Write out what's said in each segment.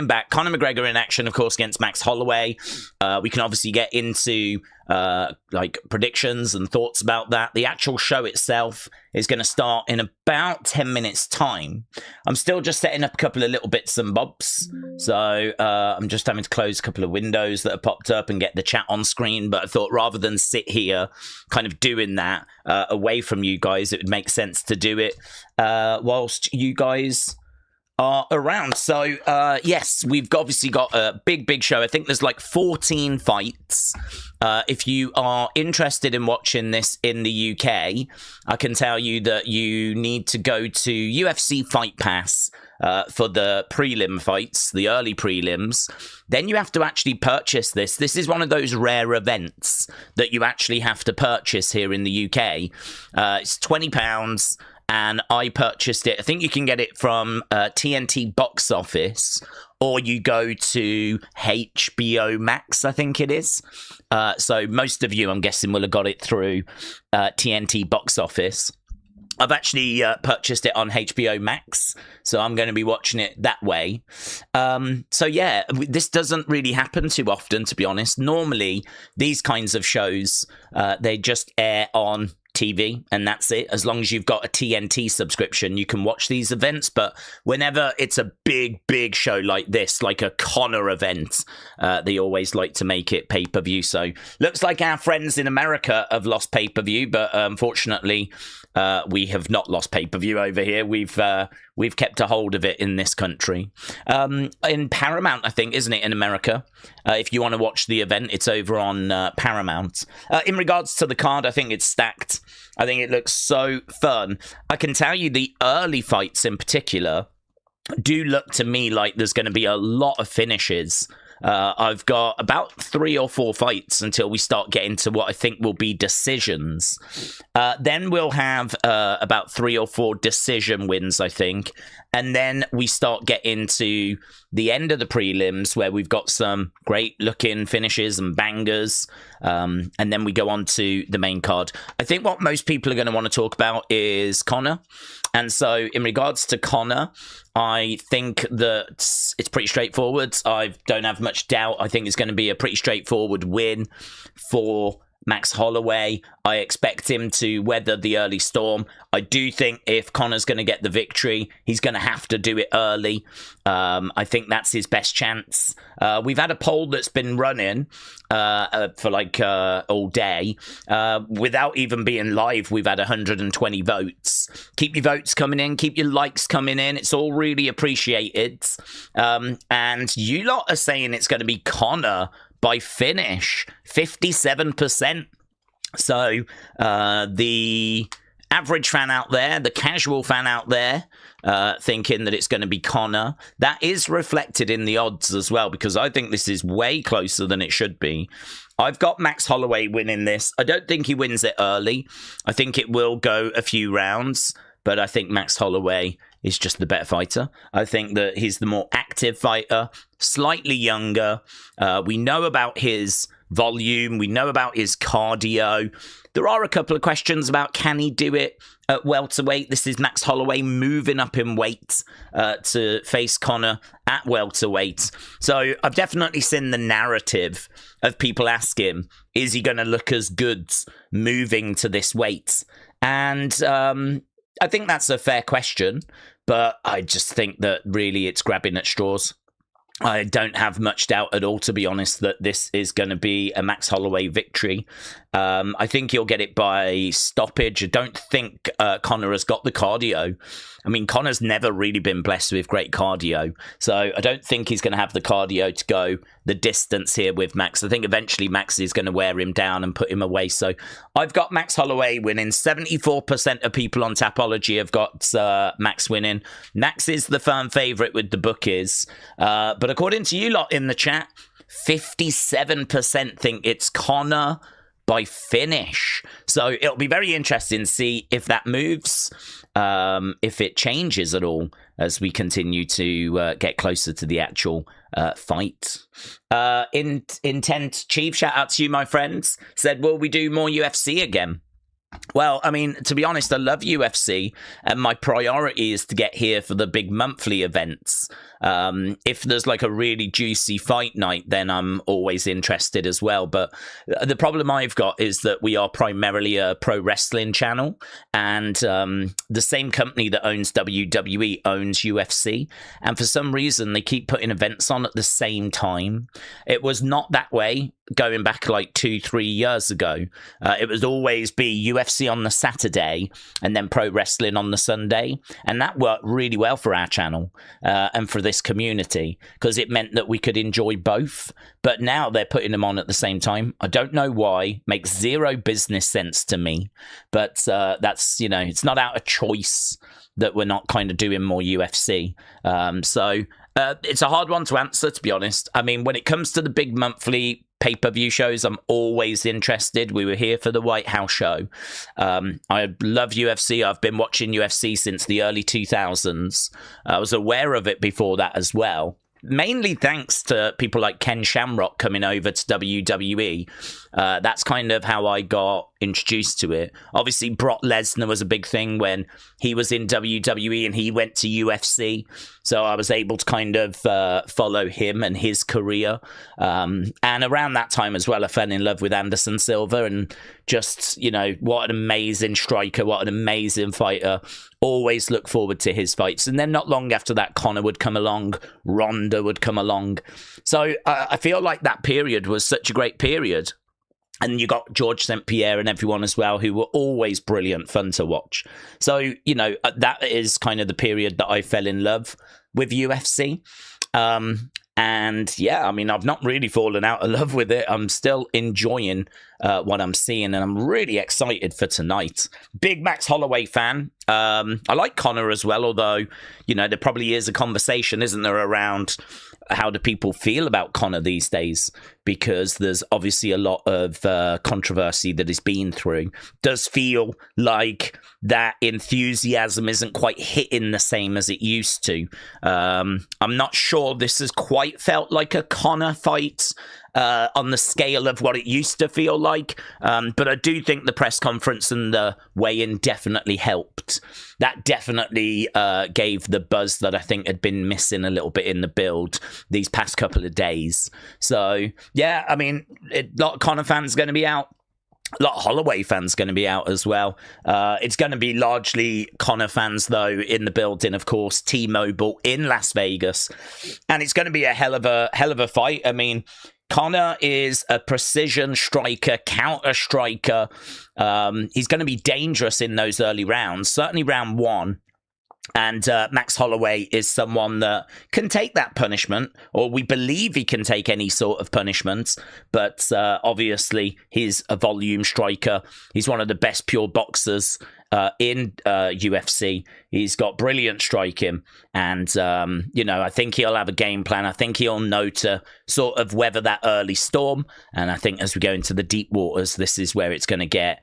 back. Conor McGregor in action, of course, against Max Holloway. We can obviously get into like predictions and thoughts about that. The actual show itself is going to start in about 10 minutes time. I'm still just setting up a couple of little bits and bobs. So I'm just having to close a couple of windows that have popped up and get the chat on screen. But I thought rather than sit here kind of doing that away from you guys, it would make sense to do it whilst you guys are around. So yes, we've obviously got a big show. I think there's like 14 fights. If you are interested in watching this in the UK, I can tell you that you need to go to UFC Fight Pass for the prelim fights, the early prelims. Then you have to actually purchase this. This is one of those rare events that you actually have to purchase here in the UK. It's £20. And I purchased it. I think you can get it from TNT Box Office, or you go to HBO Max, I think it is. So most of you, I'm guessing, will have got it through TNT Box Office. I've actually purchased it on HBO Max, so I'm going to be watching it that way. So yeah, this doesn't really happen too often, to be honest. Normally, these kinds of shows, they just air on TV, and that's it. As long as you've got a TNT subscription, you can watch these events. But whenever it's a big show like this, like a Conor event, they always like to make it pay-per-view. So looks like our friends in America have lost pay-per-view, but unfortunately, we have not lost pay-per-view over here. We've kept a hold of it in this country. In Paramount, I think, isn't it, in America? If you want to watch the event, it's over on Paramount. In regards to the card, I think it's stacked. I think it looks so fun. I can tell you the early fights in particular do look to me like there's going to be a lot of finishes. I've got about 3 or 4 fights until we start getting to what I think will be decisions. Then we'll have about 3 or 4 decision wins, I think. And then we start getting to the end of the prelims where we've got some great looking finishes and bangers. And then we go on to the main card. I think what most people are going to want to talk about is Conor. And so in regards to Conor, I think that it's pretty straightforward. I don't have much doubt. I think it's going to be a pretty straightforward win for Max Holloway. I expect him to weather the early storm. I do think if Conor's going to get the victory, he's going to have to do it early. I think that's his best chance. We've had a poll that's been running for like all day. Without even being live, we've had 120 votes. Keep your votes coming in. Keep your likes coming in. It's all really appreciated. And you lot are saying it's going to be Conor by finish, 57%. So the average fan out there, the casual fan out there, thinking that it's going to be Conor, that is reflected in the odds as well, because I think this is way closer than it should be. I've got Max Holloway winning this. I don't think he wins it early. I think it will go a few rounds, but I think Max Holloway is just the better fighter. I think that he's the more active fighter, slightly younger. We know about his volume. We know about his cardio. There are a couple of questions about can he do it at welterweight. This is Max Holloway moving up in weight to face Conor at welterweight. So I've definitely seen the narrative of people asking, is he going to look as good moving to this weight? And I think that's a fair question, but I just think that really it's grabbing at straws. I don't have much doubt at all, to be honest, that this is going to be a Max Holloway victory. I think he'll get it by stoppage. I don't think Conor has got the cardio. I mean, Conor's never really been blessed with great cardio, so I don't think he's going to have the cardio to go the distance here with Max. I think eventually Max is going to wear him down and put him away. So I've got Max Holloway winning. 74% of people on Tapology have got Max winning. Max is the firm favourite with the bookies. But according to you lot in the chat, 57% think it's Conor by finish. So it'll be very interesting to see if that moves, if it changes at all as we continue to get closer to the actual fight. Intent Chief, shout out to you, my friends, said, will we do more UFC again? Well, I mean, to be honest, I love UFC, and my priority is to get here for the big monthly events. If there's like a really juicy fight night, then I'm always interested as well. But the problem I've got is that we are primarily a pro wrestling channel, and the same company that owns WWE owns UFC. And for some reason, they keep putting events on at the same time. It was not that way going back like 2-3 years ago. It would always be UFC on the Saturday and then pro wrestling on the Sunday. And that worked really well for our channel and for this community, because it meant that we could enjoy both. But now they're putting them on at the same time. I don't know why. Makes zero business sense to me. But that's, you know, it's not out of choice that we're not kind of doing more UFC. So it's a hard one to answer, to be honest. I mean, when it comes to the big monthly pay-per-view shows, I'm always interested. We were here for the White House show. I love UFC. I've been watching UFC since the early 2000s. I was aware of it before that as well. Mainly thanks to people like Ken Shamrock coming over to WWE. That's kind of how I got introduced to it. Obviously, Brock Lesnar was a big thing when he was in WWE and he went to UFC. So I was able to kind of follow him and his career. And around that time as well, I fell in love with Anderson Silva, and just, you know, what an amazing striker, what an amazing fighter. Always look forward to his fights. And then not long after that, Conor would come along, Ronda would come along. So I feel like that period was such a great period. And you got George St. Pierre and everyone as well, who were always brilliant, fun to watch. So, you know, that is kind of the period that I fell in love with UFC. And yeah, I mean, I've not really fallen out of love with it. I'm still enjoying what I'm seeing, and I'm really excited for tonight. Big Max Holloway fan. I like Conor as well, although, you know, there probably is a conversation, isn't there, around how do people feel about Conor these days? Because there's obviously a lot of controversy that he's been through. Does feel like that enthusiasm isn't quite hitting the same as it used to. I'm not sure this has quite felt like a Conor fight on the scale of what it used to feel like. But I do think the press conference and the weigh-in definitely helped. That definitely gave the buzz that I think had been missing a little bit in the build these past couple of days. So, yeah, I mean, a lot of Conor fans going to be out. A lot of Holloway fans going to be out as well. It's going to be largely Conor fans, though, in the building, of course, T-Mobile in Las Vegas. And it's going to be a hell of a fight. I mean, Conor is a precision striker, counter striker. He's going to be dangerous in those early rounds, certainly round one. And Max Holloway is someone that can take that punishment, or we believe he can take any sort of punishment. But obviously, he's a volume striker. He's one of the best pure boxers in UFC. He's got brilliant striking, and you know, I think he'll have a game plan. I think he'll know to sort of weather that early storm, and I think as we go into the deep waters, this is where it's going to get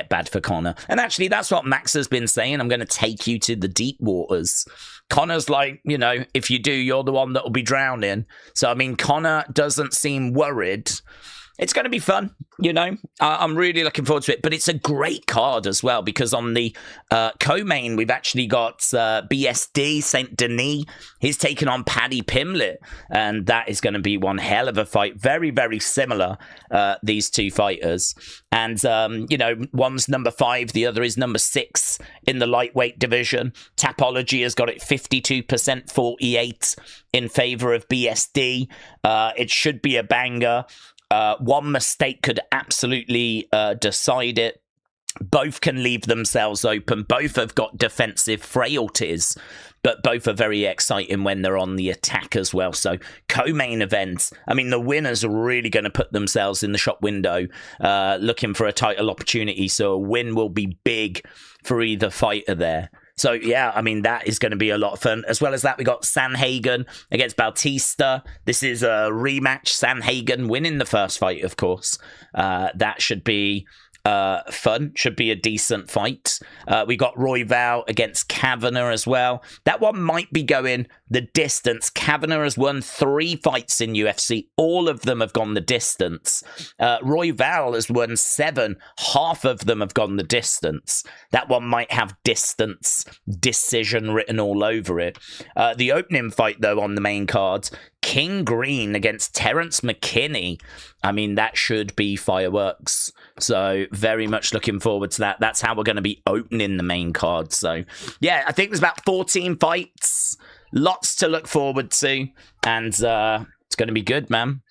bad for Conor. And actually, that's what Max has been saying. I'm going to take you to the deep waters. Conor's like, you know, if you do, you're the one that will be drowning. So I mean, Conor doesn't seem worried. It's going to be fun, you know. I'm really looking forward to it. But it's a great card as well, because on the co-main, we've actually got BSD, Saint-Denis. He's taking on Paddy Pimblett. And that is going to be one hell of a fight. Very, very similar, these two fighters. And, you know, one's number 5, the other is number 6 in the lightweight division. Tapology has got it 52%, 48 in favor of BSD. It should be a banger. One mistake could absolutely decide it. Both can leave themselves open. Both have got defensive frailties, but both are very exciting when they're on the attack as well. So co-main events, I mean, the winners are really going to put themselves in the shop window looking for a title opportunity. So a win will be big for either fighter there. So, yeah, I mean, that is going to be a lot of fun. As well as that, we got Sanhagen against Bautista. This is a rematch. Sanhagen winning the first fight, of course. That should be fun. Should be a decent fight. We got Royval against Kavanagh as well. That one might be going the distance. Kavanagh has won 3 fights in UFC. All of them have gone the distance. Royval has won 7. Half of them have gone the distance. That one might have distance decision written all over it. The opening fight, though, on the main card, King Green against Terence McKinney. I mean, that should be fireworks. So very much looking forward to that. That's how we're going to be opening the main card. So yeah, I think there's about 14 fights. Lots to look forward to. And it's going to be good, man.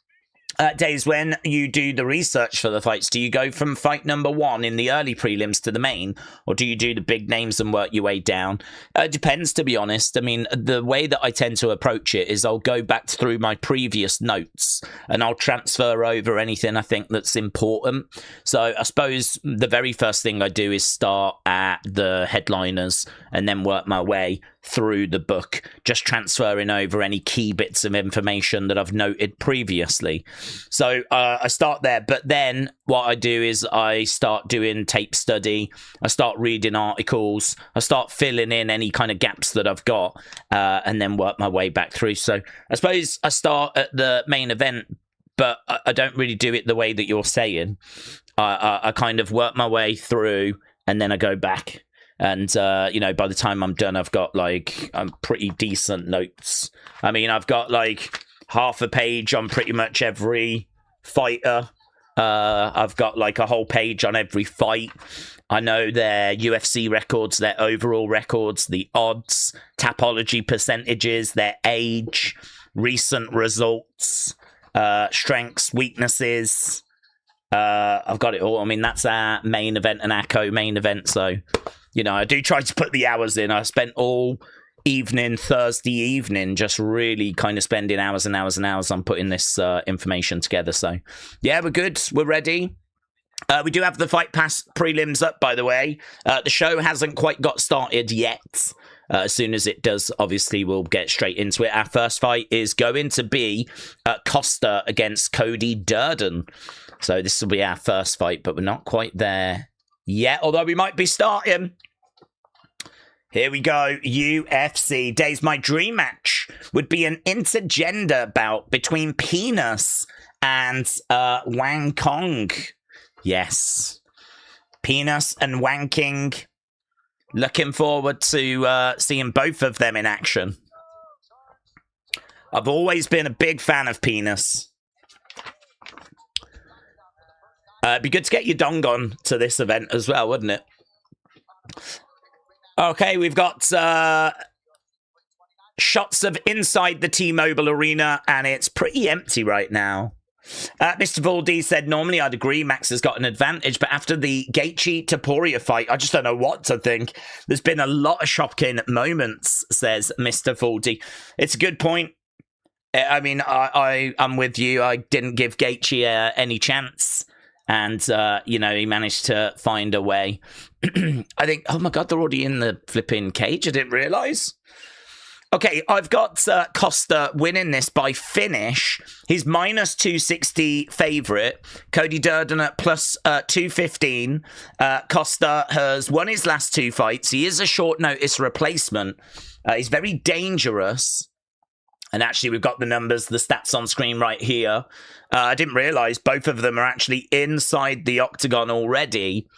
Days, when you do the research for the fights, do you go from fight number 1 in the early prelims to the main, or do you do the big names and work your way down? It depends, to be honest. I mean, the way that I tend to approach it is I'll go back through my previous notes and I'll transfer over anything I think that's important. So I suppose the very first thing I do is start at the headliners and then work my way through the book, just transferring over any key bits of information that I've noted previously. So I start there, but then what I do is I start doing tape study, I start reading articles, I start filling in any kind of gaps that I've got, and then work my way back through. So I suppose I start at the main event, but I don't really do it the way that you're saying. I kind of work my way through and then I go back. And, you know, by the time I'm done, I've got, like, pretty decent notes. I mean, I've got, like, half a page on pretty much every fighter. I've got, like, a whole page on every fight. I know their UFC records, their overall records, the odds, tapology percentages, their age, recent results, strengths, weaknesses. I've got it all. I mean, that's our main event and our co-main event, so... You know, I do try to put the hours in. I spent all evening, Thursday evening, just really kind of spending hours and hours and hours on putting this information together. So, yeah, we're good. We're ready. We do have the Fight Pass prelims up, by the way. The show hasn't quite got started yet. As soon as it does, obviously, we'll get straight into it. Our first fight is going to be Costa against Cody Durden. So this will be our first fight, but we're not quite there yet, although we might be starting. Here we go, UFC. Days, my dream match would be an intergender bout between Penis and Wang Kong. Yes. Penis and Wang King. Looking forward to seeing both of them in action. I've always been a big fan of Penis. It'd be good to get your dong on to this event as well, wouldn't it? Okay, we've got shots of inside the T-Mobile Arena, and it's pretty empty right now. Mr. Valdi said, normally I'd agree Max has got an advantage, but after the Gaethje-Topuria fight, I just don't know what to think. There's been a lot of shocking moments, says Mr. Valdi. It's a good point. I mean, I'm with you. I didn't give Gaethje any chance. And, you know, he managed to find a way. I think, oh my God, they're already in the flipping cage. I didn't realize. Okay, I've got Costa winning this by finish. He's minus 260 favorite. Cody Durden at plus 215. Costa has won his last 2 fights. He is a short notice replacement. He's very dangerous. And actually, we've got the numbers, the stats on screen right here. I didn't realize both of them are actually inside the octagon already.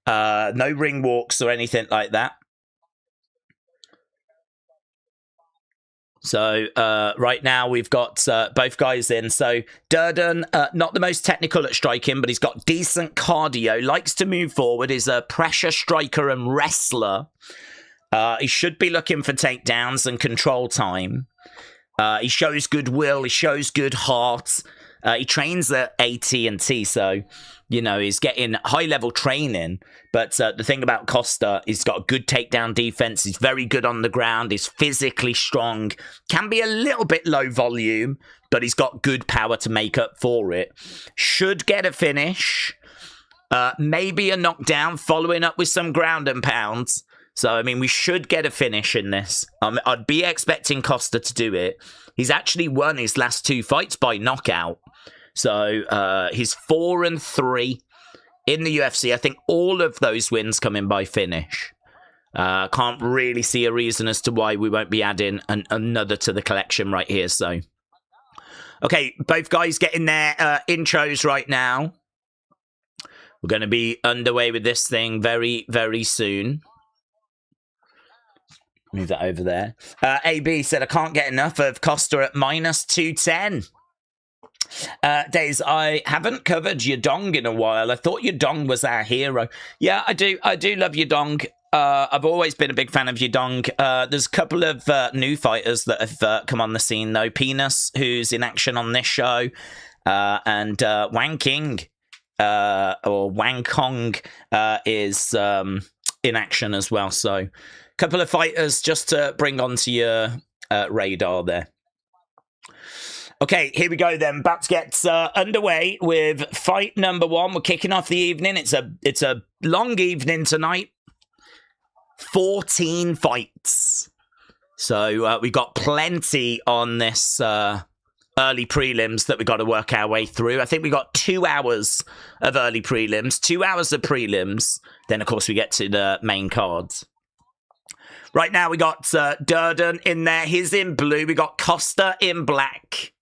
No ring walks or anything like that. So right now we've got both guys in. So Durden, not the most technical at striking, but he's got decent cardio, likes to move forward, is a pressure striker and wrestler. He should be looking for takedowns and control time. He shows goodwill. He shows good heart. He trains at AT&T, so, you know, he's getting high-level training. But the thing about Costa, he's got a good takedown defense. He's very good on the ground. He's physically strong. Can be a little bit low volume, but he's got good power to make up for it. Should get a finish. Maybe a knockdown, following up with some ground and pounds. So, I mean, we should get a finish in this. I'd be expecting Costa to do it. He's actually won his last 2 fights by knockout. So, he's 4-3 in the UFC. I think all of those wins come in by finish. Can't really see a reason as to why we won't be adding another to the collection right here. So, okay, both guys getting their intros right now. We're going to be underway with this thing very, very soon. Move that over there. AB said, I can't get enough of Costa at minus 210. Days, I haven't covered Yadong in a while. I thought Yadong was our hero. Yeah, I do love Yadong. I've always been a big fan of Yadong. There's a couple of new fighters that have come on the scene, though. Penis, who's in action on this show, and Wang King, or Wang Kong, is in action as well. So, a couple of fighters just to bring onto your radar there. Okay, here we go then. About to get underway with fight number 1. We're kicking off the evening. It's a long evening tonight. 14 fights. So we've got plenty on this early prelims that we've got to work our way through. I think we got 2 hours of early prelims, 2 hours of prelims. Then, of course, we get to the main cards. Right now, we got Durden in there. He's in blue. We got Costa in black.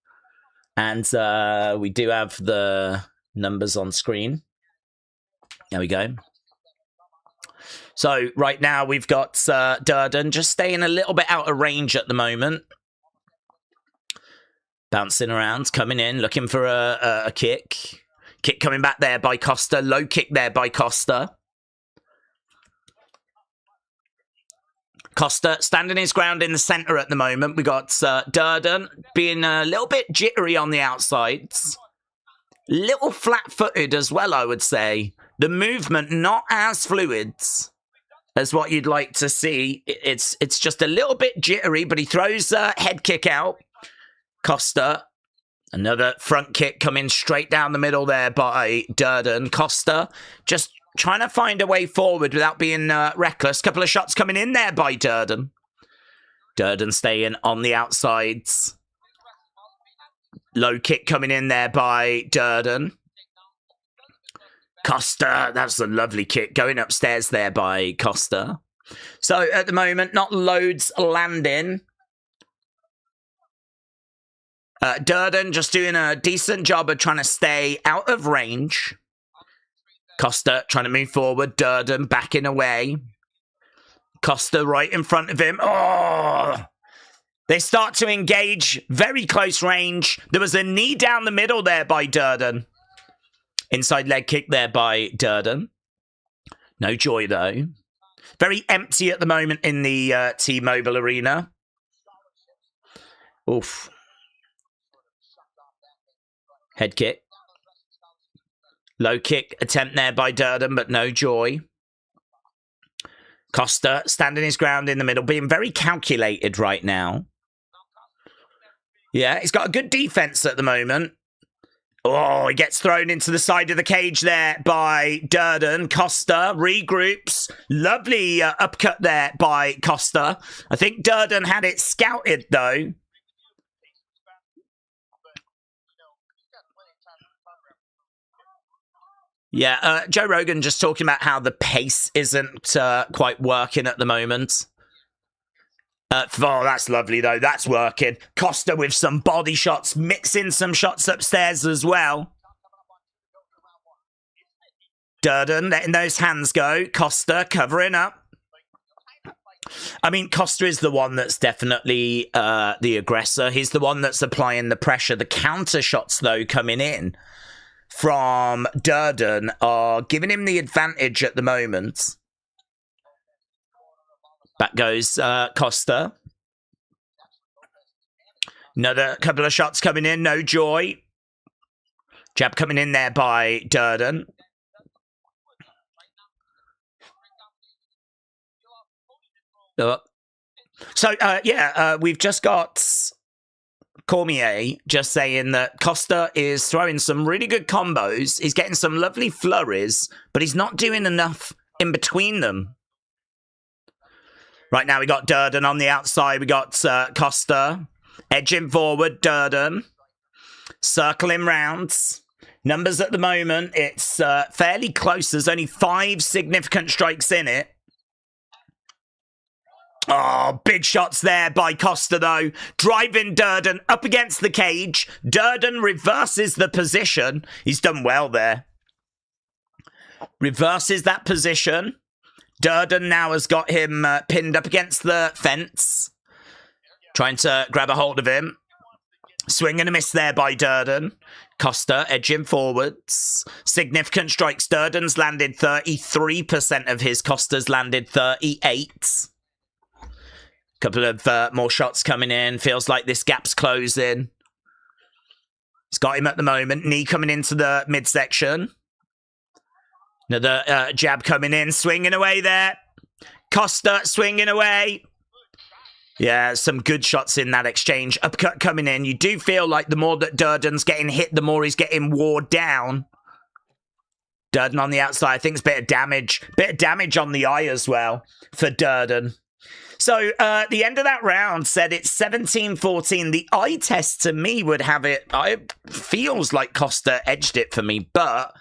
And we do have the numbers on screen. There we go. So right now we've got Durden just staying a little bit out of range at the moment. Bouncing around, coming in, looking for a kick. Kick coming back there by Costa. Low kick there by Costa. Costa standing his ground in the centre at the moment. We got Durden being a little bit jittery on the outsides. Little flat-footed as well, I would say. The movement not as fluid as what you'd like to see. It's just a little bit jittery, but he throws a head kick out. Costa, another front kick coming straight down the middle there by Durden. Costa just trying to find a way forward without being reckless. Couple of shots coming in there by Durden. Durden staying on the outsides. Low kick coming in there by Durden. Costa, that's a lovely kick going upstairs there by Costa. So at the moment, not loads landing. Durden just doing a decent job of trying to stay out of range. Costa trying to move forward. Durden backing away. Costa right in front of him. Oh! They start to engage. Very close range. There was a knee down the middle there by Durden. Inside leg kick there by Durden. No joy, though. Very empty at the moment in the T-Mobile Arena. Oof. Head kick. Low kick attempt there by Durden, but no joy. Costa standing his ground in the middle, being very calculated right now. Yeah, he's got a good defense at the moment. Oh, he gets thrown into the side of the cage there by Durden. Costa regroups. Lovely upcut there by Costa. I think Durden had it scouted, though. Yeah, Joe Rogan just talking about how the pace isn't quite working at the moment. Oh, that's lovely, though. That's working. Costa with some body shots, mixing some shots upstairs as well. Durden letting those hands go. Costa covering up. I mean, Costa is the one that's definitely the aggressor. He's the one that's applying the pressure. The counter shots, though, coming in from Durden are giving him the advantage at the moment. Back goes Costa. Another couple of shots coming in. No joy. Jab coming in there by Durden. So, we've just got Cormier just saying that Costa is throwing some really good combos. He's getting some lovely flurries, but he's not doing enough in between them. Right now, we got Durden on the outside. We got Costa edging forward. Durden circling rounds. Numbers at the moment, it's fairly close. There's only 5 significant strikes in it. Oh, big shots there by Costa, though. Driving Durden up against the cage. Durden reverses the position. He's done well there. Reverses that position. Durden now has got him pinned up against the fence. Trying to grab a hold of him. Swing and a miss there by Durden. Costa edging forwards. Significant strikes. Durden's landed 33% of his. Costa's landed 38%. Couple of more shots coming in. Feels like this gap's closing. He's got him at the moment. Knee coming into the midsection. Another jab coming in. Swinging away there. Costa swinging away. Yeah, some good shots in that exchange. Uppercut coming in. You do feel like the more that Durden's getting hit, the more he's getting wore down. Durden on the outside. I think it's a bit of damage. Bit of damage on the eye as well for Durden. So, the end of that round said it's 17-14. The eye test to me would have it. It feels like Costa edged it for me, but,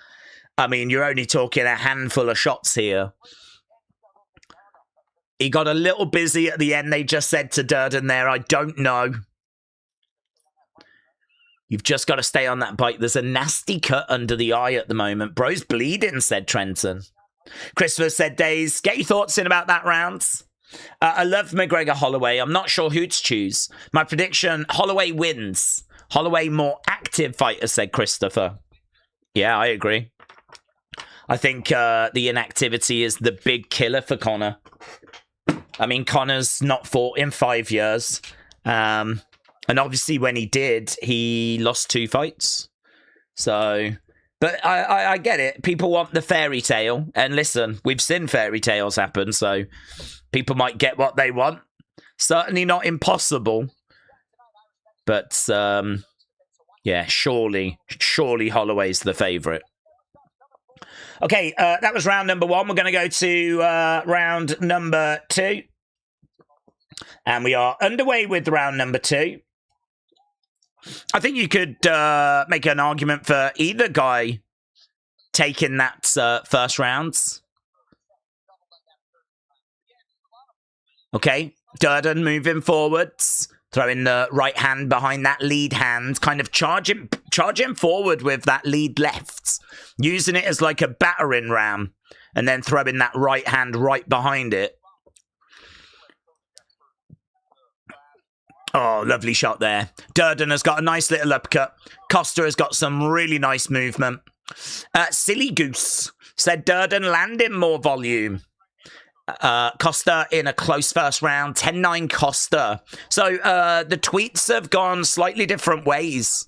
I mean, you're only talking a handful of shots here. He got a little busy at the end, they just said to Durden there. I don't know. You've just got to stay on that bite. There's a nasty cut under the eye at the moment. Bro's bleeding, said Trenton. Christopher said, Days, get your thoughts in about that round. I love McGregor Holloway. I'm not sure who to choose. My prediction, Holloway wins. Holloway more active fighter, said Christopher. Yeah, I agree. I think the inactivity is the big killer for Conor. I mean, Conor's not fought in 5 years. And obviously when he did, he lost 2 fights. So, but I get it. People want the fairy tale. And listen, we've seen fairy tales happen, so people might get what they want. Certainly not impossible. But, yeah, surely Holloway's the favourite. Okay, that was round number 1. We're going to go to round number 2. And we are underway with round number 2. I think you could make an argument for either guy taking that first rounds. Okay, Durden moving forwards, throwing the right hand behind that lead hand, kind of charging forward with that lead left, using it as like a battering ram, and then throwing that right hand right behind it. Oh, lovely shot there. Durden has got a nice little uppercut. Costa has got some really nice movement. Silly Goose said Durden landing more volume. Costa in a close first round. 10-9 Costa. So the tweets have gone slightly different ways.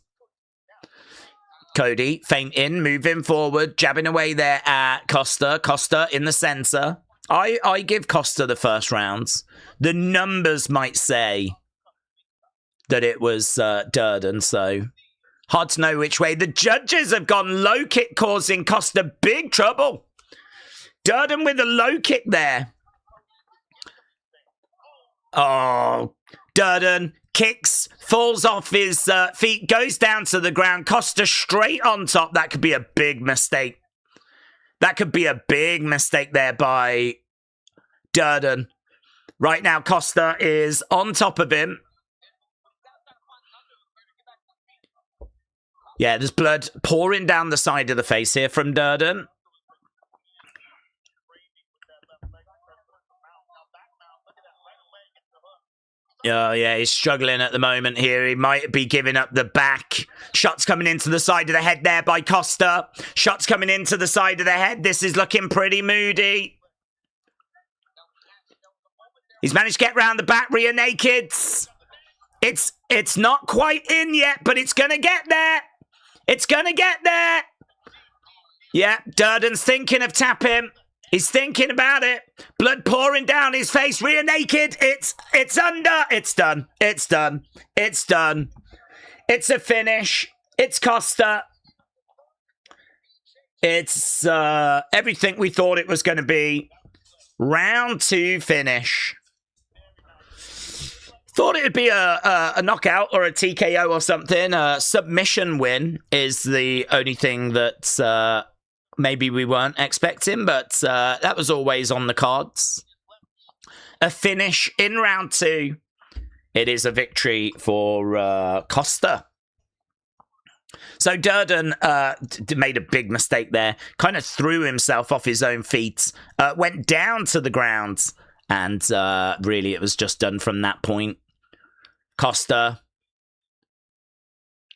Cody feinting, moving forward, jabbing away there at Costa. Costa in the centre. I give Costa the first rounds. The numbers might say that it was Durden, so hard to know which way. The judges have gone low kick, causing Costa big trouble. Durden with a low kick there. Oh, Durden kicks, falls off his feet, goes down to the ground. Costa straight on top. That could be a big mistake. That could be a big mistake there by Durden. Right now, Costa is on top of him. Yeah, there's blood pouring down the side of the face here from Durden. Oh, yeah, he's struggling at the moment here. He might be giving up the back. Shots coming into the side of the head there by Costa. Shots coming into the side of the head. This is looking pretty moody. He's managed to get round the back, rear naked. It's not quite in yet, but it's going to get there. It's going to get there. Yeah, Durden's thinking of tapping. He's thinking about it. Blood pouring down his face, rear naked. It's under. It's done. It's done. It's done. It's a finish. It's Costa. It's everything we thought it was going to be. Round 2 finish. Thought it would be a knockout or a TKO or something. Submission win is the only thing that maybe we weren't expecting, but that was always on the cards. a finish in round 2. It is a victory for Costa. So Durden made a big mistake there, kind of threw himself off his own feet, went down to the ground, and really it was just done from that point. Costa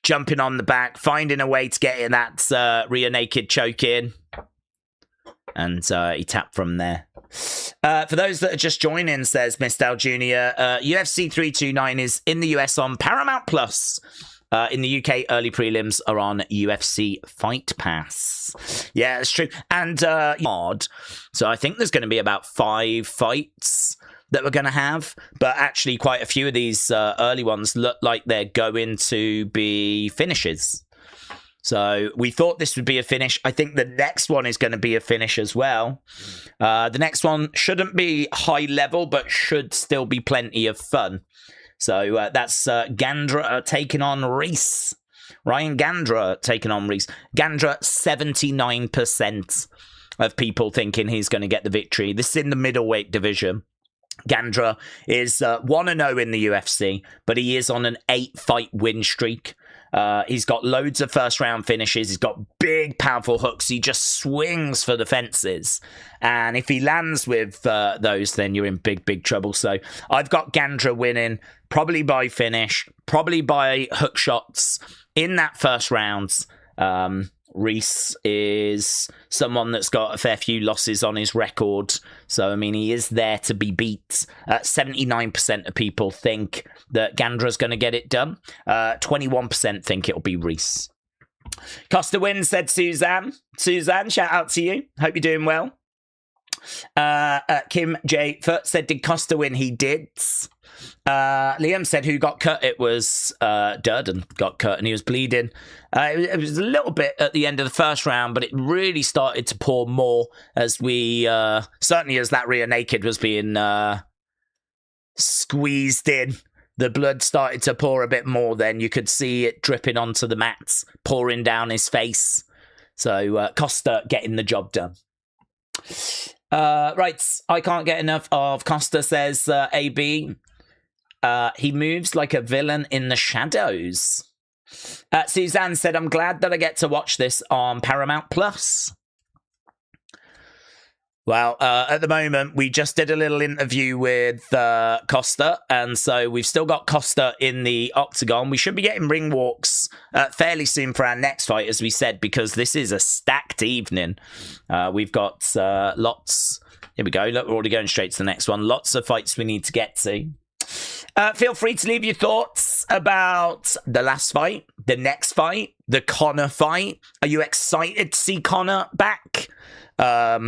jumping on the back, finding a way to get in that rear naked choke in, and he tapped from there. For those that are just joining, says Mistel Jr., UFC 329 is in the US on Paramount Plus. In the UK, early prelims are on UFC Fight Pass. Yeah, it's true. And odd. So I think there's going to be about 5 fights that we're going to have. But actually, quite a few of these early ones look like they're going to be finishes. So we thought this would be a finish. I think the next one is going to be a finish as well. The next one shouldn't be high level, but should still be plenty of fun. So that's Gandra taking on Reese. Ryan Gandra taking on Reese. Gandra, 79% of people thinking he's going to get the victory. This is in the middleweight division. Gandra is 1-0 in the UFC, but he is on an 8-fight win streak. He's got loads of first-round finishes. He's got big, powerful hooks. He just swings for the fences. And if he lands with those, then you're in big, big trouble. So I've got Gandra winning, probably by finish, probably by hook shots in that first round. Reese is someone that's got a fair few losses on his record. So, I mean, he is there to be beat. 79% of people think that Gandra's going to get it done. 21% think it'll be Reese. Costa wins, said Suzanne. Suzanne, shout out to you. Hope you're doing well. Kim J. Foot said, did Costa win? He did. Liam said, who got cut? It was Durden got cut and he was bleeding. It was a little bit at the end of the first round, but it really started to pour more as we, certainly as that rear naked was being squeezed in. The blood started to pour a bit more then. You could see it dripping onto the mats, pouring down his face. So Costa getting the job done. Right, I can't get enough of Costa, says AB. He moves like a villain in the shadows. Suzanne said, I'm glad that I get to watch this on Paramount Plus. Well, at the moment, we just did a little interview with Costa, and so we've still got Costa in the octagon. We should be getting ring walks fairly soon for our next fight, as we said, because this is a stacked evening. We've got lots. Here we go. Look, we're already going straight to the next one. Lots of fights we need to get to. Feel free to leave your thoughts about the last fight, the next fight, the Conor fight. Are you excited to see Conor back? Are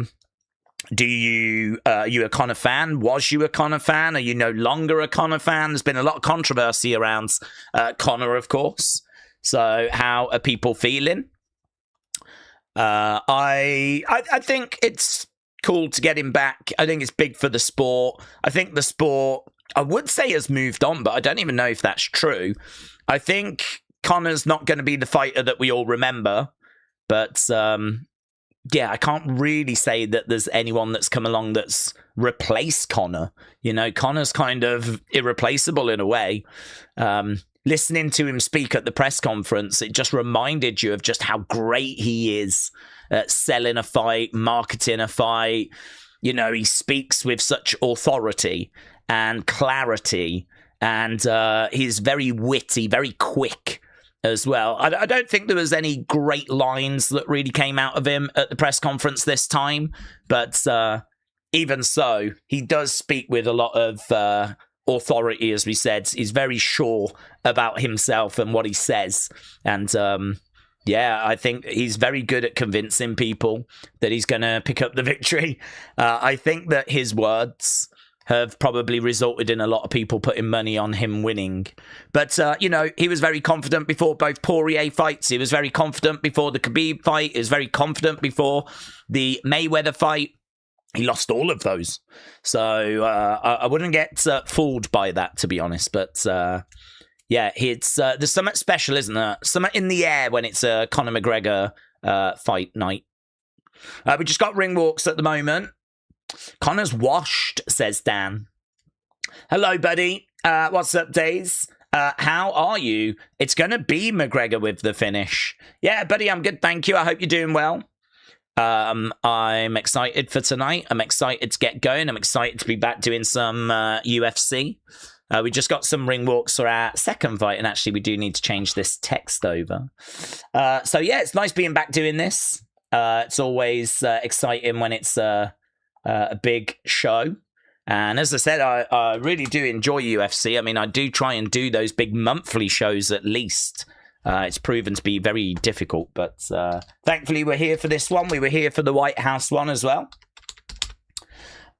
you a Conor fan? Was you a Conor fan? Are you no longer a Conor fan? There's been a lot of controversy around Conor, of course. So how are people feeling? I think it's cool to get him back. I think it's big for the sport. I think the sport, I would say, has moved on, but I don't even know if that's true. I think Conor's not going to be the fighter that we all remember, but yeah, I can't really say that there's anyone that's come along that's replaced Conor. You know, Conor's kind of irreplaceable in a way. Listening to him speak at the press conference, it just reminded you of just how great he is at selling a fight, marketing a fight. You know, he speaks with such authority and clarity, and he's very witty, very quick as well. I don't think there was any great lines that really came out of him at the press conference this time, but even so, he does speak with a lot of authority, as we said. He's very sure about himself and what he says, and yeah, I think he's very good at convincing people that he's going to pick up the victory. I think that his words have probably resulted in a lot of people putting money on him winning. But, you know, he was very confident before both Poirier fights. He was very confident before the Khabib fight. He was very confident before the Mayweather fight. He lost all of those. So I wouldn't get fooled by that, to be honest. But, yeah, it's there's something special, isn't there? Something in the air when it's a Conor McGregor fight night. We just got ring walks at the moment. Conor's washed, says Dan. Hello, buddy. What's up, Days? How are you? It's going to be McGregor with the finish. Yeah, buddy, I'm good, thank you. I hope you're doing well. I'm excited for tonight. I'm excited to get going. I'm excited to be back doing some UFC. We just got some ring walks for our second fight, and actually we do need to change this text over. So yeah, it's nice being back doing this. It's always exciting when it's a big show. And as I said, I really do enjoy UFC. I mean, I do try and do those big monthly shows at least. It's proven to be very difficult, but thankfully we're here for this one. We were here for the White House one as well.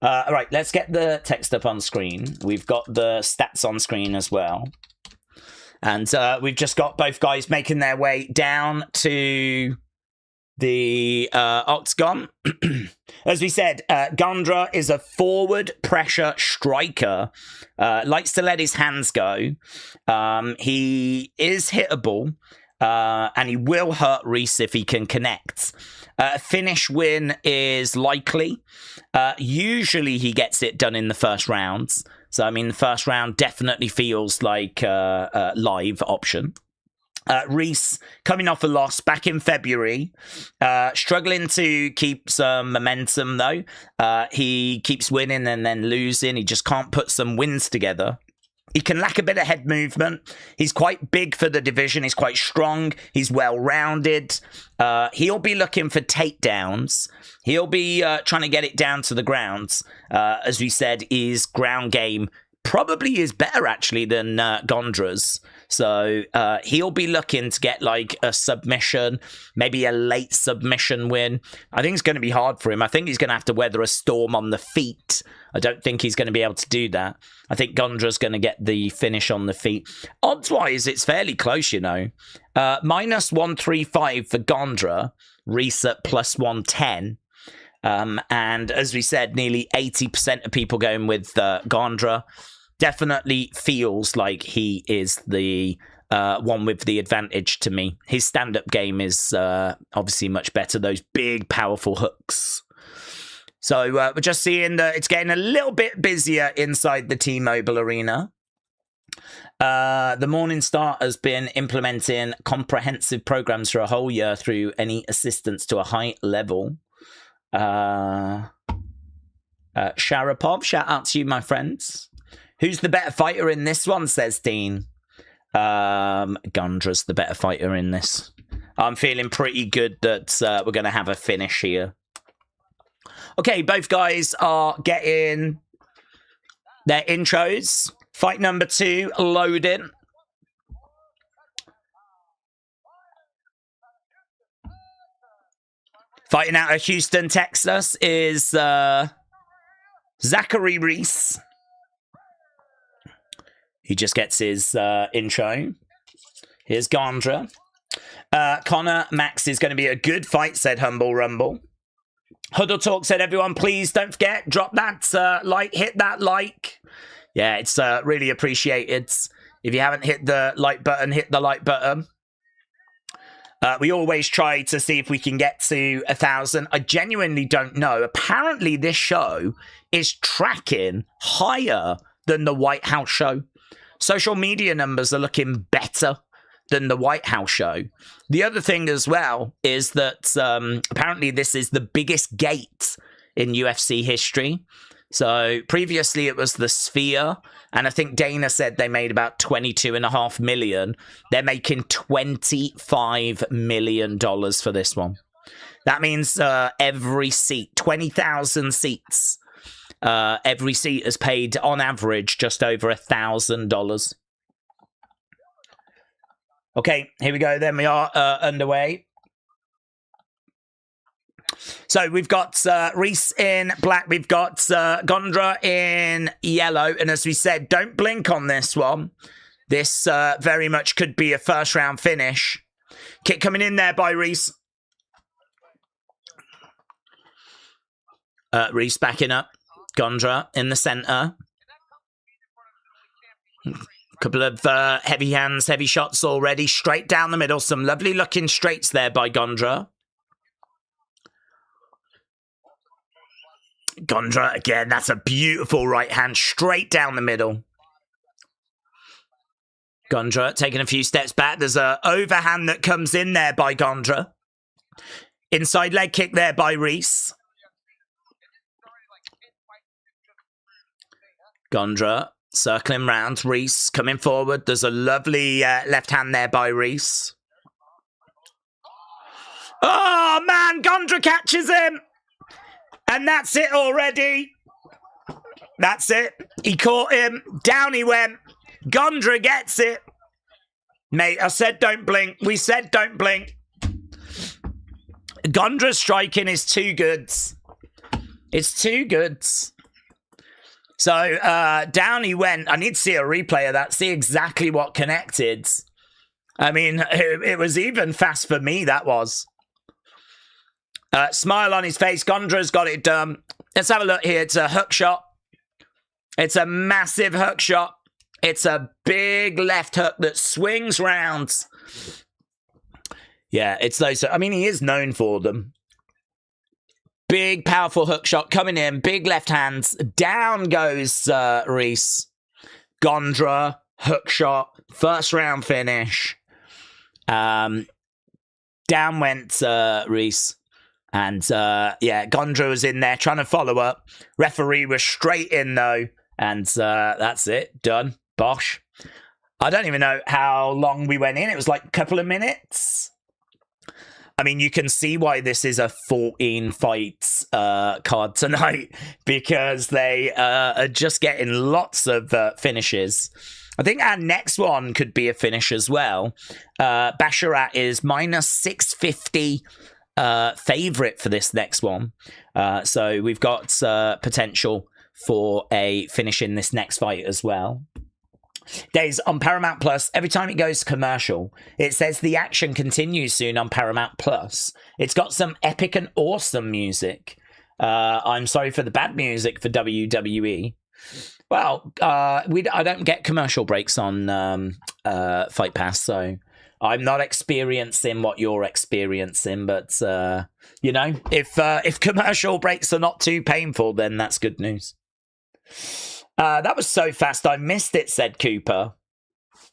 All right, let's get the text up on screen. We've got the stats on screen as well. And we've just got both guys making their way down to the octagon. As we said, Gondra is a forward pressure striker. Likes to let his hands go. He is hittable, and he will hurt Reese if he can connect. Finish win is likely. Usually he gets it done in the first rounds. So, I mean, the first round definitely feels like a live option. Reese, coming off a loss back in February, struggling to keep some momentum, though. He keeps winning and then losing. He just can't put some wins together. He can lack a bit of head movement. He's quite big for the division. He's quite strong. He's well-rounded. He'll be looking for takedowns. He'll be trying to get it down to the ground. As we said, his ground game probably is better, actually, than Gondra's. So he'll be looking to get like a submission, maybe a late submission win. I think it's going to be hard for him. I think he's going to have to weather a storm on the feet. I don't think he's going to be able to do that. I think Gondra's going to get the finish on the feet. Odds-wise, it's fairly close, you know. Minus 135 for Gondra, Reese at plus 110. And as we said, nearly 80% of people going with Gondra. Definitely feels like he is the one with the advantage to me. His stand-up game is obviously much better. Those big, powerful hooks. So we're just seeing that it's getting a little bit busier inside the T-Mobile Arena. The Morning Star has been implementing comprehensive programs for a whole year through any assistance to a high level. Sharapov, shout out to you, my friends. Who's the better fighter in this one, says Dean. Gondra's the better fighter in this. I'm feeling pretty good that we're going to have a finish here. Okay, both guys are getting their intros. Fight number 2, loading. Fighting out of Houston, Texas is Zachary Reese. He just gets his intro. Here's Gondra. Conor Max is going to be a good fight, said Humble Rumble. Huddle Talk said, everyone, please don't forget, drop that like, hit that like. Yeah, it's really appreciated. If you haven't hit the like button, hit the like button. We always try to see if we can get to 1,000. I genuinely don't know. Apparently, this show is tracking higher than the White House show. Social media numbers are looking better than the White House show. The other thing as well is that apparently this is the biggest gate in UFC history. So previously it was the Sphere, and I think Dana said they made about $22.5 million. They're making $25 million for this one. That means every seat, 20,000 seats. Every seat is paid on average just over $1,000. Okay, here we go. Then we are underway. So we've got Reese in black. We've got Gondra in yellow. And as we said, don't blink on this one. This very much could be a first round finish. Kick coming in there by Reese. Reese backing up. Gondra in the center. Couple of heavy hands, heavy shots already. Straight down the middle. Some lovely looking straights there by Gondra. Gondra, again, that's a beautiful right hand, straight down the middle. Gondra taking a few steps back. There's a overhand that comes in there by Gondra. Inside leg kick there by Reese. Gondra circling round. Reese coming forward. There's a lovely left hand there by Reese. Oh, man, Gondra catches him. And that's it already. That's it. He caught him. Down he went. Gondra gets it. Mate, I said don't blink. We said don't blink. Gondra's striking is too good. It's too good. So down he went. I need to see a replay of that. See exactly what connected. I mean, it was even fast for me, that was. Smile on his face. Gondra's got it done. Let's have a look here. It's a hook shot. It's a massive hook shot. It's a big left hook that swings round. Yeah, it's those. I mean, he is known for them. Big, powerful hook shot coming in. Big left hands. Down goes Reese. Gondra, hook shot. First round finish. Down went Reese. And, yeah, Gondra was in there trying to follow up. Referee was straight in, though. And that's it. Done. Bosh. I don't even know how long we went in. It was like a couple of minutes. I mean, you can see why this is a 14 fights card tonight. Because they are just getting lots of finishes. I think our next one could be a finish as well. Basharat is minus 650 favorite for this next one. So we've got potential for a finish in this next fight as well. Days on Paramount Plus, every time it goes commercial, it says the action continues soon on Paramount Plus. It's got some epic and awesome music. I'm sorry for the bad music for WWE. Well, I don't get commercial breaks on Fight Pass, so I'm not experiencing what you're experiencing. But you know, if commercial breaks are not too painful, then that's good news. That was so fast, I missed it, said Cooper.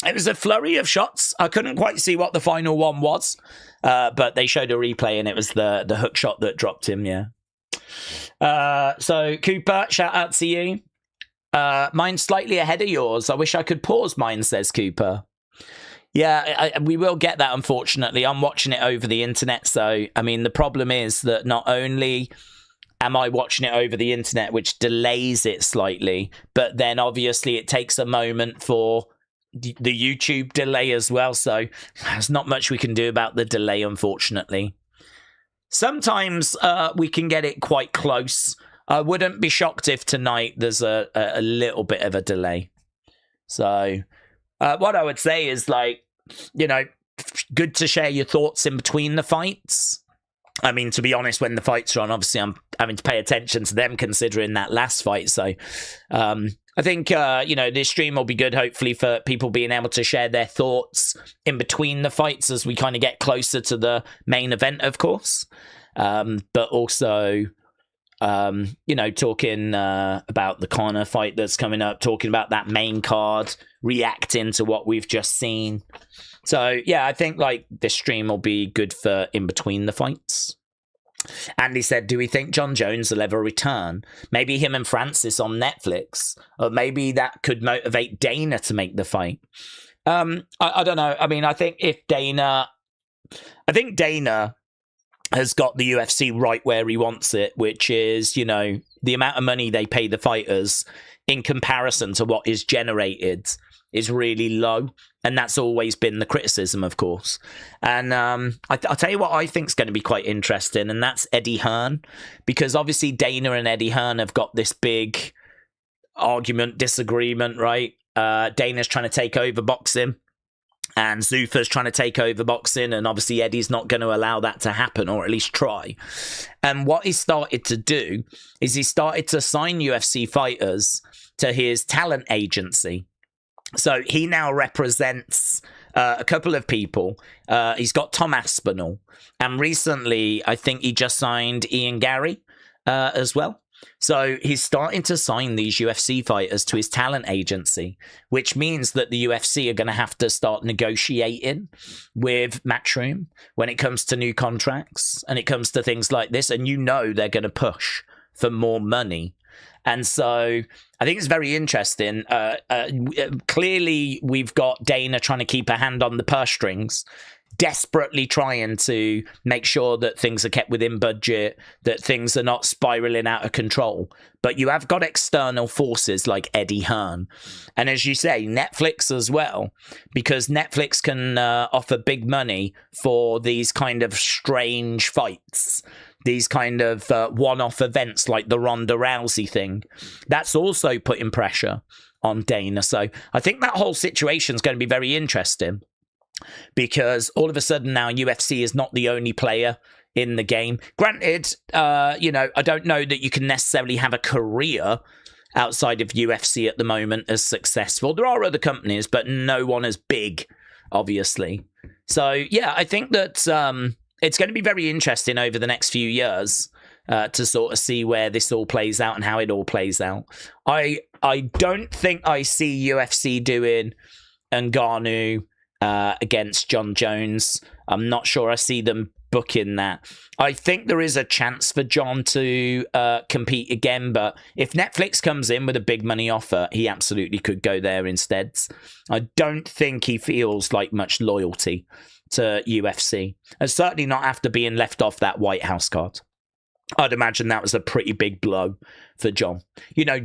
It was a flurry of shots. I couldn't quite see what the final one was, but they showed a replay, and it was the hook shot that dropped him, yeah. So, Cooper, shout out to you. Mine's slightly ahead of yours. I wish I could pause mine, says Cooper. Yeah, we will get that, unfortunately. I'm watching it over the internet, so, I mean, the problem is that not only am I watching it over the internet, which delays it slightly, but then obviously it takes a moment for the YouTube delay as well, so there's not much we can do about the delay, unfortunately. Sometimes we can get it quite close. I wouldn't be shocked if tonight there's a little bit of a delay. So what I would say is, like, you know, good to share your thoughts in between the fights. I mean, to be honest, when the fights are on, obviously I'm having to pay attention to them considering that last fight. So I think, you know, this stream will be good, hopefully, for people being able to share their thoughts in between the fights as we kind of get closer to the main event, of course. But also, you know, talking about the Conor fight that's coming up, talking about that main card, reacting to what we've just seen. So, yeah, I think, like, this stream will be good for in between the fights. Andy said, do we think John Jones will ever return? Maybe him and Francis on Netflix. Or maybe that could motivate Dana to make the fight. I don't know. I mean, I think Dana has got the UFC right where he wants it, which is, you know, the amount of money they pay the fighters in comparison to what is generated is really low. And that's always been the criticism, of course. And I'll tell you what I think is going to be quite interesting, and that's Eddie Hearn. Because obviously Dana and Eddie Hearn have got this big argument, disagreement, right? Dana's trying to take over boxing, and Zuffa's trying to take over boxing, and obviously Eddie's not going to allow that to happen, or at least try. And what he started to do is he started to sign UFC fighters to his talent agency. So he now represents a couple of people. He's got Tom Aspinall. And recently, I think he just signed Ian Gary as well. So he's starting to sign these UFC fighters to his talent agency, which means that the UFC are going to have to start negotiating with Matchroom when it comes to new contracts and it comes to things like this. And they're going to push for more money. And so I think it's very interesting. Clearly, we've got Dana trying to keep a hand on the purse strings, desperately trying to make sure that things are kept within budget, that things are not spiraling out of control. But you have got external forces like Eddie Hearn. And as you say, Netflix as well, because Netflix can offer big money for these kind of strange fights, these kind of one-off events like the Ronda Rousey thing. That's also putting pressure on Dana. So I think that whole situation is going to be very interesting, because all of a sudden now UFC is not the only player in the game. Granted, I don't know that you can necessarily have a career outside of UFC at the moment as successful. There are other companies, but no one as big, obviously. So, yeah, I think that it's going to be very interesting over the next few years to sort of see where this all plays out and how it all plays out. I don't think I see UFC doing Ngannou against John Jones. I'm not sure I see them booking that. I think there is a chance for John to compete again, but if Netflix comes in with a big money offer, he absolutely could go there instead. I don't think he feels like much loyalty to UFC, and certainly not after being left off that White House card. I'd imagine that was a pretty big blow for John.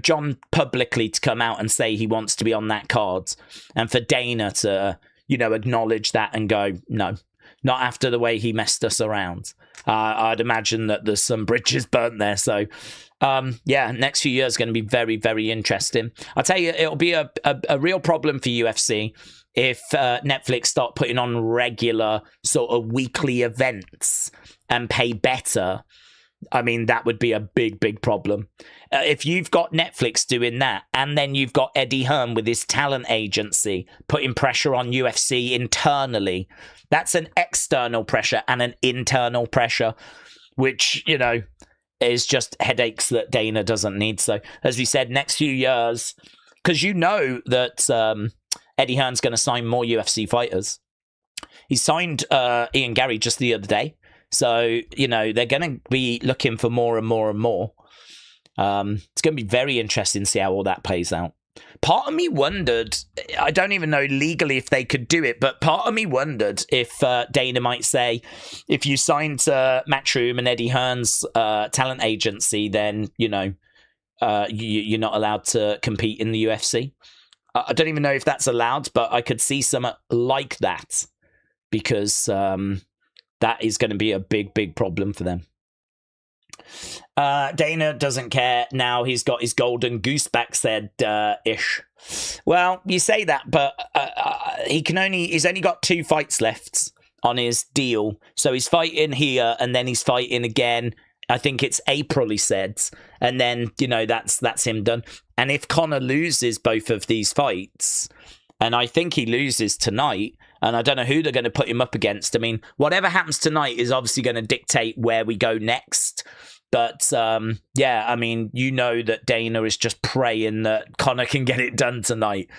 John publicly to come out and say he wants to be on that card, and for Dana to acknowledge that and go, no, not after the way he messed us around. I'd imagine that there's some bridges burnt there. So, next few years are going to be very, very interesting. I'll tell you, it'll be a real problem for UFC if Netflix start putting on regular sort of weekly events and pay better. I mean, that would be a big, big problem. If you've got Netflix doing that, and then you've got Eddie Hearn with his talent agency putting pressure on UFC internally, that's an external pressure and an internal pressure, which, is just headaches that Dana doesn't need. So, as we said, next few years, because that Eddie Hearn's going to sign more UFC fighters. He signed Ian Gary just the other day. So, they're going to be looking for more and more and more. It's going to be very interesting to see how all that plays out. Part of me wondered, I don't even know legally if they could do it, but part of me wondered if Dana might say, if you signed Matchroom and Eddie Hearn's talent agency, then, you're not allowed to compete in the UFC. I don't even know if that's allowed, but I could see something like that, because that is going to be a big, big problem for them. Dana doesn't care now. He's got his golden goose back, said Ish. Well, you say that, but he's only got 2 fights left on his deal. So he's fighting here and then he's fighting again. I think it's April, he said. And then, that's him done. And if Conor loses both of these fights, and I think he loses tonight, and I don't know who they're going to put him up against. I mean, whatever happens tonight is obviously going to dictate where we go next. But, that Dana is just praying that Conor can get it done tonight.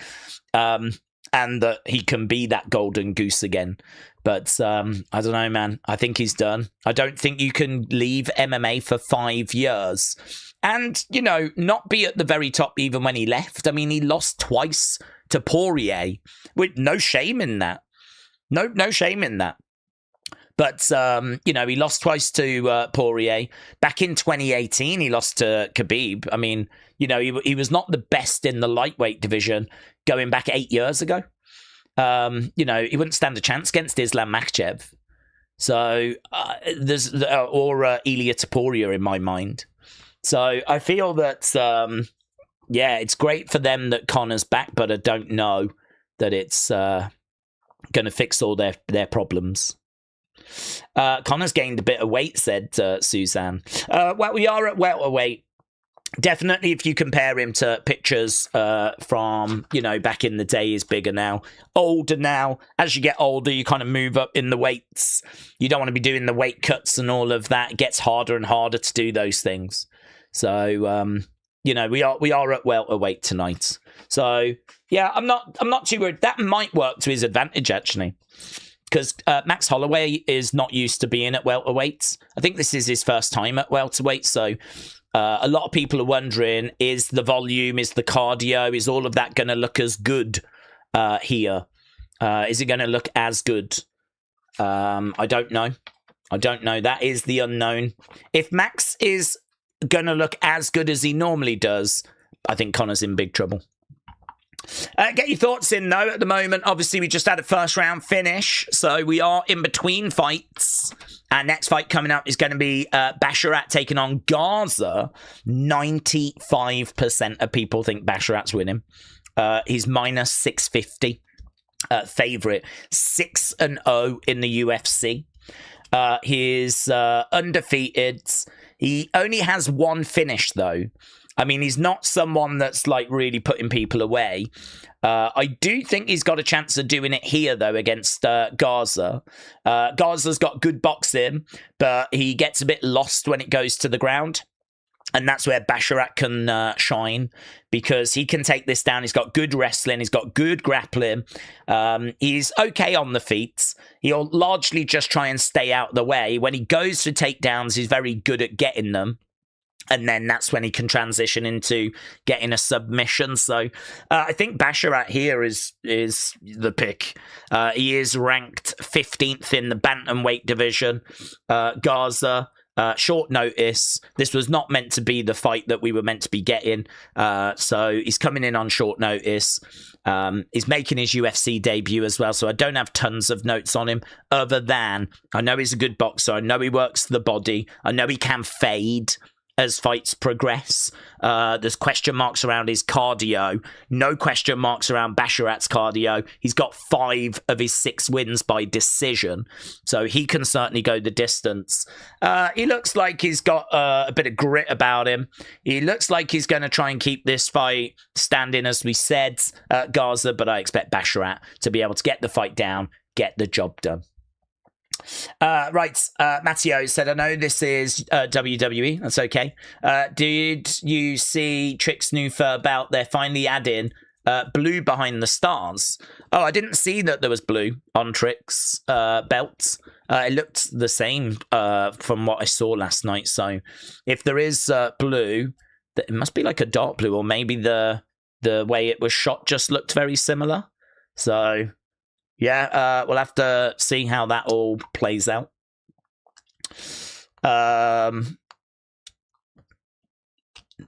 And that he can be that golden goose again. But I don't know, man. I think he's done. I don't think you can leave MMA for 5 years and, not be at the very top even when he left. I mean, he lost twice to Poirier with no shame in that. No shame in that. But, he lost twice to Poirier. Back in 2018, he lost to Khabib. I mean, he was not the best in the lightweight division going back 8 years ago. He wouldn't stand a chance against Islam Makhachev. So, there's Ilia Topuria in my mind. So, I feel that, it's great for them that Conor's back, but I don't know that it's going to fix all their problems. Conor's gained a bit of weight, said Suzanne. Well, we are at welterweight. Definitely, if you compare him to pictures from, back in the day, he's bigger now. Older now. As you get older, you kind of move up in the weights. You don't want to be doing the weight cuts and all of that. It gets harder and harder to do those things. So, you know, we are at welterweight tonight. So, yeah, I'm not too worried. That might work to his advantage, actually. Because Max Holloway is not used to being at welterweight. I think this is his first time at welterweight. So a lot of people are wondering, is the volume, is the cardio, is all of that going to look as good here? Is it going to look as good? I don't know. I don't know. That is the unknown. If Max is going to look as good as he normally does, I think Conor's in big trouble. Get your thoughts in, though, at the moment. Obviously, we just had a first-round finish, so we are in between fights. Our next fight coming up is going to be Basharat taking on Garza. 95% of people think Basharat's winning. He's minus 650. Favourite. 6-0 in the UFC. He's undefeated. He only has one finish, though. I mean, he's not someone that's, like, really putting people away. I do think he's got a chance of doing it here, though, against Garza. Garza's got good boxing, but he gets a bit lost when it goes to the ground. And that's where Basharat can shine, because he can take this down. He's got good wrestling. He's got good grappling. He's okay on the feet. He'll largely just try and stay out of the way. When he goes for takedowns, he's very good at getting them. And then that's when he can transition into getting a submission. So I think Basharat here is the pick. He is ranked 15th in the bantamweight division. Garza, short notice. This was not meant to be the fight that we were meant to be getting. So he's coming in on short notice. He's making his UFC debut as well. So I don't have tons of notes on him other than I know he's a good boxer. I know he works the body. I know he can fade as fights progress. There's question marks around his cardio. No question marks around Basharat's cardio. He's got 5 of his 6 wins by decision, so he can certainly go the distance. He looks like he's got a bit of grit about him. He looks like he's going to try and keep this fight standing, as we said, Garza, but I expect Basharat to be able to get the fight down, get the job done. Right, Matteo said, I know this is WWE, that's okay. Did you see Trick's new fur belt? They're finally adding blue behind the stars. Oh, I didn't see that there was blue on Trick's belt. It looked the same from what I saw last night. So if there is blue, it must be like a dark blue, or maybe the way it was shot just looked very similar. So yeah, we'll have to see how that all plays out.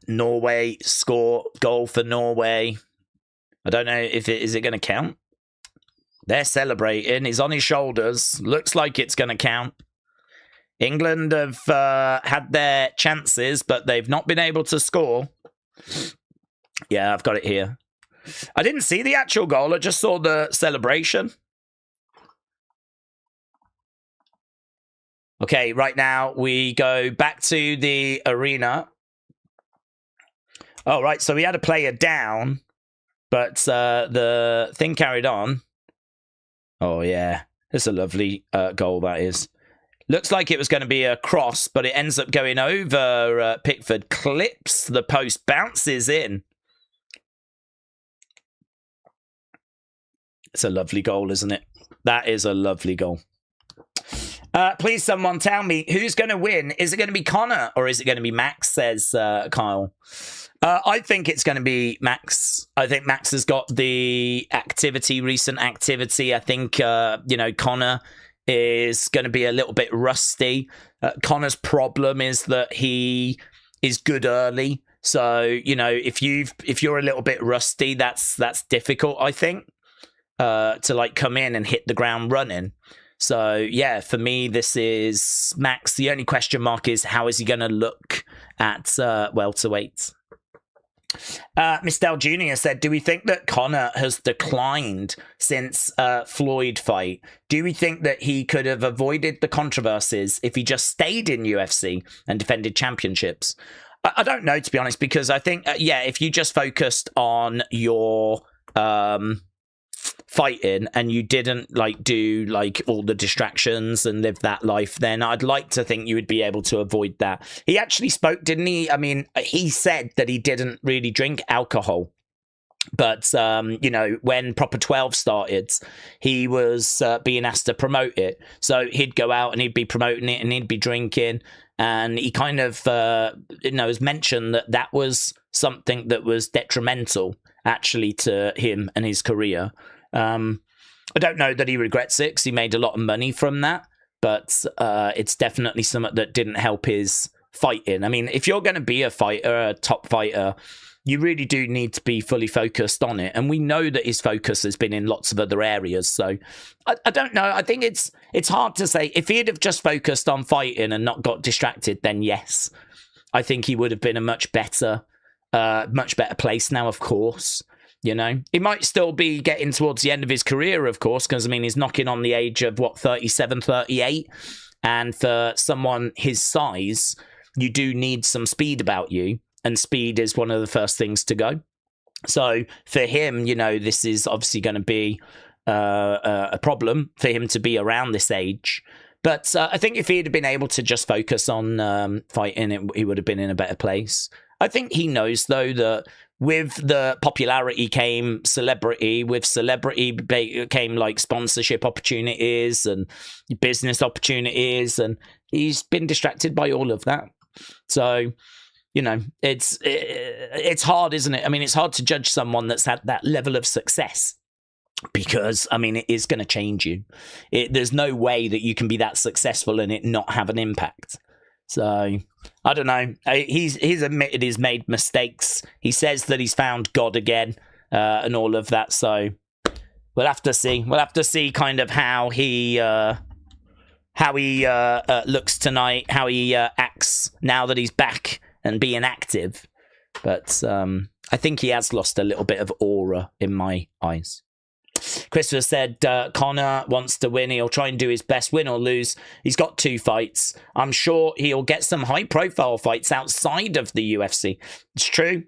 Norway score goal for Norway. I don't know if is it going to count. They're celebrating. He's on his shoulders. Looks like it's going to count. England have had their chances, but they've not been able to score. Yeah, I've got it here. I didn't see the actual goal. I just saw the celebration. Okay, right now we go back to the arena. Oh, right, so we had a player down, but the thing carried on. Oh, yeah. That's a lovely goal, that is. Looks like it was going to be a cross, but it ends up going over Pickford. Clips the post, bounces in. It's a lovely goal, isn't it? That is a lovely goal. Please, someone tell me who's going to win. Is it going to be Conor or is it going to be Max, says Kyle. I think it's going to be Max. I think Max has got the activity, recent activity. I think, Conor is going to be a little bit rusty. Conor's problem is that he is good early. So, if you're a little bit rusty, that's difficult, I think, to come in and hit the ground running. So, yeah, for me, this is Max. The only question mark is how is he going to look at welterweight? Miss Dell Jr. said, do we think that Conor has declined since Floyd fight? Do we think that he could have avoided the controversies if he just stayed in UFC and defended championships? I don't know, to be honest, because I think, if you just focused on your fighting and you didn't like do like all the distractions and live that life, then I'd like to think you would be able to avoid that. He actually spoke, didn't he? I mean, he said that he didn't really drink alcohol. But, you know, when Proper 12 started, he was being asked to promote it. So he'd go out and he'd be promoting it and he'd be drinking. And he kind of, you know, has mentioned that that was something that was detrimental, actually, to him and his career. I don't know that he regrets it because he made a lot of money from that. But it's definitely something that didn't help his fighting. I mean, if you're going to be a fighter, a top fighter, you really do need to be fully focused on it. And we know that his focus has been in lots of other areas. So I don't know. I think it's hard to say. If he'd have just focused on fighting and not got distracted, then yes, I think he would have been a much better place now, of course. You know, he might still be getting towards the end of his career, of course, because, I mean, he's knocking on the age of, 37, 38. And for someone his size, you do need some speed about you. And speed is one of the first things to go. So for him, you know, this is obviously going to be a problem for him to be around this age. But I think if he had been able to just focus on fighting, he would have been in a better place. I think he knows, though, that with the popularity came celebrity. With celebrity came like sponsorship opportunities and business opportunities. And he's been distracted by all of that. So, you know, it's hard, isn't it? I mean, it's hard to judge someone that's had that level of success because, I mean, it is going to change you. There's no way that you can be that successful and it not have an impact. So, I don't know. He's admitted he's made mistakes. He says that he's found God again and all of that. So, we'll have to see. We'll have to see kind of how he looks tonight, how he acts now that he's back and being active. But I think he has lost a little bit of aura in my eyes. Christopher said, Conor wants to win. He'll try and do his best, win or lose. He's got 2 fights. I'm sure he'll get some high-profile fights outside of the UFC. It's true.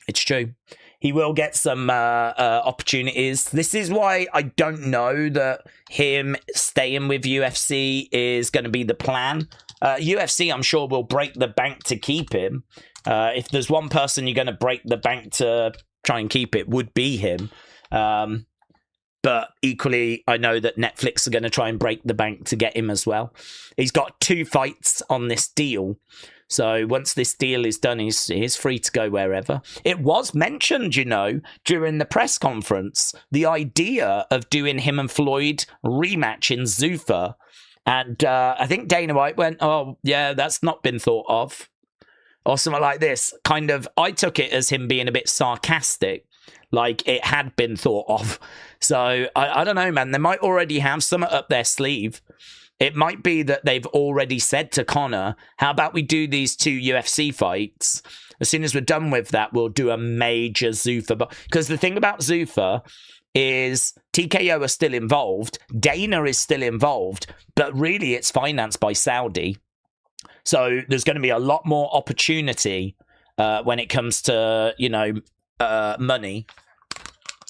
It's true. He will get some opportunities. This is why I don't know that him staying with UFC is going to be the plan. UFC, I'm sure, will break the bank to keep him. If there's one person you're going to break the bank to try and keep it, would be him. But equally, I know that Netflix are going to try and break the bank to get him as well. He's got 2 fights on this deal. So once this deal is done, he's free to go wherever. It was mentioned, you know, during the press conference, the idea of doing him and Floyd rematch in Zuffa. And I think Dana White went, oh, yeah, that's not been thought of. Or something like this. Kind of, I took it as him being a bit sarcastic. Like it had been thought of. So I don't know, man. They might already have something up their sleeve. It might be that they've already said to Conor, how about we do these 2 UFC fights? As soon as we're done with that, we'll do a major Zuffa. Because the thing about Zuffa is TKO are still involved. Dana is still involved. But really, it's financed by Saudi. So there's going to be a lot more opportunity when it comes to, you know, money.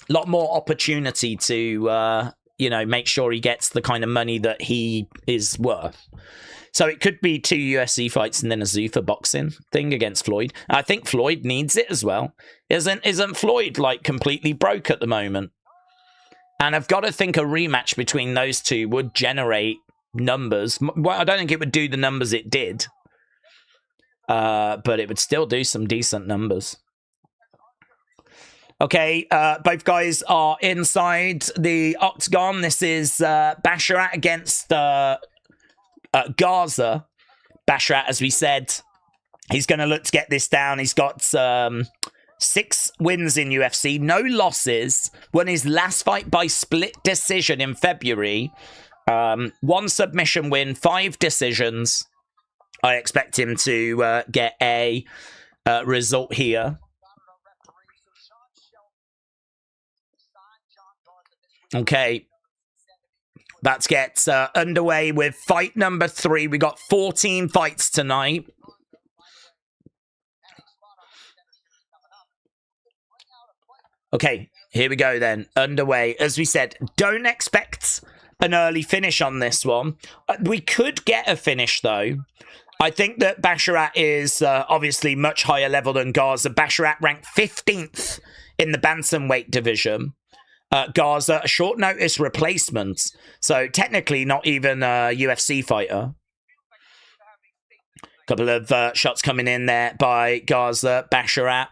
A lot more opportunity to... you know, make sure he gets the kind of money that he is worth. So it could be 2 UFC fights and then a Zuffa boxing thing against Floyd. I think Floyd needs it as well. Isn't Floyd, like, completely broke at the moment? And I've got to think a rematch between those 2 would generate numbers. Well, I don't think it would do the numbers it did. But it would still do some decent numbers. Okay, both guys are inside the octagon. This is Basharat against Gaza. Basharat, as we said, he's going to look to get this down. He's got 6 wins in UFC, no losses. Won his last fight by split decision in February. 1 submission win, 5 decisions. I expect him to get a result here. Okay, let's get underway with fight number 3. We got 14 fights tonight. Okay, Here we go then. Underway. As we said, don't expect an early finish on this one. We could get a finish, though. I think that Basharat is obviously much higher level than Garza. Basharat ranked 15th in the bantamweight division. Garza, a short notice replacement. So technically not even a UFC fighter. Couple of shots coming in there by Garza. Basharat.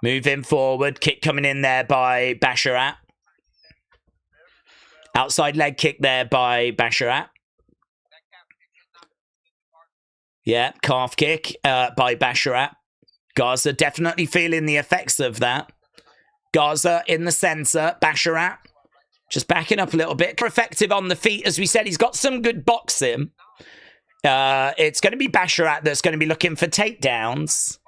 Moving forward. Kick coming in there by Basharat. Outside leg kick there by Basharat. Yeah, calf kick by Basharat. Garza definitely feeling the effects of that. Garza in the center. Basharat just backing up a little bit. Effective on the feet. As we said, he's got some good boxing. It's going to be Basharat that's going to be looking for takedowns.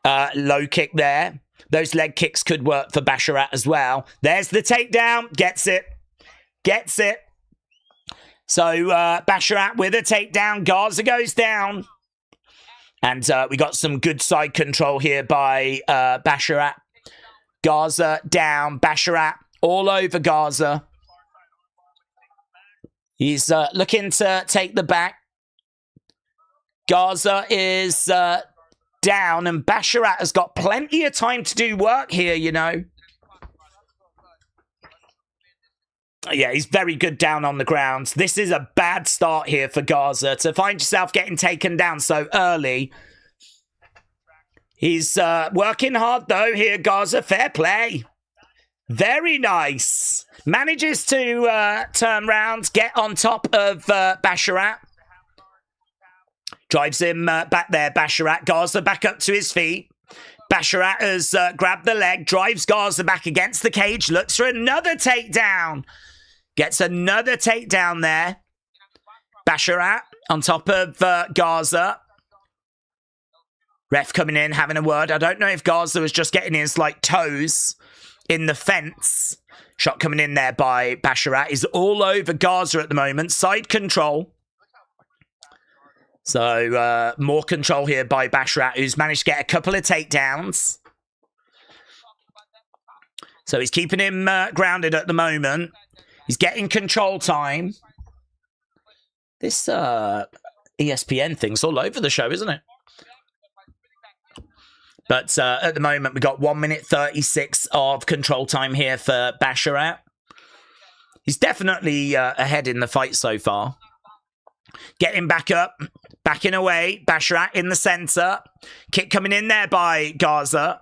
Low kick there. Those leg kicks could work for Basharat as well. There's the takedown. Gets it. Gets it. So Basharat with a takedown. Garza goes down. And we got some good side control here by Basharat. Garza down. Basharat all over Garza. He's looking to take the back. Garza is down. And Basharat has got plenty of time to do work here, you know. Yeah, he's very good down on the ground. This is a bad start here for Garza. To find yourself getting taken down so early. He's working hard, though, here, Garza. Fair play. Very nice. Manages to turn round, get on top of Basharat. Drives him back there, Basharat. Garza back up to his feet. Basharat has grabbed the leg, drives Garza back against the cage, looks for another takedown. Gets another takedown there. Basharat on top of Garza. Ref coming in, having a word. I don't know if Garza was just getting his, like, toes in the fence. Shot coming in there by Basharat. He's all over Garza at the moment. Side control. So, more control here by Basharat, who's managed to get a couple of takedowns. So, he's keeping him grounded at the moment. He's getting control time. This ESPN thing's all over the show, isn't it? But at the moment, we've got 1 minute 36 of control time here for Basharat. He's definitely ahead in the fight so far. Getting back up, backing away. Basharat in the center. Kick coming in there by Garza.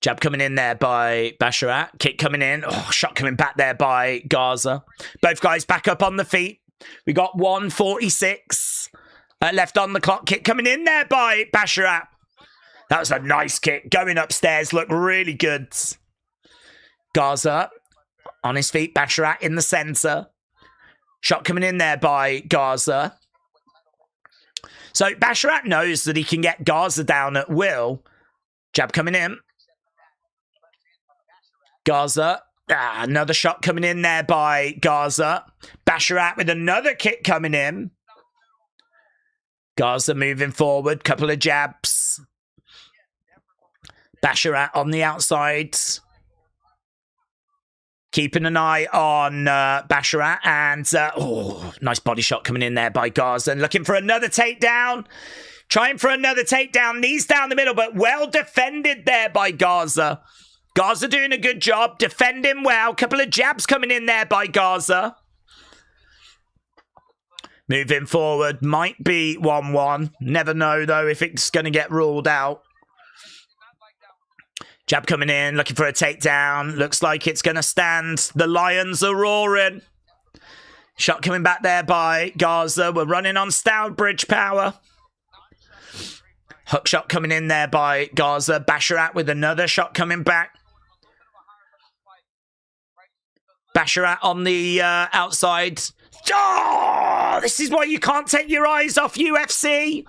Jab coming in there by Basharat. Kick coming in. Oh, shot coming back there by Garza. Both guys back up on the feet. We got 1:46 left on the clock. Kick coming in there by Basharat. That was a nice kick. Going upstairs. Looked really good. Garza on his feet. Basharat in the center. Shot coming in there by Garza. So Basharat knows that he can get Garza down at will. Jab coming in. Garza. Another shot coming in there by Garza. Basharat with another kick coming in. Garza moving forward. Couple of jabs. Basharat on the outside. Keeping an eye on Basharat. And, nice body shot coming in there by Garza. And looking for another takedown. Trying for another takedown. Knees down the middle, but well defended there by Garza. Garza doing a good job. Defending well. Couple of jabs coming in there by Garza. Moving forward. Might be 1-1. Never know, though, if it's going to get ruled out. Jab coming in. Looking for a takedown. Looks like it's going to stand. The Lions are roaring. Shot coming back there by Garza. We're running on Stourbridge power. Hook shot coming in there by Garza. Basharat with another shot coming back. Basharat on the outside. Oh, this is why you can't take your eyes off UFC.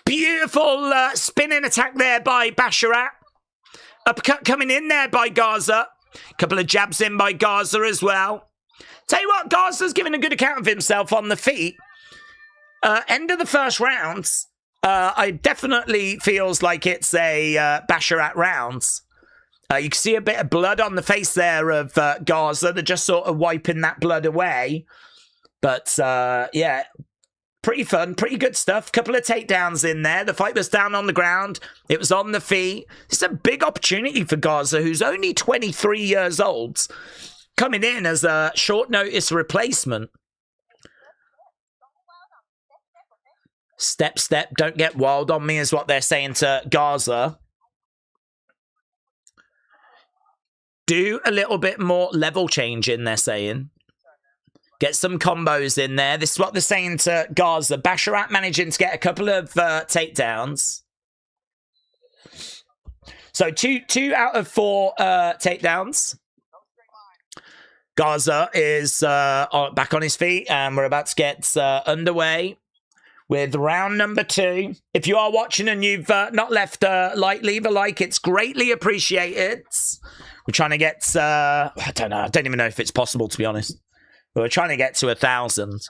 Beautiful spinning attack there by Basharat. Uppercut coming in there by Garza. Couple of jabs in by Garza as well. Tell you what, Garza's giving a good account of himself on the feet. End of the first round. it definitely feels like it's a Basharat rounds. You can see a bit of blood on the face there of Garza. They're just sort of wiping that blood away. But, yeah, pretty fun, pretty good stuff. Couple of takedowns in there. The fight was down on the ground. It was on the feet. It's a big opportunity for Garza, who's only 23 years old, coming in as a short notice replacement. Step, step, don't get wild on me is what they're saying to Garza. Do a little bit more level change in, they're saying. Get some combos in there. This is what they're saying to Garza. Basharat managing to get a couple of takedowns. So two out of 4 takedowns. Garza is back on his feet, and we're about to get underway with round number 2. If you are watching and you've not left a like, leave a like. It's greatly appreciated. We're trying to get, I don't know. I don't even know if it's possible, to be honest. But we're trying to get to 1,000.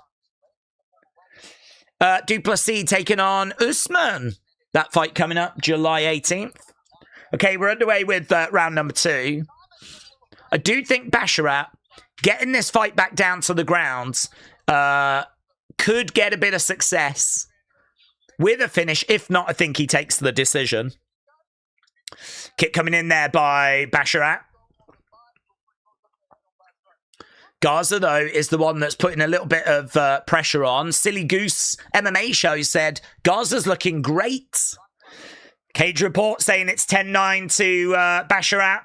Duplessis taking on Usman. That fight coming up July 18th. Okay, we're underway with round number 2. I do think Basharat, getting this fight back down to the ground, could get a bit of success with a finish. If not, I think he takes the decision. Kick coming in there by Basharat. Garza, though, is the one that's putting a little bit of pressure on. Silly Goose MMA Show said Garza's looking great. Cage Report saying it's 10-9 to Basharat.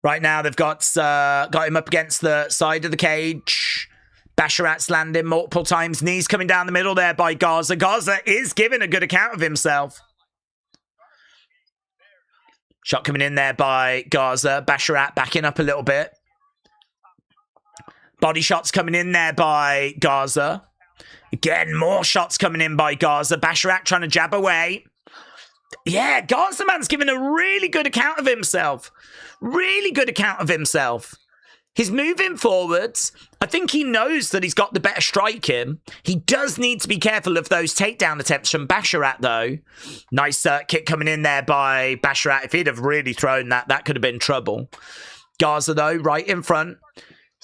Right now, they've got him up against the side of the cage. Basharat's landing multiple times. Knees coming down the middle there by Garza. Garza is giving a good account of himself. Shot coming in there by Garza. Basharat backing up a little bit. Body shots coming in there by Garza. Again, more shots coming in by Garza. Basharat trying to jab away. Yeah, Garza man's giving a really good account of himself. Really good account of himself. He's moving forwards. I think he knows that he's got the better striking. He does need to be careful of those takedown attempts from Basharat, though. Nice kick coming in there by Basharat. If he'd have really thrown that, that could have been trouble. Garza, though, right in front.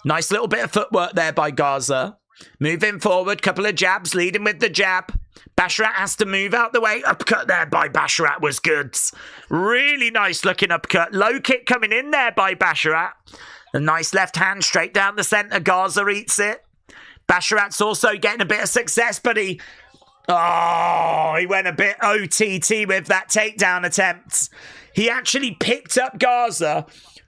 Nice little bit of footwork there by Garza. Moving forward, couple of jabs, leading with the jab. Basharat has to move out the way. Uppercut there by Basharat was good. Really nice looking uppercut. Low kick coming in there by Basharat. A nice left hand straight down the center. Garza eats it. Basharat's also getting a bit of success, but he went a bit OTT with that takedown attempt. He actually picked up Garza,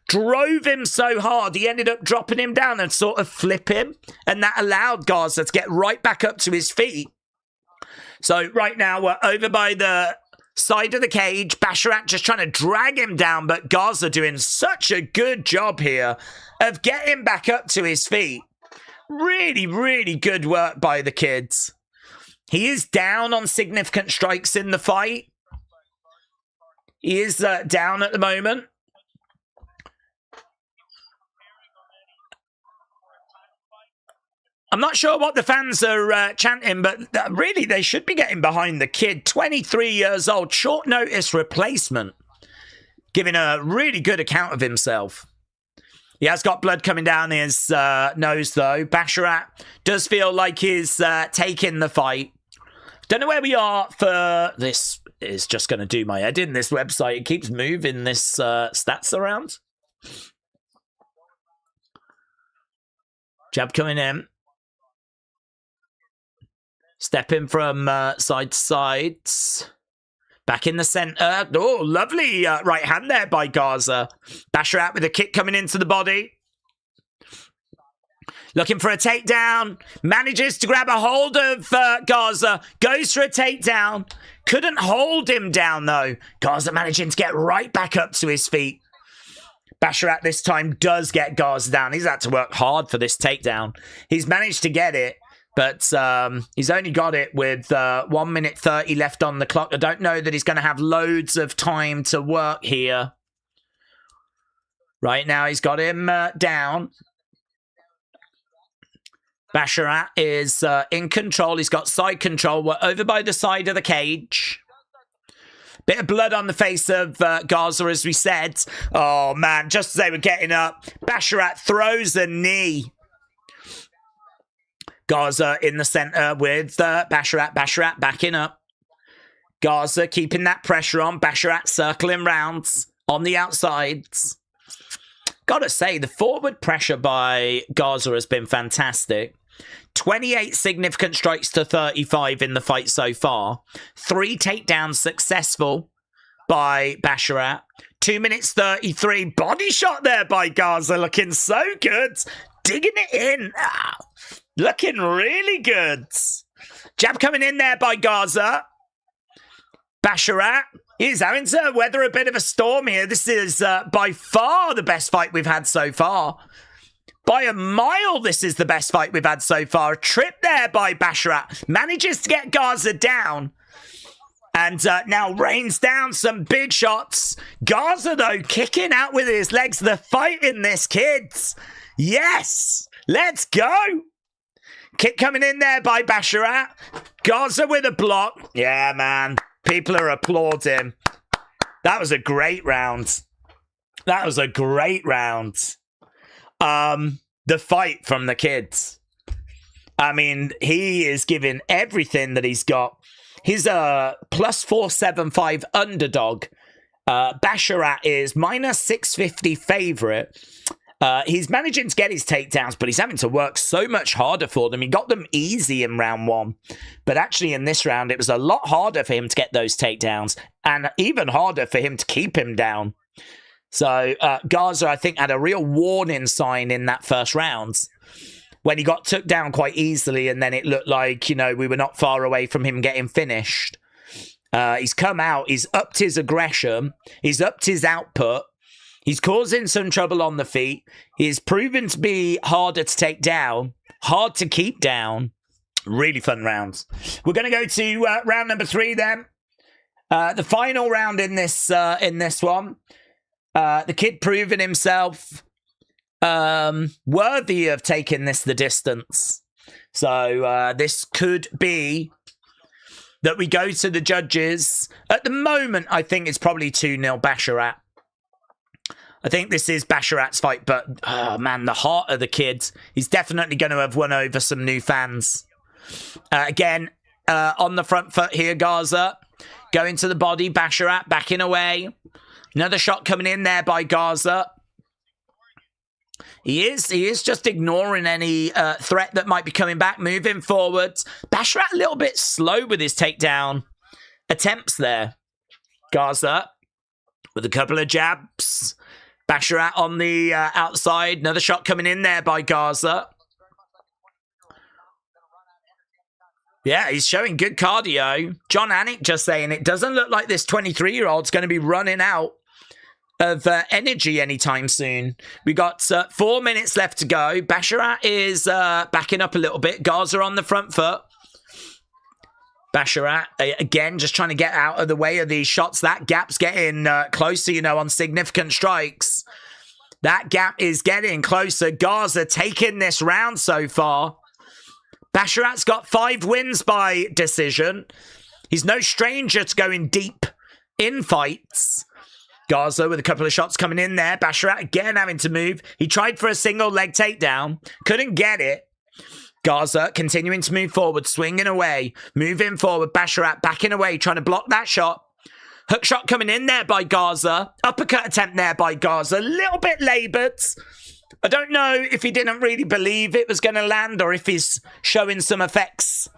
drove him so hard, he ended up dropping him down and sort of flip him, and that allowed Garza to get right back up to his feet. So right now we're over by the side of the cage. Basharat just trying to drag him down, but Garza doing such a good job here of getting back up to his feet. Really, really good work by the kids. He is down on significant strikes in the fight. He is down at the moment. I'm not sure what the fans are chanting, but really they should be getting behind the kid. 23 years old, short notice replacement. Giving a really good account of himself. He has got blood coming down his nose, though. Basharat does feel like he's taking the fight. Don't know where we are for this. Is just going to do my head in, this website. It keeps moving this stats around. Jab coming in. Stepping from side to side. Back in the center. Oh, lovely right hand there by Garza. Basharat with a kick coming into the body. Looking for a takedown. Manages to grab a hold of Garza. Goes for a takedown. Couldn't hold him down, though. Garza managing to get right back up to his feet. Basharat this time does get Garza down. He's had to work hard for this takedown. He's managed to get it. But he's only got it with 1 minute 30 left on the clock. I don't know that he's going to have loads of time to work here. Right now, he's got him down. Basharat is in control. He's got side control. We're over by the side of the cage. Bit of blood on the face of Gaza, as we said. Oh, man, just as they were getting up, Basharat throws a knee. Gaza in the center with Basharat. Basharat backing up. Gaza keeping that pressure on. Basharat circling rounds on the outsides. Gotta say, the forward pressure by Gaza has been fantastic. 28 significant strikes to 35 in the fight so far. 3 takedowns successful by Basharat. 2 minutes 33. Body shot there by Gaza. Looking so good. Digging it in. Ah, looking really good. Jab coming in there by Gaza. Basharat is having to weather a bit of a storm here. This is by far the best fight we've had so far. By a mile, this is the best fight we've had so far. A trip there by Basharat. Manages to get Gaza down. And now rains down some big shots. Gaza, though, kicking out with his legs. The fight in this, kids. Yes. Let's go. Kick coming in there by Basharat. Gaza with a block. Yeah, man. People are applauding. That was a great round. That was a great round. The fight from the kids. I mean, he is giving everything that he's got. He's a plus 475 underdog. Basharat is minus 650 favorite. He's managing to get his takedowns, but he's having to work so much harder for them. He got them easy in round 1. But actually in this round, it was a lot harder for him to get those takedowns. And even harder for him to keep him down. So Gaza, I think, had a real warning sign in that first round when he got took down quite easily, and then it looked like, you know, we were not far away from him getting finished. He's come out, he's upped his aggression, he's upped his output, he's causing some trouble on the feet, he's proven to be harder to take down, hard to keep down. Really fun rounds. We're going to go to round number 3 then. The final round in this one. The kid proving himself worthy of taking this the distance. So this could be that we go to the judges. At the moment, I think it's probably 2-0 Basharat. I think this is Basharat's fight, but oh man, the heart of the kid. He's definitely going to have won over some new fans. Again, on the front foot here, Gaza. Going to the body, Basharat backing away. Another shot coming in there by Gaza. He is just ignoring any threat that might be coming back, moving forward. Basharat a little bit slow with his takedown attempts there. Gaza with a couple of jabs. Basharat on the outside. Another shot coming in there by Gaza. Yeah, he's showing good cardio. John Anik just saying it doesn't look like this 23-year-old's going to be running out of energy anytime soon. We got 4 minutes left to go. Basharat is backing up a little bit. Gaza on the front foot. Basharat, again, just trying to get out of the way of these shots. That gap's getting closer, you know, on significant strikes. That gap is getting closer. Gaza taking this round so far. Basharat's got 5 wins by decision. He's no stranger to going deep in fights. Gaza with a couple of shots coming in there. Basharat again having to move. He tried for a single leg takedown. Couldn't get it. Gaza continuing to move forward, swinging away. Moving forward. Basharat backing away, trying to block that shot. Hook shot coming in there by Gaza. Uppercut attempt there by Gaza. A little bit laboured. I don't know if he didn't really believe it was going to land or if he's showing some effects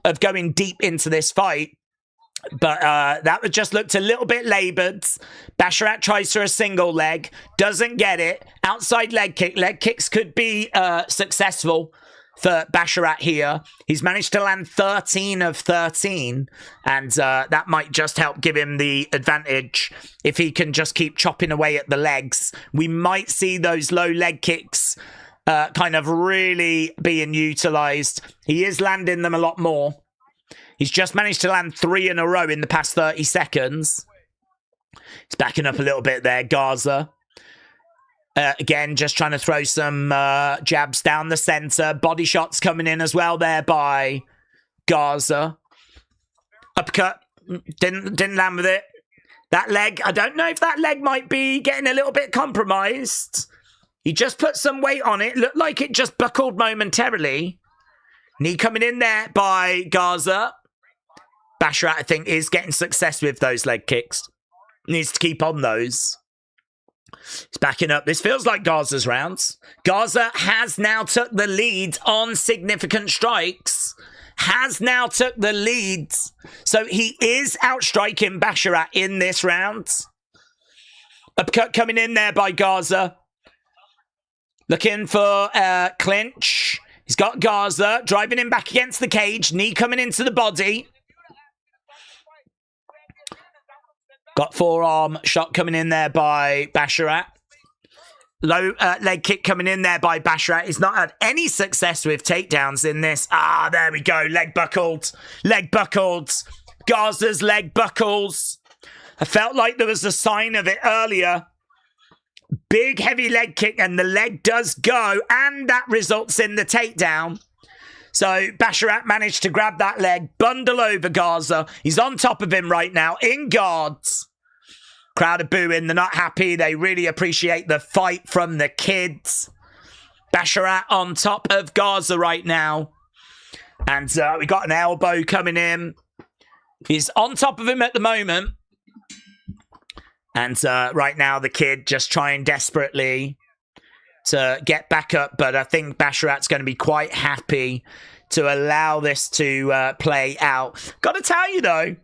of going deep into this fight. But that just looked a little bit laboured. Basharat tries for a single leg. Doesn't get it. Outside leg kick. Leg kicks could be successful for Basharat here. He's managed to land 13 of 13. And that might just help give him the advantage if he can just keep chopping away at the legs. We might see those low leg kicks kind of really being utilised. He is landing them a lot more. He's just managed to land 3 in a row in the past 30 seconds. He's backing up a little bit there, Gaza. Again, just trying to throw some jabs down the center. Body shots coming in as well there by Garza. Uppercut. Didn't land with it. That leg, I don't know if that leg might be getting a little bit compromised. He just put some weight on it. Looked like it just buckled momentarily. Knee coming in there by Garza. Basharat, I think, is getting success with those leg kicks. Needs to keep on those. He's backing up. This feels like Garza's rounds. Garza has now took the lead on significant strikes. Has now took the lead. So he is outstriking Basharat in this round. Uppercut coming in there by Garza. Looking for clinch. He's got Garza driving him back against the cage. Knee coming into the body. Got forearm shot coming in there by Basharat. Low leg kick coming in there by Basharat. He's not had any success with takedowns in this. Ah, there we go. Leg buckled. Leg buckled. Garza's leg buckles. I felt like there was a sign of it earlier. Big heavy leg kick and the leg does go. And that results in the takedown. So Basharat managed to grab that leg, bundle over Garza. He's on top of him right now, in guards. Crowd are booing. They're not happy. They really appreciate the fight from the kids. Basharat on top of Garza right now. And we got an elbow coming in. He's on top of him at the moment. And right now the kid just trying desperately to get back up, but I think Basharat's going to be quite happy to allow this to play out. Got to tell you, though,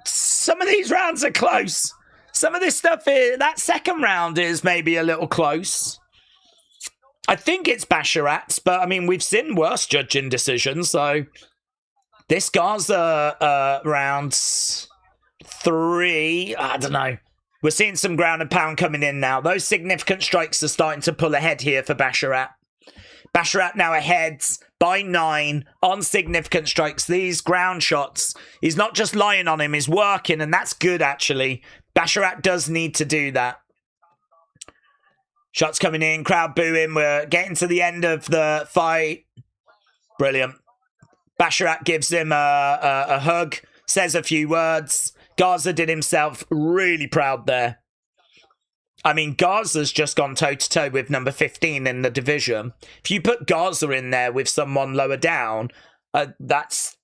some of these rounds are close. Some of this stuff, that second round is maybe a little close. I think it's Basharat's, but, I mean, we've seen worse judging decisions, so this Garza round 3, I don't know. We're seeing some ground and pound coming in now. Those significant strikes are starting to pull ahead here for Basharat. Basharat now ahead by 9 on significant strikes. These ground shots, he's not just lying on him, he's working, and that's good, actually. Basharat does need to do that. Shots coming in, crowd booing. We're getting to the end of the fight. Brilliant. Basharat gives him a hug, says a few words. Garza did himself really proud there. I mean, Garza's just gone toe-to-toe with number 15 in the division. If you put Garza in there with someone lower down, that's...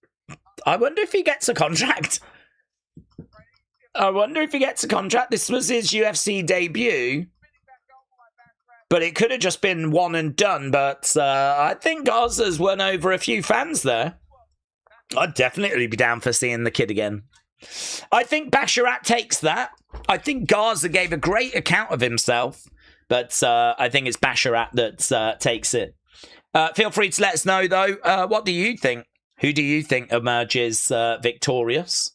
I wonder if he gets a contract. I wonder if he gets a contract. This was his UFC debut. But it could have just been one and done. But I think Garza's won over a few fans there. I'd definitely be down for seeing the kid again. I think Basharat takes that. I think Garza gave a great account of himself, but I think it's Basharat that takes it. Feel free to let us know, though. What do you think? Who do you think emerges victorious?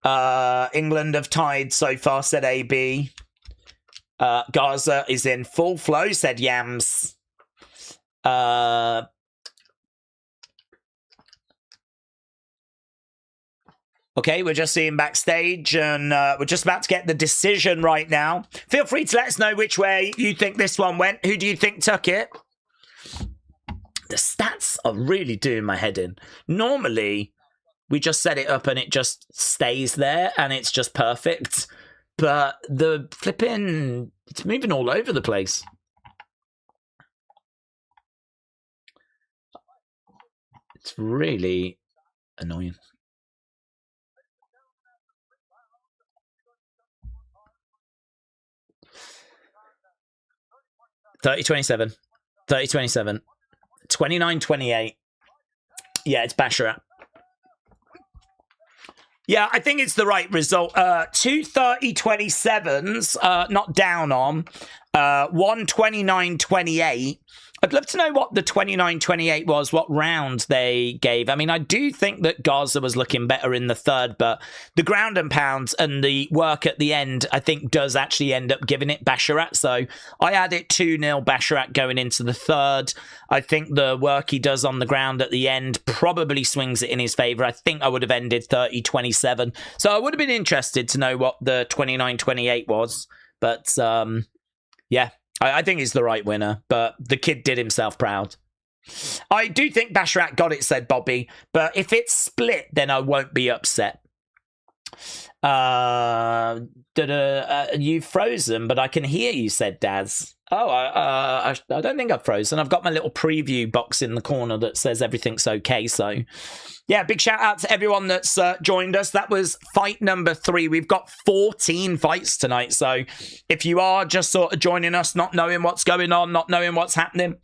England have tied so far, said AB. Garza is in full flow, said Yams. Okay, we're just seeing backstage, and we're just about to get the decision right now. Feel free to let us know which way you think this one went. Who do you think took it? The stats are really doing my head in. Normally, we just set it up and it just stays there, and it's just perfect. But the flipping... it's moving all over the place. It's really annoying. 30-27. 30-27. 29-28. Yeah, it's Basharat. Yeah, I think it's the right result. 2 30-27s, not down on. 1 29-28. I'd love to know what the 29-28 was, what round they gave. I mean, I do think that Garza was looking better in the third, but the ground and pounds and the work at the end, I think, does actually end up giving it Basharat. So I had it 2-0 Basharat going into the third. I think the work he does on the ground at the end probably swings it in his favour. I think I would have ended 30-27. So I would have been interested to know what the 29-28 was. But yeah, I think he's the right winner. But the kid did himself proud. I do think Basharat got it, said Bobby. But if it's split, then I won't be upset. You've frozen, but I can hear you, said Daz. Oh, I don't think I've frozen. I've got my little preview box in the corner that says everything's okay. So, yeah, big shout out to everyone that's joined us. That was fight number 3. We've got 14 fights tonight. So, if you are just sort of joining us, not knowing what's going on, not knowing what's happening,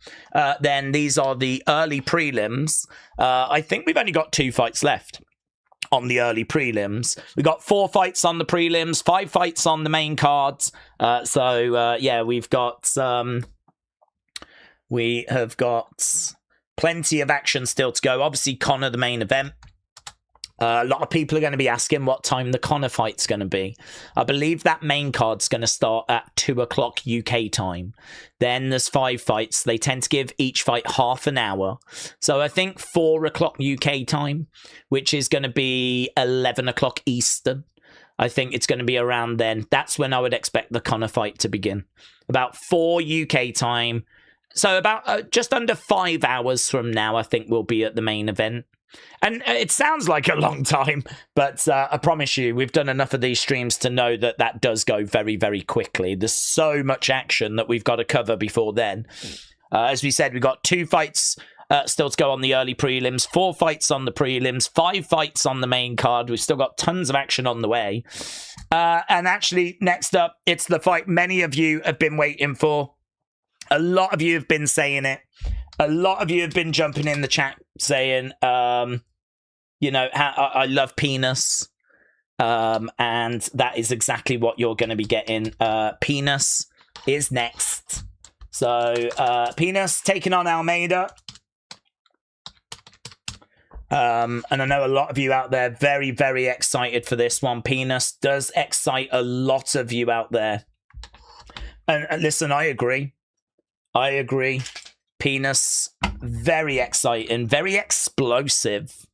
then these are the early prelims. I think we've only got 2 fights left on the early prelims. We got 4 fights on the prelims, 5 fights on the main cards. Yeah, we have got plenty of action still to go. Obviously, Conor, the main event. A lot of people are going to be asking what time the Conor fight's going to be. I believe that main card's going to start at 2 o'clock UK time. Then there's 5 fights. They tend to give each fight half an hour. So I think 4 o'clock UK time, which is going to be 11 o'clock Eastern. I think it's going to be around then. That's when I would expect the Conor fight to begin. About 4 UK time. So about just under 5 hours from now, I think we'll be at the main event. And it sounds like a long time, but I promise you, we've done enough of these streams to know that that does go very, very quickly. There's so much action that we've got to cover before then. As we said, we've got 2 fights still to go on the early prelims, 4 fights on the prelims, 5 fights on the main card. We've still got tons of action on the way. And actually, next up, it's the fight many of you have been waiting for. A lot of you have been saying it. A lot of you have been jumping in the chat saying, you know, I love penis. And that is exactly what you're going to be getting. Penis is next. So, Penis taking on Almeida. And I know a lot of you out there very, very excited for this one. Penis does excite a lot of you out there. And listen, I agree. I agree. Penis, very exciting, very explosive.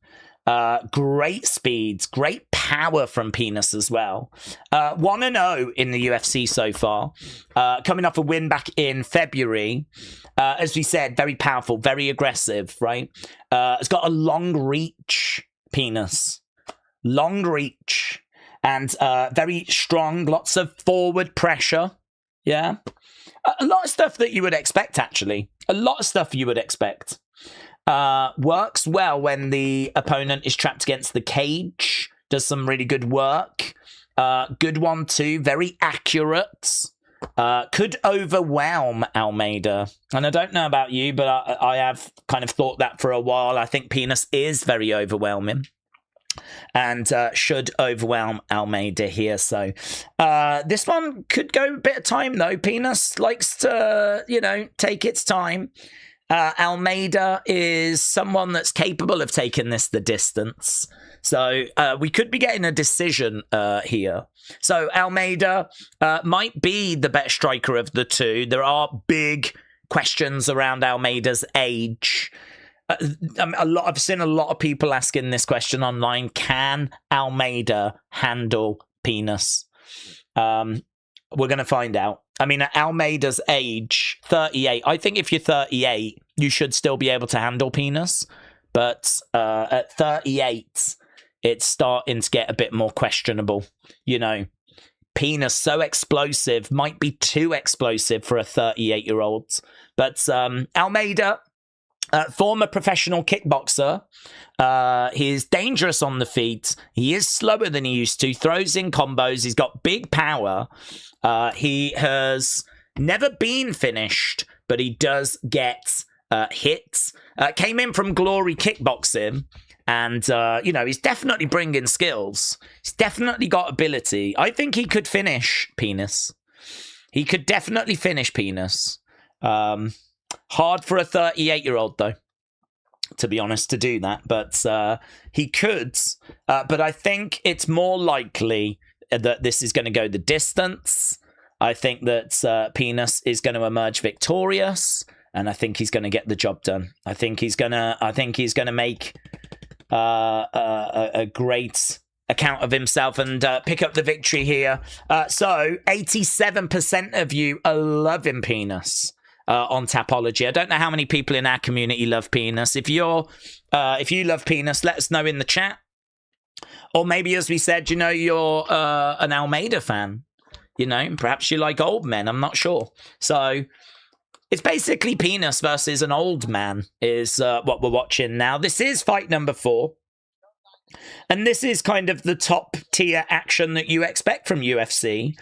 Great speeds, great power from Penis as well. 1-0 in the UFC so far. Coming off a win back in February. As we said, very powerful, very aggressive, right? It's got a long reach, Penis. Long reach. And very strong, lots of forward pressure. Yeah. A lot of stuff that you would expect, actually. A lot of stuff you would expect. Works well when the opponent is trapped against the cage. Does some really good work. Good one, too. Very accurate. Could overwhelm Almeida. And I don't know about you, but I have kind of thought that for a while. I think Penis is very overwhelming. And should overwhelm Almeida here. So this one could go a bit of time, though. Penis likes to, you know, take its time. Almeida is someone that's capable of taking this the distance. So we could be getting a decision here. So Almeida might be the better striker of the two. There are big questions around Almeida's age. I've seen a lot of people asking this question online. Can Almeida handle Penis? We're going to find out. I mean, at Almeida's age, 38, I think if you're 38, you should still be able to handle Penis. But at 38, it's starting to get a bit more questionable. You know, Penis, so explosive, might be too explosive for a 38-year-old. But Almeida... former professional kickboxer. He's dangerous on the feet. He is slower than he used to. Throws in combos. He's got big power. He has never been finished, but he does get hits. Came in from Glory Kickboxing. And, you know, he's definitely bringing skills. He's definitely got ability. I think he could finish Penis. He could definitely finish Penis. Hard for a 38-year-old, though, to be honest, to do that. But he could. But I think it's more likely that this is going to go the distance. I think that Penis is going to emerge victorious, and I think he's going to get the job done. I think he's going to make a great account of himself and pick up the victory here. So 87% of you are loving Penis on Tapology. I don't know how many people in our community love Penis. If you love Penis, let us know in the chat. Or maybe, as we said, you're an Almeida fan. Perhaps you like old men. I'm not sure. So it's basically Penis versus an old man is what we're watching now. This is fight number 4. And this is kind of the top tier action that you expect from UFC.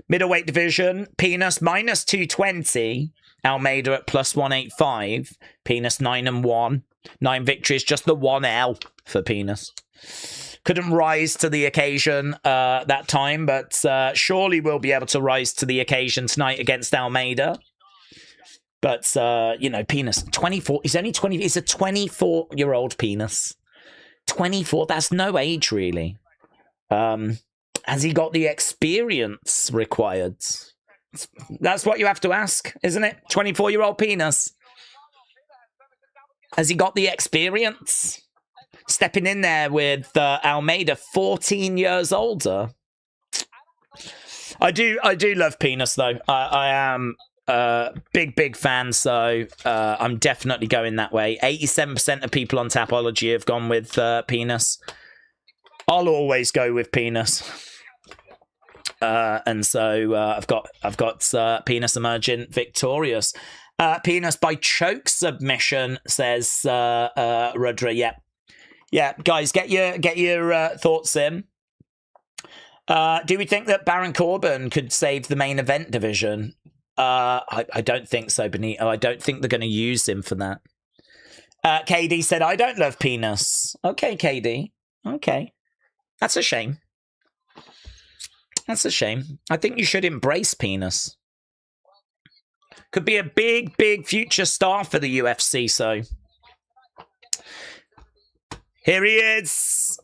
Middleweight division, Penis minus 220. Almeida at plus 185. Penis 9-1. 9 victories, just the 1 L for Penis. Couldn't rise to the occasion that time, but surely will be able to rise to the occasion tonight against Almeida. But, Penis, 24, he's only 20, he's a 24-year-old Penis. 24, that's no age, really. Has he got the experience required? That's what you have to ask, isn't it? 24-year-old Penis. Has he got the experience? Stepping in there with Almeida, 14 years older. I do love Penis, though. I am big fan, so I'm definitely going that way. 87% of people on Tapology have gone with Penis. I'll always go with Penis. And so I've got Penis emerging victorious. Penis by choke submission, says Rudra. Yeah, guys, get your thoughts in. Do we think that Baron Corbin could save the main event division? I don't think so, Benito. I don't think they're going to use him for that. KD said, I don't love Penis. Okay, KD. Okay. That's a shame. That's a shame. I think you should embrace Penis. Could be a big future star for the UFC, so. Here he is.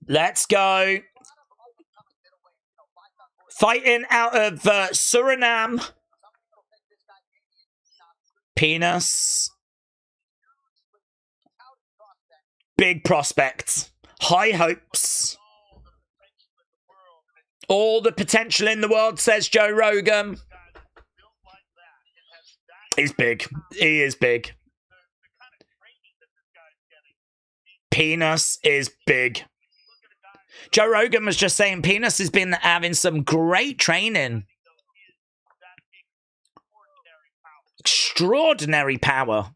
Let's go. Fighting out of Suriname. Penis. Big prospects. High hopes. All the potential in the world, says Joe Rogan. He's big. He is big. Penis is big. Joe Rogan was just saying Penis has been having some great training. Extraordinary power.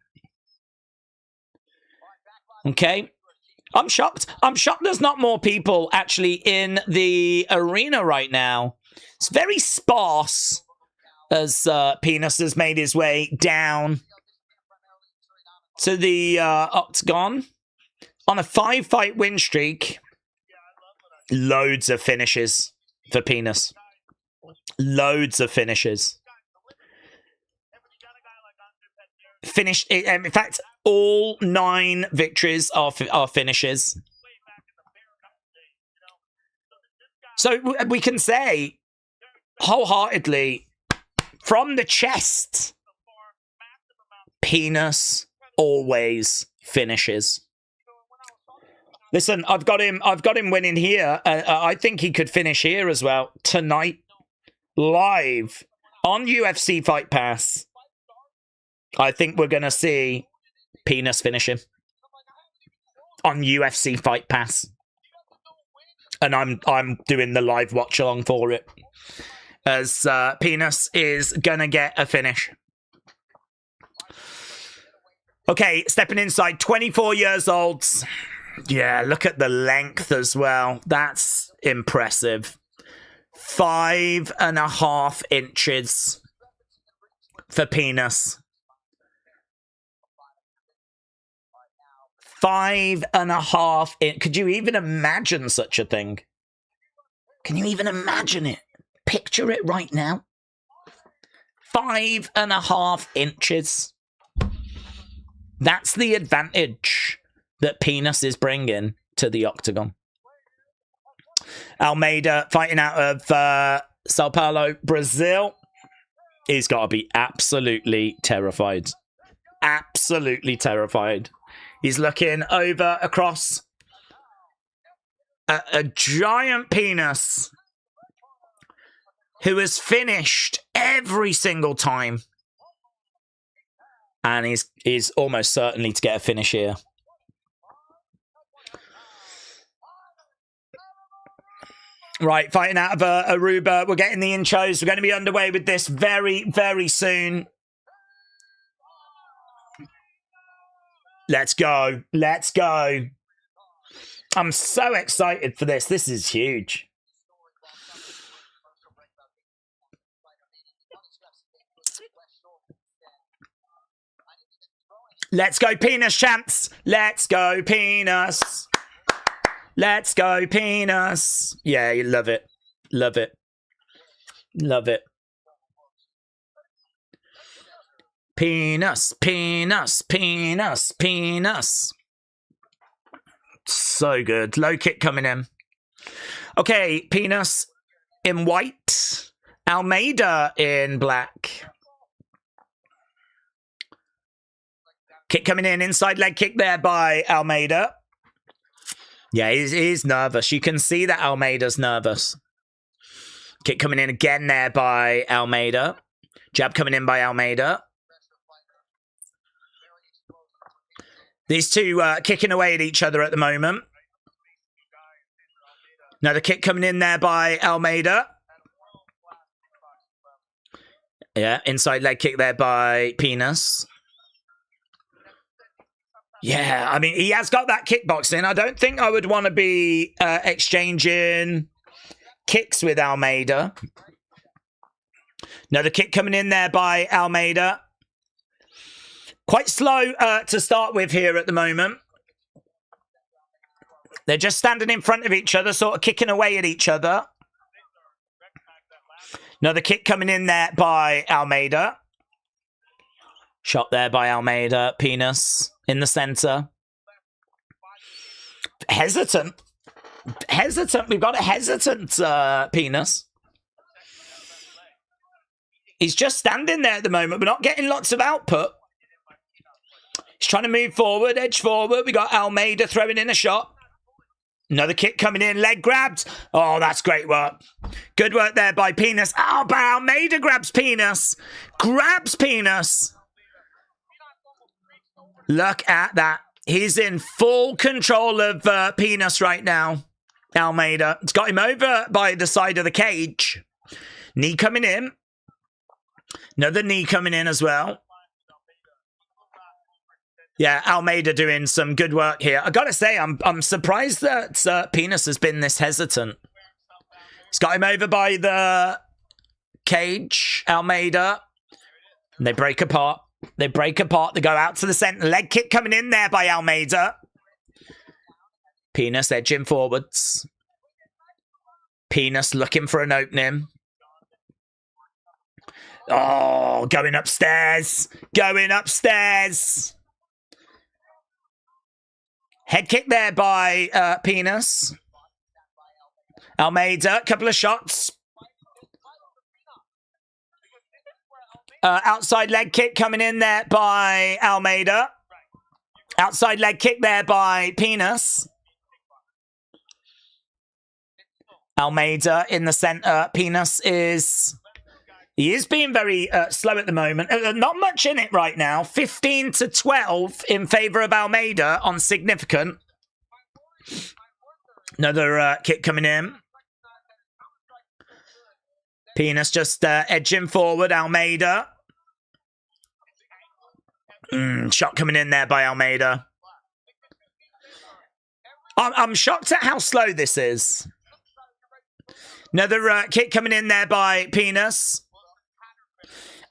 Okay. I'm shocked. I'm shocked there's not more people actually in the arena right now. It's very sparse as Penis has made his way down to the octagon on a 5-fight win streak. Loads of finishes for Penis. Loads of finishes. Finished. In fact, all 9 victories are finishes. So we can say wholeheartedly from the chest, Penis always finishes. Listen, I've got him winning here. I think he could finish here as well tonight, live on UFC Fight Pass. I think we're gonna see Penis finish him on UFC Fight Pass, and I'm doing the live watch along for it, as Penis is gonna get a finish. Okay, stepping inside, 24 years old. Yeah, look at the length as well. That's impressive. 5.5 inches for Penis. 5.5 inches. Could you even imagine such a thing? Can you even imagine it? Picture it right now. 5.5 inches. That's the advantage that Penis is bringing to the octagon. Almeida fighting out of Sao Paulo, Brazil. He's got to be absolutely terrified. Absolutely terrified. He's looking over across a giant penis who has finished every single time. And he's almost certainly to get a finish here. Right, fighting out of Aruba. We're getting the intros. We're going to be underway with this very, very soon. Let's go. Let's go. I'm so excited for this. This is huge. Let's go, penis champs. Let's go, penis. Let's go, penis. Yeah, you love it. Love it. Love it. Penis, penis, penis, penis. So good. Low kick coming in. Okay, penis in white. Almeida in black. Kick coming in. Inside leg kick there by Almeida. Yeah, he's nervous. You can see that Almeida's nervous. Kick coming in again there by Almeida. Jab coming in by Almeida. These two kicking away at each other at the moment. Another kick coming in there by Almeida. Yeah, inside leg kick there by Penis. Yeah, I mean, he has got that kickboxing. I don't think I would want to be exchanging kicks with Almeida. Another kick coming in there by Almeida. Quite slow to start with here at the moment. They're just standing in front of each other, sort of kicking away at each other. Another kick coming in there by Almeida. Shot there by Almeida. Penis in the center. Hesitant. Hesitant. We've got a hesitant Penis. He's just standing there at the moment. We're not getting lots of output. He's trying to move forward, edge forward. We got Almeida throwing in a shot. Another kick coming in, leg grabbed. Oh, that's great work. Good work there by Penis. Oh, but Almeida grabs Penis. Grabs Penis. Look at that. He's in full control of Penis right now. Almeida. It's got him over by the side of the cage. Knee coming in. Another knee coming in as well. Yeah, Almeida doing some good work here. I gotta say, I'm surprised that Penis has been this hesitant. He's got him over by the cage, Almeida. And they break apart. They break apart. They go out to the center. Leg kick coming in there by Almeida. Penis edging forwards. Penis looking for an opening. Oh, going upstairs. Going upstairs. Head kick there by Penis. Almeida, couple of shots. Outside leg kick coming in there by Almeida. Outside leg kick there by Penis. Almeida in the center. Penis is... He is being very slow at the moment. Not much in it right now. 15-12 in favor of Almeida on significant. Another kick coming in. Penis just edging forward. Almeida. Shot coming in there by Almeida. I'm shocked at how slow this is. Another kick coming in there by Penis.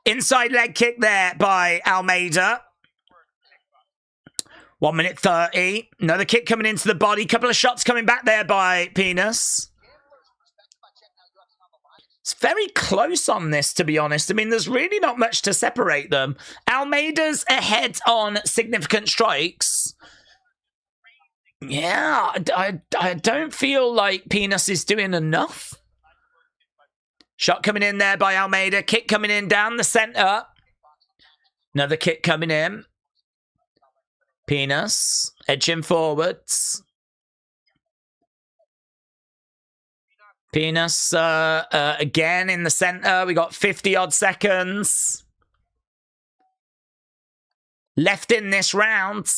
Inside leg kick there by Almeida. 1 minute 30. Another kick coming into the body. Couple of shots coming back there by Penis. It's very close on this, to be honest. I mean, there's really not much to separate them. Almeida's ahead on significant strikes. Yeah, I don't feel like Penis is doing enough. Shot coming in there by Almeida. Kick coming in down the center. Another kick coming in. Penis edging forwards. Penis again in the center. We got 50-odd seconds left in this round.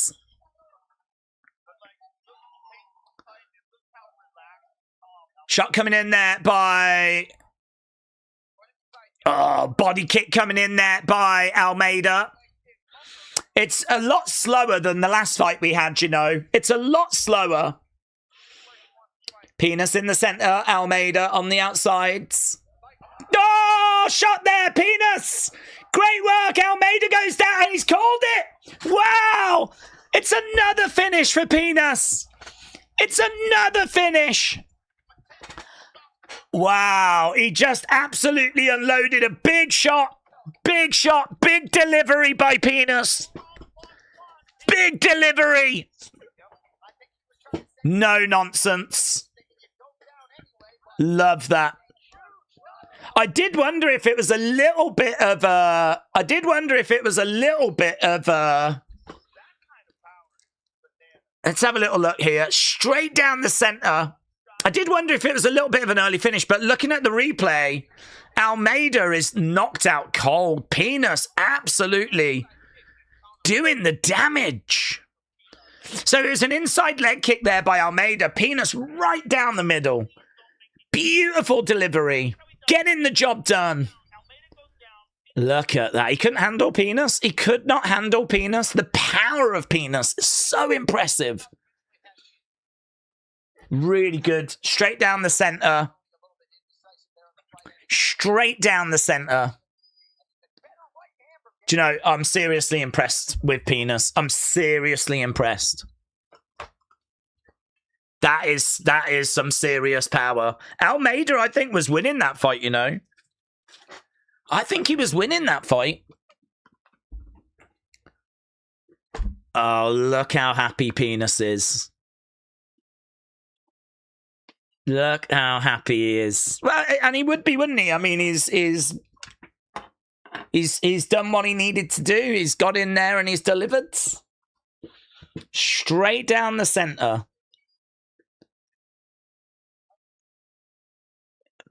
Shot coming in there by... Oh, body kick coming in there by Almeida. It's a lot slower than the last fight we had, you know. It's a lot slower. Penis in the center. Almeida on the outsides. Oh, shot there, Penis. Great work. Almeida goes down. He's called it. Wow. It's another finish for Penis. It's another finish. Wow. He just absolutely unloaded a big shot. Big shot. Big delivery by Penis. Big delivery. No nonsense. Love that. I did wonder if it was a little bit of a... Let's have a little look here. Straight down the center. I did wonder if it was a little bit of an early finish, but looking at the replay, Almeida is knocked out cold. Penis absolutely doing the damage. So it was an inside leg kick there by Almeida. Penis right down the middle. Beautiful delivery. Getting the job done. Look at that. He couldn't handle Penis. He could not handle Penis. The power of Penis is so impressive. Really good. Straight down the center. Straight down the center. Do you know, I'm seriously impressed with Penis. I'm seriously impressed. That is some serious power. Almeida, I think, was winning that fight, you know. I think he was winning that fight. Oh, look how happy Penis is. Look how happy he is. Well, and he would be, wouldn't he? I mean, he's done what he needed to do. He's got in there and he's delivered. Straight down the center.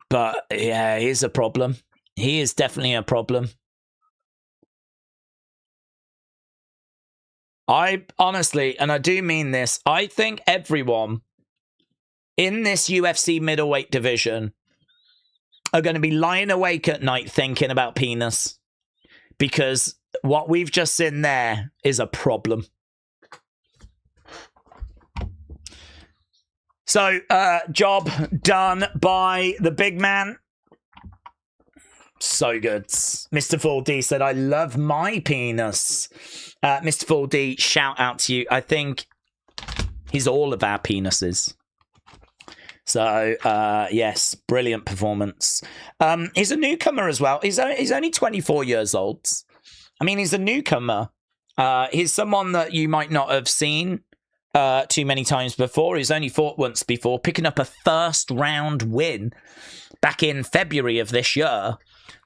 But, yeah, he's a problem. He is definitely a problem. I honestly, and I do mean this, I think everyone in this UFC middleweight division are going to be lying awake at night thinking about Penis. Because what we've just seen there is a problem. So, job done by the big man. So good. Mr. Full D said, I love my Penis. Mr. Full D, shout out to you. I think he's all of our penises. So, yes, brilliant performance. He's a newcomer as well. He's only 24 years old. I mean, he's a newcomer. He's someone that you might not have seen too many times before. He's only fought once before, picking up a first round win back in February of this year.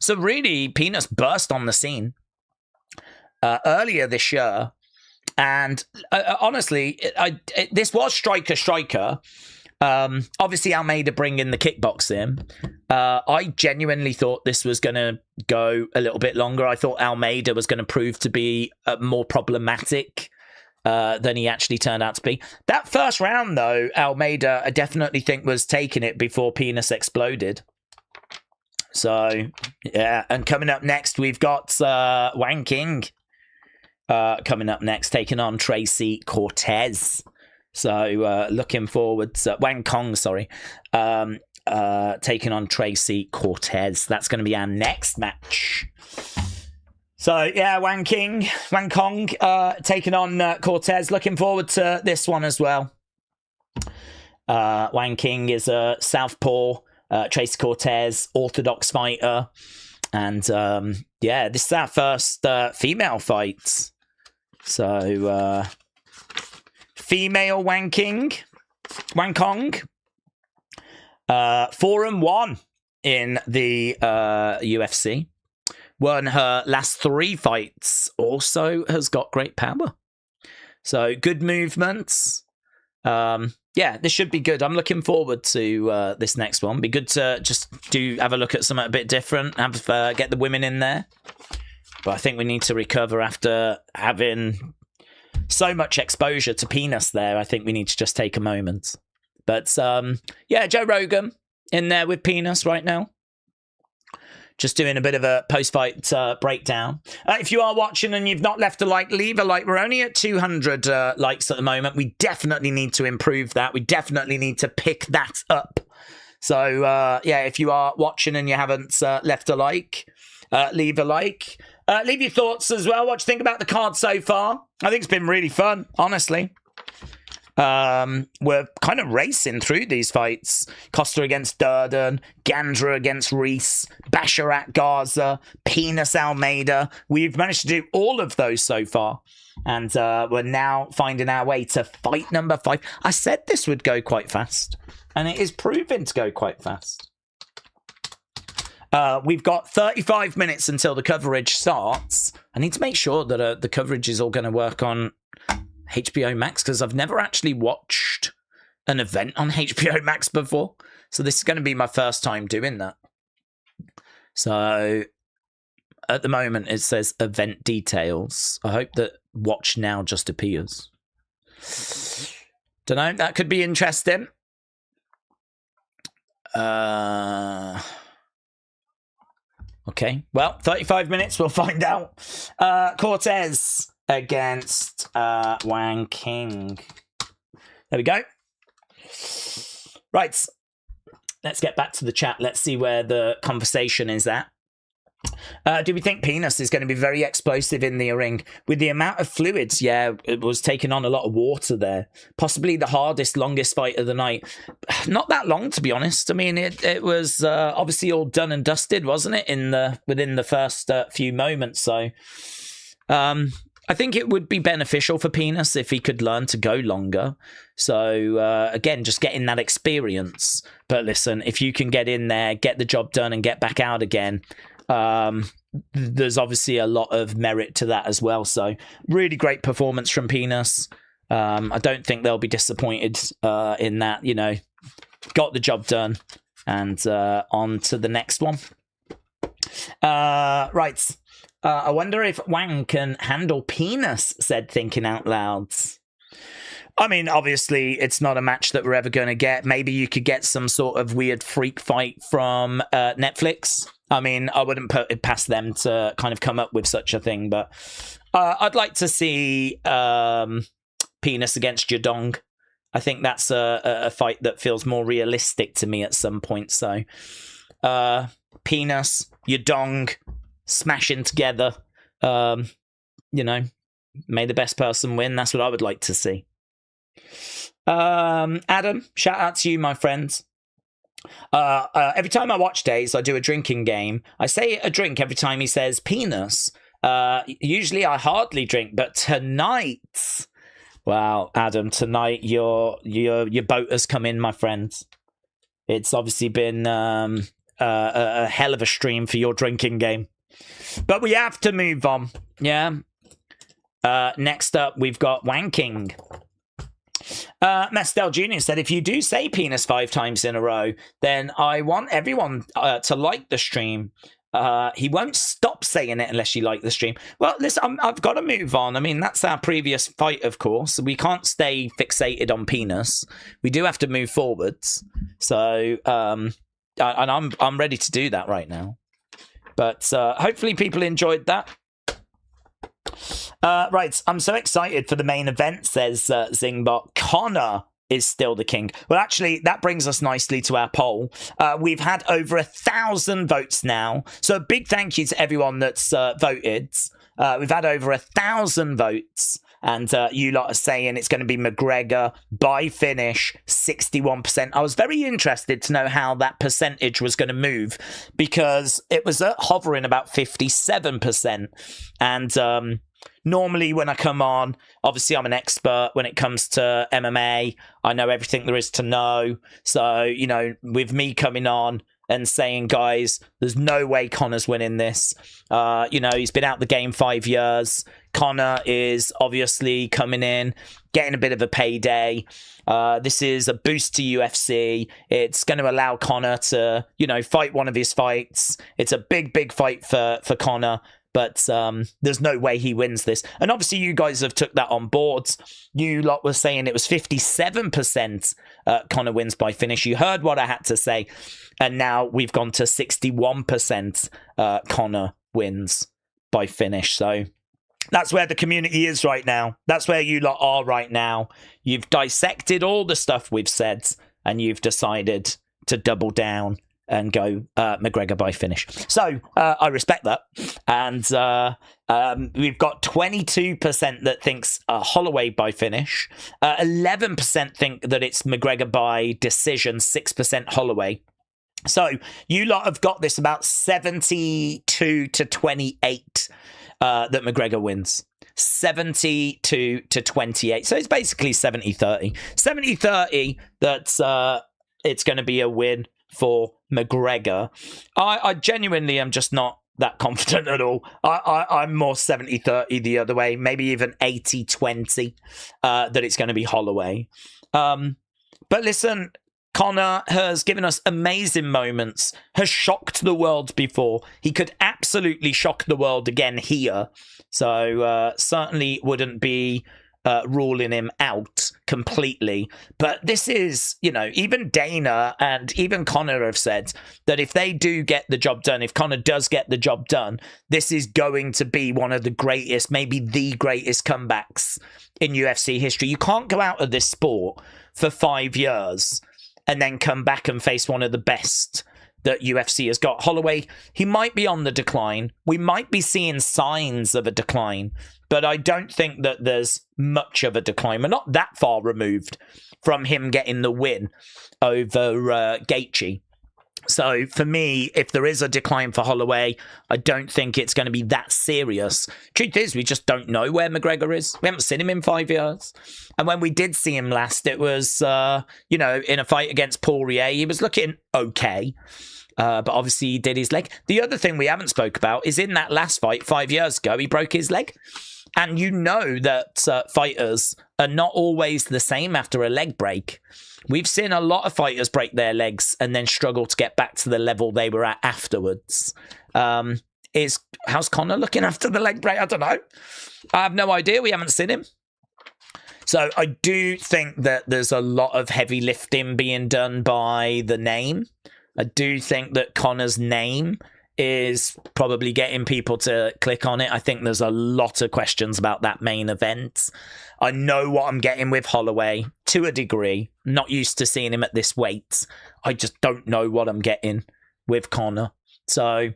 So really, Penis burst on the scene earlier this year. And honestly, this was striker. Obviously, Almeida bringing the kickboxing. I genuinely thought this was going to go a little bit longer. I thought Almeida was going to prove to be more problematic than he actually turned out to be. That first round, though, Almeida, I definitely think was taking it before Penis exploded. So, yeah. And coming up next, we've got Wang King coming up next, taking on Tracy Cortez. So, looking forward to Wang Kong, sorry. Taking on Tracy Cortez. That's going to be our next match. So, yeah, Wang Kong taking on Cortez. Looking forward to this one as well. Wang King is a southpaw. Tracy Cortez, orthodox fighter. And, yeah, this is our first female fight. So, female Wang Kong. 4-1 in the UFC. Won her last 3 fights. Also has got great power. So good movements. yeah, this should be good. I'm looking forward to this next one. Be good to just have a look at something a bit different, get the women in there. But I think we need to recover after having so much exposure to penis there. I think we need to just take a moment. But yeah, Joe Rogan in there with penis right now. Just doing a bit of a post-fight breakdown. If you are watching and you've not left a like, leave a like. We're only at 200 likes at the moment. We definitely need to improve that. We definitely need to pick that up. So, yeah, if you are watching and you haven't left a like, leave a like. Leave your thoughts as well. What do you think about the card so far? I think it's been really fun, honestly. We're kind of racing through these fights. Costa against Durden, Gandra against Reese, Basharat Gaza, Penis Almeida. We've managed to do all of those so far. And we're now finding our way to fight number 5. I said this would go quite fast. And it is proving to go quite fast. We've got 35 minutes until the coverage starts. I need to make sure that the coverage is all going to work on HBO Max, because I've never actually watched an event on HBO Max before. So this is going to be my first time doing that. So at the moment it says event details. I hope that watch now just appears. Don't know, that could be interesting. Okay, well, 35 minutes, we'll find out. Cortez against Wang King. There we go. Right. Let's get back to the chat. Let's see where the conversation is at. Do we think Penis is going to be very explosive in the ring? With the amount of fluids, yeah, it was taking on a lot of water there. Possibly the hardest, longest fight of the night. Not that long, to be honest. I mean, it was obviously all done and dusted, wasn't it, within the first few moments. So I think it would be beneficial for Penis if he could learn to go longer. So, again, just getting that experience. But listen, if you can get in there, get the job done and get back out again, there's obviously a lot of merit to that as well. So, really great performance from Penis. I don't think they'll be disappointed in that, you know. Got the job done. And on to the next one. Right. I wonder if Wang can handle Penis, said Thinking Out Loud. I mean, obviously, it's not a match that we're ever going to get. Maybe you could get some sort of weird freak fight from Netflix. I mean, I wouldn't put it past them to kind of come up with such a thing. But I'd like to see Penis against Jadong. I think that's a fight that feels more realistic to me at some point. So, Penis, Jadong, smashing together, you know, may the best person win. That's what I would like to see. Adam, shout out to you, my friend. Every time I watch Days, I do a drinking game. I say a drink every time he says penis. Usually I hardly drink, but tonight, wow, Adam, tonight your boat has come in, my friend. It's obviously been a hell of a stream for your drinking game. But we have to move on. Yeah. Next up, we've got Wanking. Mestel Jr. said, if you do say penis 5 times in a row, then I want everyone to like the stream. He won't stop saying it unless you like the stream. Well, listen, I've got to move on. I mean, that's our previous fight, of course. We can't stay fixated on penis. We do have to move forwards. So, and I'm ready to do that right now. But hopefully people enjoyed that. Right, I'm so excited for the main event, says Zingbot. Conor is still the king. Well, actually, that brings us nicely to our poll. We've had over 1,000 votes now. So a big thank you to everyone that's voted. We've had over 1,000 votes. And you lot are saying it's going to be McGregor by finish, 61%. I was very interested to know how that percentage was going to move, because it was hovering about 57%. And normally when I come on, obviously I'm an expert when it comes to MMA. I know everything there is to know. So, you know, with me coming on and saying, guys, there's no way Conor's winning this. You know, he's been out the game 5 years. Conor is obviously coming in, getting a bit of a payday. This is a boost to UFC. It's going to allow Conor to, fight one of his fights. It's a big fight for Conor. But there's no way he wins this. And obviously you guys have took that on board. You lot were saying it was 57% Conor wins by finish. You heard what I had to say. And now we've gone to 61% Conor wins by finish. So that's where the community is right now. That's where you lot are right now. You've dissected all the stuff we've said. And you've decided to double down and go McGregor by finish. So I respect that. And we've got 22% that thinks Holloway by finish. 11% think that it's McGregor by decision, 6% Holloway. So you lot have got this about 72 to 28 that McGregor wins. 72 to 28. So it's basically 70-30. 70-30 that it's going to be a win for McGregor. I genuinely am just not that confident at all. I'm more 70-30 the other way, maybe even 80-20 that it's going to be Holloway. But listen, Conor has given us amazing moments, has shocked the world before. He could absolutely shock the world again here. So certainly wouldn't be ruling him out completely. But this is, even Dana and even Conor have said that if they do get the job done, if Conor does get the job done, this is going to be one of the greatest, maybe the greatest comebacks in UFC history. You can't go out of this sport for 5 years and then come back and face one of the best that UFC has got. Holloway, he might be on the decline. We might be seeing signs of a decline, but I don't think that there's much of a decline. We're not that far removed from him getting the win over Gaethje. So for me, if there is a decline for Holloway, I don't think it's going to be that serious. Truth is, we just don't know where McGregor is. We haven't seen him in 5 years. And when we did see him last, it was, in a fight against Poirier. He was looking okay. But obviously he did his leg. The other thing we haven't spoke about is in that last fight 5 years ago, he broke his leg. And you know that fighters are not always the same after a leg break. We've seen a lot of fighters break their legs and then struggle to get back to the level they were at afterwards. How's Conor looking after the leg break? I don't know. I have no idea. We haven't seen him. So I do think that there's a lot of heavy lifting being done by the name. I do think that Conor's name is probably getting people to click on it. I think there's a lot of questions about that main event. I know what I'm getting with Holloway to a degree. Not used to seeing him at this weight. I just don't know what I'm getting with Conor. So,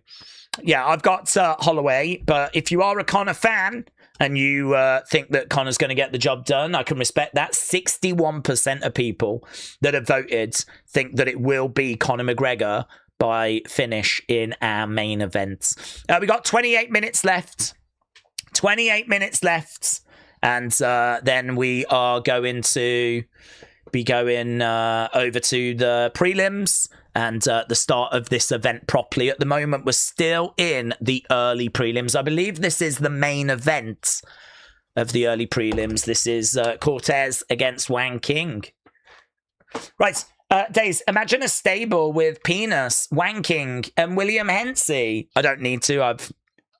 yeah, I've got Holloway. But if you are a Conor fan and you think that Conor's going to get the job done, I can respect that. 61% of people that have voted think that it will be Conor McGregor by finish in our main event. We got 28 minutes left. 28 minutes left. And then we are going to be going over to the prelims and the start of this event properly. At the moment, we're still in the early prelims. I believe this is the main event of the early prelims. This is Cortez against Wang King. Right. Days, imagine a stable with Penis, Wang King, and William Hensey. I don't need to. I've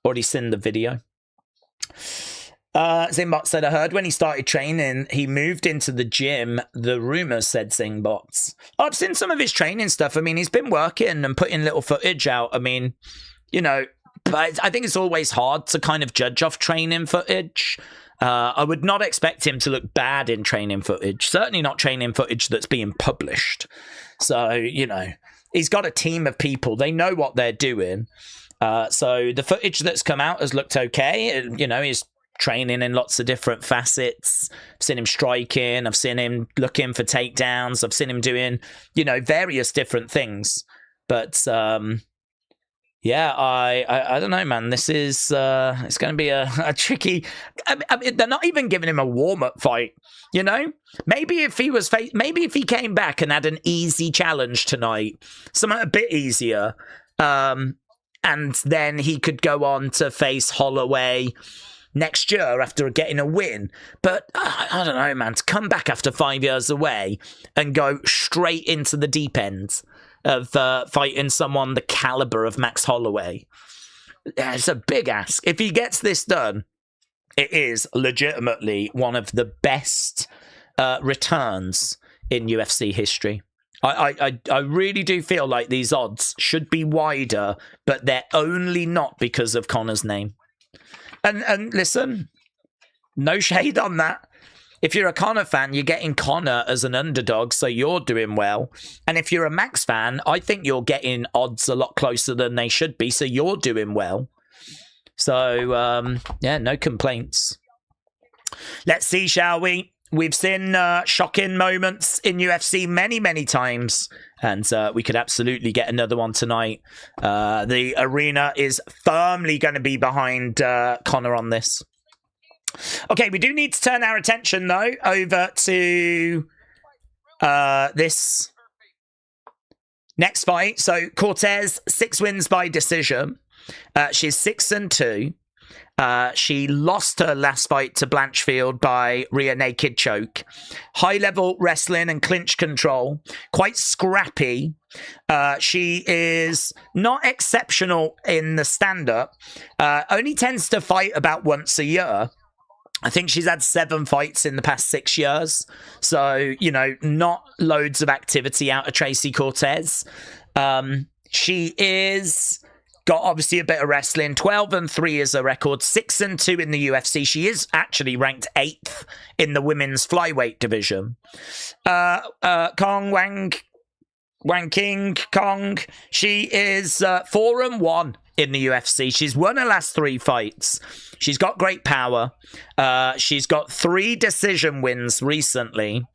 already seen the video. Zimbot said, I heard when he started training, he moved into the gym. The rumours said Zingbots. I've seen some of his training stuff. I mean, he's been working and putting little footage out. I mean, but I think it's always hard to kind of judge off training footage. I would not expect him to look bad in training footage. Certainly not training footage that's being published. So, he's got a team of people. They know what they're doing. So the footage that's come out has looked okay. He's training in lots of different facets. I've seen him striking. I've seen him looking for takedowns. I've seen him doing, various different things. But, yeah, I don't know, man. This is it's going to be a tricky. I mean, they're not even giving him a warm up fight. Maybe if he came back and had an easy challenge tonight, something a bit easier, and then he could go on to face Holloway. next year after getting a win. But I don't know, man, to come back after 5 years away and go straight into the deep end of fighting someone the caliber of Max Holloway, it's a big ask. If he gets this done, it is legitimately one of the best returns in UFC history. I really do feel like these odds should be wider, but they're only not because of Conor's name. And listen, no shade on that. If you're a Conor fan, you're getting Conor as an underdog, so you're doing well. And if you're a Max fan, I think you're getting odds a lot closer than they should be, so you're doing well. So, yeah, no complaints. Let's see, shall we? We've seen shocking moments in UFC many, many times, and we could absolutely get another one tonight. The arena is firmly going to be behind Conor on this. Okay, we do need to turn our attention, though, over to this next fight. So, Cortez, 6 wins by decision. She's 6-2. She lost her last fight to Blanchfield by rear naked choke. High-level wrestling and clinch control. Quite scrappy. She is not exceptional in the stand-up. Only tends to fight about once a year. I think she's had 7 fights in the past 6 years. So, you know, not loads of activity out of Tracy Cortez. She is... got obviously a bit of wrestling. 12-3 is her record. 6-2 in the UFC. She is actually ranked 8th in the women's flyweight division. Wang King Kong. She is 4-1 in the UFC. She's won her last 3 fights. She's got great power. She's got 3 decision wins recently.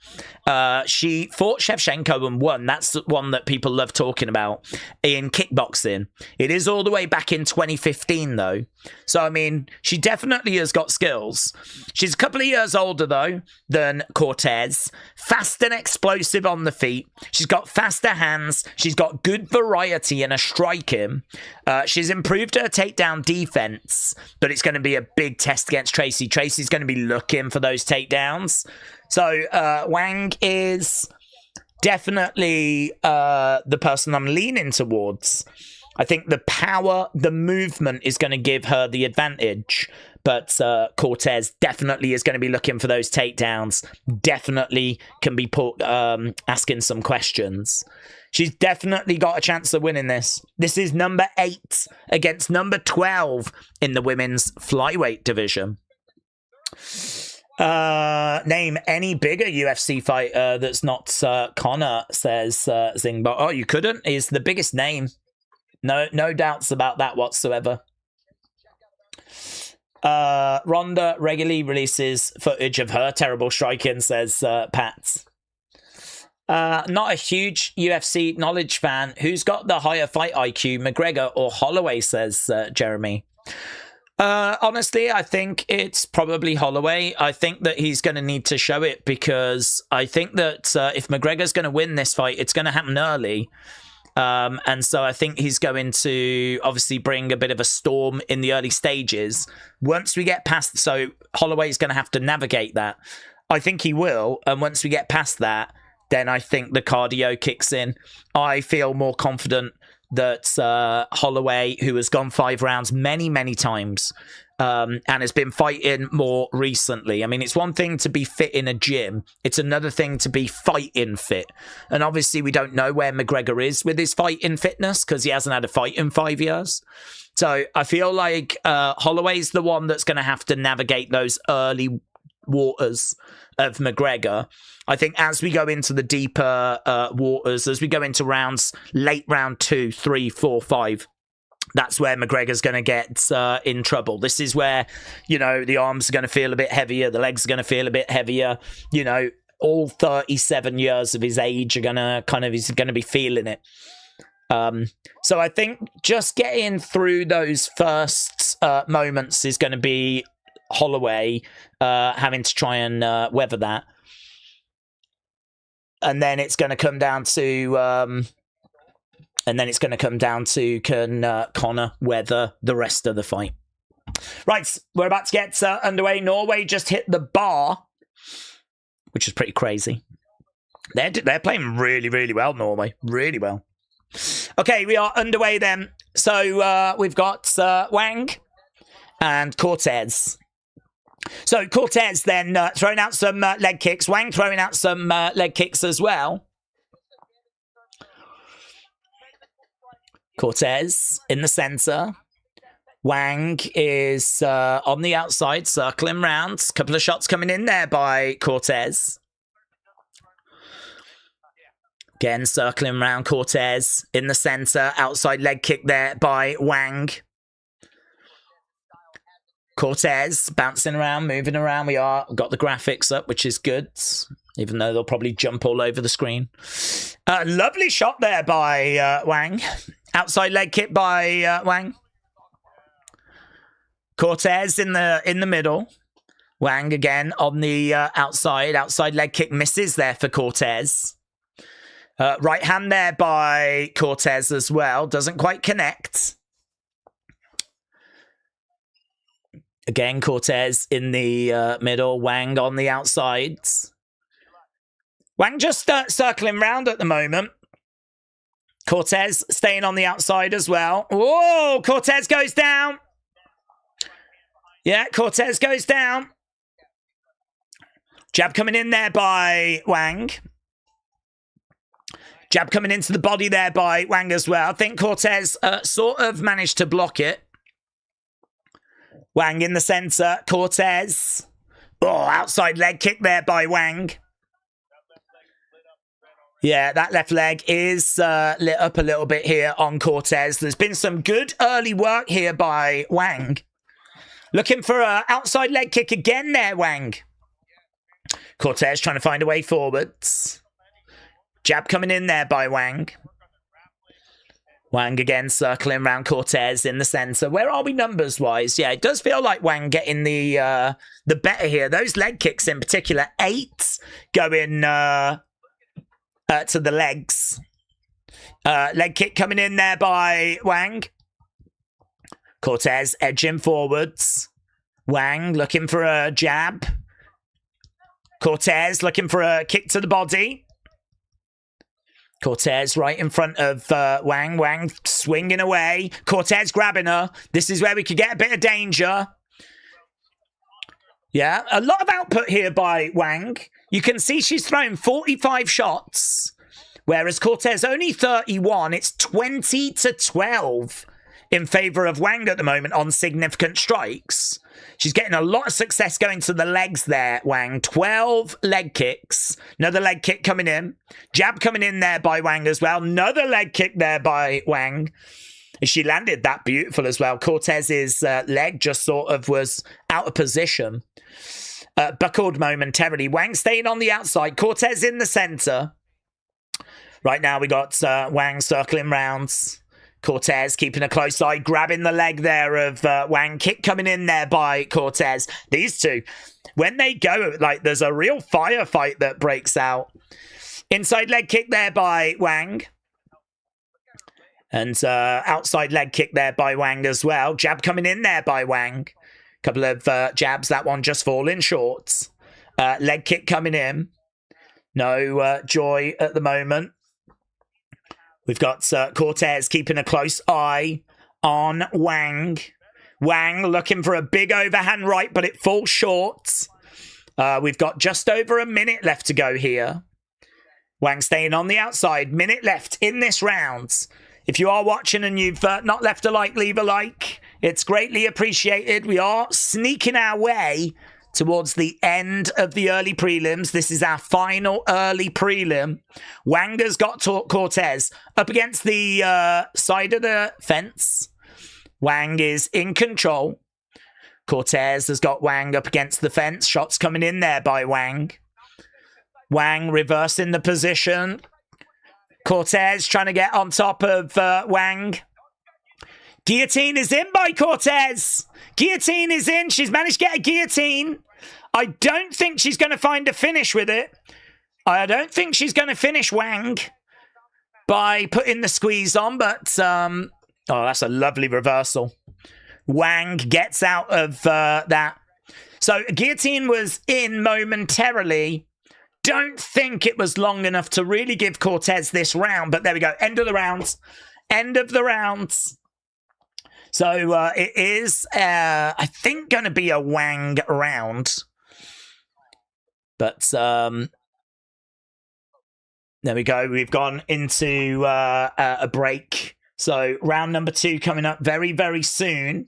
She fought Shevchenko and won. That's the one that people love talking about in kickboxing. It is all the way back in 2015, though. So, I mean, she definitely has got skills. She's a couple of years older, though, than Cortez. Fast and explosive on the feet. She's got faster hands. She's got good variety in her striking. She's improved her takedown defense, but it's going to be a big test against Tracy. Tracy's going to be looking for those takedowns. So Wang is definitely the person I'm leaning towards. I think the power, the movement is going to give her the advantage. But Cortez definitely is going to be looking for those takedowns. Definitely can be asking some questions. She's definitely got a chance of winning this. This is number 8 against number 12 in the women's flyweight division. Name any bigger UFC fighter that's not Conor, says Zingbot. Oh, you couldn't? He's the biggest name. No doubts about that whatsoever. Ronda regularly releases footage of her terrible striking, says Pat. Not a huge UFC knowledge fan. Who's got the higher fight IQ, McGregor or Holloway, says Jeremy. Honestly, I think it's probably Holloway. I think that he's going to need to show it, because I think that if McGregor's going to win this fight, it's going to happen early. And so I think he's going to obviously bring a bit of a storm in the early stages. Once we get past, so Holloway's going to have to navigate that. I think he will. And once we get past that, then I think the cardio kicks in. I feel more confident that Holloway, who has gone 5 rounds many, many times, and has been fighting more recently. I mean, it's one thing to be fit in a gym. It's another thing to be fighting fit. And obviously, we don't know where McGregor is with his fighting fitness, because he hasn't had a fight in 5 years. So I feel like Holloway's the one that's going to have to navigate those early waters of McGregor. I think as we go into the deeper waters, as we go into rounds, late round 2, 3, 4, 5, that's where McGregor's going to get in trouble. This is where, you know, the arms are going to feel a bit heavier, the legs are going to feel a bit heavier. You know, all 37 years of his age are going to he's going to be feeling it. So I think just getting through those first moments is going to be Holloway having to try and weather that. And then it's going to come down to... can Conor weather the rest of the fight. Right, we're about to get underway. Norway just hit the bar, which is pretty crazy. They're playing really, really well, Norway. Really well. Okay, we are underway then. So we've got Wang and Cortez. So Cortez then throwing out some leg kicks. Wang throwing out some leg kicks as well. Cortez in the center. Wang is on the outside, circling round. Couple of shots coming in there by Cortez. Again, circling around Cortez in the center. Outside leg kick there by Wang. Cortez bouncing around, moving around. We've got the graphics up, which is good, even though they'll probably jump all over the screen. Lovely shot there by Wang. Outside leg kick by Wang. Cortez in the middle. Wang again on the outside. Outside leg kick misses there for Cortez. Right hand there by Cortez as well. Doesn't quite connect. Again, Cortez in the middle. Wang on the outsides. Wang just circling round at the moment. Cortez staying on the outside as well. Whoa! Cortez goes down. Yeah, Cortez goes down. Jab coming in there by Wang. Jab coming into the body there by Wang as well. I think Cortez sort of managed to block it. Wang in the center. Cortez. Oh, outside leg kick there by Wang. Yeah, that left leg is lit up a little bit here on Cortez. There's been some good early work here by Wang. Looking for an outside leg kick again there, Wang. Cortez trying to find a way forwards. Jab coming in there by Wang. Wang again circling around Cortez in the center. Where are we numbers-wise? Yeah, it does feel like Wang getting the better here. Those leg kicks in particular, 8 going to the legs. Leg kick coming in there by Wang. Cortez edging forwards. Wang looking for a jab. Cortez looking for a kick to the body. Cortez right in front of Wang. Wang swinging away. Cortez grabbing her. This is where we could get a bit of danger. Yeah, a lot of output here by Wang. You can see she's thrown 45 shots, whereas Cortez only 31. It's 20-12 in favor of Wang at the moment on significant strikes. She's getting a lot of success going to the legs there, Wang. 12 leg kicks. Another leg kick coming in. Jab coming in there by Wang as well. Another leg kick there by Wang. She landed that beautiful as well. Cortez's leg just sort of was out of position. Buckled momentarily. Wang staying on the outside. Cortez in the center. Right now we got Wang circling rounds. Cortez keeping a close eye, grabbing the leg there of Wang. Kick coming in there by Cortez. These two, when they go, like there's a real firefight that breaks out. Inside leg kick there by Wang. And outside leg kick there by Wang as well. Jab coming in there by Wang. Couple of jabs, that one just falling short. Leg kick coming in. No joy at the moment. We've got Cortez keeping a close eye on Wang. Wang looking for a big overhand right, but it falls short. We've got just over a minute left to go here. Wang staying on the outside. Minute left in this round. If you are watching and you've not left a like, leave a like. It's greatly appreciated. We are sneaking our way towards the end of the early prelims. This is our final early prelim. Wang has got Cortez up against the side of the fence. Wang is in control. Cortez has got Wang up against the fence. Shots coming in there by Wang. Wang reversing the position. Cortez trying to get on top of Wang. Guillotine is in by Cortez. Guillotine is in. She's managed to get a guillotine. I don't think she's going to find a finish with it. I don't think she's going to finish Wang by putting the squeeze on, but oh, that's a lovely reversal. Wang gets out of that. So guillotine was in momentarily. Don't think it was long enough to really give Cortez this round, but there we go. End of the rounds. End of the rounds. So it is, I think, going to be a Wang round. But there we go. We've gone into a break. So round number 2 coming up very, very soon.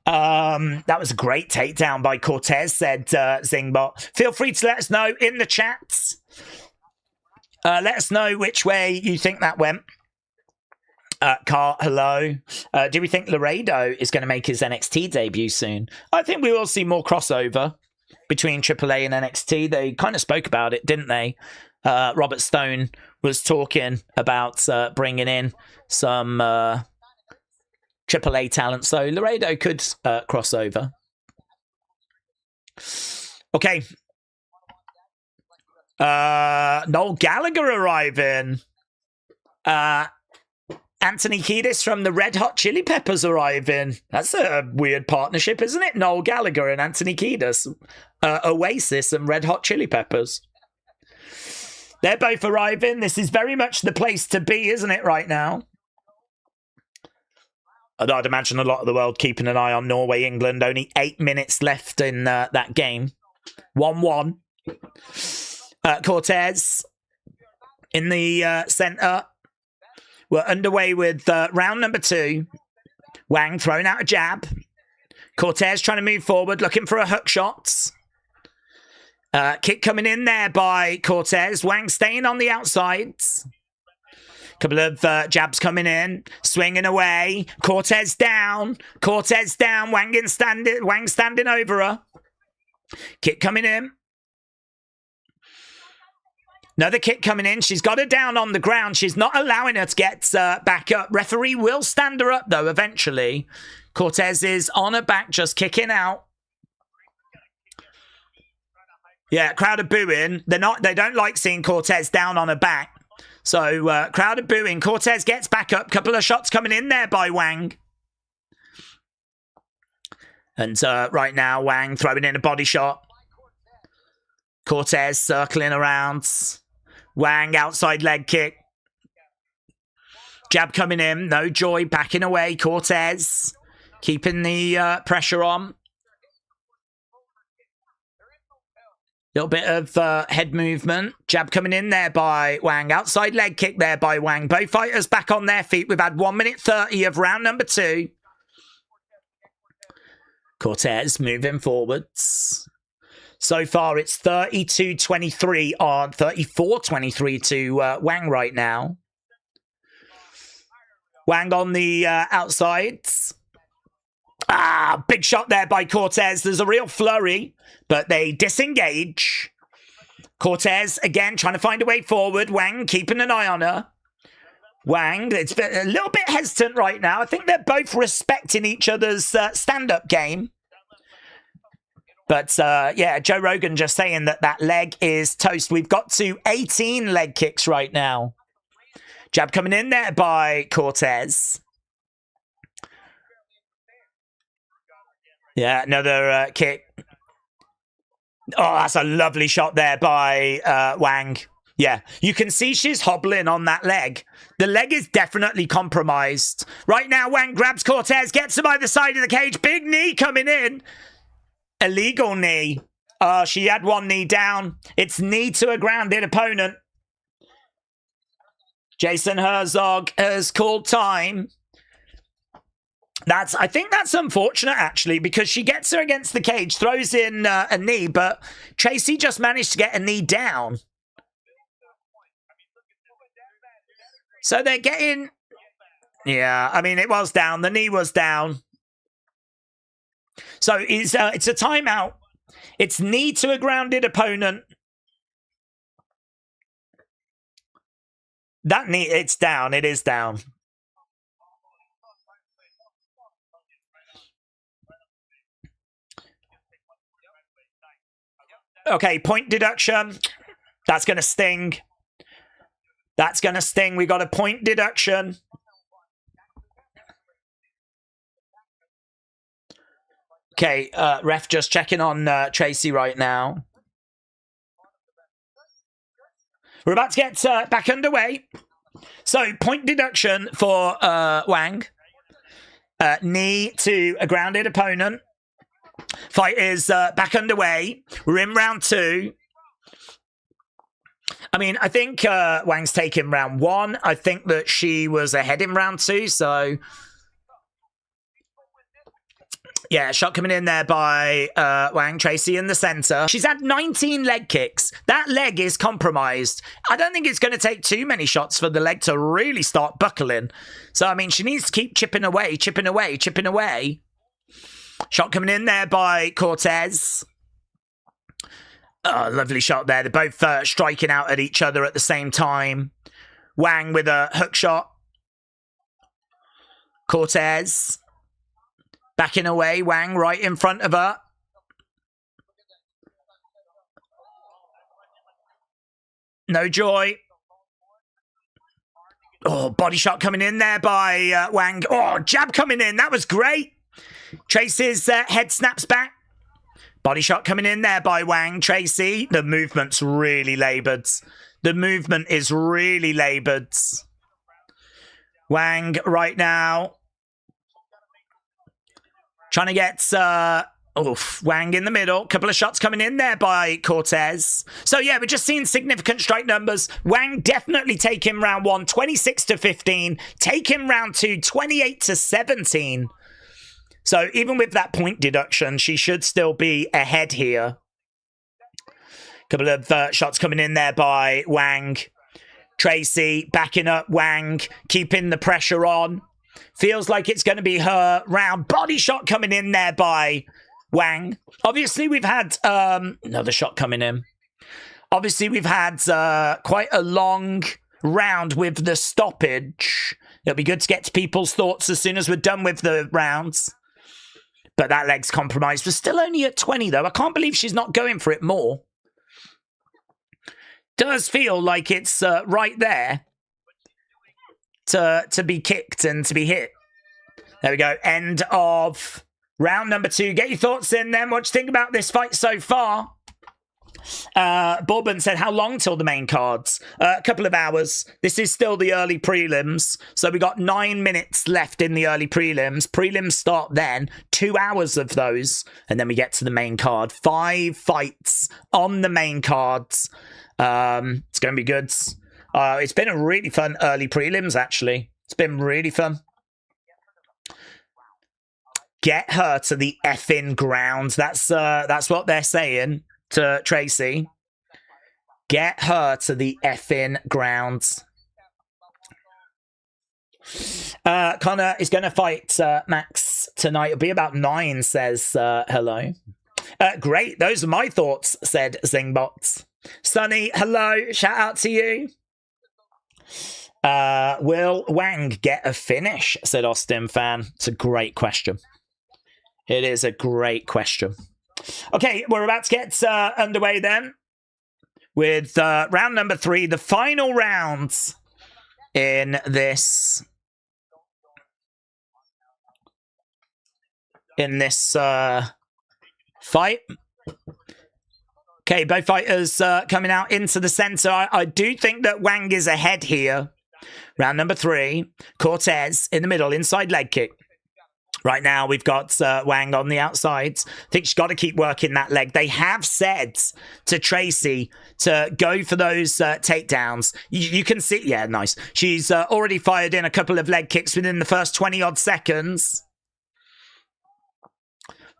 That was a great takedown by Cortez, said Zingbot. Feel free to let us know in the chats. Let us know which way you think that went. Carl, hello. Do we think Laredo is going to make his NXT debut soon? I think we will see more crossover between AAA and NXT. They kind of spoke about it, didn't they? Robert Stone was talking about bringing in some AAA talent, so Laredo could cross over. Okay. Noel Gallagher arriving. Anthony Kiedis from the Red Hot Chili Peppers arriving. That's a weird partnership, isn't it? Noel Gallagher and Anthony Kiedis. Oasis and Red Hot Chili Peppers. They're both arriving. This is very much the place to be, isn't it, right now? I'd imagine a lot of the world keeping an eye on Norway, England. Only 8 minutes left in that game. 1-1. Cortez in the centre. We're underway with round number 2. Wang throwing out a jab. Cortez trying to move forward, looking for a hook shot. Kick coming in there by Cortez. Wang staying on the outsides. Couple of jabs coming in. Swinging away. Cortez down. Cortez down. Wang standing over her. Kick coming in. Another kick coming in. She's got her down on the ground. She's not allowing her to get back up. Referee will stand her up, though, eventually. Cortez is on her back, just kicking out. Yeah, crowd are booing. They don't like seeing Cortez down on her back. So, crowd are booing. Cortez gets back up. Couple of shots coming in there by Wang. And right now, Wang throwing in a body shot. Cortez circling around. Wang outside leg kick. Jab coming in. No joy. Backing away. Cortez keeping the pressure on. Little bit of head movement. Jab coming in there by Wang. Outside leg kick there by Wang. Both fighters back on their feet. We've had 1 minute 30 of round number 2. Cortez moving forwards. So far, it's 32-23 on 34-23 to Wang right now. Wang on the outsides. Big shot there by Cortez. There's a real flurry, but they disengage. Cortez, again, trying to find a way forward. Wang keeping an eye on her. Wang, it's a little bit hesitant right now. I think they're both respecting each other's stand-up game. But, yeah, Joe Rogan just saying that leg is toast. We've got to 18 leg kicks right now. Jab coming in there by Cortez. Yeah, another kick. Oh, that's a lovely shot there by Wang. Yeah, you can see she's hobbling on that leg. The leg is definitely compromised. Right now, Wang grabs Cortez, gets him by the side of the cage. Big knee coming in. Illegal knee. She had one knee down. It's knee to a grounded opponent. Jason Herzog has called time. I think that's unfortunate, actually, because she gets her against the cage, throws in a knee, but Tracy just managed to get a knee down. So they're getting... Yeah, I mean, it was down. The knee was down. So it's a timeout. It's knee to a grounded opponent. That knee, it's down. It is down. Okay, point deduction. That's going to sting. That's going to sting. We got a point deduction. Okay, ref just checking on Tracy right now. We're about to get back underway. So, point deduction for Wang. Knee to a grounded opponent. Fight is back underway. We're in round 2. I mean, I think Wang's taken round 1. I think that she was ahead in round 2, so... Yeah, shot coming in there by Wang. Tracy in the center. She's had 19 leg kicks. That leg is compromised. I don't think it's going to take too many shots for the leg to really start buckling. So, I mean, she needs to keep chipping away, chipping away, chipping away. Shot coming in there by Cortez. Oh, lovely shot there. They're both striking out at each other at the same time. Wang with a hook shot. Cortez backing away. Wang right in front of her. No joy. Oh, body shot coming in there by Wang. Oh, jab coming in. That was great. Tracy's head snaps back. Body shot coming in there by Wang. Tracy. The movement's really laboured. The movement is really laboured. Wang right now trying to get Wang in the middle. Couple of shots coming in there by Cortez. So yeah, we're just seeing significant strike numbers. Wang definitely taking round 1, 26-15. Taking round 2, 28-17. So even with that point deduction, she should still be ahead here. Couple of shots coming in there by Wang. Tracy backing up Wang, keeping the pressure on. Feels like it's going to be her round. Body shot coming in there by Wang. Obviously, we've had another shot coming in. Obviously, we've had quite a long round with the stoppage. It'll be good to get to people's thoughts as soon as we're done with the rounds. But that leg's compromised. We're still only at 20, though. I can't believe she's not going for it more. Does feel like it's right there to be kicked and to be hit. There we go. End of round number 2. Get your thoughts in then. What do you think about this fight so far? Bourbon said, how long till the main cards? A couple of hours. This is still the early prelims. So we got 9 minutes left in the early prelims. Prelims start then. 2 hours of those. And then we get to the main card. 5 fights on the main cards. It's going to be good. It's been a really fun early prelims, actually. It's been really fun. Get her to the effing ground. That's what they're saying to Tracy. Get her to the effing ground. Conor is going to fight Max tonight. It'll be about 9, says hello. Great. Those are my thoughts, said Zingbot. Sonny, hello. Shout out to you. Will Wang get a finish, said Austin Fan. It's a great question. It is a great question. Okay, we're about to get underway then with round number 3, the final round in this fight. Okay, both fighters coming out into the center. I do think that Wang is ahead here. Round number 3, Cortez in the middle, inside leg kick. Right now, we've got Wang on the outside. I think she's got to keep working that leg. They have said to Tracy to go for those takedowns. You can see, yeah, nice. She's already fired in a couple of leg kicks within the first 20-odd seconds.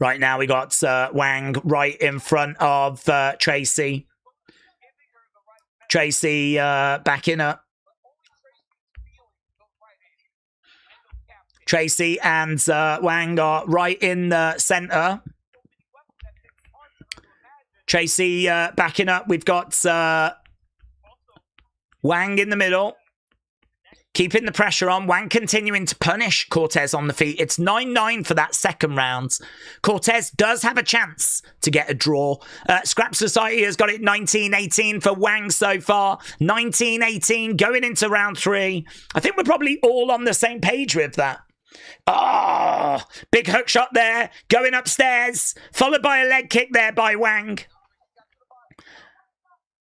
Right now, we got Wang right in front of Tracy. Tracy backing up. Tracy and Wang are right in the center. Tracy backing up. We've got Wang in the middle. Keeping the pressure on. Wang continuing to punish Cortez on the feet. It's 9-9 for that second round. Cortez does have a chance to get a draw. Scrap Society has got it 19-18 for Wang so far. 19-18 going into round 3. I think we're probably all on the same page with that. Oh, big hook shot there, going upstairs, followed by a leg kick there by Wang.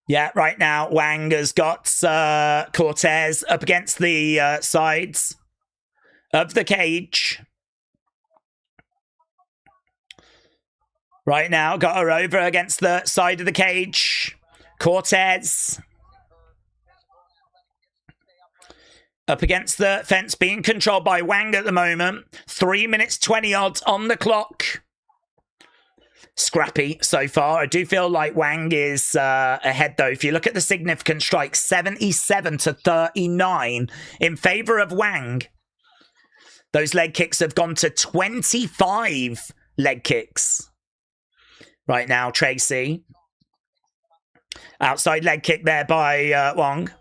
Yeah, right now, Wang has got Cortez up against the sides of the cage. Right now, got her over against the side of the cage. Cortez up against the fence, being controlled by Wang at the moment. 3 minutes 20 odds on the clock. Scrappy so far. I do feel like Wang is ahead, though. If you look at the significant strikes, 77 to 39 in favor of Wang. Those leg kicks have gone to 25 leg kicks. Right now, Tracy. Outside leg kick there by Wang.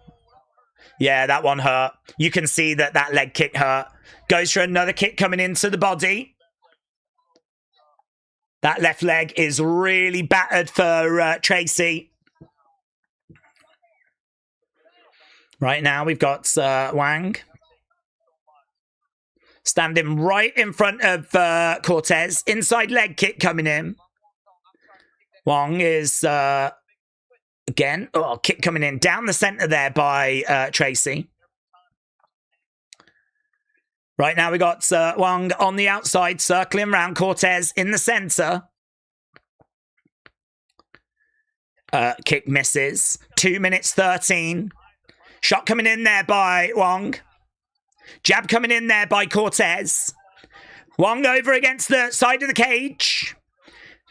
Yeah, that one hurt. You can see that that leg kick hurt. Goes for another kick coming into the body. That left leg is really battered for Tracy. Right now, we've got Wang standing right in front of Cortez. Inside leg kick coming in. Wang is, again, kick coming in down the center there by Tracy. Right now we got Wang on the outside, circling around Cortez in the center. Kick misses. 2 minutes 13. Shot coming in there by Wang. Jab coming in there by Cortez. Wang over against the side of the cage.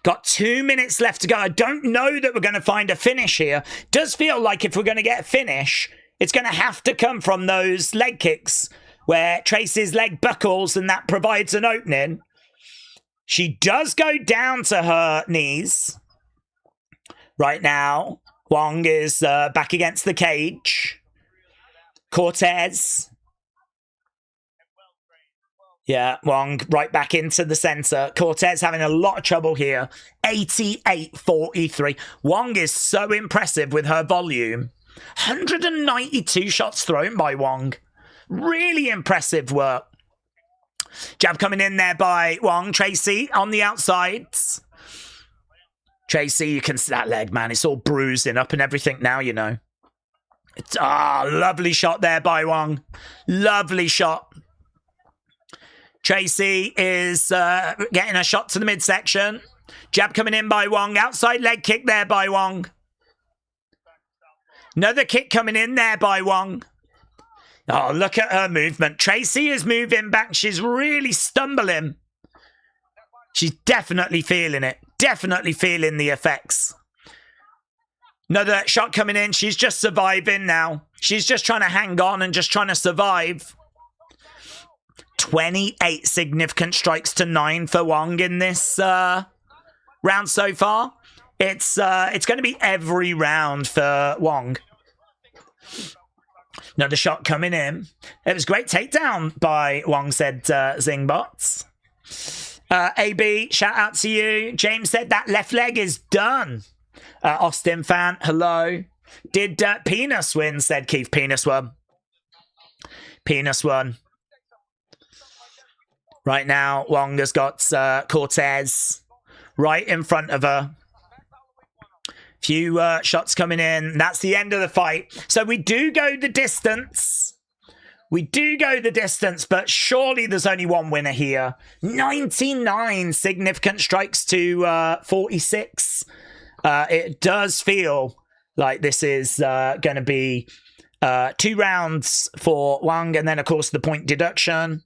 Got 2 minutes left to go. I don't know that we're going to find a finish here. Does feel like if we're going to get a finish, it's going to have to come from those leg kicks where Tracy's leg buckles and that provides an opening. She does go down to her knees. Right now, Wang is back against the cage. Cortez. Yeah, Wang right back into the center. Cortez having a lot of trouble here. 88-43. Wang is so impressive with her volume. 192 shots thrown by Wang. Really impressive work. Jab coming in there by Wang. Tracy on the outsides. Tracy, you can see that leg, man. It's all bruising up and everything now, you know. It's lovely shot there by Wang. Lovely shot. Tracy is getting a shot to the midsection. Jab coming in by Wang. Outside leg kick there by Wang. Another kick coming in there by Wang. Oh, look at her movement. Tracy is moving back. She's really stumbling. She's definitely feeling it. Definitely feeling the effects. Another shot coming in. She's just surviving now. She's just trying to hang on and just trying to survive. 28 significant strikes to 9 for Wang in this round so far. It's going to be every round for Wang. Another shot coming in. It was a great takedown by Wang, said Zingbots. AB, shout out to you. James said that left leg is done. Austin fan, hello. Did Penis win, said Keith. Penis won. Penis won. Right now, Wang has got Cortez right in front of her. Few shots coming in. That's the end of the fight. So we do go the distance. We do go the distance, but surely there's only one winner here. 99 significant strikes to 46. It does feel like this is going to be 2 rounds for Wang, and then, of course, the point deduction.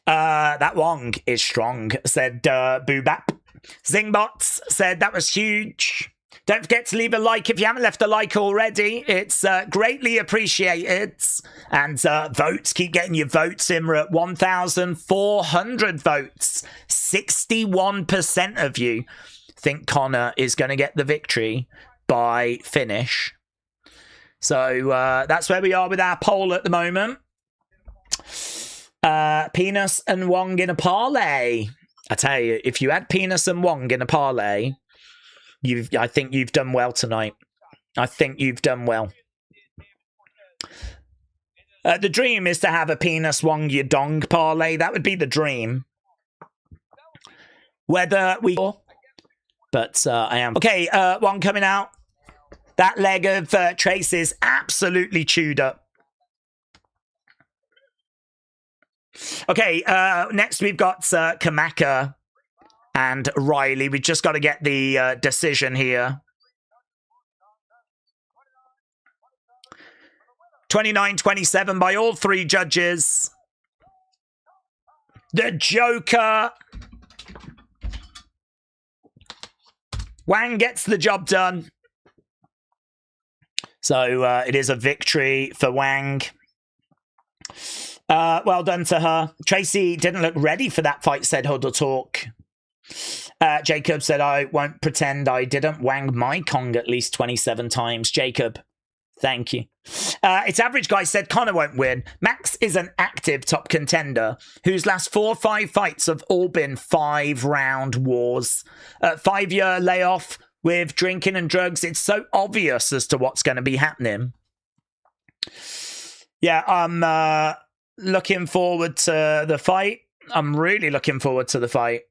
That Wang is strong, said Boobap. Zingbots said that was huge. Don't forget to leave a like if you haven't left a like already. It's greatly appreciated. And votes, keep getting your votes in. We're at 1,400 votes. 61% of you think Conor is going to get the victory by finish. So that's where we are with our poll at the moment. Penis and Wang in a parlay. I tell you, if you had Penis and Wang in a parlay, I think you've done well tonight. I think you've done well. The dream is to have a penis Wang Yadong parlay. That would be the dream. Whether we... But I am... Okay, one coming out. That leg of Trace is absolutely chewed up. Okay, next we've got Kamaka and Riley. We just got to get the decision here. 29-27 by all three judges. The Joker. Wang gets the job done. So it is a victory for Wang. Well done to her. Tracy didn't look ready for that fight, said Huddle Talk. Jacob said, I won't pretend I didn't wang my Kong at least 27 times. Jacob, thank you. It's Average Guy said, Conor won't win. Max is an active top contender whose last 4 or 5 fights have all been 5-round wars. 5-year layoff with drinking and drugs. It's so obvious as to what's going to be happening. Yeah, I'm looking forward to the fight. I'm really looking forward to the fight.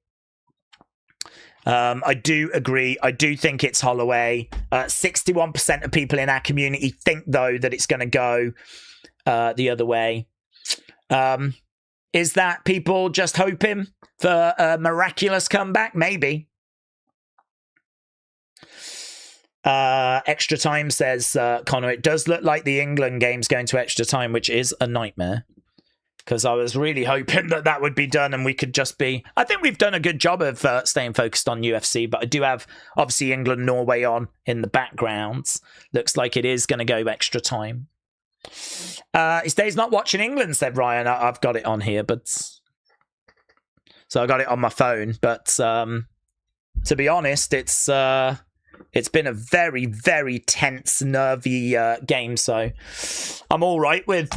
I do agree. I do think it's Holloway. 61% of people in our community think, though, that it's going to go the other way. Is that people just hoping for a miraculous comeback? Maybe. Extra time, says Connor. It does look like the England game's going to extra time, which is a nightmare. Because I was really hoping that that would be done and we could just be... I think we've done a good job of staying focused on UFC, but I do have, obviously, England-Norway on in the background. Looks like it is going to go extra time. He stays not watching England, said Ryan. I've got it on here, but... So I got it on my phone, but to be honest, it's been a very, very tense, nervy game, so I'm all right with...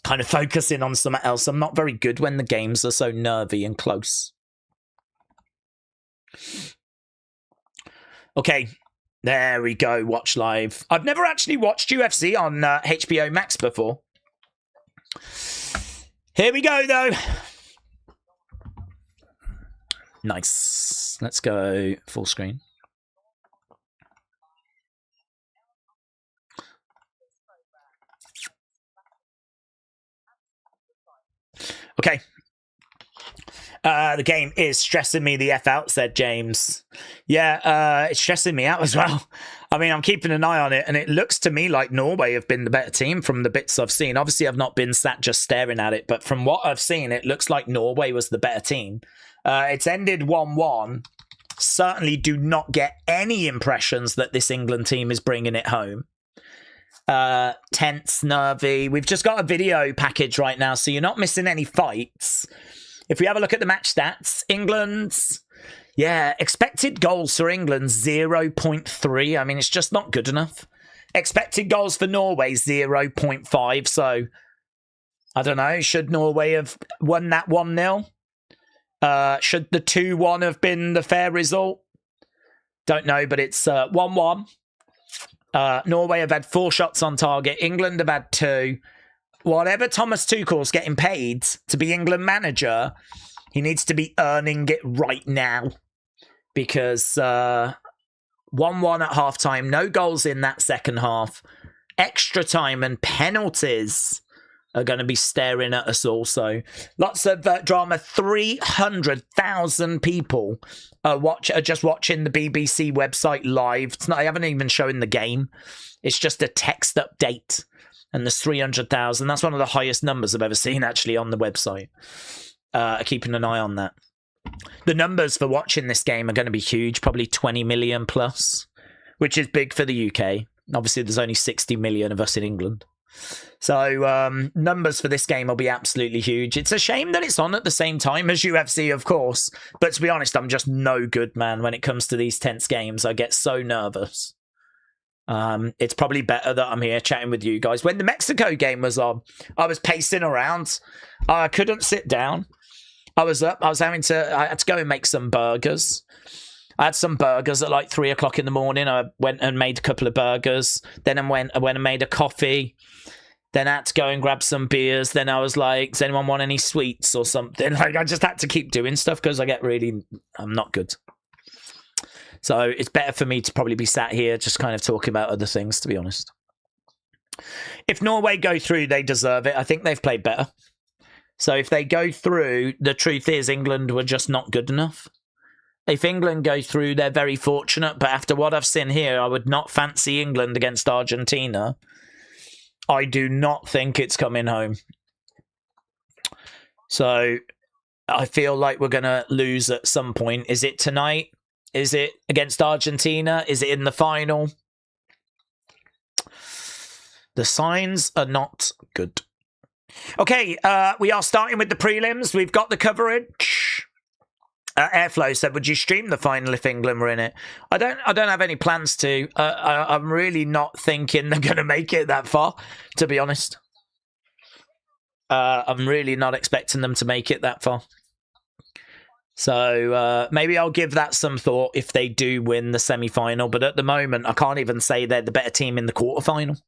kind of focusing on something else. I'm not very good when the games are so nervy and close. Okay, there we go. Watch live. I've never actually watched UFC on HBO Max before. Here we go, though. Nice. Let's go full screen. Okay. The game is stressing me the F out, said James. Yeah, it's stressing me out as well. I mean, I'm keeping an eye on it, and it looks to me like Norway have been the better team from the bits I've seen. Obviously, I've not been sat just staring at it, but from what I've seen, it looks like Norway was the better team. It's ended 1-1. Certainly do not get any impressions that this England team is bringing it home. Tense, nervy. We've just got a video package right now, so you're not missing any fights. If we have a look at the match stats, England's, expected goals for England 0.3. I mean, it's just not good enough. Expected goals for Norway 0.5. So I don't know. Should Norway have won that 1-0? Should the 2-1 have been the fair result? Don't know, but it's 1-1. Norway have had 4 shots on target. England have had 2. Whatever Thomas Tuchel's getting paid to be England manager, he needs to be earning it right now. Because 1-1 at halftime, no goals in that second half. Extra time and penalties are going to be staring at us also. Lots of drama. 300,000 people are just watching the BBC website live. It's not, I haven't even shown the game. It's just a text update. And there's 300,000. That's one of the highest numbers I've ever seen, actually, on the website. Keeping an eye on that. The numbers for watching this game are going to be huge. Probably 20 million plus, which is big for the UK. Obviously, there's only 60 million of us in England. So numbers for this game will be absolutely huge. It's a shame that it's on at the same time as UFC, of course. But to be honest, I'm just no good, man, when it comes to these tense games. I get so nervous. It's probably better that I'm here chatting with you guys. When the Mexico game was on, I was pacing around. I couldn't sit down. I was up. I had to go and make some burgers. I had some burgers at like 3 o'clock in the morning. I went and made a couple of burgers. Then I went and made a coffee. Then I had to go and grab some beers. Then I was like, does anyone want any sweets or something? Like, I just had to keep doing stuff because I'm not good. So it's better for me to probably be sat here just kind of talking about other things, to be honest. If Norway go through, they deserve it. I think they've played better. So if they go through, the truth is England were just not good enough. If England go through, they're very fortunate. But after what I've seen here, I would not fancy England against Argentina. I do not think it's coming home. So I feel like we're going to lose at some point. Is it tonight? Is it against Argentina? Is it in the final? The signs are not good. Okay, we are starting with the prelims. We've got the coverage. Airflow said, would you stream the final if England were in it? I don't have any plans to. I'm really not thinking they're going to make it that far, to be honest. I'm really not expecting them to make it that far. So maybe I'll give that some thought if they do win the semi-final. But at the moment, I can't even say they're the better team in the quarterfinal.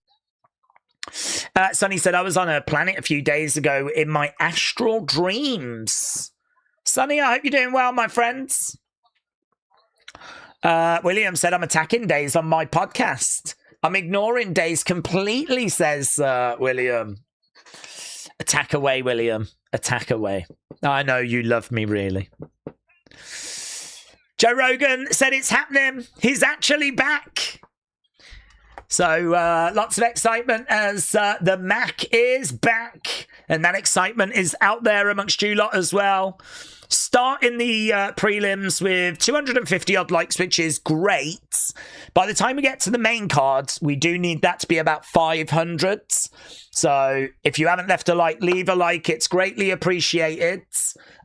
Sonny said, I was on a planet a few days ago in my astral dreams. Sonny, I hope you're doing well, my friends. William said, I'm attacking Days on my podcast. I'm ignoring Days completely, says William. Attack away, William. Attack away. I know you love me, really. Joe Rogan said it's happening. He's actually back. So lots of excitement as the Mac is back. And that excitement is out there amongst you lot as well. Starting the prelims with 250 odd likes, which is great. By the time we get to the main cards, we do need that to be about 500. So if you haven't left a like, leave a like. It's greatly appreciated.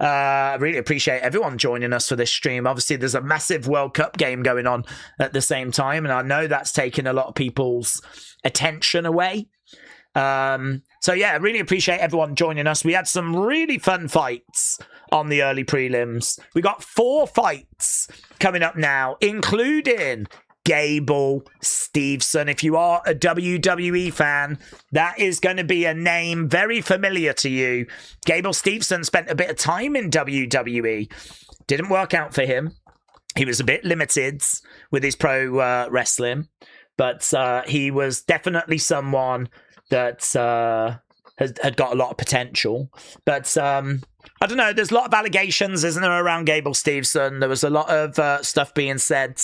I really appreciate everyone joining us for this stream. Obviously, there's a massive World Cup game going on at the same time, and I know that's taken a lot of people's attention away. So yeah, I really appreciate everyone joining us. We had some really fun fights on the early prelims. We got 4 fights coming up now, including Gable Steveson. If you are a WWE fan, that is going to be a name very familiar to you. Gable Steveson spent a bit of time in WWE. Didn't work out for him. He was a bit limited with his pro wrestling, but he was definitely someone that had got a lot of potential. But I don't know, there's a lot of allegations, isn't there, around Gable Steveson? There was a lot of stuff being said.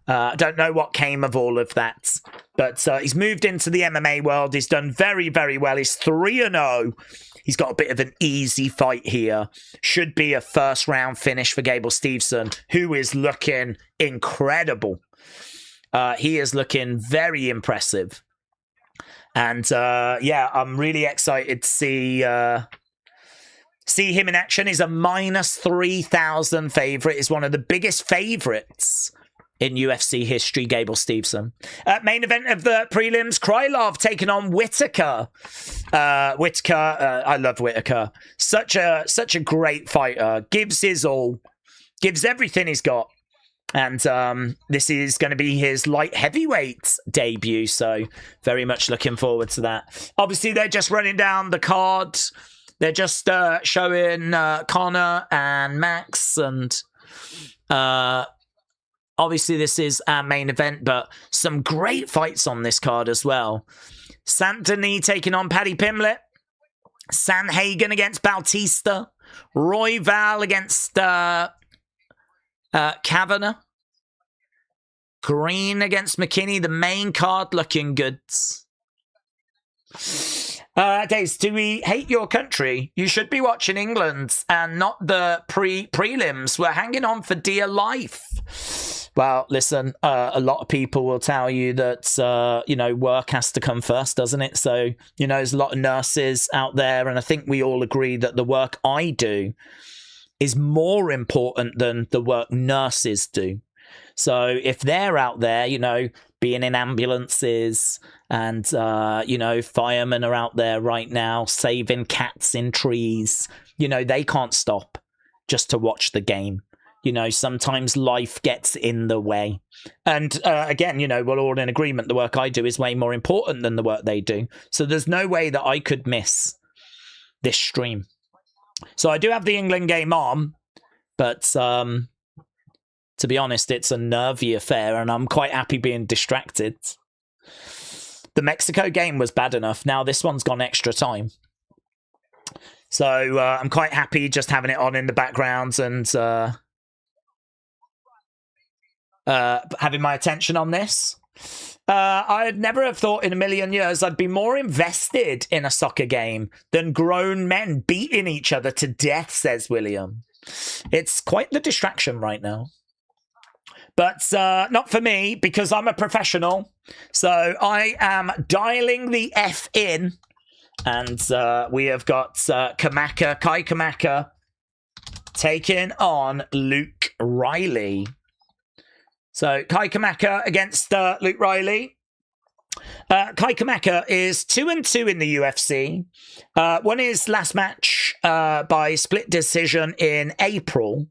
I don't know what came of all of that. But he's moved into the MMA world. He's done very, very well. He's 3-0. He's got a bit of an easy fight here. Should be a first-round finish for Gable Steveson, who is looking incredible. He is looking very impressive. And yeah, I'm really excited to see him in action. He's a minus 3,000 favorite. He's one of the biggest favorites in UFC history, Gable Steveson. Main event of the prelims, Krylov taking on Whittaker. Whittaker, I love Whittaker. Such a great fighter. Gives his all. Gives everything he's got. And this is going to be his light heavyweight debut, so very much looking forward to that. Obviously, they're just running down the card. They're just showing Conor and Max, and obviously this is our main event, but some great fights on this card as well. Saint-Denis taking on Paddy Pimblett. Sanhagen against Bautista. Royval against Kavanagh. Green against McKinney. The main card looking good. Days, do we hate your country? You should be watching England and not the prelims. We're hanging on for dear life. Well, listen, a lot of people will tell you that, you know, work has to come first, doesn't it? So, you know, there's a lot of nurses out there, and I think we all agree that the work I do is more important than the work nurses do. So if they're out there, you know, being in ambulances and, you know, firemen are out there right now saving cats in trees, you know, they can't stop just to watch the game. you know, sometimes life gets in the way. And again, you know, we're all in agreement. The work I do is way more important than the work they do. So there's no way that I could miss this stream. So I do have the England game on, but to be honest, it's a nervy affair, and I'm quite happy being distracted. The Mexico game was bad enough. Now this one's gone extra time. So I'm quite happy just having it on in the background and having my attention on this. I'd never have thought in a million years I'd be more invested in a soccer game than grown men beating each other to death, says William. It's quite the distraction right now. But not for me, because I'm a professional. So I am dialing the F in. And we have got Kai Kamaka, taking on Luke Riley. So Kai Kamaka against Luke Riley. Kai Kamaka is 2-2 in the UFC. Won his last match by split decision in April.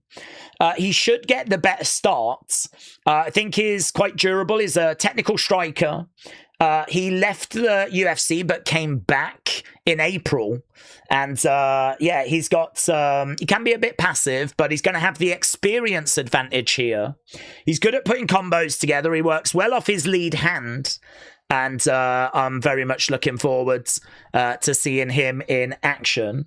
He should get the better start. I think he's quite durable. He's a technical striker. He left the UFC but came back in April. And yeah, he's got, he can be a bit passive, but he's going to have the experience advantage here. He's good at putting combos together. He works well off his lead hand. And I'm very much looking forward to seeing him in action.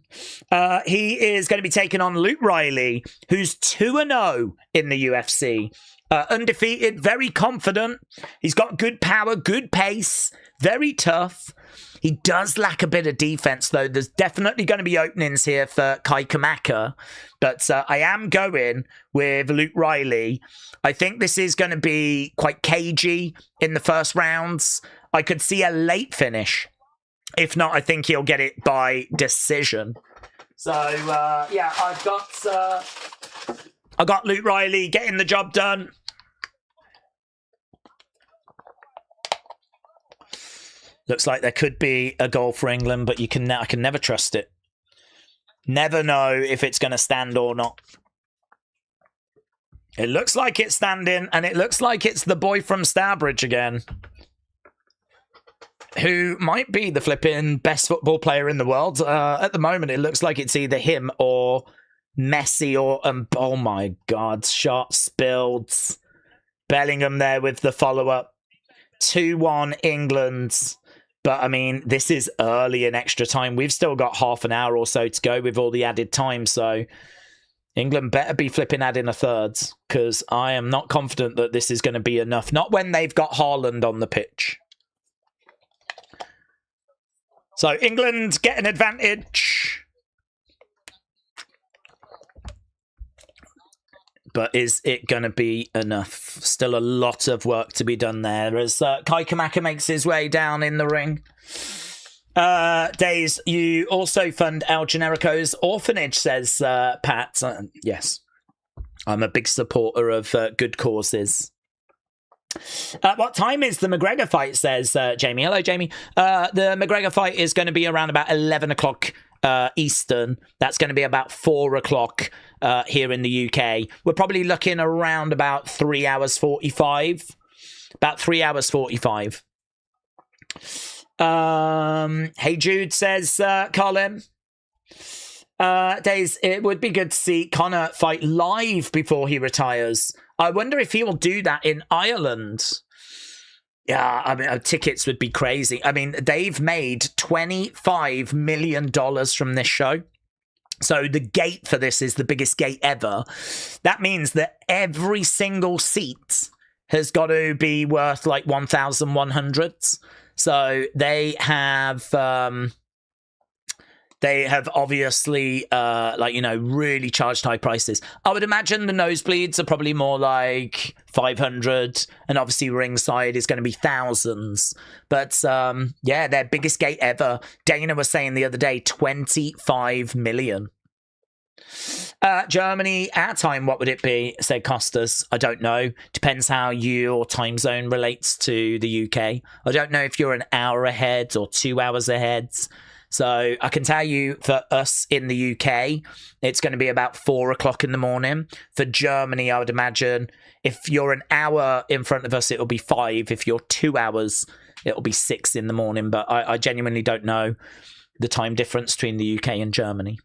He is going to be taking on Luke Riley, who's 2-0 in the UFC. Undefeated, very confident. He's got good power, good pace, very tough. He does lack a bit of defense, though. There's definitely going to be openings here for Kai Kamaka. But I am going with Luke Riley. I think this is going to be quite cagey in the first rounds. I could see a late finish. If not, I think he'll get it by decision. So, yeah, I've got Luke Riley getting the job done. Looks like there could be a goal for England, but I can never trust it. Never know if it's going to stand or not. It looks like it's standing, and it looks like it's the boy from Stourbridge again, who might be the flipping best football player in the world. At the moment, it looks like it's either him or Messi or... oh my God, shot spilled. Bellingham there with the follow-up. 2-1 England. But, I mean, this is early in extra time. We've still got half an hour or so to go with all the added time. So England better be flipping adding a third, because I am not confident that this is going to be enough. Not when they've got Haaland on the pitch. So England get an advantage. But is it going to be enough? Still a lot of work to be done there as Kai Kamaka makes his way down in the ring. Days, you also fund El Generico's orphanage, says Pat. Yes, I'm a big supporter of good causes. What time is the McGregor fight, says Jamie. Hello, Jamie. The McGregor fight is going to be around about 11 o'clock Eastern. That's going to be about 4 o'clock here in the UK. We're probably looking around about 3 hours 45. About 3 hours 45. Hey Jude, says Colin. Days, it would be good to see Conor fight live before he retires. I wonder if he will do that in Ireland. Yeah, I mean, tickets would be crazy. I mean, they've made $25 million from this show. So the gate for this is the biggest gate ever. That means that every single seat has got to be worth like 1,100. So they have obviously really charged high prices. I would imagine the nosebleeds are probably more like 500, and obviously ringside is going to be thousands. But yeah, their biggest gate ever. Dana was saying the other day, 25 million. Germany, our time, what would it be? Said Costas. I don't know. Depends how your time zone relates to the UK. I don't know if you're an hour ahead or 2 hours ahead. So I can tell you for us in the UK, it's going to be about 4 o'clock in the morning. For Germany, I would imagine if you're an hour in front of us, it'll be 5. If you're 2 hours, it'll be 6 in the morning. But I genuinely don't know the time difference between the UK and Germany.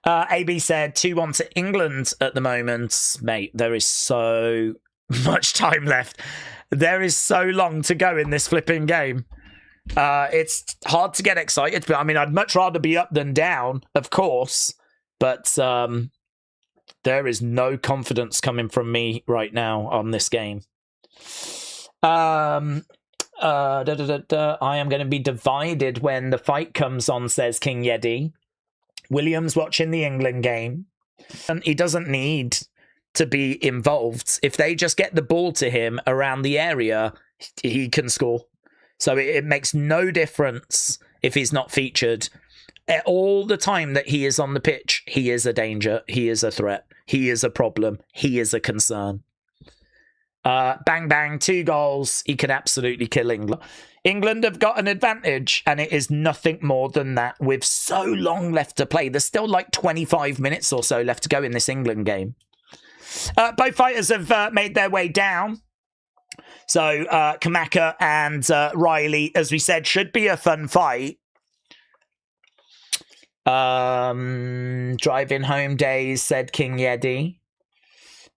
AB said 2-1 to England at the moment. Mate, there is so much time left. There is so long to go in this flipping game. It's hard to get excited, but I mean, I'd much rather be up than down, of course. But there is no confidence coming from me right now on this game. I am going to be divided when the fight comes on, says King Yedi. Williams watching the England game. And he doesn't need to be involved. If they just get the ball to him around the area, he can score. So it makes no difference if he's not featured. All the time that he is on the pitch, he is a danger. He is a threat. He is a problem. He is a concern. Bang, bang, 2 goals. He can absolutely kill England. England have got an advantage, and it is nothing more than that. With so long left to play, there's still like 25 minutes or so left to go in this England game. Both fighters have made their way down. So Kamaka and Riley, as we said, should be a fun fight. Driving home days, said King Yedi.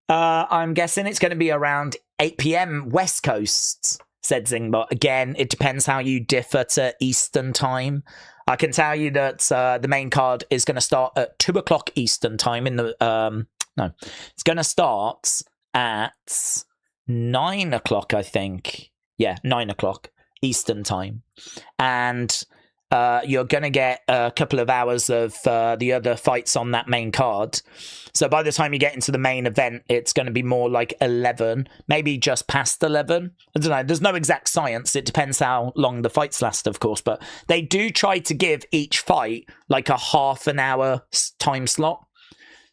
I'm guessing it's going to be around 8 p.m. West Coast, said Zingbot. Again, it depends how you differ to Eastern time. I can tell you that the main card is going to start at 2 o'clock Eastern time. It's going to start at 9 o'clock, I think. Yeah, 9 o'clock Eastern time. And you're going to get a couple of hours of the other fights on that main card. So by the time you get into the main event, it's going to be more like 11, maybe just past 11. I don't know. There's no exact science. It depends how long the fights last, of course. But they do try to give each fight like a half an hour time slot.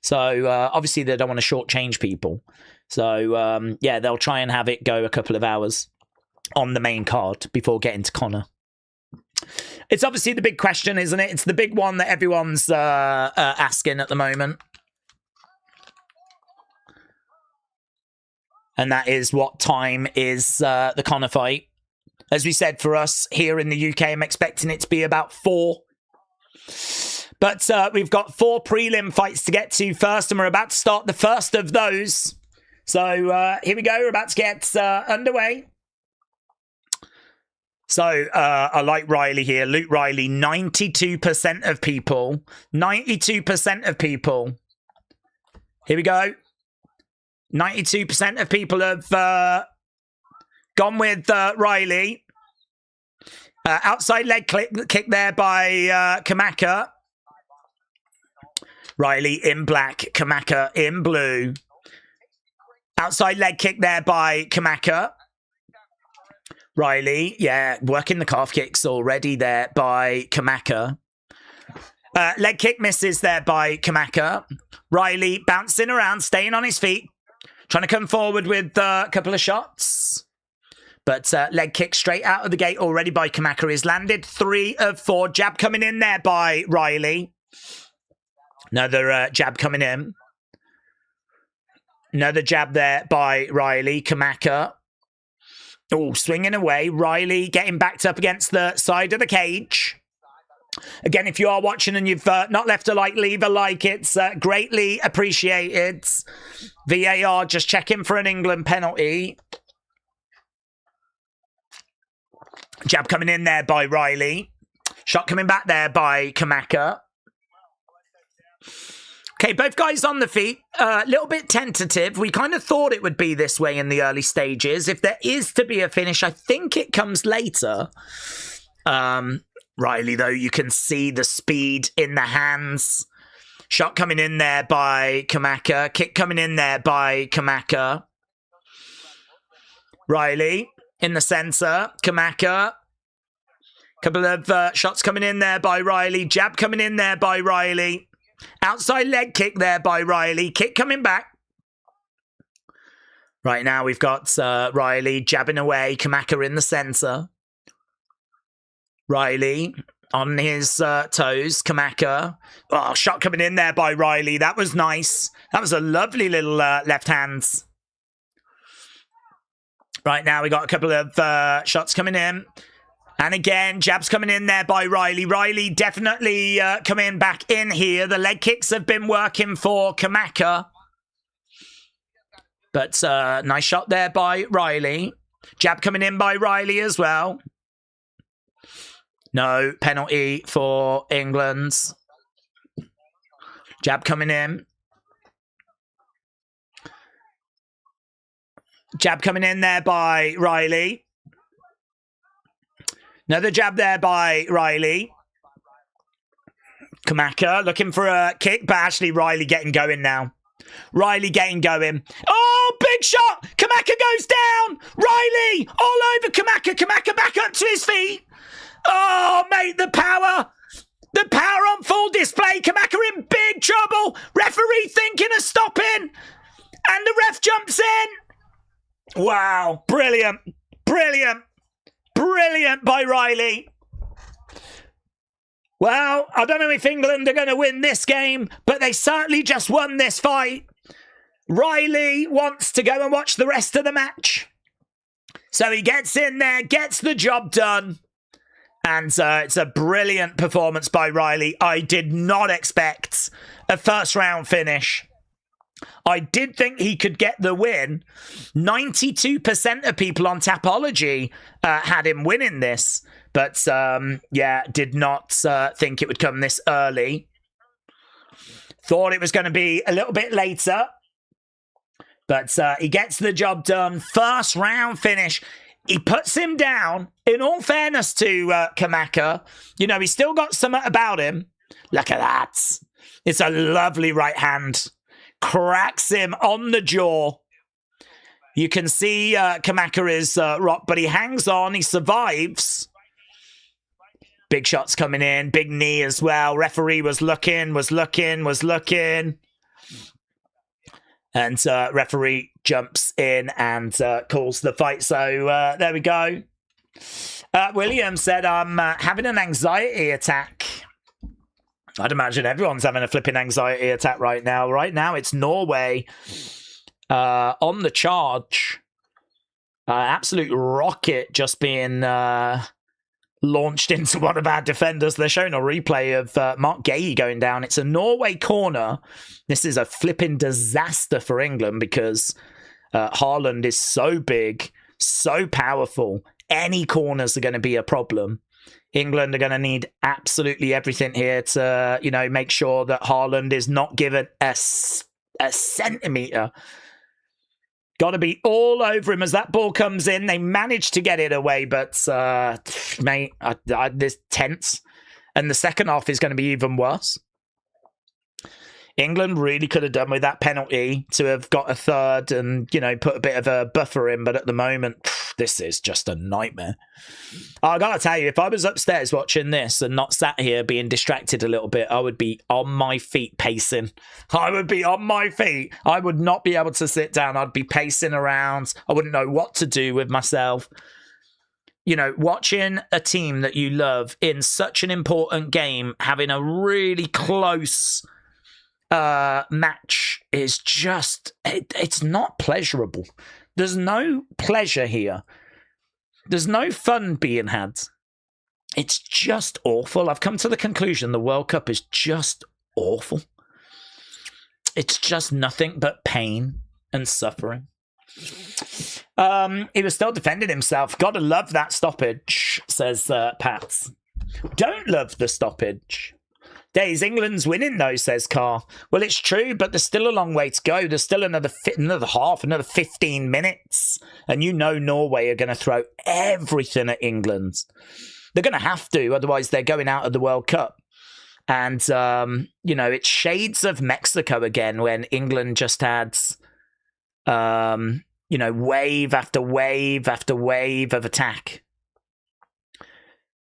So obviously they don't want to shortchange people. So yeah, they'll try and have it go a couple of hours on the main card before getting to Conor. It's obviously the big question, isn't it? It's the big one that everyone's asking at the moment. And that is, what time is the Conor fight? As we said, for us here in the UK, I'm expecting it to be about 4. But we've got 4 prelim fights to get to first, and we're about to start the first of those. So here we go. We're about to get underway. So I like Riley here. Luke Riley, 92% of people. 92% of people. Here we go. 92% of people have gone with Riley. Outside leg kick there by Kamaka. Riley in black, Kamaka in blue. Outside leg kick there by Kamaka. Riley, yeah, working the calf kicks already there by Kamaka. Leg kick misses there by Kamaka. Riley bouncing around, staying on his feet. Trying to come forward with a couple of shots. But leg kick straight out of the gate already by Kamaka is landed. 3 of 4. Jab coming in there by Riley. Another jab coming in. Another jab there by Riley. Kamaka. Oh, swinging away. Riley getting backed up against the side of the cage. Again, if you are watching and you've not left a like, leave a like. It's greatly appreciated. VAR just checking for an England penalty. Jab coming in there by Riley. Shot coming back there by Kamaka. Okay, both guys on the feet. A little bit tentative. We kind of thought it would be this way in the early stages. If there is to be a finish, I think it comes later. Riley, though, you can see the speed in the hands. Shot coming in there by Kamaka. Kick coming in there by Kamaka. Riley in the centre. Kamaka. Couple of shots coming in there by Riley. Jab coming in there by Riley. Outside leg kick there by Riley. Kick coming back. Right now we've got Riley jabbing away. Kamaka in the centre. Riley on his toes. Kamaka. Oh, shot coming in there by Riley. That was nice. That was a lovely little left hand. Right now, we got a couple of shots coming in. And again, jabs coming in there by Riley. Riley definitely coming back in here. The leg kicks have been working for Kamaka. But nice shot there by Riley. Jab coming in by Riley as well. No penalty for England. Jab coming in. Jab coming in there by Riley. Another jab there by Riley. Kamaka looking for a kick, but actually Riley getting going now. Riley getting going. Oh, big shot! Kamaka goes down! Riley all over Kamaka. Kamaka back up to his feet. Oh, mate, the power. The power on full display. Kamaka in big trouble. Referee thinking of stopping. And the ref jumps in. Wow, brilliant. Brilliant. Brilliant by Riley. Well, I don't know if England are going to win this game, but they certainly just won this fight. Riley wants to go and watch the rest of the match. So he gets in there, gets the job done. And it's a brilliant performance by Riley. I did not expect a first round finish. I did think he could get the win. 92% of people on Tapology had him winning this. But, yeah, did not think it would come this early. Thought it was going to be a little bit later. But he gets the job done. First round finish. He puts him down. In all fairness to Kamaka, you know, he's still got something about him. Look at that. It's a lovely right hand. Cracks him on the jaw. You can see Kamaka is rocked, but he hangs on. He survives. Big shots coming in. Big knee as well. Referee was looking. And referee jumps in and calls the fight. So there we go. William said, I'm having an anxiety attack. I'd imagine everyone's having a flipping anxiety attack right now. Right now, it's Norway on the charge. Absolute rocket just being launched into one of our defenders. They're showing a replay of Mark Gahey going down. It's a Norway corner. This is a flipping disaster for England because Haaland is so big, so powerful. Any corners are going to be a problem. England are going to need absolutely everything here to, you know, make sure that Haaland is not given a centimetre. Got to be all over him as that ball comes in. They managed to get it away, but, mate, this tense. And the second half is going to be even worse. England really could have done with that penalty to have got a third and, you know, put a bit of a buffer in. But at the moment, this is just a nightmare. I got to tell you, if I was upstairs watching this and not sat here being distracted a little bit, I would be on my feet pacing. I would be on my feet. I would not be able to sit down. I'd be pacing around. I wouldn't know what to do with myself. You know, watching a team that you love in such an important game, having a really close match is just, it's not pleasurable. There's no pleasure here. There's no fun being had. It's just awful. I've come to the conclusion the World Cup is just awful. It's just nothing but pain and suffering. He was still defending himself. Gotta love that stoppage, says Pat. Don't love the stoppage. Days, England's winning though, says Carr. Well, it's true, but there's still a long way to go. There's still another half, another 15 minutes. And you know Norway are going to throw everything at England. They're going to have to, otherwise they're going out of the World Cup. And, you know, it's shades of Mexico again when England just had, you know, wave after wave after wave of attack.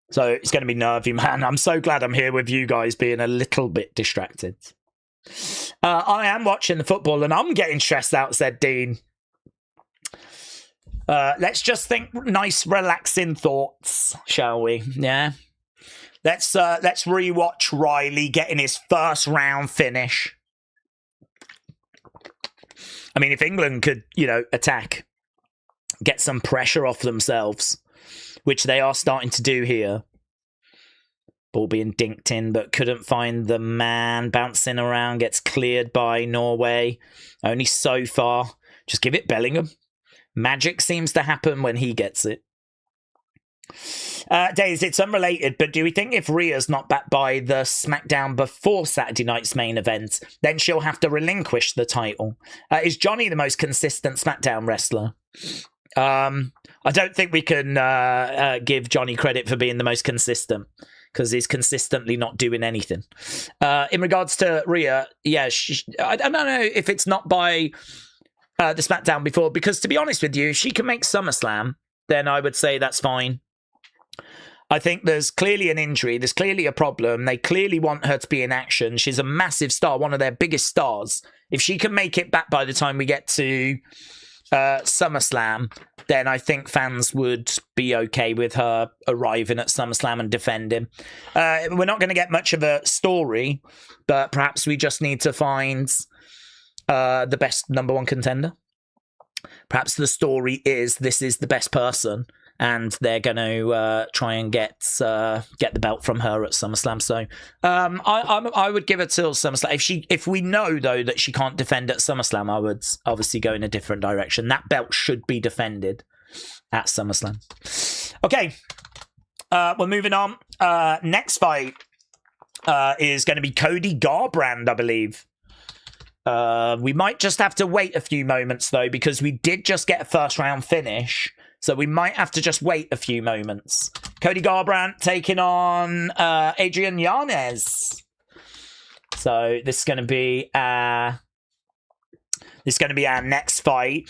So it's going to be nervy, man. I'm so glad I'm here with you guys being a little bit distracted. I am watching the football and I'm getting stressed out, said Dean. Let's just think nice, relaxing thoughts, shall we? Yeah. Let's rewatch Riley getting his first round finish. I mean, if England could, attack, get some pressure off themselves, which they are starting to do here. Ball being dinked in, but couldn't find the man. Bouncing around, gets cleared by Norway. Only so far. Just give it Bellingham. Magic seems to happen when he gets it. Days, it's unrelated, but do we think if Rhea's not back by the SmackDown before Saturday night's main event, then she'll have to relinquish the title? Is Johnny the most consistent SmackDown wrestler? I don't think we can give Johnny credit for being the most consistent, because he's consistently not doing anything. In regards to Rhea, yeah, I don't know if it's not by the SmackDown before, because to be honest with you, if she can make SummerSlam, then I would say that's fine. I think there's clearly an injury. There's clearly a problem. They clearly want her to be in action. She's a massive star, one of their biggest stars. If she can make it back by the time we get to SummerSlam, then I think fans would be okay with her arriving at SummerSlam and defending. We're not going to get much of a story, but perhaps we just need to find the best number one contender. Perhaps the story is this is the best person, and they're going to try and get the belt from her at SummerSlam. So I would give it till SummerSlam. If we know, though, that she can't defend at SummerSlam, I would obviously go in a different direction. That belt should be defended at SummerSlam. Okay, we're moving on. Next fight is going to be Cody Garbrandt, I believe. We might just have to wait a few moments, though, because we did just get a first round finish. So we might have to just wait a few moments. Cody Garbrandt taking on Adrian Yanez. So this is going to be our next fight.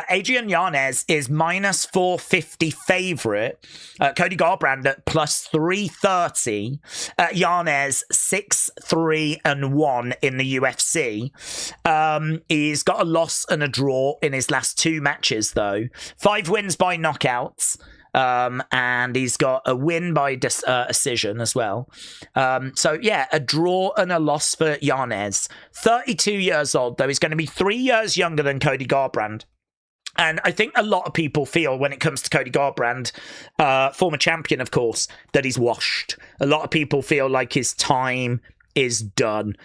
Adrian Yanez is minus 450 favourite. Cody Garbrandt at plus 330. Yanez 6-3-1 in the UFC. He's got a loss and a draw in his last 2 matches, though. 5 wins by knockouts. And he's got a win by decision as well. So, yeah, a draw and a loss for Yanez. 32 years old, though. He's going to be 3 years younger than Cody Garbrandt. And I think a lot of people feel when it comes to Cody Garbrandt, former champion, of course, that he's washed. A lot of people feel like his time is done.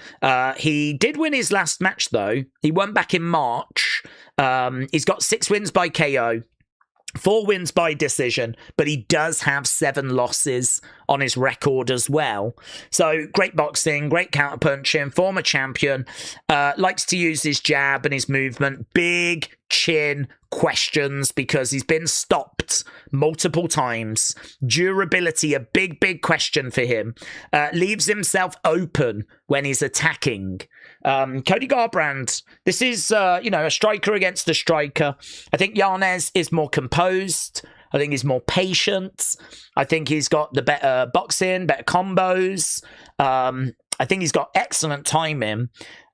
He did win his last match, though. He won back in March. He's got 6 wins by KO. 4 wins by decision, but he does have 7 losses on his record as well. So great boxing, great counterpunching, former champion, likes to use his jab and his movement, big chin, questions because he's been stopped multiple times. Durability, a big question for him. Leaves himself open when he's attacking. Cody Garbrandt, this is, a striker against a striker. I think Yanez is more composed. I think he's more patient. I think he's got the better boxing, better combos. I think he's got excellent timing.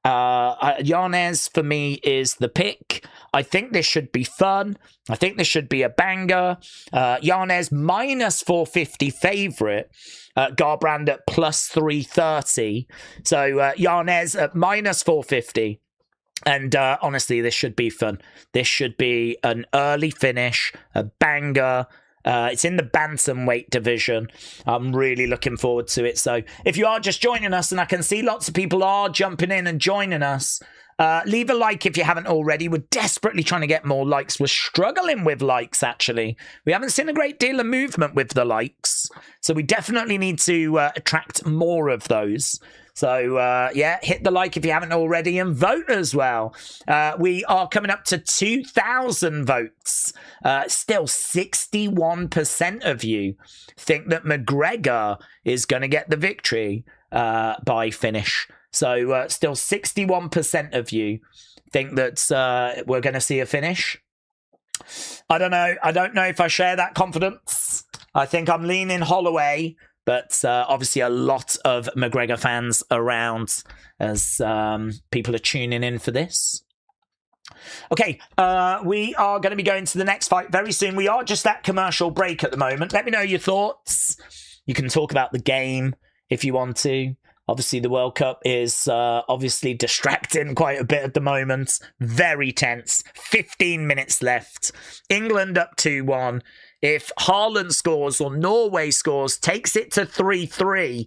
Yanez, for me, is the pick. I think this should be fun. I think this should be a banger. Yanez, minus 450 favourite. Garbrandt at plus 330. So, Yanez at minus 450. And honestly, this should be fun. This should be an early finish, a banger. It's in the bantamweight division. I'm really looking forward to it. So if you are just joining us, and I can see lots of people are jumping in and joining us, leave a like if you haven't already. We're desperately trying to get more likes. We're struggling with likes, actually. We haven't seen a great deal of movement with the likes. So we definitely need to attract more of those. So, hit the like if you haven't already and vote as well. We are coming up to 2,000 votes. Still 61% of you think that McGregor is going to get the victory by finish. So, still 61% of you think that we're going to see a finish. I don't know. I don't know if I share that confidence. I think I'm leaning Holloway. But obviously a lot of McGregor fans around as people are tuning in for this. Okay, we are going to be going to the next fight very soon. We are just at commercial break at the moment. Let me know your thoughts. You can talk about the game if you want to. Obviously, the World Cup is obviously distracting quite a bit at the moment. Very tense. 15 minutes left. England up 2-1. If Haaland scores or Norway scores, takes it to 3-3,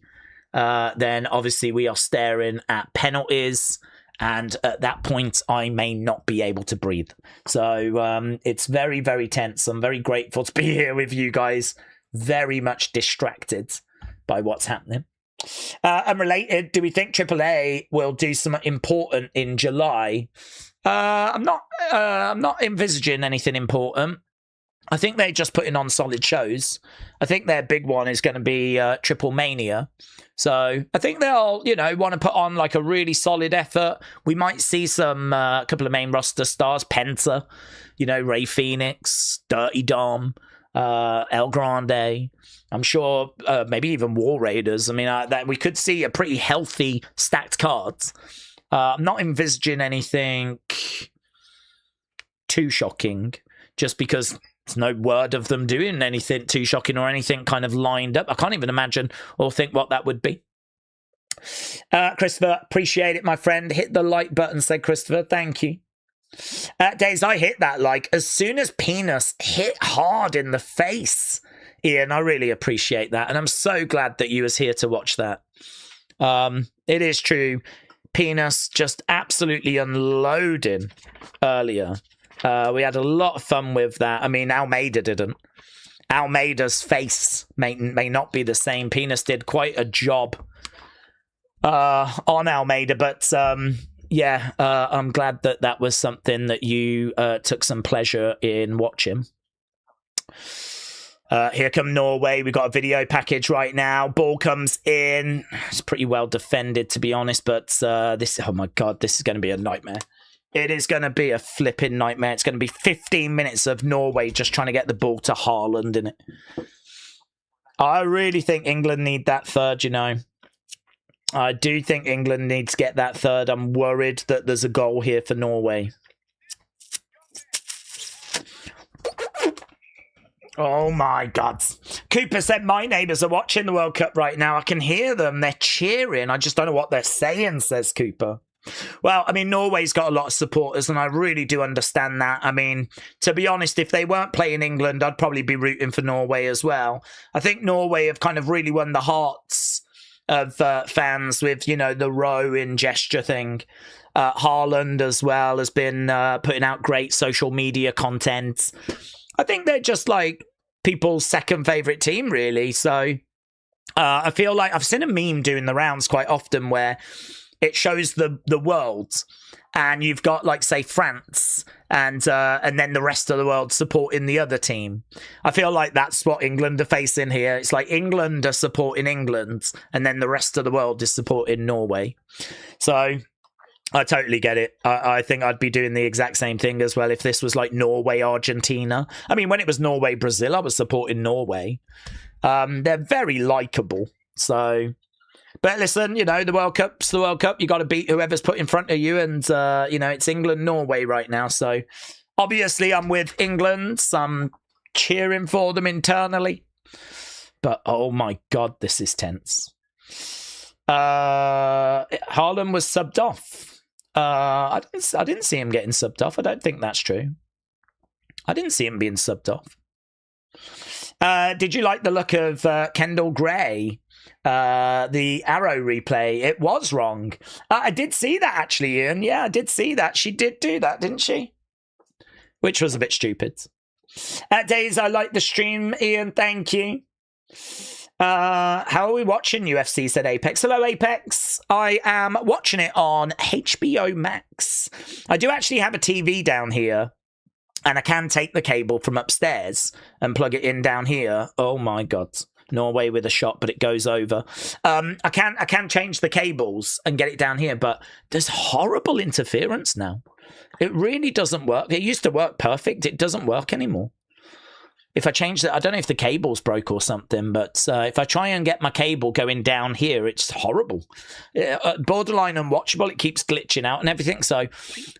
then obviously we are staring at penalties. And at that point, I may not be able to breathe. So it's very, very tense. I'm very grateful to be here with you guys. Very much distracted by what's happening. Unrelated, do we think AAA will do something important in July? I'm not envisaging anything important. I think they're just putting on solid shows. I think their big one is going to be Triple Mania. So I think they'll, want to put on like a really solid effort. We might see some couple of main roster stars, Penta, Ray Phoenix, Dirty Dom, El Grande. I'm sure maybe even War Raiders. I mean, that we could see a pretty healthy stacked cards. I'm not envisaging anything too shocking, just because there's no word of them doing anything too shocking or anything kind of lined up. I can't even imagine or think what that would be. Christopher, appreciate it, my friend. Hit the like button, said Christopher. Thank you. Days, I hit that like as soon as Penis hit hard in the face. Ian, I really appreciate that. And I'm so glad that you was here to watch that. It is true. Penis just absolutely unloading earlier. We had a lot of fun with that. I mean, Almeida didn't. Almeida's face may not be the same. Penis did quite a job on Almeida, but yeah, I'm glad that was something that you took some pleasure in watching. Here come Norway. We got a video package right now. Ball comes in. It's pretty well defended, to be honest, but this, oh my God, this is going to be a nightmare. It is going to be a flipping nightmare. It's going to be 15 minutes of Norway just trying to get the ball to Haaland in it. I really think England need that third, I do think England needs to get that third. I'm worried that there's a goal here for Norway. Oh my God. Cooper said, my neighbours are watching the World Cup right now. I can hear them. They're cheering. I just don't know what they're saying, says Cooper. Well, I mean, Norway's got a lot of supporters, and I really do understand that. I mean, to be honest, if they weren't playing England, I'd probably be rooting for Norway as well. I think Norway have kind of really won the hearts of fans with, the rowing gesture thing. Haaland as well has been putting out great social media content. I think they're just like people's second favourite team, really. So I feel like I've seen a meme doing the rounds quite often where it shows the world, and you've got, like, say, France, and then the rest of the world supporting the other team. I feel like that's what England are facing here. It's like England are supporting England, and then the rest of the world is supporting Norway. So I totally get it. I think I'd be doing the exact same thing as well if this was like Norway, Argentina. I mean, when it was Norway, Brazil, I was supporting Norway. They're very likable. So... But listen, the World Cup's the World Cup. You got to beat whoever's put in front of you. And, it's England, Norway right now. So, obviously, I'm with England. I'm cheering for them internally. But, oh, my God, this is tense. Haaland was subbed off. I didn't see him getting subbed off. I don't think that's true. I didn't see him being subbed off. Did you like the look of Kendall Gray? The arrow replay, it was wrong. I did see that, actually, Ian. Yeah, I did see that. She did do that, didn't she? Which was a bit stupid. Days, I like the stream, Ian. Thank you. How are we watching UFC, said Apex. Hello, Apex. I am watching it on HBO Max. I do actually have a TV down here, and I can take the cable from upstairs and plug it in down here. Oh, my God. Norway with a shot, but it goes over. I can change the cables and get it down here, but there's horrible interference now. It really doesn't work. It used to work perfect. It doesn't work anymore. if I change it, I don't know if the cable's broke or something, but if I try and get my cable going down here, it's horrible. Borderline unwatchable. It keeps glitching out and everything. So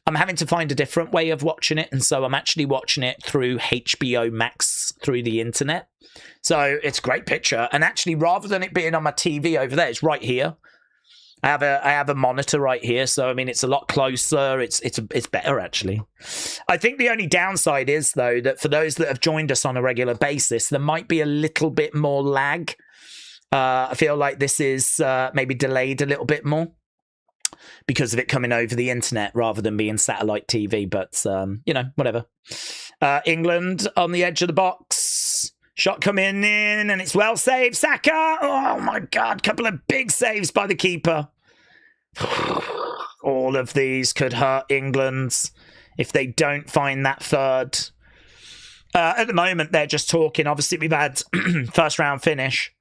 I'm having to find a different way of watching it. And so I'm actually watching it through HBO Max through the internet. So it's a great picture. And actually, rather than it being on my TV over there, it's right here. I have a monitor right here, so I mean it's a lot closer. It's better actually. I think the only downside is though that for those that have joined us on a regular basis, there might be a little bit more lag. I feel like this is maybe delayed a little bit more because of it coming over the internet rather than being satellite TV. But you know, whatever. England on the edge of the box. Shot coming in, and it's well saved. Saka! Oh, my God. Couple of big saves by the keeper. All of these could hurt England if they don't find that third. At the moment, they're just talking. Obviously, we've had first round finish.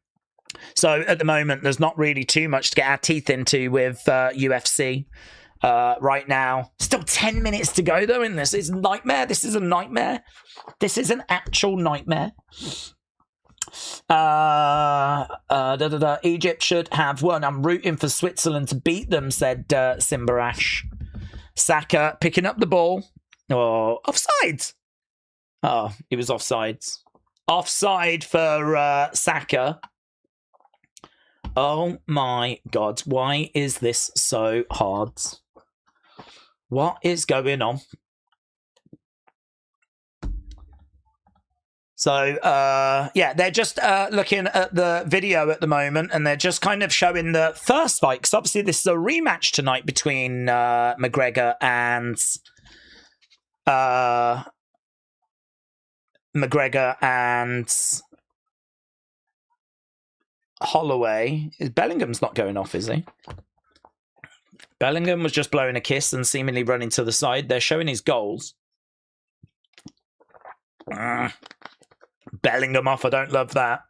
So, at the moment, there's not really too much to get our teeth into with UFC right now. Still 10 minutes to go, though, in this. It's a nightmare. This is a nightmare. This is an actual nightmare. Egypt should have won. I'm rooting for Switzerland to beat them, said Simbarash. Saka picking up the ball. Oh, offside. Oh, he was offside. Offside for Saka. Oh my God. Why is this so hard? What is going on? So, yeah, they're just looking at the video at the moment, and they're just kind of showing the first fight, because obviously this is a rematch tonight between McGregor and Holloway. Bellingham's not going off, is he? Bellingham was just blowing a kiss and seemingly running to the side. They're showing his goals. Bellingham off. I don't love that.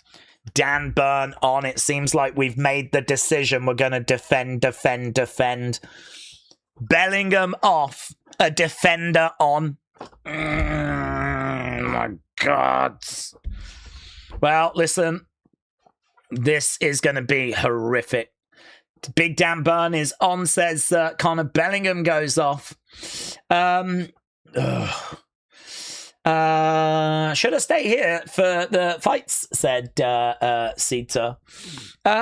Dan Burn on. It seems like we've made the decision. We're going to defend. Bellingham off. A defender on. My God. Well, listen. This is going to be horrific. Big Dan Burn is on, says Conor. Bellingham goes off. Should I stay here for the fights, said Sita.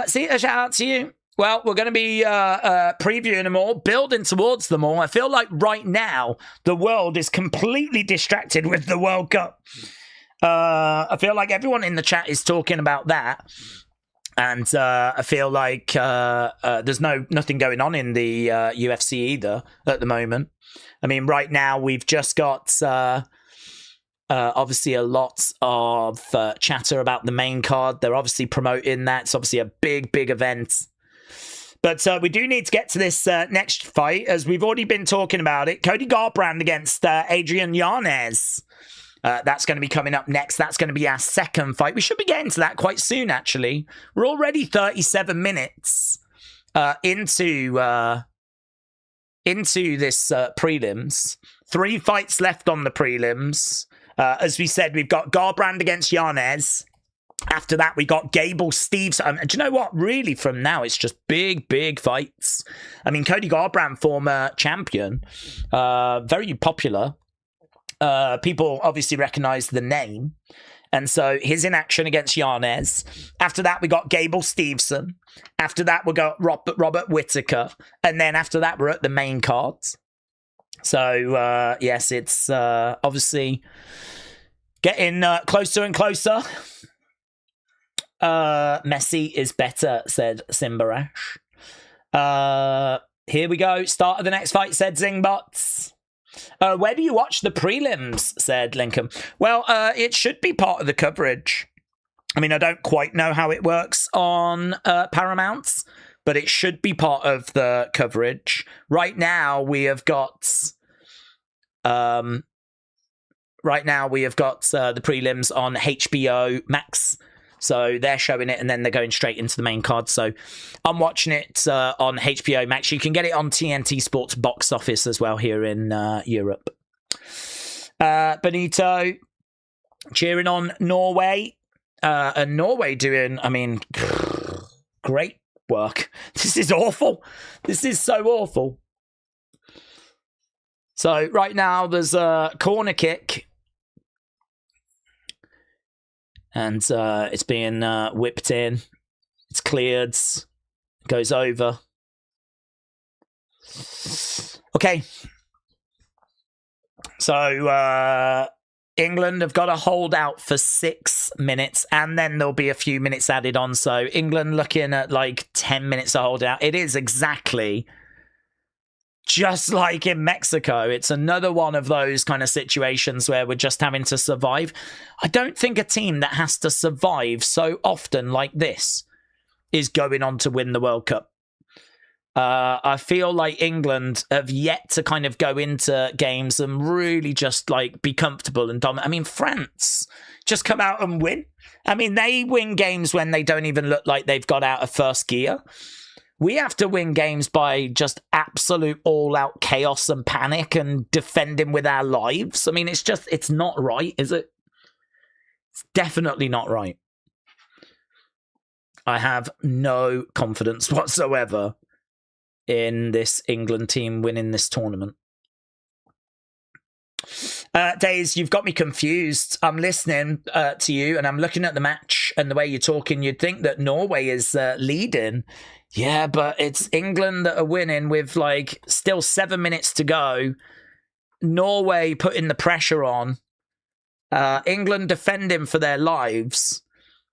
Sita, shout out to you. Well, we're going to be previewing them all, building towards them all. I feel like right now the world is completely distracted with the World Cup. I feel like everyone in the chat is talking about that. And I feel like there's nothing going on in the UFC either at the moment. I mean, right now we've just got... obviously a lot of chatter about the main card. They're obviously promoting that. It's obviously a big event. But we do need to get to this next fight, as we've already been talking about it. Cody Garbrandt against Adrian Yanez. That's going to be coming up next. That's going to be our second fight. We should be getting to that quite soon, actually. We're already 37 minutes into this prelims. 3 fights left on the prelims. As we said, we've got Garbrandt against Yanez. After that, we got Gable Stevenson. Do you know what? Really, from now, it's just big fights. I mean, Cody Garbrandt, former champion, very popular. People obviously recognize the name. And so he's in action against Yanez. After that, we got Gable Stevenson. After that, we got Robert Whittaker. And then after that, we're at the main card. So, yes, it's obviously getting closer and closer. Messi is better, said Simbarash. Here we go. Start of the next fight, said Zingbots. Where do you watch the prelims, said Lincoln. Well, it should be part of the coverage. I mean, I don't quite know how it works on Paramount, but it should be part of the coverage. Right now, we have got the prelims on HBO Max. So they're showing it, and then they're going straight into the main card. So I'm watching it on HBO Max. You can get it on TNT Sports box office as well here in Europe. Benito, cheering on Norway. And Norway doing, I mean, great work. This is awful. This is so awful. So right now there's a corner kick. And it's being whipped in. It's cleared. Goes over. Okay. So England have got to hold out for 6 minutes, and then there'll be a few minutes added on. So England looking at like 10 minutes to hold out. It is exactly just like in Mexico. It's another one of those kind of situations where we're just having to survive. I don't think a team that has to survive so often like this is going on to win the World Cup. I feel like England have yet to kind of go into games and really just like be comfortable and dominant. I mean, France just come out and win. I mean, they win games when they don't even look like they've got out of first gear. We have to win games by just absolute all-out chaos and panic and defending with our lives. I mean, it's not right, is it? It's definitely not right. I have no confidence whatsoever in this England team winning this tournament. Days, you've got me confused. I'm listening to you and I'm looking at the match and the way you're talking. You'd think that Norway is leading. Yeah, but it's England that are winning with like still 7 minutes to go. Norway putting the pressure on. England defending for their lives.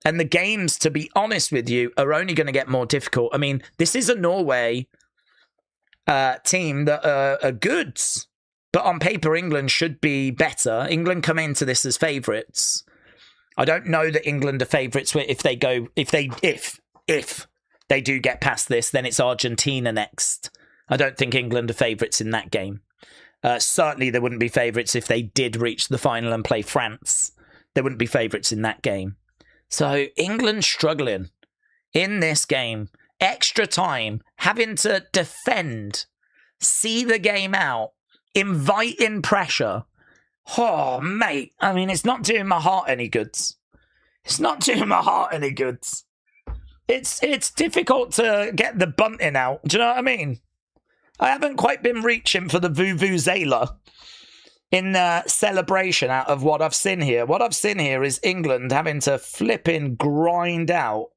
And the games, to be honest with you, are only going to get more difficult. I mean, this is a Norway team that are good. But on paper, England should be better. England come into this as favourites. I don't know that England are favourites if they do get past this, then it's Argentina next. I don't think England are favourites in that game. Certainly they wouldn't be favourites if they did reach the final and play France. They wouldn't be favourites in that game. So England struggling in this game. Extra time, having to defend, see the game out, invite in pressure. Oh, mate. I mean, it's not doing my heart any goods. It's not doing my heart any goods. It's difficult to get the bunting out. Do you know what I mean? I haven't quite been reaching for the vuvuzela in celebration out of what I've seen here. What I've seen here is England having to flipping grind out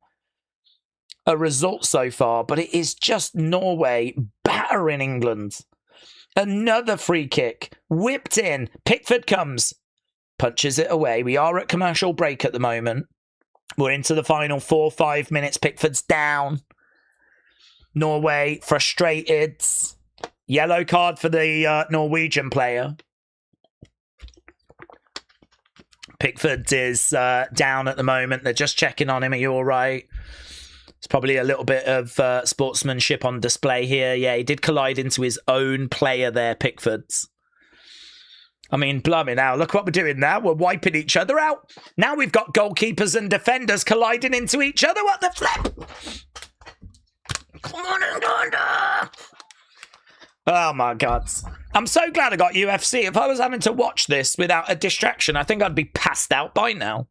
a result so far, but it is just Norway battering England. Another free kick, whipped in. Pickford comes, punches it away. We are at commercial break at the moment. We're into the final 4-5 minutes. Pickford's down. Norway frustrated. Yellow card for the Norwegian player. Pickford is down at the moment. They're just checking on him. Are you all right? It's probably a little bit of sportsmanship on display here. Yeah, he did collide into his own player there, Pickford's. I mean, blimey now, look what we're doing now. We're wiping each other out. Now we've got goalkeepers and defenders colliding into each other. What the flip? Come on, England! Oh, my God. I'm so glad I got UFC. If I was having to watch this without a distraction, I think I'd be passed out by now.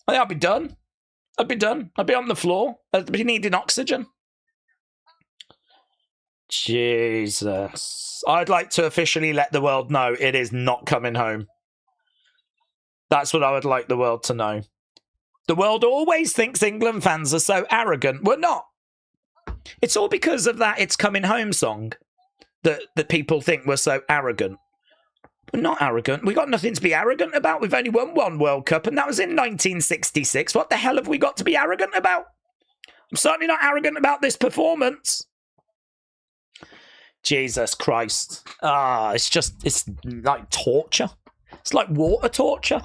I think I'd be done. I'd be done. I'd be on the floor. I'd be needing oxygen. Jesus. I'd like to officially let the world know it is not coming home. That's what I would like the world to know. The world always thinks England fans are so arrogant. We're not. It's all because of that It's Coming Home song that people think we're so arrogant. We're not arrogant. We got nothing to be arrogant about. We've only won one World Cup, and that was in 1966. What the hell have we got to be arrogant about? I'm certainly not arrogant about this performance. Jesus Christ. It's like torture. It's like water torture.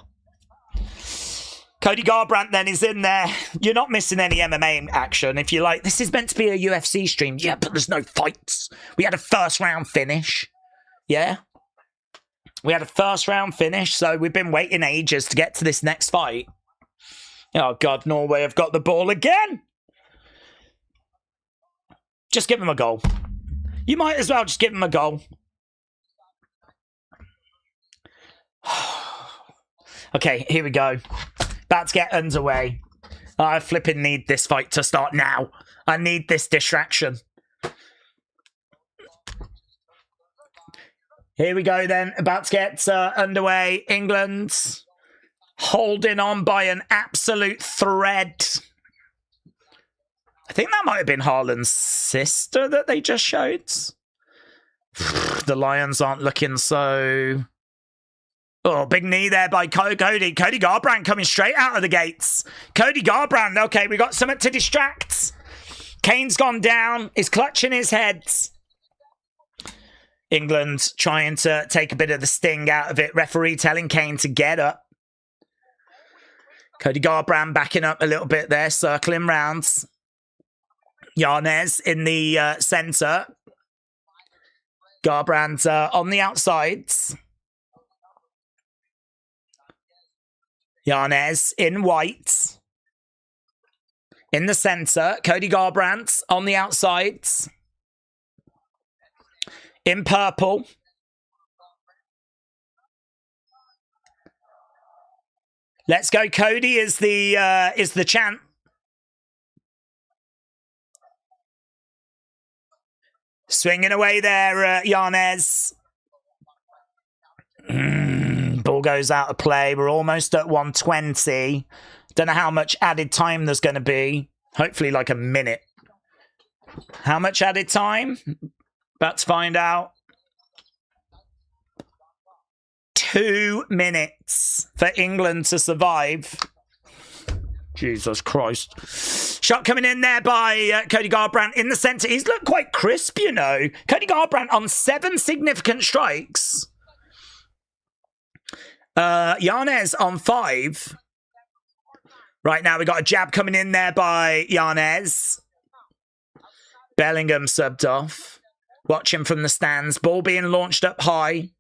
Cody Garbrandt then is in there. You're not missing any MMA action. If you're like, this is meant to be a UFC stream. Yeah, but there's no fights. We had a first round finish. Yeah. We had a first round finish, so we've been waiting ages to get to this next fight. Oh, God, Norway have got the ball again. Just give him a goal. You might as well just give him a goal. Okay, here we go. About to get underway. I flipping need this fight to start now. I need this distraction. Here we go then. About to get underway. England holding on by an absolute thread. I think that might have been Haaland's sister that they just showed. The Lions aren't looking so... Oh, big knee there by Cody. Cody Garbrandt coming straight out of the gates. Cody Garbrandt, okay, we got something to distract. Kane's gone down. He's clutching his head. England trying to take a bit of the sting out of it. Referee telling Kane to get up. Cody Garbrandt backing up a little bit there, circling rounds. Yanez in the centre. Garbrandt on the outsides. Yanez in white. In the centre. Cody Garbrandt on the outsides. In purple. Let's go, Cody is the chant. Swinging away there, Yanez. Ball goes out of play. We're almost at 120. Don't know how much added time there's going to be. Hopefully like a minute. How much added time? About to find out. 2 minutes for England to survive. Jesus Christ. Shot coming in there by Cody Garbrandt in the centre. He's looked quite crisp, you know. Cody Garbrandt on 7 significant strikes. Yanez on 5. Right now we got a jab coming in there by Yanez. Bellingham subbed off. Watching from the stands. Ball being launched up high.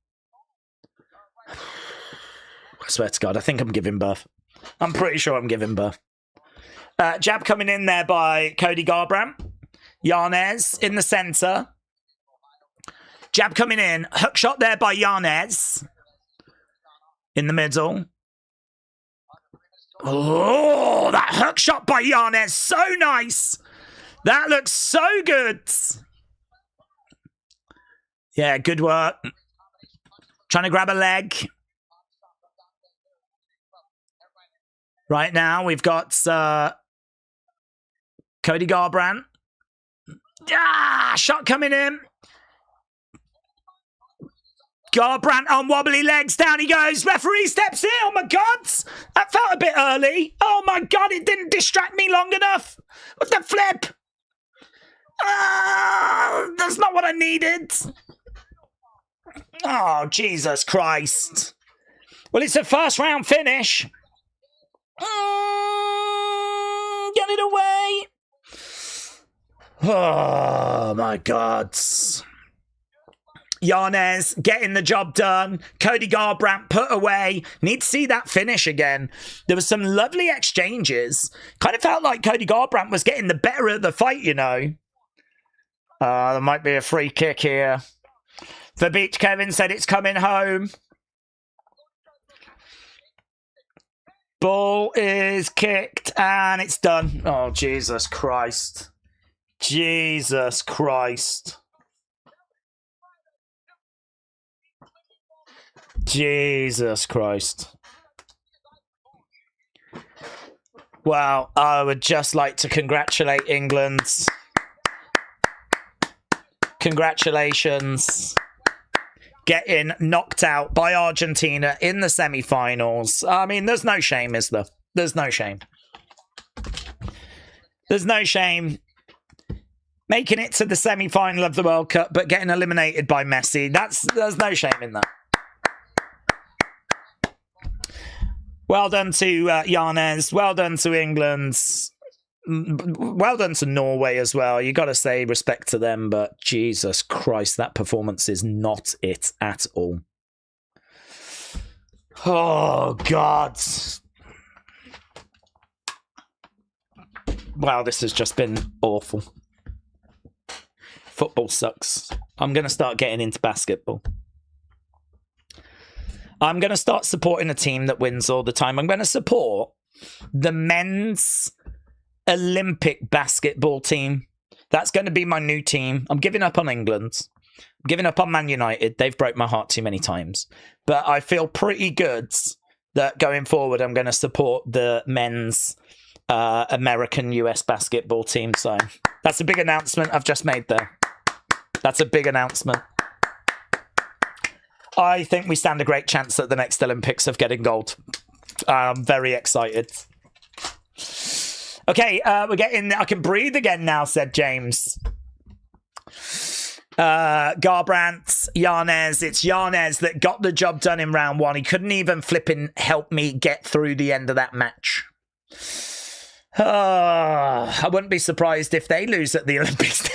I swear to God, I think I'm giving birth. I'm pretty sure I'm giving birth. Jab coming in there by Cody Garbrandt. Yanez in the centre. Jab coming in. Hook shot there by Yanez. In the middle. Oh, that hook shot by Yanez. So nice. That looks so good. Yeah, good work. Trying to grab a leg. Right now, we've got Cody Garbrandt. Shot coming in. Garbrandt on wobbly legs. Down he goes. Referee steps in. Oh, my God. That felt a bit early. Oh, my God. It didn't distract me long enough. What the flip? That's not what I needed. Oh, Jesus Christ. Well, it's a first round finish. Get it away. Oh, my God. Yanez getting the job done. Cody Garbrandt put away. Need to see that finish again. There was some lovely exchanges. Kind of felt like Cody Garbrandt was getting the better of the fight, you know. There might be a free kick here. The Beach Kevin said it's coming home. Ball is kicked and it's done. Oh, Jesus Christ. Jesus Christ. Jesus Christ. Well, I would just like to congratulate England. Congratulations. Getting knocked out by Argentina in the semi-finals. I mean, there's no shame, is there? There's no shame. There's no shame making it to the semi-final of the World Cup, but getting eliminated by Messi. There's no shame in that. Well done to Yanez. Well done to England. Well done to Norway as well. You got to say respect to them, but Jesus Christ, that performance is not it at all. Oh, God. Wow, this has just been awful. Football sucks. I'm going to start getting into basketball. I'm going to start supporting a team that wins all the time. I'm going to support the men's Olympic basketball team. That's going to be my new team. I'm giving up on England. I'm giving up on Man United. They've broke my heart too many times. But I feel pretty good that going forward, I'm going to support the men's American US basketball team. So that's a big announcement I've just made there. That's a big announcement. I think we stand a great chance at the next Olympics of getting gold. I'm very excited. Okay, we're getting... I can breathe again now, said James. Garbrandt, Yanez. It's Yanez that got the job done in round one. He couldn't even flipping help me get through the end of that match. I wouldn't be surprised if they lose at the Olympics.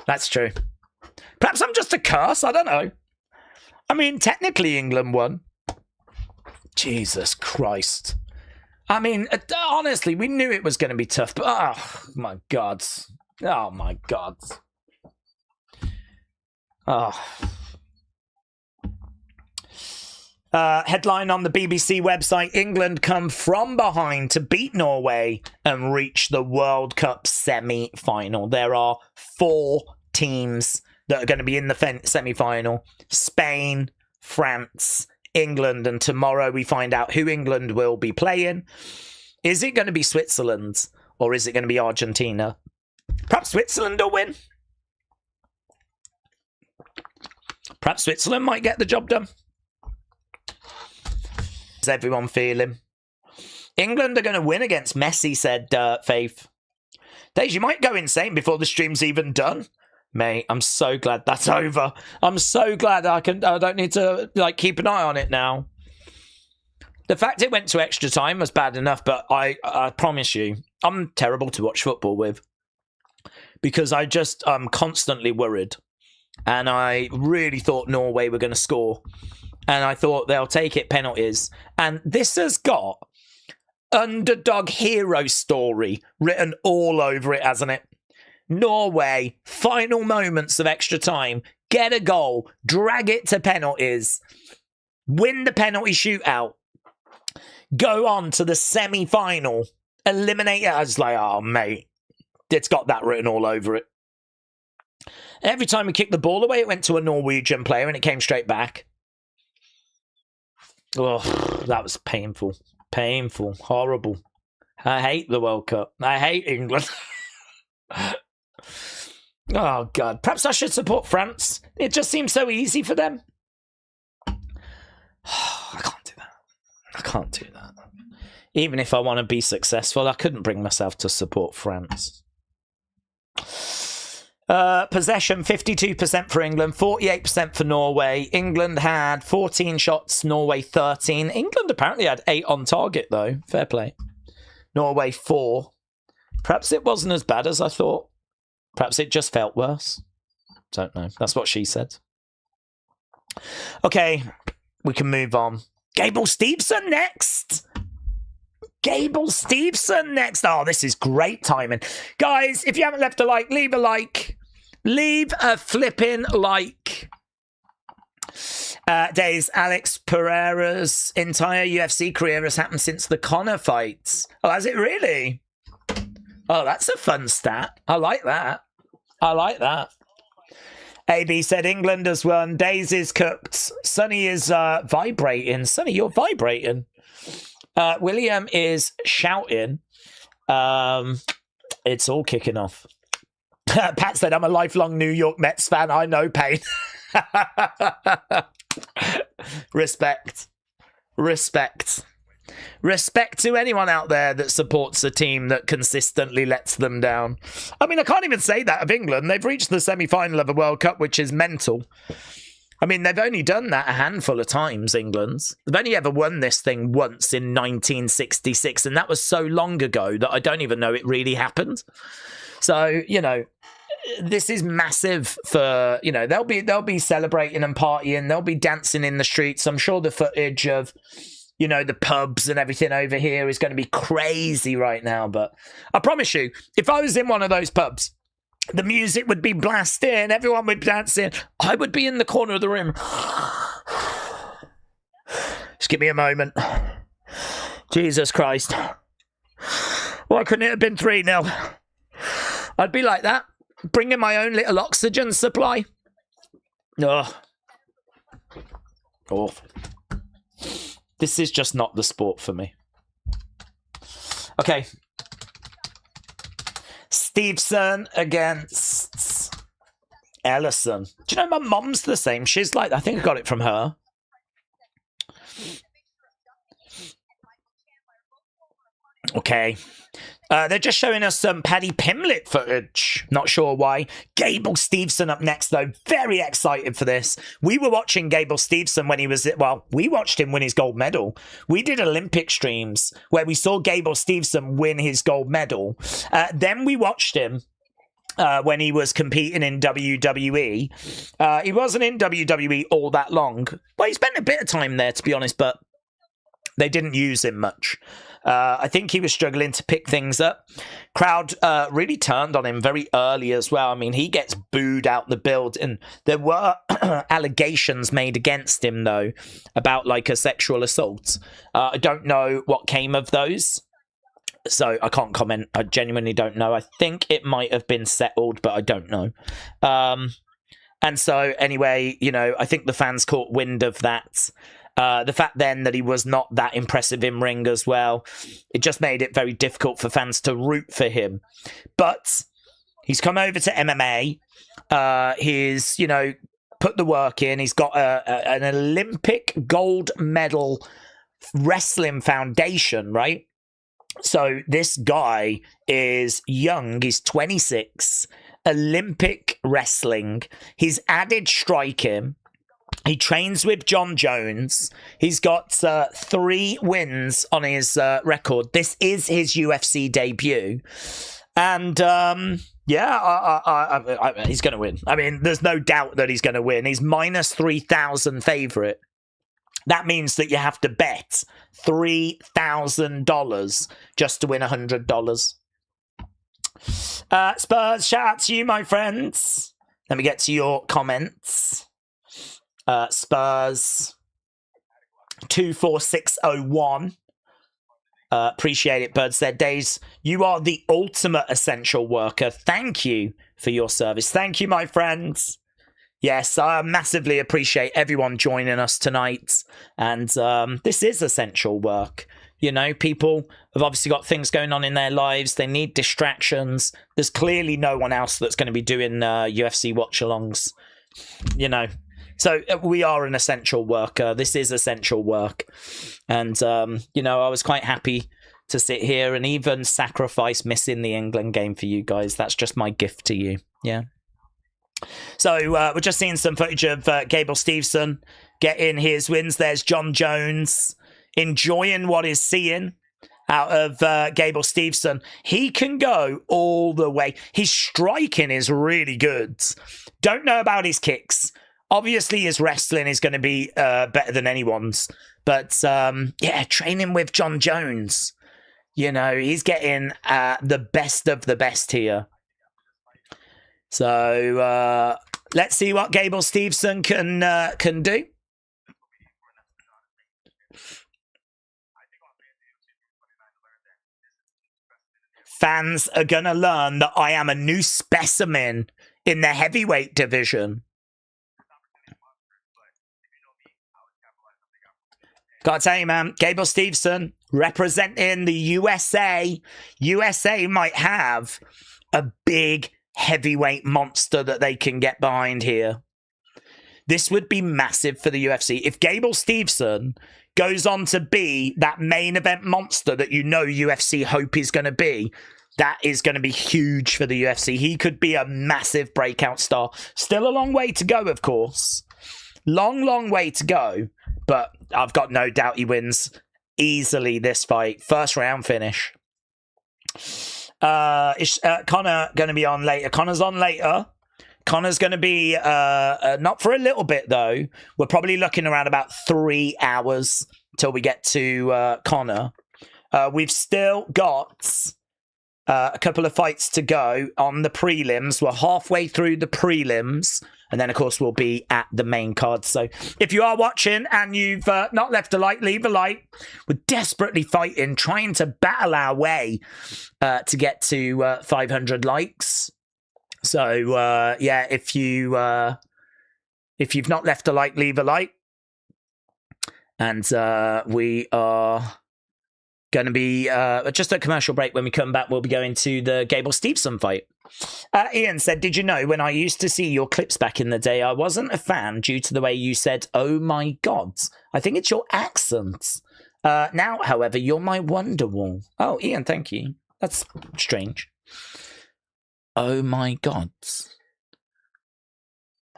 That's true. Perhaps I'm just a curse. I don't know. I mean, technically England won. Jesus Christ. I mean, honestly, we knew it was going to be tough, but oh my God. Oh my God. Oh. Headline on the BBC website, England come from behind to beat Norway and reach the World Cup semi-final. There are 4 teams that are going to be in the semi-final. Spain, France, England, and tomorrow we find out who England will be playing. Is it going to be Switzerland or is it going to be Argentina? Perhaps Switzerland will win. Perhaps Switzerland might get the job done. Is everyone feeling? England are going to win against Messi, said Faith. Days, you might go insane before the stream's even done. Mate, I'm so glad that's over. I'm so glad I don't need to keep an eye on it now. The fact it went to extra time was bad enough, but I promise you, I'm terrible to watch football with. Because I'm constantly worried. And I really thought Norway were going to score. And I thought they'll take it penalties. And this has got underdog hero story written all over it, hasn't it? Norway, final moments of extra time, get a goal, drag it to penalties, win the penalty shootout, go on to the semi-final, eliminate it. I was like, oh, mate, it's got that written all over it. Every time we kicked the ball away, it went to a Norwegian player and it came straight back. Oh, that was painful. Painful. Horrible. I hate the World Cup. I hate England. Oh, God. Perhaps I should support France. It just seems so easy for them. I can't do that. I can't do that. Even if I want to be successful, I couldn't bring myself to support France. Possession, 52% for England, 48% for Norway. England had 14 shots, Norway 13. England apparently had 8 on target, though. Fair play. Norway 4. Perhaps it wasn't as bad as I thought. Perhaps it just felt worse. Don't know. That's what she said. Okay, we can move on. Gable Stevenson next. Gable Stevenson next. Oh, this is great timing. Guys, if you haven't left a like, leave a like. Leave a flipping like. Days, Alex Pereira's entire UFC career has happened since the Conor fights. Oh, has it really? Oh, that's a fun stat. I like that. I like that. AB said England has won. Days is cooked. Sonny is vibrating. Sonny, you're vibrating. William is shouting. It's all kicking off. Pat said, I'm a lifelong New York Mets fan. I know pain. Respect. Respect. Respect to anyone out there that supports a team that consistently lets them down. I mean, I can't even say that of England. They've reached the semi-final of a World Cup, which is mental. I mean, they've only done that a handful of times, England. They've only ever won this thing once in 1966, and that was so long ago that I don't even know it really happened. So, you know, this is massive for, you know, they'll be celebrating and partying. They'll be dancing in the streets. I'm sure the footage of, you know, the pubs and everything over here is going to be crazy right now. But I promise you, if I was in one of those pubs The music would be blasting. Everyone would be dancing. I would be in the corner of the room. Just give me a moment. Jesus Christ. Why couldn't it have been 3-0? I'd be like that. Bringing my own little oxygen supply. Ugh. Awful. This is just not the sport for me. Okay. Stevenson against Ellison. Do you know my mom's the same? She's like, I think I got it from her. Okay. They're just showing us some Paddy Pimblett footage. Not sure why. Gable Stevenson up next, though. Very excited for this. We were watching Gable Stevenson when he was... Well, we watched him win his gold medal. We did Olympic streams where we saw Gable Stevenson win his gold medal. Then we watched him when he was competing in WWE. He wasn't in WWE all that long. Well, he spent a bit of time there, to be honest, but they didn't use him much. I think he was struggling to pick things up. Crowd really turned on him very early as well. I mean, he gets booed out the build, and there were allegations made against him, though, about like a sexual assault. I don't know what came of those, so I can't comment. I genuinely don't know. I think it might have been settled, but I don't know. And so, anyway, you know, I think the fans caught wind of that. The fact then that he was not that impressive in ring as well, it just made it very difficult for fans to root for him. But he's come over to MMA. He's, you know, put the work in. He's got an Olympic gold medal wrestling foundation, right? So this guy is young. He's 26. Olympic wrestling. He's added striking. He trains with John Jones. He's got 3 wins on his record. This is his UFC debut. And, yeah, he's going to win. I mean, there's no doubt that he's going to win. He's minus 3,000 favourite. That means that you have to bet $3,000 just to win $100. Spurs, shout out to you, my friends. Let me get to your comments. Spurs 24601. Appreciate it, Birds Their Days. You are the ultimate essential worker. Thank you for your service. Thank you, my friends. Yes, I massively appreciate everyone joining us tonight. And this is essential work. You know, people have obviously got things going on in their lives. They need distractions. There's clearly no one else that's going to be doing UFC watch-alongs, you know. So we are an essential worker. This is essential work. And, you know, I was quite happy to sit here and even sacrifice missing the England game for you guys. That's just my gift to you. Yeah. So we're just seeing some footage of Gable Stevenson getting his wins. There's John Jones enjoying what he's seeing out of Gable Stevenson. He can go all the way. His striking is really good. Don't know about his kicks. Obviously, his wrestling is going to be better than anyone's. But, yeah, training with John Jones. You know, he's getting the best of the best here. So, let's see what Gable Stevenson can do. Fans are going to learn that I am a new specimen in the heavyweight division. Gotta tell you, man, Gable Stevenson representing the USA. USA might have a big heavyweight monster that they can get behind here. This would be massive for the UFC. If Gable Stevenson goes on to be that main event monster that you know UFC hope he's going to be, that is going to be huge for the UFC. He could be a massive breakout star. Still a long way to go, of course. Long way to go. But I've got no doubt he wins easily this fight. First round finish. Is Conor going to be on later? Conor's on later. Conor's going to be not for a little bit, though. We're probably looking around about 3 hours till we get to Conor. We've still got A couple of fights to go on the prelims. We're halfway through the prelims. And then, of course, we'll be at the main card. So if you are watching and you've not left a like, leave a like. We're desperately fighting, trying to battle our way to get to 500 likes. So, yeah, if you've not left a like, leave a like. And we are going to be just a commercial break. When we come back, we'll be going to the Gable-Stevenson fight. Ian said, did you know when I used to see your clips back in the day, I wasn't a fan due to the way you said, oh my God. I think it's your accent. Now, however, you're my Wonderwall. Oh, Ian, thank you. That's strange. Oh my God.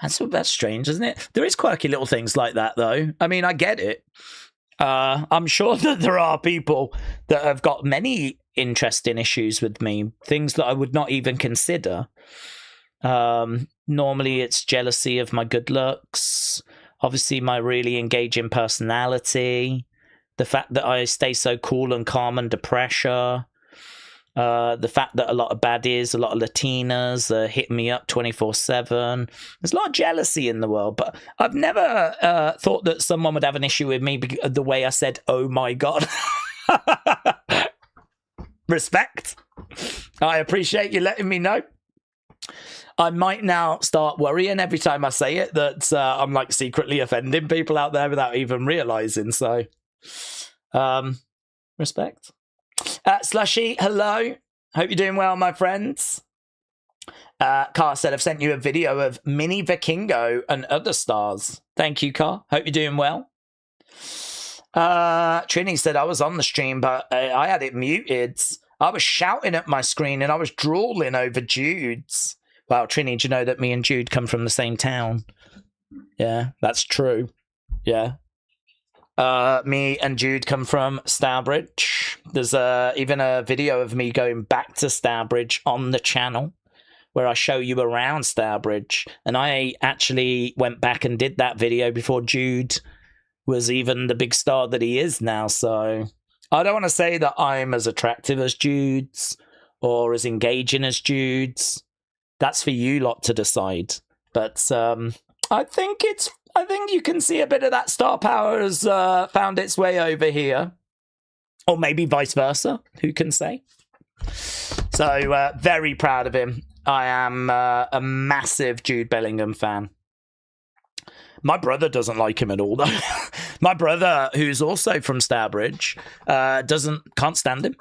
That's strange, isn't it? There is quirky little things like that, though. I mean, I get it. I'm sure that there are people that have got many interesting issues with me, things that I would not even consider. Normally, it's jealousy of my good looks, obviously my really engaging personality, the fact that I stay so cool and calm under pressure, the fact that a lot of baddies, a lot of Latinas are hitting me up 24/7. There's a lot of jealousy in the world, but I've never thought that someone would have an issue with me the way I said, oh my God. Respect. I appreciate you letting me know. I might now start worrying every time I say it that I'm like secretly offending people out there without even realizing. So, respect. Slushy, hello. Hope you're doing well, my friends. Car said, I've sent you a video of Mini Vikingo and other stars. Thank you, Car. Hope you're doing well. Trini said, I was on the stream, but I had it muted. I was shouting at my screen and I was drooling over Jude's. Well, Trini, do you know that me and Jude come from the same town? Yeah, that's true. Yeah. Me and Jude come from Stourbridge. There's even a video of me going back to Stourbridge on the channel where I show you around Stourbridge. And I actually went back and did that video before Jude was even the big star that he is now. So I don't want to say that I'm as attractive as Jude's or as engaging as Jude's. That's for you lot to decide. But I think you can see a bit of that star power has found its way over here. Or maybe vice versa. Who can say? So, very proud of him. I am a massive Jude Bellingham fan. My brother doesn't like him at all, though. My brother, who's also from Stourbridge, can't stand him.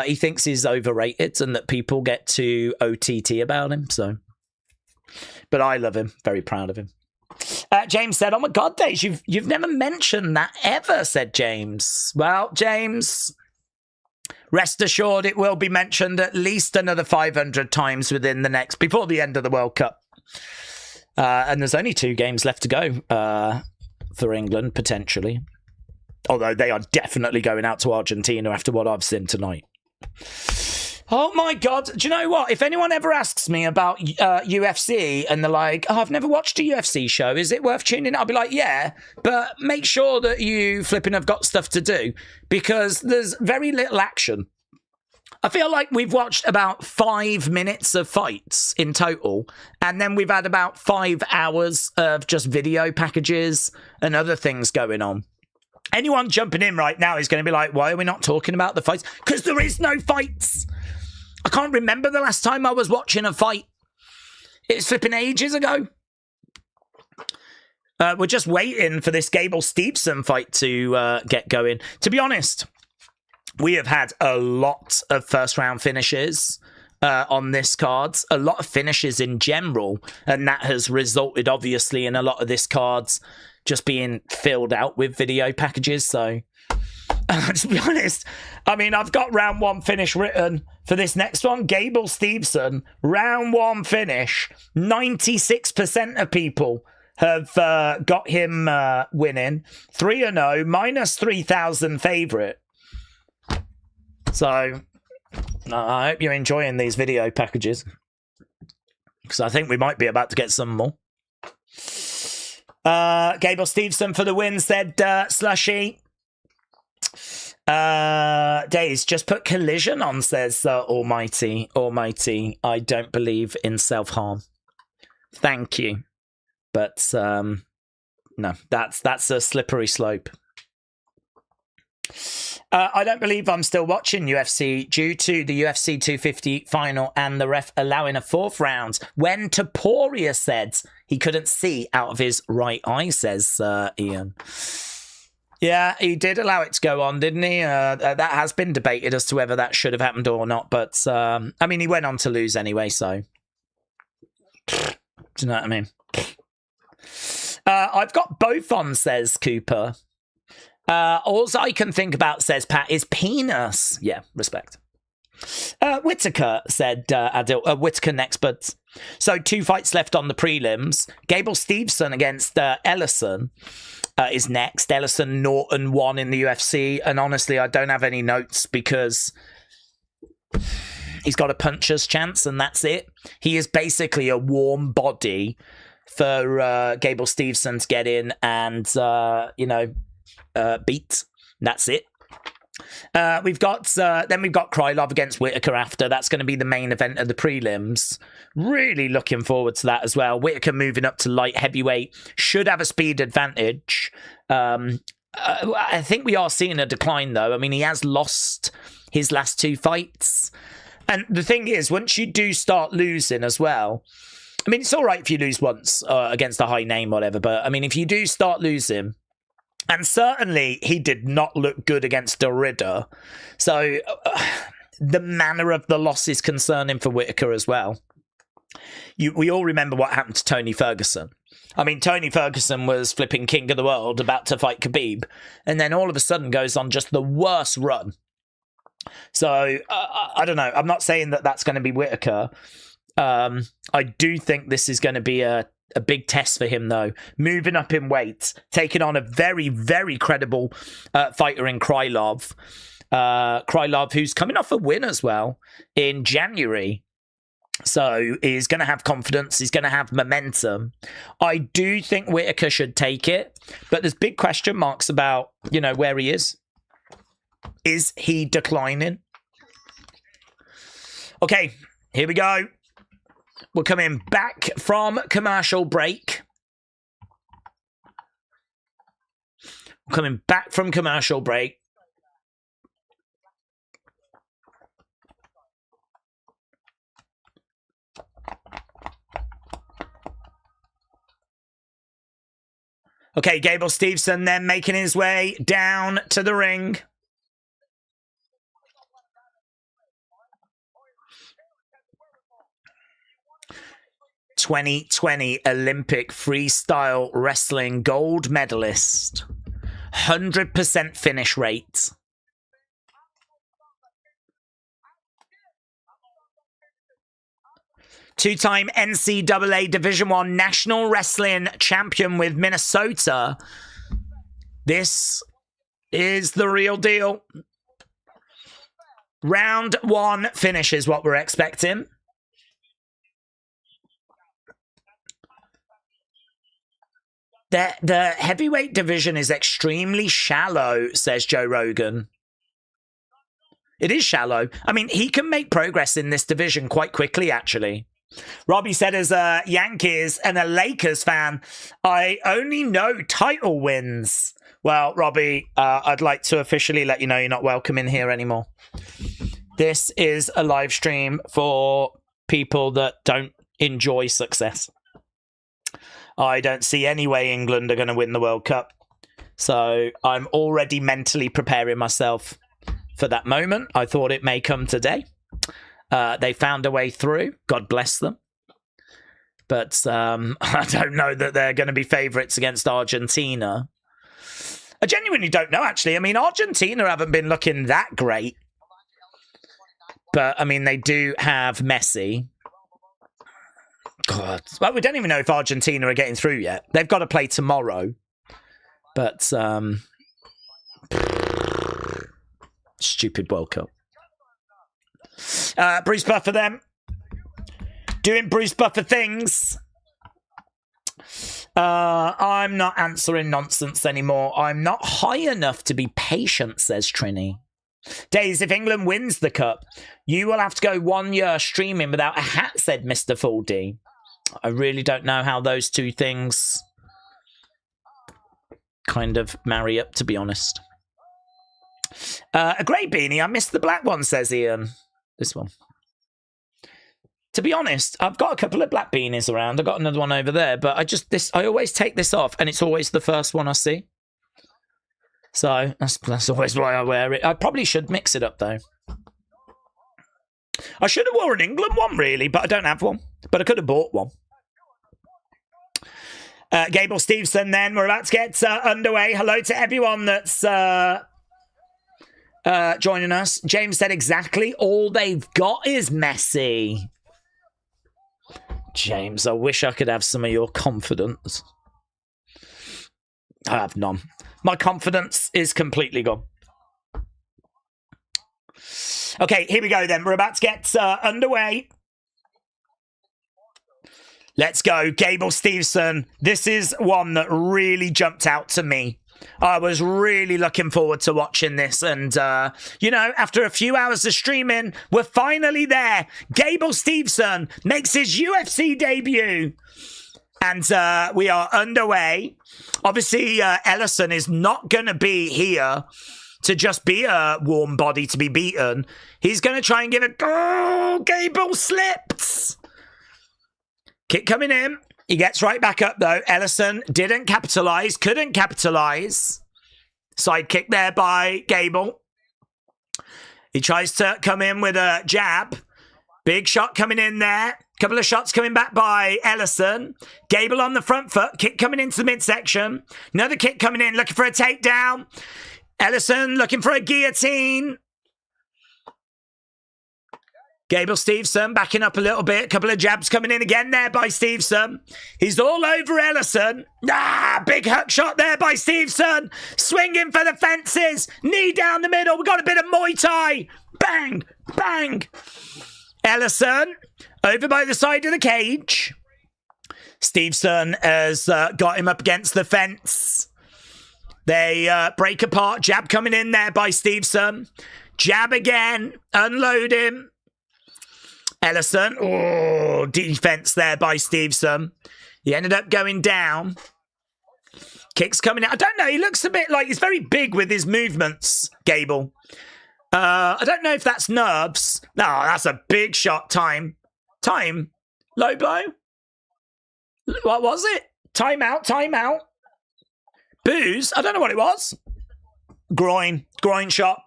He thinks he's overrated and that people get too OTT about him. So, but I love him. Very proud of him. James said, oh my God, Days, you've never mentioned that ever, said James. Well, James, rest assured it will be mentioned at least another 500 times before the end of the World Cup. And there's only 2 games left to go for England, potentially. Although they are definitely going out to Argentina after what I've seen tonight. Oh my God. Do you know what? If anyone ever asks me about UFC and they're like, oh, I've never watched a UFC show, is it worth tuning in? I'll be like, yeah, but make sure that you flipping have got stuff to do because there's very little action. I feel like we've watched about 5 minutes of fights in total, and then we've had about 5 hours of just video packages and other things going on. Anyone jumping in right now is going to be like, why are we not talking about the fights? Because there is no fights. I can't remember the last time I was watching a fight. It's flipping ages ago. We're just waiting for this Gable-Stevenson fight to get going. To be honest, we have had a lot of first-round finishes on this card. A lot of finishes in general. And that has resulted, obviously, in a lot of this cards just being filled out with video packages. So, to be honest, I mean, I've got round 1 finish written for this next one. Gable-Stevenson, round 1 finish. 96% of people have got him winning. 3-0, minus 3,000 favourite. So, I hope you're enjoying these video packages. Because I think we might be about to get some more. Gable-Stevenson for the win, said Slushy. Days, just put collision on, says Almighty. Almighty, I don't believe in self-harm. Thank you. But, no, that's a slippery slope. I don't believe I'm still watching UFC due to the UFC 250 final and the ref allowing a 4th round when Topuria said he couldn't see out of his right eye, says Ian. Yeah, he did allow it to go on, didn't he? That has been debated as to whether that should have happened or not. But, I mean, he went on to lose anyway, so. Do you know what I mean? I've got both on, says Cooper. All I can think about, says Pat, is penis. Yeah, respect. Whitaker, said Adil. Whitaker next, but... So 2 fights left on the prelims. Gable Steveson against Ellison is next. Ellison, Norton won in the UFC. And honestly, I don't have any notes because he's got a puncher's chance and that's it. He is basically a warm body for Gable Steveson to get in and, beat. That's it. We've got Krylov against Whitaker after. That's going to be the main event of the prelims. Really looking forward to that as well. Whitaker moving up to light heavyweight should have a speed advantage. I think we are seeing a decline though. I mean, he has lost his last 2 fights. And the thing is, once you do start losing as well, I mean, it's all right if you lose once against a high name, whatever. But I mean, if you do start losing, and certainly he did not look good against Derrida. So the manner of the loss is concerning for Whitaker as well. We all remember what happened to Tony Ferguson. I mean, Tony Ferguson was flipping king of the world, about to fight Khabib, and then all of a sudden goes on just the worst run. So I don't know. I'm not saying that that's going to be Whitaker. I do think this is going to be a big test for him, though. Moving up in weight, taking on a very, very credible fighter in Krylov. Krylov, who's coming off a win as well in January. So he's going to have confidence. He's going to have momentum. I do think Whitaker should take it, but there's big question marks about, where he is. Is he declining? Okay, here we go. We're coming back from commercial break. We're coming back from commercial break. Okay, Gable Steveson then making his way down to the ring. '20 Olympic freestyle wrestling gold medalist. 100% finish rate. Two-time NCAA Division I National Wrestling Champion with Minnesota. This is the real deal. Round 1 finish is what we're expecting. The heavyweight division is extremely shallow, says Joe Rogan. It is shallow. I mean, he can make progress in this division quite quickly, actually. Robbie said, as a Yankees and a Lakers fan, I only know title wins. Well, Robbie, I'd like to officially let you know you're not welcome in here anymore. This is a live stream for people that don't enjoy success. I don't see any way England are going to win the World Cup. So I'm already mentally preparing myself for that moment. I thought it may come today. They found a way through. God bless them. But I don't know that they're going to be favourites against Argentina. I genuinely don't know, actually. I mean, Argentina haven't been looking that great. But, I mean, they do have Messi. God. Well, we don't even know if Argentina are getting through yet. They've got to play tomorrow. But, stupid World Cup. Bruce Buffer then. Doing Bruce Buffer things. I'm not answering nonsense anymore. I'm not high enough to be patient, says Trini. Days, if England wins the cup, you will have to go 1 year streaming without a hat, said Mr. Full D. I really don't know how those two things kind of marry up, to be honest. A grey beanie. I missed the black one, says Ian. This one. To be honest, I've got a couple of black beanies around. I've got another one over there, but I always take this off, and it's always the first one I see. So that's always why I wear it. I probably should mix it up, though. I should have worn an England one, really, but I don't have one. But I could have bought one. Gable Stevenson, then. We're about to get underway. Hello to everyone that's joining us. James said exactly all they've got is Messi. James, I wish I could have some of your confidence. I have none. My confidence is completely gone. Okay, here we go then. We're about to get underway. Let's go. Gable Stevenson. This is one that really jumped out to me. I was really looking forward to watching this. And, you know, after a few hours of streaming, we're finally there. Gable Stevenson makes his UFC debut. And we are underway. Obviously, Ellison is not going to be here to just be a warm body to be beaten. He's going to try and give it... Oh, Gable slipped. Kick coming in. He gets right back up, though. Ellison didn't capitalise, couldn't capitalise. Side kick there by Gable. He tries to come in with a jab. Big shot coming in there. Couple of shots coming back by Ellison. Gable on the front foot. Kick coming into the midsection. Another kick coming in, looking for a takedown. Ellison looking for a guillotine. Gable Stevenson backing up a little bit. Couple of jabs coming in again there by Stevenson. He's all over Ellison. Big hook shot there by Stevenson. Swinging for the fences. Knee down the middle. We've got a bit of Muay Thai. Bang, bang. Ellison over by the side of the cage. Stevenson has got him up against the fence. They break apart. Jab coming in there by Stevenson. Jab again. Unload him. Ellison. Oh, defense there by Stevenson. He ended up going down. Kicks coming out. I don't know. He looks a bit like he's very big with his movements, Gable. I don't know if that's nerves. No, that's a big shot. Time. Low blow. What was it? Time out. Booze. I don't know what it was. Groin shot.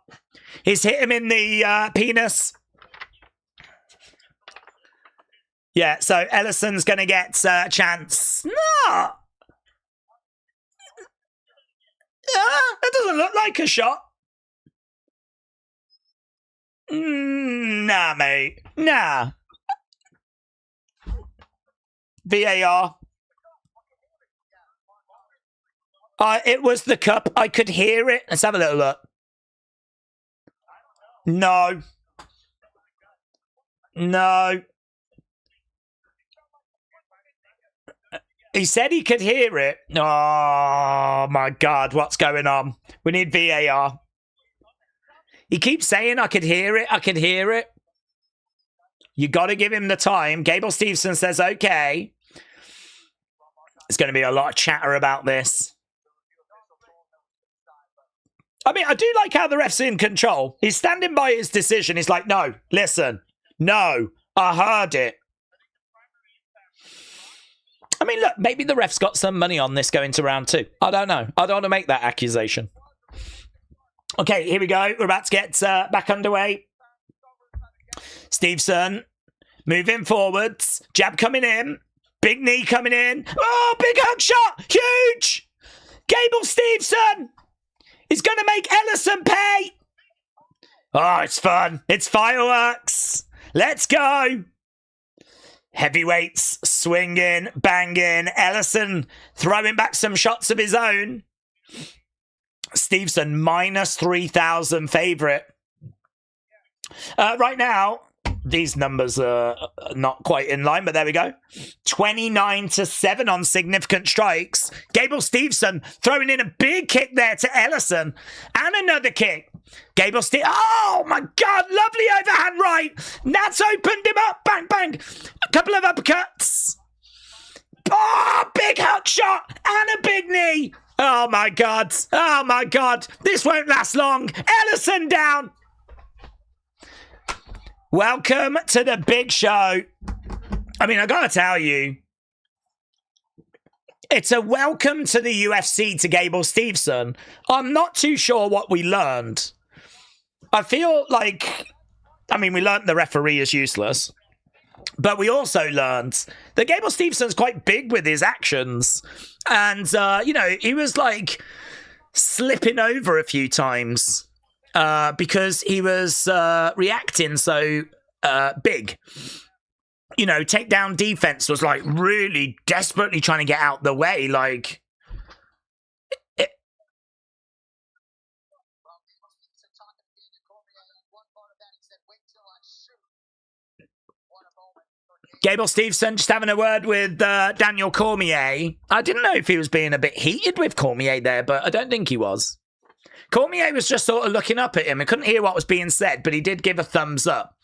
He's hit him in the penis. Yeah, so Ellison's going to get a chance. No! That doesn't look like a shot. Nah, mate. Nah. VAR. It was the cup. I could hear it. Let's have a little look. No. He said he could hear it. Oh, my God. What's going on? We need VAR. He keeps saying, I could hear it. You got to give him the time. Gable Stevenson says, okay. There's going to be a lot of chatter about this. I mean, I do like how the ref's in control. He's standing by his decision. He's like, no, listen. No, I heard it. I mean, look, maybe the ref's got some money on this going to round 2. I don't know. I don't want to make that accusation. Okay, here we go. We're about to get back underway. Stevenson moving forwards. Jab coming in. Big knee coming in. Oh, big hook shot. Huge. Gable Stevenson is going to make Ellison pay. Oh, it's fun. It's fireworks. Let's go. Heavyweights swinging, banging. Ellison throwing back some shots of his own. Stevenson minus 3,000 favourite. Right now, these numbers are not quite in line, but there we go. 29-7 on significant strikes. Gable Steveson throwing in a big kick there to Ellison. And another kick. Gable Steveson. Oh, my God. Lovely overhand right. That's opened him up. Bang, bang. A couple of uppercuts. Oh, big hook shot. And a big knee. Oh, my God. Oh, my God. This won't last long. Ellison down. Welcome to the big show. I mean, I gotta tell you, it's a welcome to the UFC to Gable Steveson. I'm not too sure what we learned. I feel like, I mean, we learned the referee is useless, but we also learned that Gable Stevenson's quite big with his actions. And, you know, he was like slipping over a few times. Because he was reacting so big. You know, takedown defense was like really desperately trying to get out the way. Like, Gable Steveson just having a word with Daniel Cormier. I didn't know if he was being a bit heated with Cormier there, but I don't think he was. Cormier was just sort of looking up at him. I couldn't hear what was being said, but he did give a thumbs up.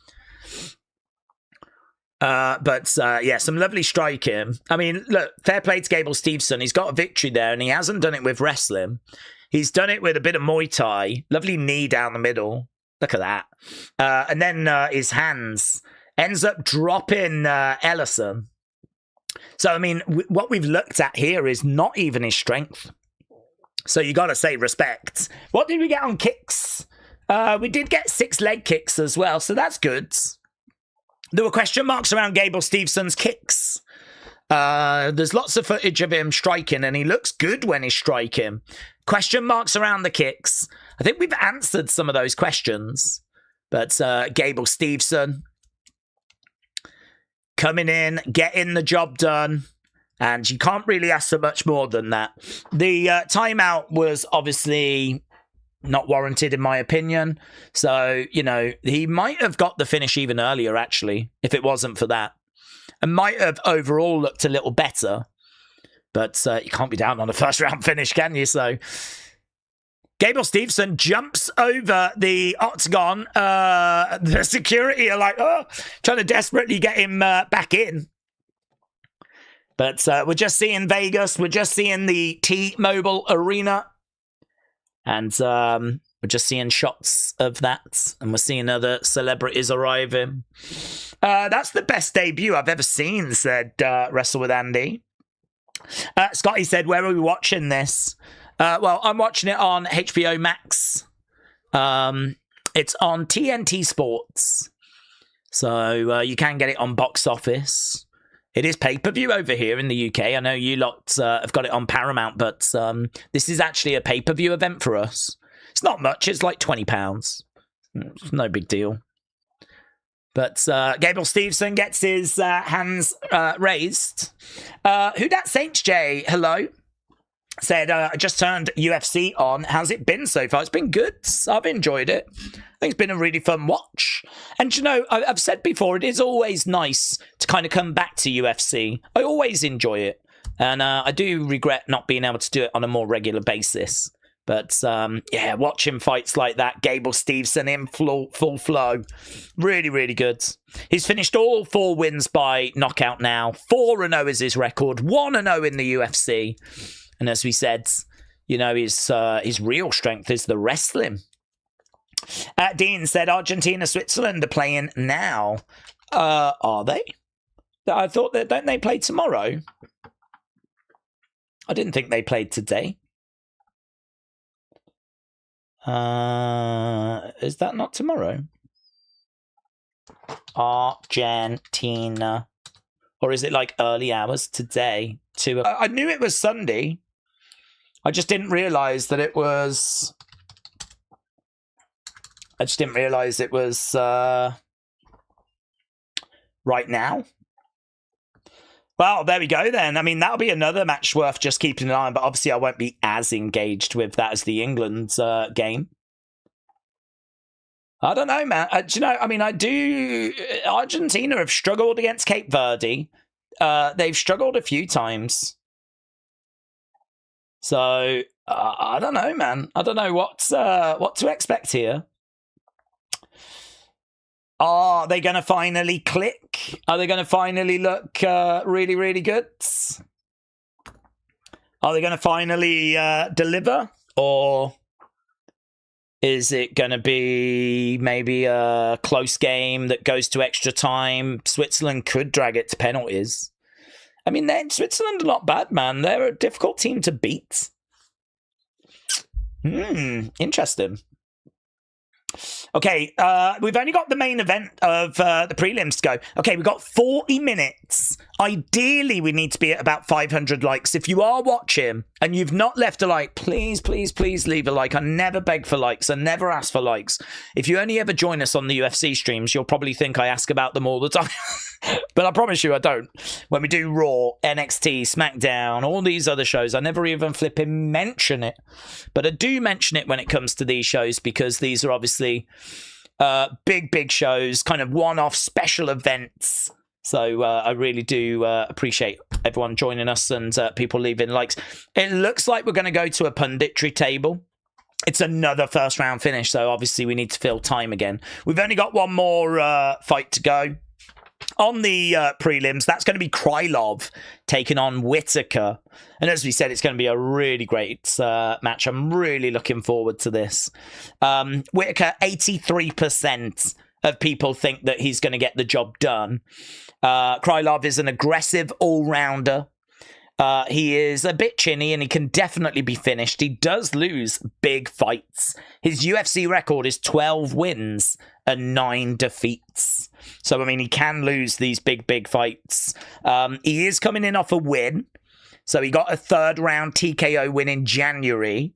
Yeah, some lovely striking. I mean, look, fair play to Gable Steveson. He's got a victory there, and he hasn't done it with wrestling. He's done it with a bit of Muay Thai. Lovely knee down the middle. Look at that. And then his hands ends up dropping Ellison. So, I mean, what we've looked at here is not even his strength. So you got to say respect. What did we get on kicks? We did get 6 leg kicks as well, so that's good. There were question marks around Gable Stevenson's kicks. There's lots of footage of him striking, and he looks good when he's striking. Question marks around the kicks. I think we've answered some of those questions. But Gable Steveson coming in, getting the job done. And you can't really ask for much more than that. The timeout was obviously not warranted, in my opinion. So, you know, he might have got the finish even earlier, actually, if it wasn't for that. And might have overall looked a little better. But you can't be down on a first-round finish, can you? So, Gable Steveson jumps over the octagon. The security are like, oh, trying to desperately get him back in. But we're just seeing Vegas. We're just seeing the T-Mobile Arena. And we're just seeing shots of that. And we're seeing other celebrities arriving. That's the best debut I've ever seen, said Wrestle with Andy. Scotty said, where are we watching this? Well, I'm watching it on HBO Max. It's on TNT Sports. So you can get it on Box Office. It is pay-per-view over here in the UK. I know you lot have got it on Paramount, but this is actually a pay-per-view event for us. It's not much. It's like £20. It's no big deal. But Gable Steveson gets his hands raised. Who dat Saints J? Hello. Said, I just turned UFC on. How's it been so far? It's been good. I've enjoyed it. I think it's been a really fun watch. And, you know, I've said before, it is always nice to kind of come back to UFC. I always enjoy it. And I do regret not being able to do it on a more regular basis. But, yeah, watching fights like that, Gable Steveson in full flow. Really, really good. He's finished all 4 wins by knockout now. 4-0 is his record. 1-0 in the UFC. And as we said, you know, his real strength is the wrestling. Dean said, Argentina, Switzerland are playing now. Are they? I thought that, don't they play tomorrow? I didn't think they played today. Is that not tomorrow? Argentina. Or is it like early hours today? I knew it was Sunday. I just didn't realise that it was... I just didn't realise it was right now. Well, there we go then. I mean, that'll be another match worth just keeping an eye on, but obviously I won't be as engaged with that as the England game. I don't know, man. Do you know, I mean, Argentina have struggled against Cape Verde. They've struggled a few times. So, I don't know, man. I don't know what to expect here. Are they going to finally click? Are they going to finally look really, really good? Are they going to finally deliver? Or is it going to be maybe a close game that goes to extra time? Switzerland could drag it to penalties. I mean, Switzerland are not bad, man. They're a difficult team to beat. Interesting. Okay, we've only got the main event of the prelims to go. Okay, we've got 40 minutes. Ideally, we need to be at about 500 likes. If you are watching and you've not left a like, please, please, please leave a like. I never beg for likes. I never ask for likes. If you only ever join us on the UFC streams, you'll probably think I ask about them all the time. But I promise you I don't. When we do Raw, NXT, SmackDown, all these other shows, I never even flipping mention it. But I do mention it when it comes to these shows because these are obviously big shows, kind of one-off special events. So I really do appreciate everyone joining us and people leaving likes. It looks like we're going to go to a punditry table. It's another first round finish, so obviously we need to fill time again. We've only got one more fight to go. On the prelims, that's going to be Krylov taking on Whittaker. And as we said, it's going to be a really great match. I'm really looking forward to this. Whittaker, 83% of people think that he's going to get the job done. Krylov is an aggressive all-rounder. He is a bit chinny and he can definitely be finished. He does lose big fights. His UFC record is 12 wins and 9 defeats. So, I mean, he can lose these big fights. He is coming in off a win. So he got a third round TKO win in January.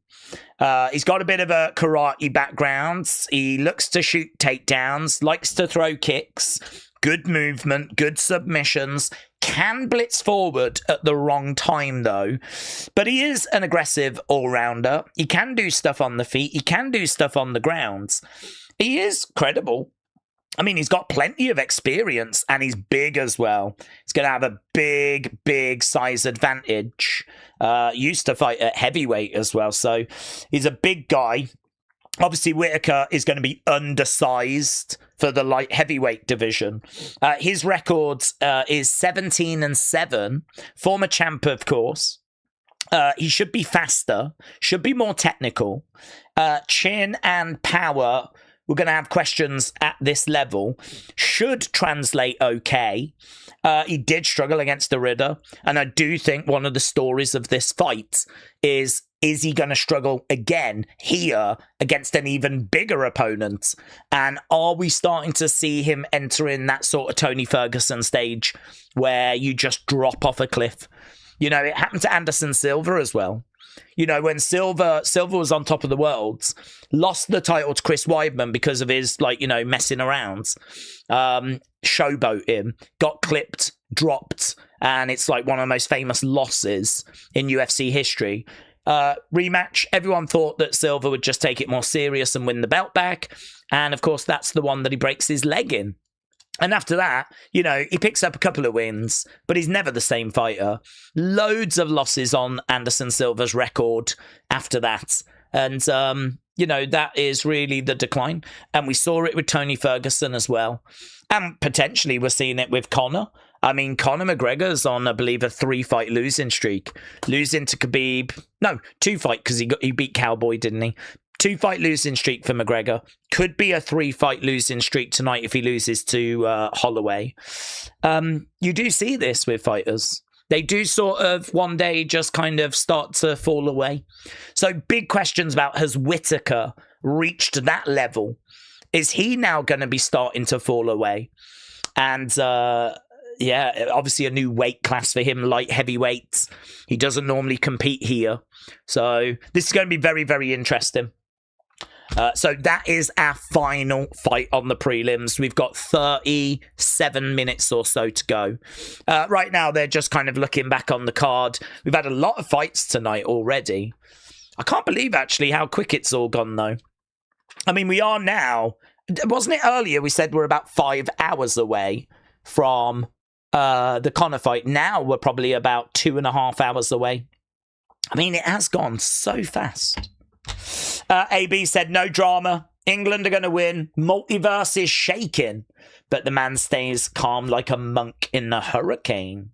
He's got a bit of a karate background. He looks to shoot takedowns, likes to throw kicks. Good movement, good submissions, can blitz forward at the wrong time though. But he is an aggressive all-rounder. He can do stuff on the feet. He can do stuff on the ground. He is credible. I mean, he's got plenty of experience and he's big as well. He's going to have a big size advantage. Used to fight at heavyweight as well. So he's a big guy. Obviously, Whittaker is going to be undersized for the light heavyweight division. His record is 17-7. Former champ, of course. He should be faster, should be more technical. Chin and power, we're going to have questions at this level. Should translate okay. He did struggle against the Ridder. And I do think one of the stories of this fight is he going to struggle again here against an even bigger opponent? And are we starting to see him entering that sort of Tony Ferguson stage where you just drop off a cliff? You know, it happened to Anderson Silva as well. You know, when Silva was on top of the world, lost the title to Chris Weidman because of his, like, you know, messing around, showboat him, got clipped, dropped, and it's like one of the most famous losses in UFC history. Rematch, everyone thought that Silva would just take it more serious and win the belt back. And of course, that's the one that he breaks his leg in. And after that, you know, he picks up a couple of wins, but he's never the same fighter. Loads of losses on Anderson Silva's record after that. And, you know, that is really the decline. And we saw it with Tony Ferguson as well. And potentially we're seeing it with Conor. I mean, Conor McGregor's on, I believe, a 3-fight losing streak. Losing to Khabib. No, 2-fight, because he beat Cowboy, didn't he? 2-fight losing streak for McGregor. Could be a 3-fight losing streak tonight if he loses to Holloway. You do see this with fighters. They do sort of one day just kind of start to fall away. So big questions about, has Whittaker reached that level? Is he now going to be starting to fall away? And yeah, obviously a new weight class for him, light heavyweight. He doesn't normally compete here. So this is going to be very, very interesting. So that is our final fight on the prelims. We've got 37 minutes or so to go. Right now, they're just kind of looking back on the card. We've had a lot of fights tonight already. I can't believe, actually, how quick it's all gone, though. I mean, we are now wasn't it earlier we said we're about 5 hours away from the Conor fight? Now we're probably about 2.5 hours away. I mean, it has gone so fast. AB said, no drama. England are going to win. Multiverse is shaking. But the man stays calm like a monk in a hurricane.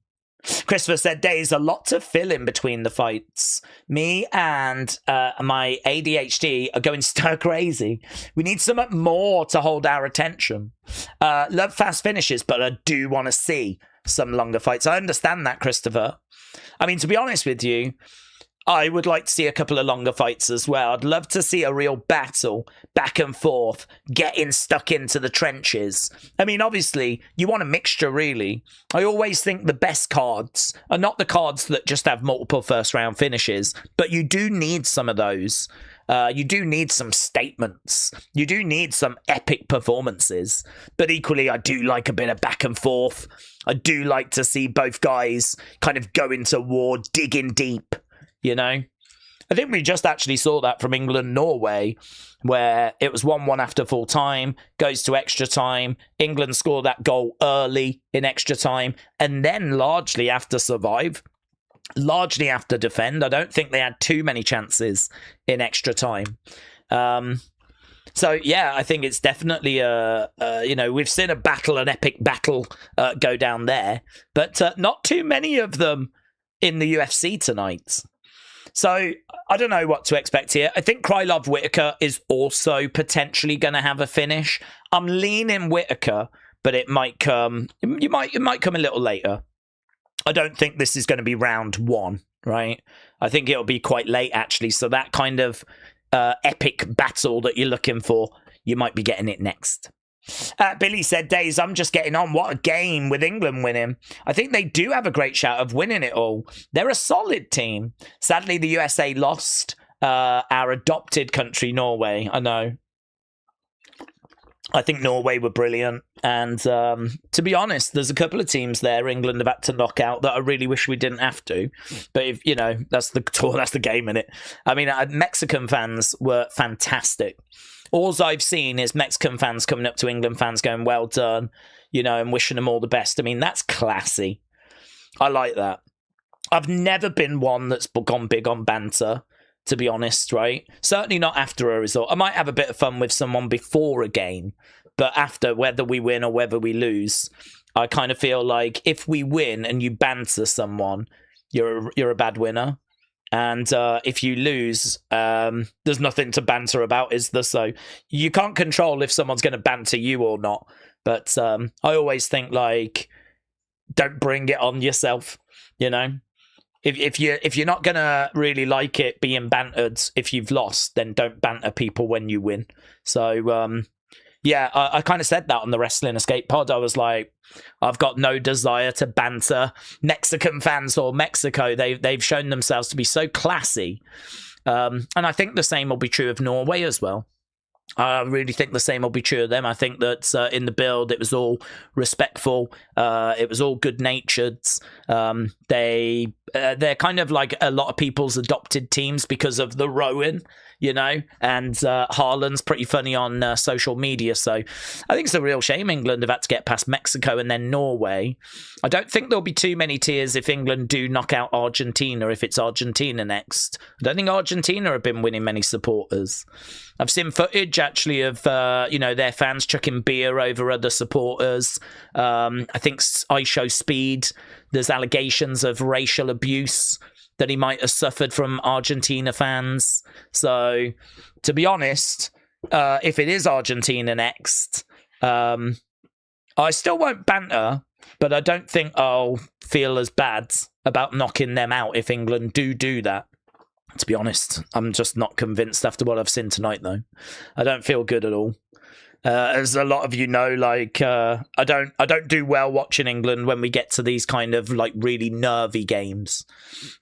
Christopher said, there's a lot to fill in between the fights. Me and my ADHD are going stir crazy. We need something more to hold our attention. Love fast finishes, but I do want to see some longer fights. I understand that, Christopher. I mean, to be honest with you, I would like to see a couple of longer fights as well. I'd love to see a real battle, back and forth, getting stuck into the trenches. I mean, obviously, you want a mixture, really. I always think the best cards are not the cards that just have multiple first-round finishes, but you do need some of those. You do need some statements. You do need some epic performances. But equally, I do like a bit of back and forth. I do like to see both guys kind of go into war, digging deep. You know, I think we just actually saw that from England-Norway, where it was 1-1 after full time, goes to extra time. England scored that goal early in extra time, and then largely have to survive, largely have to defend. I don't think they had too many chances in extra time. So, yeah, I think it's definitely, we've seen a battle, an epic battle go down there, but not too many of them in the UFC tonight. So, I don't know what to expect here. I think Krylov Whitaker is also potentially going to have a finish. I'm leaning Whitaker, but it might come. It might come a little later. I don't think this is going to be round 1, right? I think it'll be quite late, actually. So that kind of epic battle that you're looking for, you might be getting it next. Billy said, Days, I'm just getting on. What a game with England winning. I think they do have a great shout of winning it all. They're a solid team. Sadly, the USA lost our adopted country, Norway. I know. I think Norway were brilliant. And to be honest, there's a couple of teams there England have had to knock out that I really wish we didn't have to. But, if you know, that's the game, innit? I mean, Mexican fans were fantastic. All I've seen is Mexican fans coming up to England fans going, well done, you know, and wishing them all the best. I mean, that's classy. I like that. I've never been one that's gone big on banter, to be honest, right? Certainly not after a result. I might have a bit of fun with someone before a game, but after, whether we win or whether we lose, I kind of feel like if we win and you banter someone, you're a bad winner. And if you lose, there's nothing to banter about, is there? So you can't control if someone's going to banter you or not. But I always think, like, don't bring it on yourself, you know? If you're not going to really like it being bantered if you've lost, then don't banter people when you win. So, yeah, I kind of said that on the Wrestling Escape pod. I was like, I've got no desire to banter Mexican fans or Mexico. They've shown themselves to be so classy. And I think the same will be true of Norway as well. I really think the same will be true of them. I think that in the build, it was all respectful. It was all good-natured. They're kind of like a lot of people's adopted teams because of the rowing, you know, and Haaland's pretty funny on social media. So I think it's a real shame England have had to get past Mexico and then Norway. I don't think there'll be too many tears if England do knock out Argentina, if it's Argentina next. I don't think Argentina have been winning many supporters. I've seen footage, actually, of, their fans chucking beer over other supporters. I think I Show Speed, there's allegations of racial abuse that he might have suffered from Argentina fans. So, to be honest, if it is Argentina next, I still won't banter, but I don't think I'll feel as bad about knocking them out if England do that. To be honest, I'm just not convinced after what I've seen tonight, though. I don't feel good at all. As a lot of you know, like I don't do well watching England when we get to these kind of like really nervy games.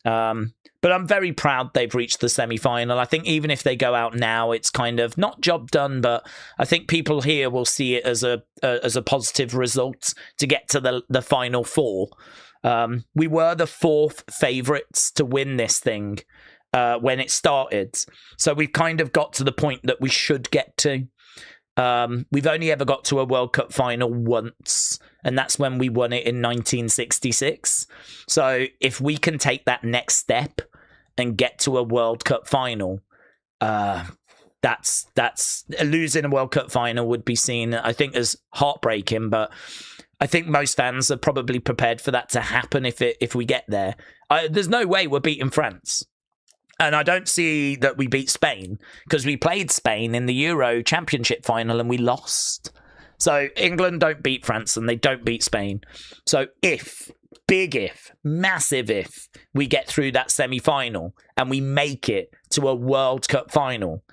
But I'm very proud they've reached the semi-final. I think even if they go out now, it's kind of not job done, but I think people here will see it as a positive result to get to the final four. We were the fourth favourites to win this thing when it started, so we've kind of got to the point that we should get to. We've only ever got to a World Cup final once, and that's when we won it in 1966. So if we can take that next step and get to a World Cup final, that's losing a World Cup final would be seen, I think, as heartbreaking. But I think most fans are probably prepared for that to happen if we get there. There's no way we're beating France. And I don't see that we beat Spain, because we played Spain in the Euro Championship final and we lost. So England don't beat France and they don't beat Spain. So big if, massive if, we get through that semi-final and we make it to a World Cup final,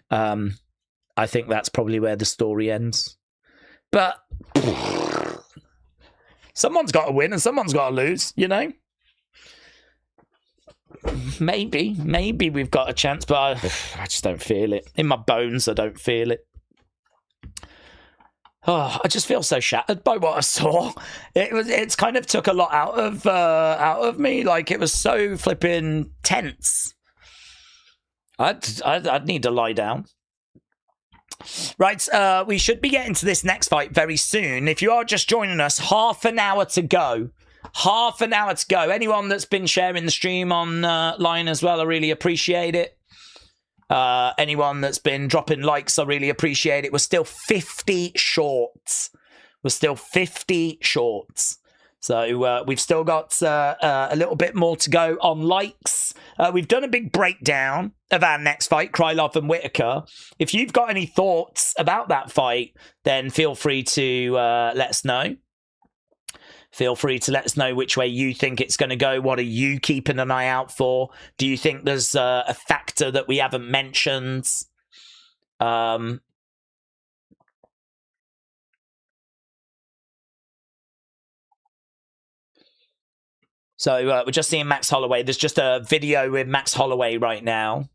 I think that's probably where the story ends. But someone's got to win and someone's got to lose, you know? Maybe we've got a chance, but I just don't feel it. In my bones, I don't feel it. Oh, I just feel so shattered by what I saw. It's kind of took a lot out of me. Like, it was so flipping tense. I'd need to lie down. Right, we should be getting to this next fight very soon. If you are just joining us, half an hour to go. Half an hour to go. Anyone that's been sharing the stream online as well, I really appreciate it. Anyone that's been dropping likes, I really appreciate it. We're still 50 short. So we've still got a little bit more to go on likes. We've done a big breakdown of our next fight, Krylov and Whittaker. If you've got any thoughts about that fight, then feel free to let us know. Feel free to let us know which way you think it's going to go. What are you keeping an eye out for? Do you think there's a factor that we haven't mentioned? So we're just seeing Max Holloway. There's just a video with Max Holloway right now.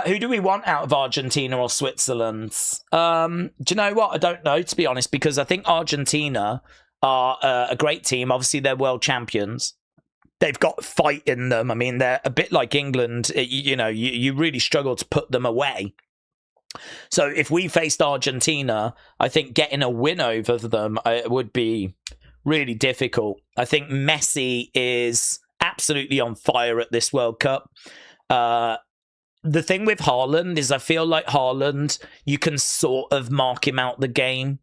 Who do we want out of Argentina or Switzerland? Do you know what? I don't know, to be honest, because I think Argentina are a great team. Obviously, they're world champions. They've got fight in them. I mean, they're a bit like England. You really struggle to put them away. So if we faced Argentina, I think getting a win over them would be really difficult. I think Messi is absolutely on fire at this World Cup. The thing with Haaland is I feel like Haaland, you can sort of mark him out the game.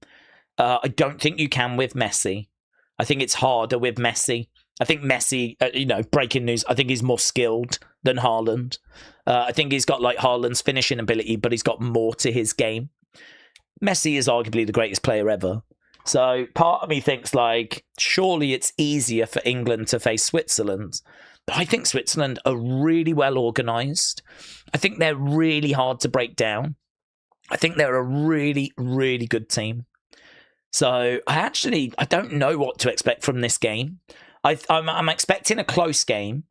I don't think you can with Messi. I think it's harder with Messi. I think Messi, breaking news, I think he's more skilled than Haaland. I think he's got like Haaland's finishing ability, but he's got more to his game. Messi is arguably the greatest player ever. So part of me thinks like, surely it's easier for England to face Switzerland. But I think Switzerland are really well organised. I think they're really hard to break down. I think they're a really, really good team. So I don't know what to expect from this game. I'm expecting a close game.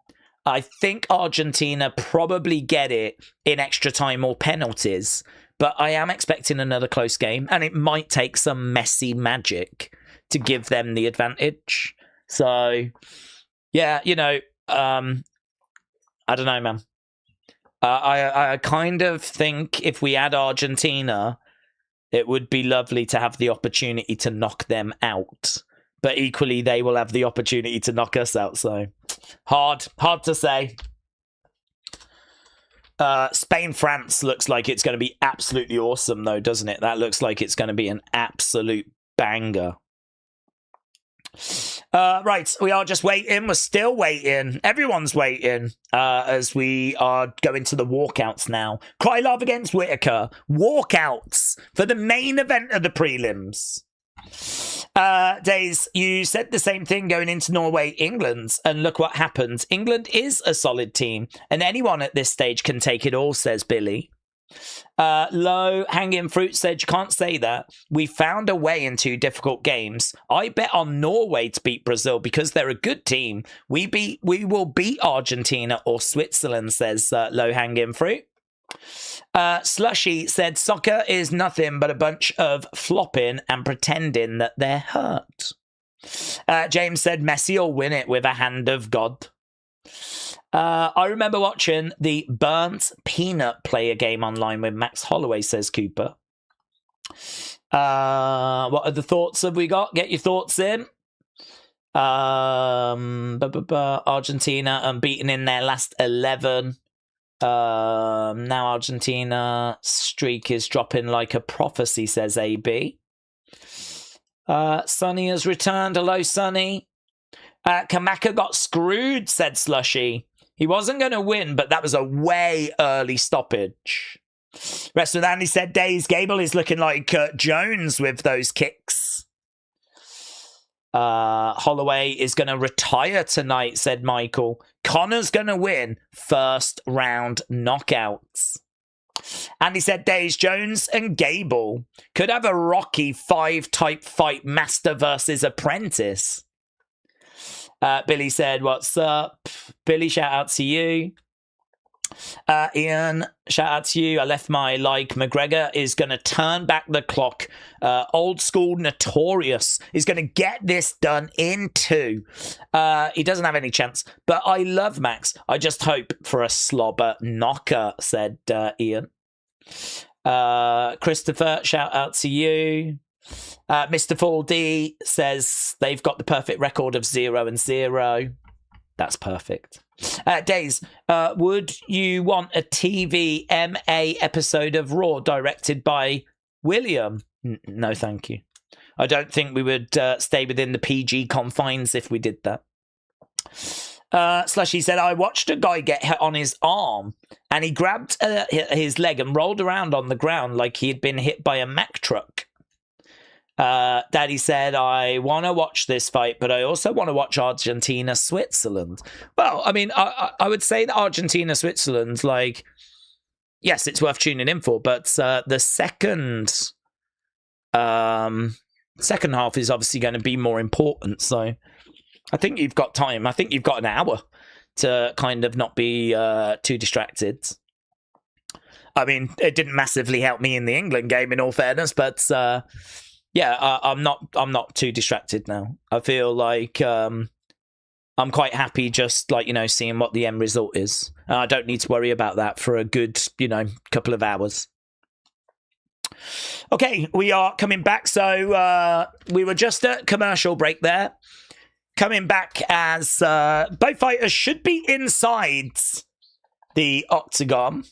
I think Argentina probably get it in extra time or penalties. But I am expecting another close game. And it might take some Messi magic to give them the advantage. So, yeah, I don't know, man. I kind of think if we had Argentina, it would be lovely to have the opportunity to knock them out. But equally, they will have the opportunity to knock us out. So hard to say. Spain-France looks like it's going to be absolutely awesome, though, doesn't it? That looks like it's going to be an absolute banger. Right, we are just waiting. We're still waiting. Everyone's waiting as we are going to the walkouts now. Krylov against Whittaker. Walkouts for the main event of the prelims. Days, you said the same thing going into Norway, England, and look what happened. England is a solid team, and anyone at this stage can take it all, says Billy. Low hanging fruit said you can't say that. We found a way in 2 difficult games. I bet on Norway to beat Brazil because they're a good team. We will beat Argentina or Switzerland, says low hanging fruit. Slushy said soccer is nothing but a bunch of flopping and pretending that they're hurt. James said Messi will win it with a hand of God. I remember watching the Burnt Peanut Player game online with Max Holloway, says Cooper. What other thoughts have we got? Get your thoughts in. Argentina unbeaten in their last 11. Now Argentina streak is dropping like a prophecy, says AB. Sonny has returned. Hello, Sonny. Kamaka got screwed, said Slushy. He wasn't going to win, but that was a way early stoppage. Rest with Andy said Days Gable is looking like Kurt Jones with those kicks. Holloway is going to retire tonight, said Michael. Conor's going to win first round knockouts. Andy said Days Jones and Gable could have a Rocky 5 type fight, master versus apprentice. Billy said, what's up? Billy, shout out to you. Ian, shout out to you. I left my like. McGregor is going to turn back the clock. Old school Notorious is going to get this done in 2. He doesn't have any chance, but I love Max. I just hope for a slobber knocker, said Ian. Christopher, shout out to you. Mr. Full D says they've got the perfect record of 0-0. That's perfect. Days, would you want a TV MA episode of Raw directed by William? No, thank you. I don't think we would stay within the PG confines if we did that. Slushy said, I watched a guy get hit on his arm and he grabbed his leg and rolled around on the ground like he had been hit by a Mack truck. Daddy said, I want to watch this fight, but I also want to watch Argentina-Switzerland. Well, I mean, I would say that Argentina-Switzerland, like, yes, it's worth tuning in for, but the second half is obviously going to be more important. So I think you've got time. I think you've got an hour to kind of not be too distracted. I mean, it didn't massively help me in the England game, in all fairness, but yeah, I'm not too distracted now. I feel like I'm quite happy just like, seeing what the end result is. I don't need to worry about that for a good, couple of hours. Okay, we are coming back. So we were just at commercial break there. Coming back as both fighters should be inside the octagon.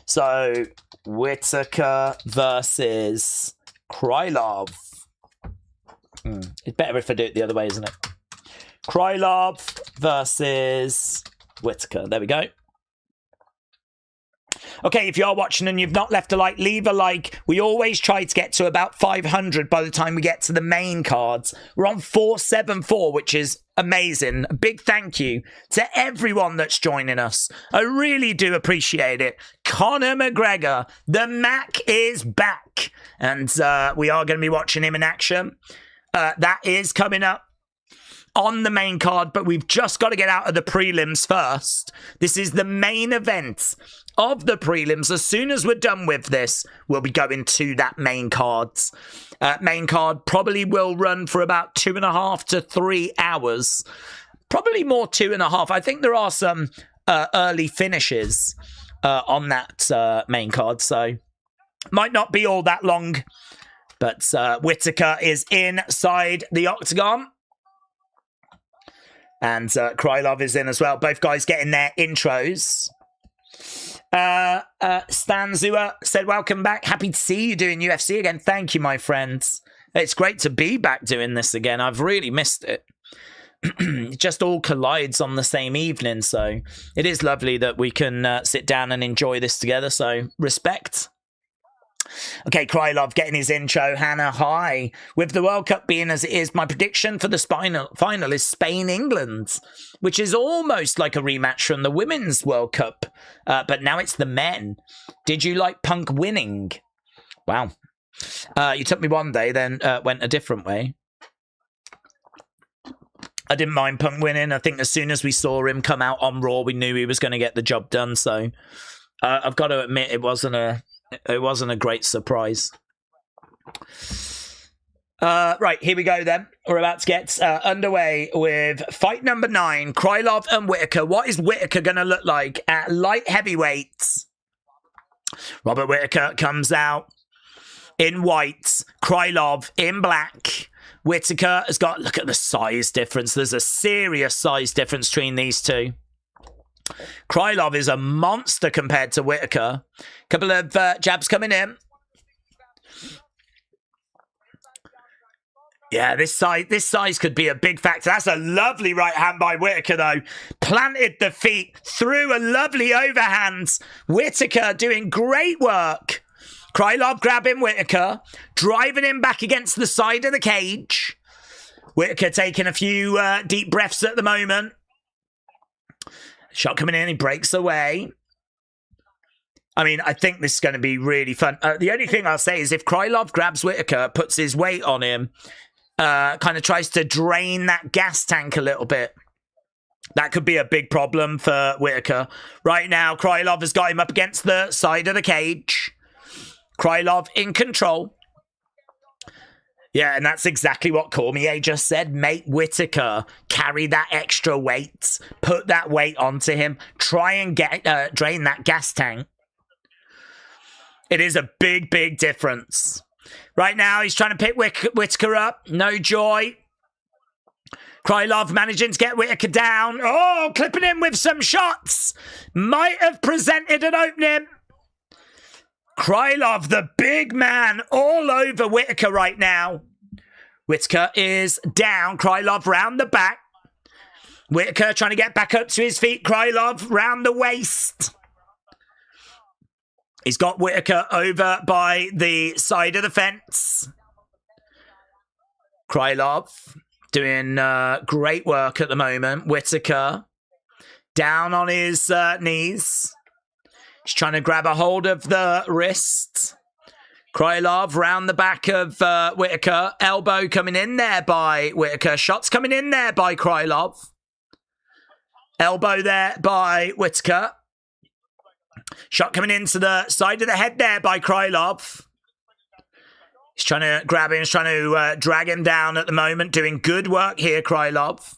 So Whittaker versus Krylov. It's better if I do it the other way, isn't it? Krylov versus Whittaker. There we go. Okay, if you are watching and you've not left a like, leave a like. We always try to get to about 500 by the time we get to the main cards. We're on 474, which is amazing. A big thank you to everyone that's joining us. I really do appreciate it. Conor McGregor, the Mac is back. And we are going to be watching him in action. That is coming up on the main card, but we've just got to get out of the prelims first. This is the main event of the prelims. As soon as we're done with this, we'll be going to that main card. Main card probably will run for about 2.5 to 3 hours. Probably more 2.5. I think there are some early finishes on that main card, so might not be all that long. But Whittaker is inside the octagon. And Krylov is in as well. Both guys getting their intros. Stanzua said, welcome back. Happy to see you doing UFC again. Thank you, my friends. It's great to be back doing this again. I've really missed it. It just all collides on the same evening. So it is lovely that we can sit down and enjoy this together. So respect. Okay, Krylov getting his intro. Hannah, hi. With the World Cup being as it is, my prediction for the final is Spain-England, which is almost like a rematch from the Women's World Cup. But now it's the men. Did you like Punk winning? Wow. You took me one day, then went a different way. I didn't mind Punk winning. I think as soon as we saw him come out on Raw, we knew he was going to get the job done. So I've got to admit, it wasn't a great surprise. Right, here we go then. We're about to get underway with fight number 9, Krylov and Whittaker. What is Whittaker going to look like at light heavyweights? Robert Whittaker comes out in white, Krylov in black. Whittaker has got, look at the size difference. There's a serious size difference between these two. Krylov is a monster compared to Whittaker. Couple of jabs coming in. Yeah, this size could be a big factor. That's a lovely right hand by Whittaker, though. Planted the feet, threw a lovely overhand. Whittaker doing great work. Krylov grabbing Whittaker, driving him back against the side of the cage. Whittaker taking a few deep breaths at the moment. Shot coming in, he breaks away. I mean, I think this is going to be really fun. The only thing I'll say is if Krylov grabs Whittaker, puts his weight on him, kind of tries to drain that gas tank a little bit, that could be a big problem for Whittaker. Right now, Krylov has got him up against the side of the cage. Krylov in control. Yeah, and that's exactly what Cormier just said. Make Whittaker carry that extra weight. Put that weight onto him. Try and get drain that gas tank. It is a big, big difference. Right now, he's trying to pick Whittaker up. No joy. Krylov managing to get Whittaker down. Oh, clipping him with some shots. Might have presented an opening. Krylov, the big man, all over Whittaker right now. Whittaker is down. Krylov round the back. Whittaker trying to get back up to his feet. Krylov round the waist. He's got Whittaker over by the side of the fence. Krylov doing great work at the moment. Whittaker down on his knees. He's trying to grab a hold of the wrist. Krylov round the back of Whittaker. Elbow coming in there by Whittaker. Shots coming in there by Krylov. Elbow there by Whittaker. Shot coming into the side of the head there by Krylov. He's trying to grab him. He's trying to drag him down at the moment. Doing good work here, Krylov.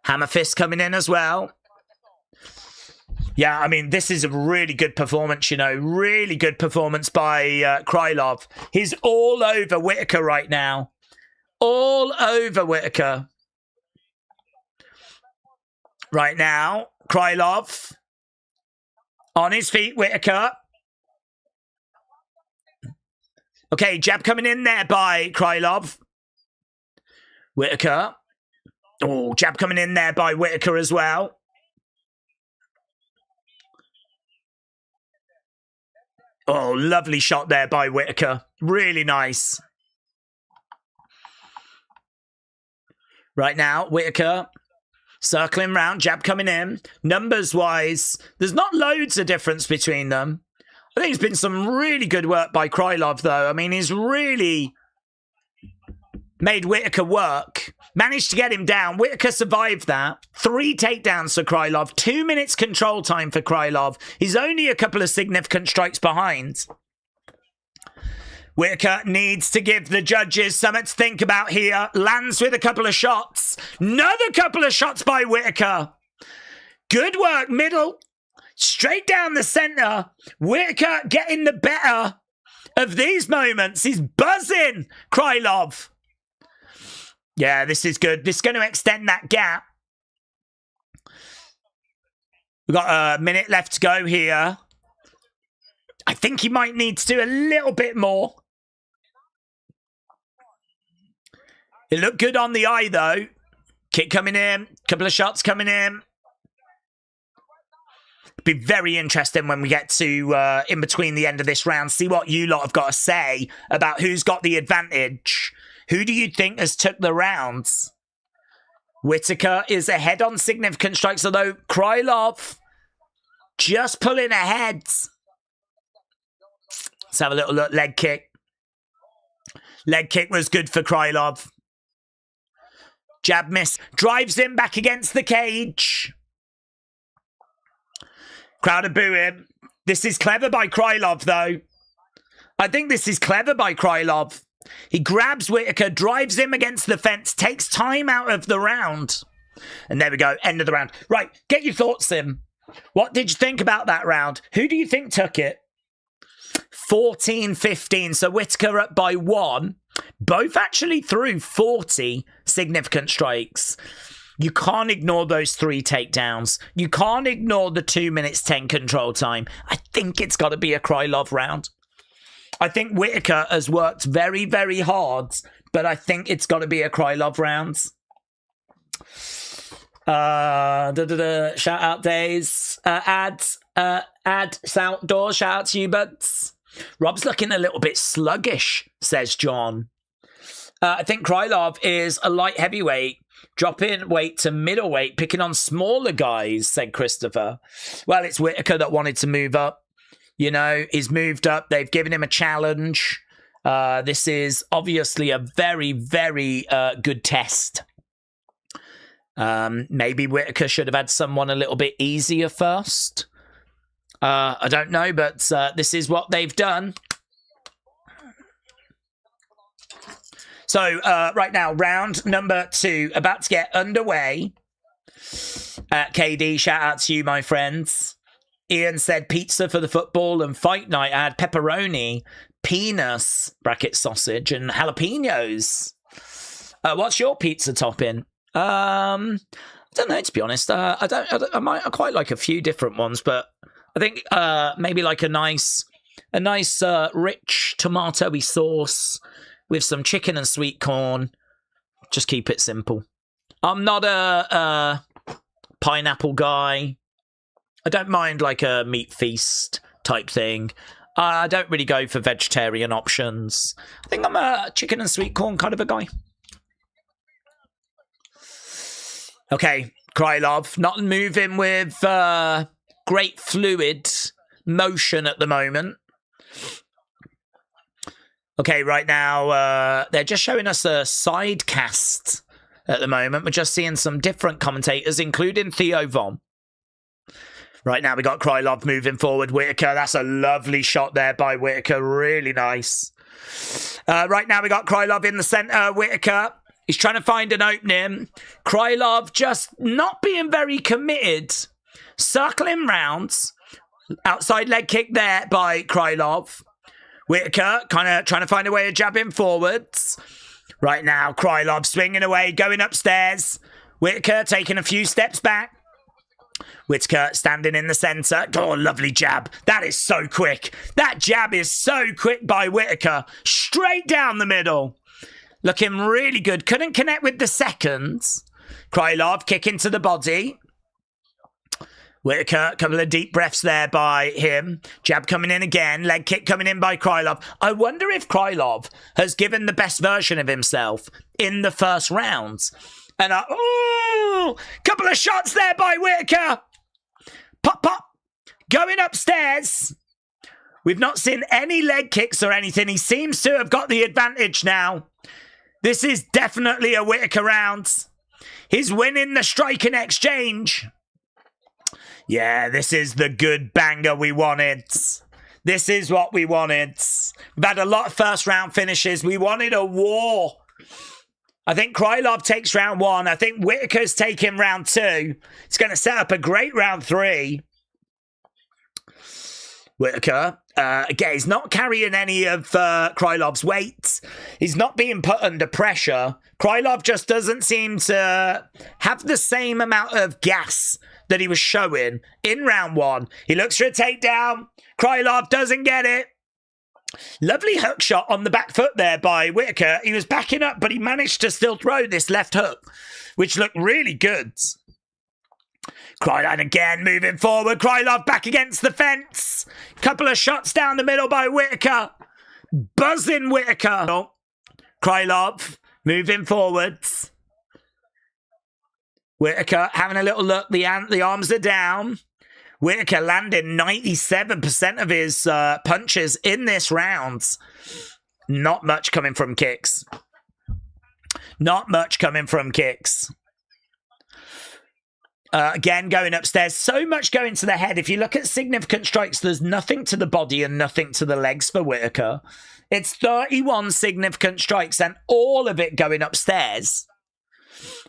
Hammer fist coming in as well. Yeah, I mean, this is a really good performance, you know. Really good performance by Krylov. He's all over Whittaker right now. All over Whittaker. Right now, Krylov on his feet, Whittaker. Okay, jab coming in there by Krylov. Whittaker. Oh, jab coming in there by Whittaker as well. Oh, lovely shot there by Whittaker. Really nice. Right now, Whittaker circling round, jab coming in. Numbers-wise, there's not loads of difference between them. I think it's been some really good work by Krylov, though. I mean, he's really made Whittaker work. Managed to get him down. Whittaker survived that. 3 takedowns for Krylov. 2 minutes control time for Krylov. He's only a couple of significant strikes behind. Whittaker needs to give the judges something to think about here. Lands with a couple of shots. Another couple of shots by Whittaker. Good work, middle. Straight down the centre. Whittaker getting the better of these moments. He's buzzing, Krylov. Yeah, this is good. This is going to extend that gap. We've got a minute left to go here. I think he might need to do a little bit more. It looked good on the eye, though. Kick coming in. Couple of shots coming in. It'll be very interesting when we get to in between the end of this round. See what you lot have got to say about who's got the advantage. Who do you think has took the rounds? Whittaker is ahead on significant strikes, although Krylov just pulling ahead. Let's have a little look. Leg kick. Leg kick was good for Krylov. Jab miss. Drives him back against the cage. Crowd are booing. This is clever by Krylov, though. I think this is clever by Krylov. He grabs Whittaker, drives him against the fence, takes time out of the round. And there we go, end of the round. Right, get your thoughts in. What did you think about that round? Who do you think took it? 14-15, so Whittaker up by 1. Both actually threw 40 significant strikes. You can't ignore those 3 takedowns. You can't ignore the 2 minutes 10 control time. I think it's got to be a Krylov round. I think Whittaker has worked very, very hard, but I think it's got to be a Krylov round. Shout out days. Ads outdoors. Shout out to you, buds. Rob's looking a little bit sluggish, says John. I think Krylov is a light heavyweight, dropping weight to middleweight, picking on smaller guys, said Christopher. Well, it's Whittaker that wanted to move up. You know, he's moved up. They've given him a challenge. This is obviously a very, very good test. Maybe Whittaker should have had someone a little bit easier first. I don't know, but this is what they've done. So, right now, round number 2, about to get underway. KD, shout out to you, my friends. Ian said pizza for the football and fight night. I had pepperoni, penis, bracket sausage, and jalapenos. What's your pizza topping? I don't know, to be honest. I quite like a few different ones, but I think maybe like a nice rich tomatoey sauce with some chicken and sweet corn. Just keep it simple. I'm not a pineapple guy. I don't mind like a meat feast type thing. I don't really go for vegetarian options. I think I'm a chicken and sweet corn kind of a guy. Okay, Krylov, not moving with great fluid motion at the moment. Okay, right now, they're just showing us a side cast at the moment. We're just seeing some different commentators, including Theo Von. Right now, we got Krylov moving forward. Whittaker, that's a lovely shot there by Whittaker. Really nice. Right now, we got Krylov in the centre. Whittaker, he's trying to find an opening. Krylov just not being very committed. Circling rounds. Outside leg kick there by Krylov. Whittaker kind of trying to find a way of jabbing forwards. Right now, Krylov swinging away, going upstairs. Whittaker taking a few steps back. Whittaker standing in the centre. Oh, lovely jab. That is so quick. That jab is so quick by Whittaker. Straight down the middle. Looking really good. Couldn't connect with the seconds. Krylov kicking to the body. Whittaker, a couple of deep breaths there by him. Jab coming in again. Leg kick coming in by Krylov. I wonder if Krylov has given the best version of himself in the first rounds. And couple of shots there by Whittaker. Pop, pop. Going upstairs. We've not seen any leg kicks or anything. He seems to have got the advantage now. This is definitely a Whittaker round. He's winning the striking exchange. Yeah, this is the good banger we wanted. This is what we wanted. We've had a lot of first round finishes. We wanted a war. I think Krylov takes round 1. I think Whittaker's taking round 2. It's going to set up a great round 3. Whittaker, again, he's not carrying any of Krylov's weight. He's not being put under pressure. Krylov just doesn't seem to have the same amount of gas that he was showing in round 1. He looks for a takedown. Krylov doesn't get it. Lovely hook shot on the back foot there by Whittaker. He was backing up, but he managed to still throw this left hook, which looked really good. Krylov again moving forward. Krylov back against the fence. Couple of shots down the middle by Whittaker. Buzzing Whittaker. Krylov moving forwards. Whittaker having a little look. The arms are down. Whittaker landing 97% of his punches in this round. Not much coming from kicks. Not much coming from kicks. Again, going upstairs. So much going to the head. If you look at significant strikes, there's nothing to the body and nothing to the legs for Whittaker. It's 31 significant strikes and all of it going upstairs.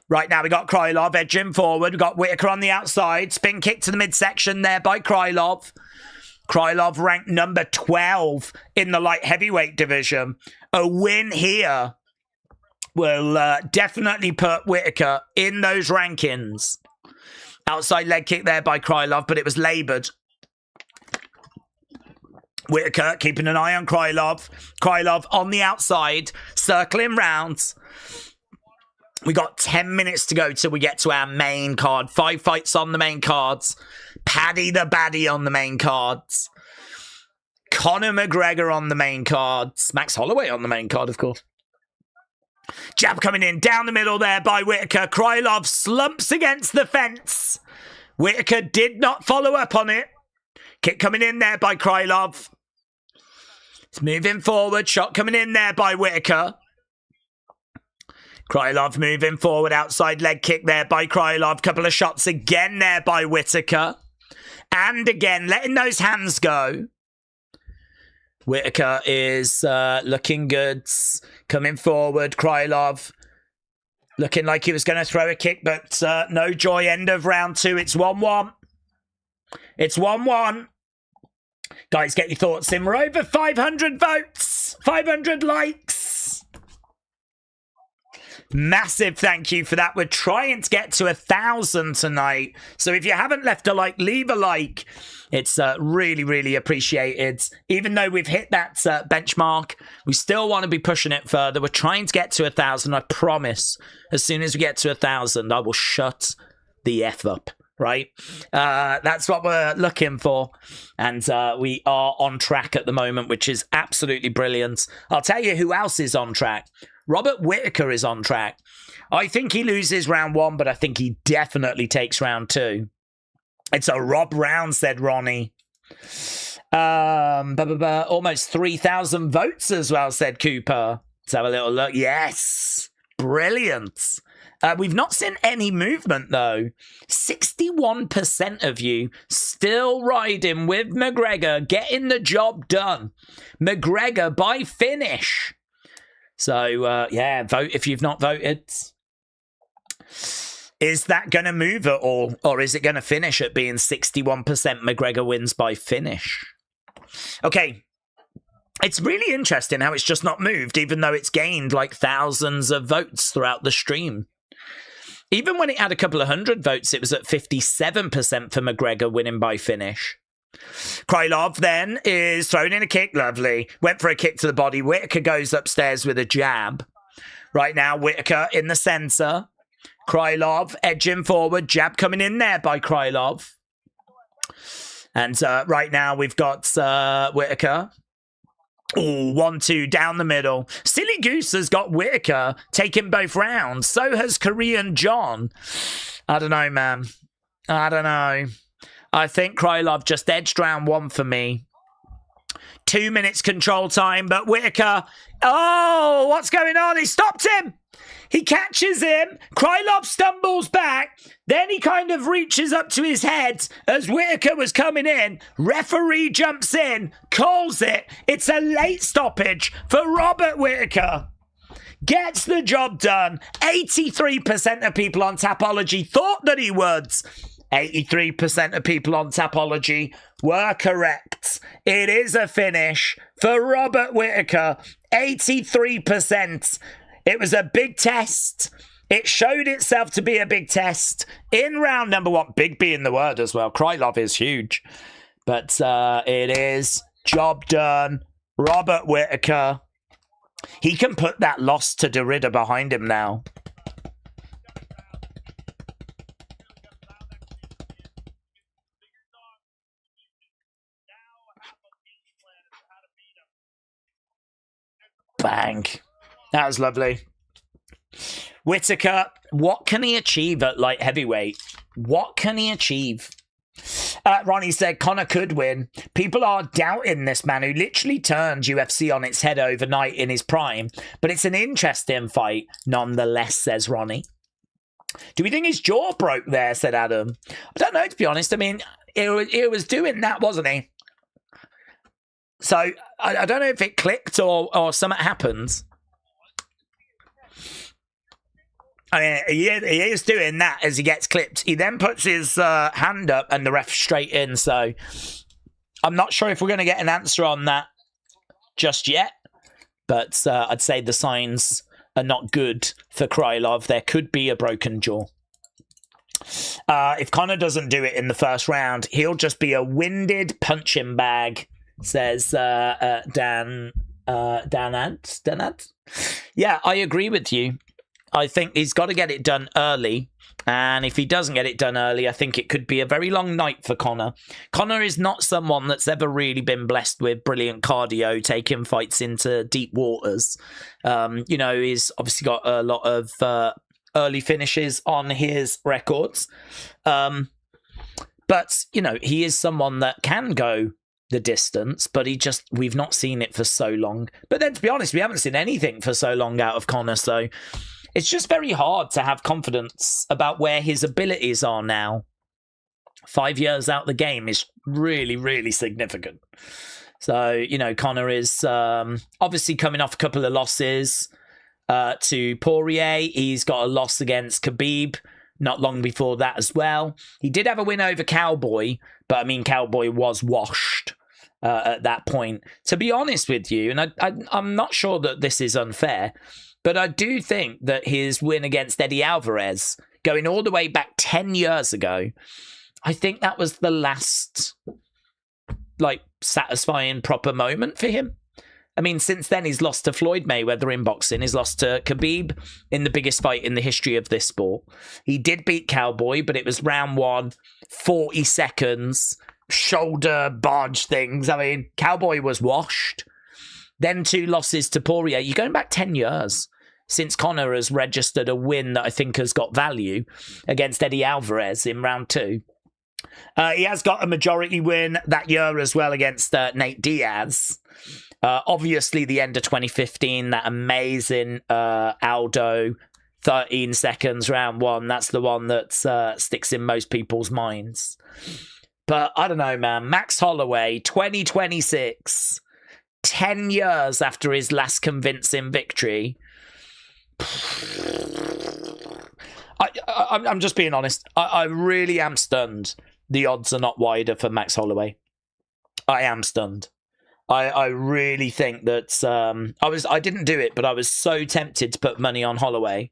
Right now we got Krylov edging forward. We got Whittaker on the outside. Spin kick to the midsection there by Krylov. Krylov ranked number 12 in the light heavyweight division. A win here will definitely put Whittaker in those rankings. Outside leg kick there by Krylov, but it was laboured. Whittaker keeping an eye on Krylov. Krylov on the outside, circling round. We got 10 minutes to go till we get to our main card. 5 fights on the main cards. Paddy the Baddie on the main cards. Conor McGregor on the main cards. Max Holloway on the main card, of course. Jab coming in down the middle there by Whittaker. Krylov slumps against the fence. Whittaker did not follow up on it. Kick coming in there by Krylov. It's moving forward. Shot coming in there by Whittaker. Krylov moving forward. Outside leg kick there by Krylov. Couple of shots again there by Whittaker. And again, letting those hands go. Whittaker is looking good. Coming forward. Krylov looking like he was going to throw a kick, but no joy. End of round 2. It's 1-1. It's 1-1. Guys, get your thoughts in. We're over 500 votes. 500 likes. Massive thank you for that. We're trying to get to 1,000 tonight. So if you haven't left a like, leave a like. It's really, really appreciated. Even though we've hit that benchmark, we still want to be pushing it further. We're trying to get to 1,000. I promise, as soon as we get to 1,000, I will shut the F up. Right? That's what we're looking for. And we are on track at the moment, which is absolutely brilliant. I'll tell you who else is on track. Robert Whittaker is on track. I think he loses round 1, but I think he definitely takes round 2. It's a Rob round, said Ronnie. Almost 3,000 votes as well, said Cooper. Let's have a little look. Yes. Brilliant. We've not seen any movement, though. 61% of you still riding with McGregor, getting the job done. McGregor by finish. So, yeah, vote if you've not voted. Is that going to move at all? Or is it going to finish at being 61% McGregor wins by finish? Okay. It's really interesting how it's just not moved, even though it's gained like thousands of votes throughout the stream. Even when it had a couple of hundred votes, it was at 57% for McGregor winning by finish. Krylov then is thrown in a kick. Lovely. Went for a kick to the body. Whittaker goes upstairs with a jab. Right now, Whittaker in the centre. Krylov edging forward. Jab coming in there by Krylov. And right now, we've got Whittaker. Oh, 1-2 down the middle. Silly Goose has got Whittaker taking both rounds. So has Korean John. I don't know, man. I don't know. I think Krylov just edged round 1 for me. 2 minutes control time, but Whittaker... Oh, what's going on? He stopped him. He catches him. Krylov stumbles back. Then he kind of reaches up to his head as Whittaker was coming in. Referee jumps in, calls it. It's a late stoppage for Robert Whittaker. Gets the job done. 83% of people on Tapology thought that he would. 83% of people on Tapology were correct. It is a finish for Robert Whittaker. 83%. It was a big test. It showed itself to be a big test in round number 1. Big being the word as well. Krylov is huge. But it is job done. Robert Whittaker. He can put that loss to Derrida behind him now. Bang. That was lovely. Whittaker, what can he achieve at light heavyweight? What can he achieve? Ronnie said Conor could win. People are doubting this man who literally turned UFC on its head overnight in his prime. But it's an interesting fight nonetheless, says Ronnie. Do we think his jaw broke there, said Adam? I don't know, to be honest. I mean, he was doing that, wasn't he? So I don't know if it clicked or something happened. I mean, he is doing that as he gets clipped. He then puts his hand up and the ref straight in. So I'm not sure if we're going to get an answer on that just yet. But I'd say the signs are not good for Krylov. There could be a broken jaw. If Conor doesn't do it in the first round, he'll just be a winded punching bag, says Dan Danad. Yeah, I agree with you. I think he's got to get it done early. And if he doesn't get it done early, I think it could be a very long night for Conor. Conor is not someone that's ever really been blessed with brilliant cardio, taking fights into deep waters. He's obviously got a lot of early finishes on his records. But, he is someone that can go the distance, but we've not seen it for so long. But then, to be honest, we haven't seen anything for so long out of Conor, so it's just very hard to have confidence about where his abilities are now. 5 years out the game is really, really significant. So, Conor is obviously coming off a couple of losses to Poirier. He's got a loss against Khabib not long before that as well. He did have a win over Cowboy, but Cowboy was washed at that point. To be honest with you, and I'm not sure that this is unfair, but I do think that his win against Eddie Alvarez, going all the way back 10 years ago, I think that was the last, satisfying proper moment for him. Since then, he's lost to Floyd Mayweather in boxing. He's lost to Khabib in the biggest fight in the history of this sport. He did beat Cowboy, but it was round 1, 40 seconds, shoulder barge things. Cowboy was washed. Then 2 losses to Poirier. You're going back 10 years since Conor has registered a win that I think has got value against Eddie Alvarez in round 2. He has got a majority win that year as well against Nate Diaz. Obviously, the end of 2015, that amazing Aldo 13 seconds round 1. That's the one that sticks in most people's minds. But I don't know, man. Max Holloway, 2026, 10 years after his last convincing victory. I'm just being honest. I really am stunned. The odds are not wider for Max Holloway. I am stunned. I really think that I didn't do it, but I was so tempted to put money on Holloway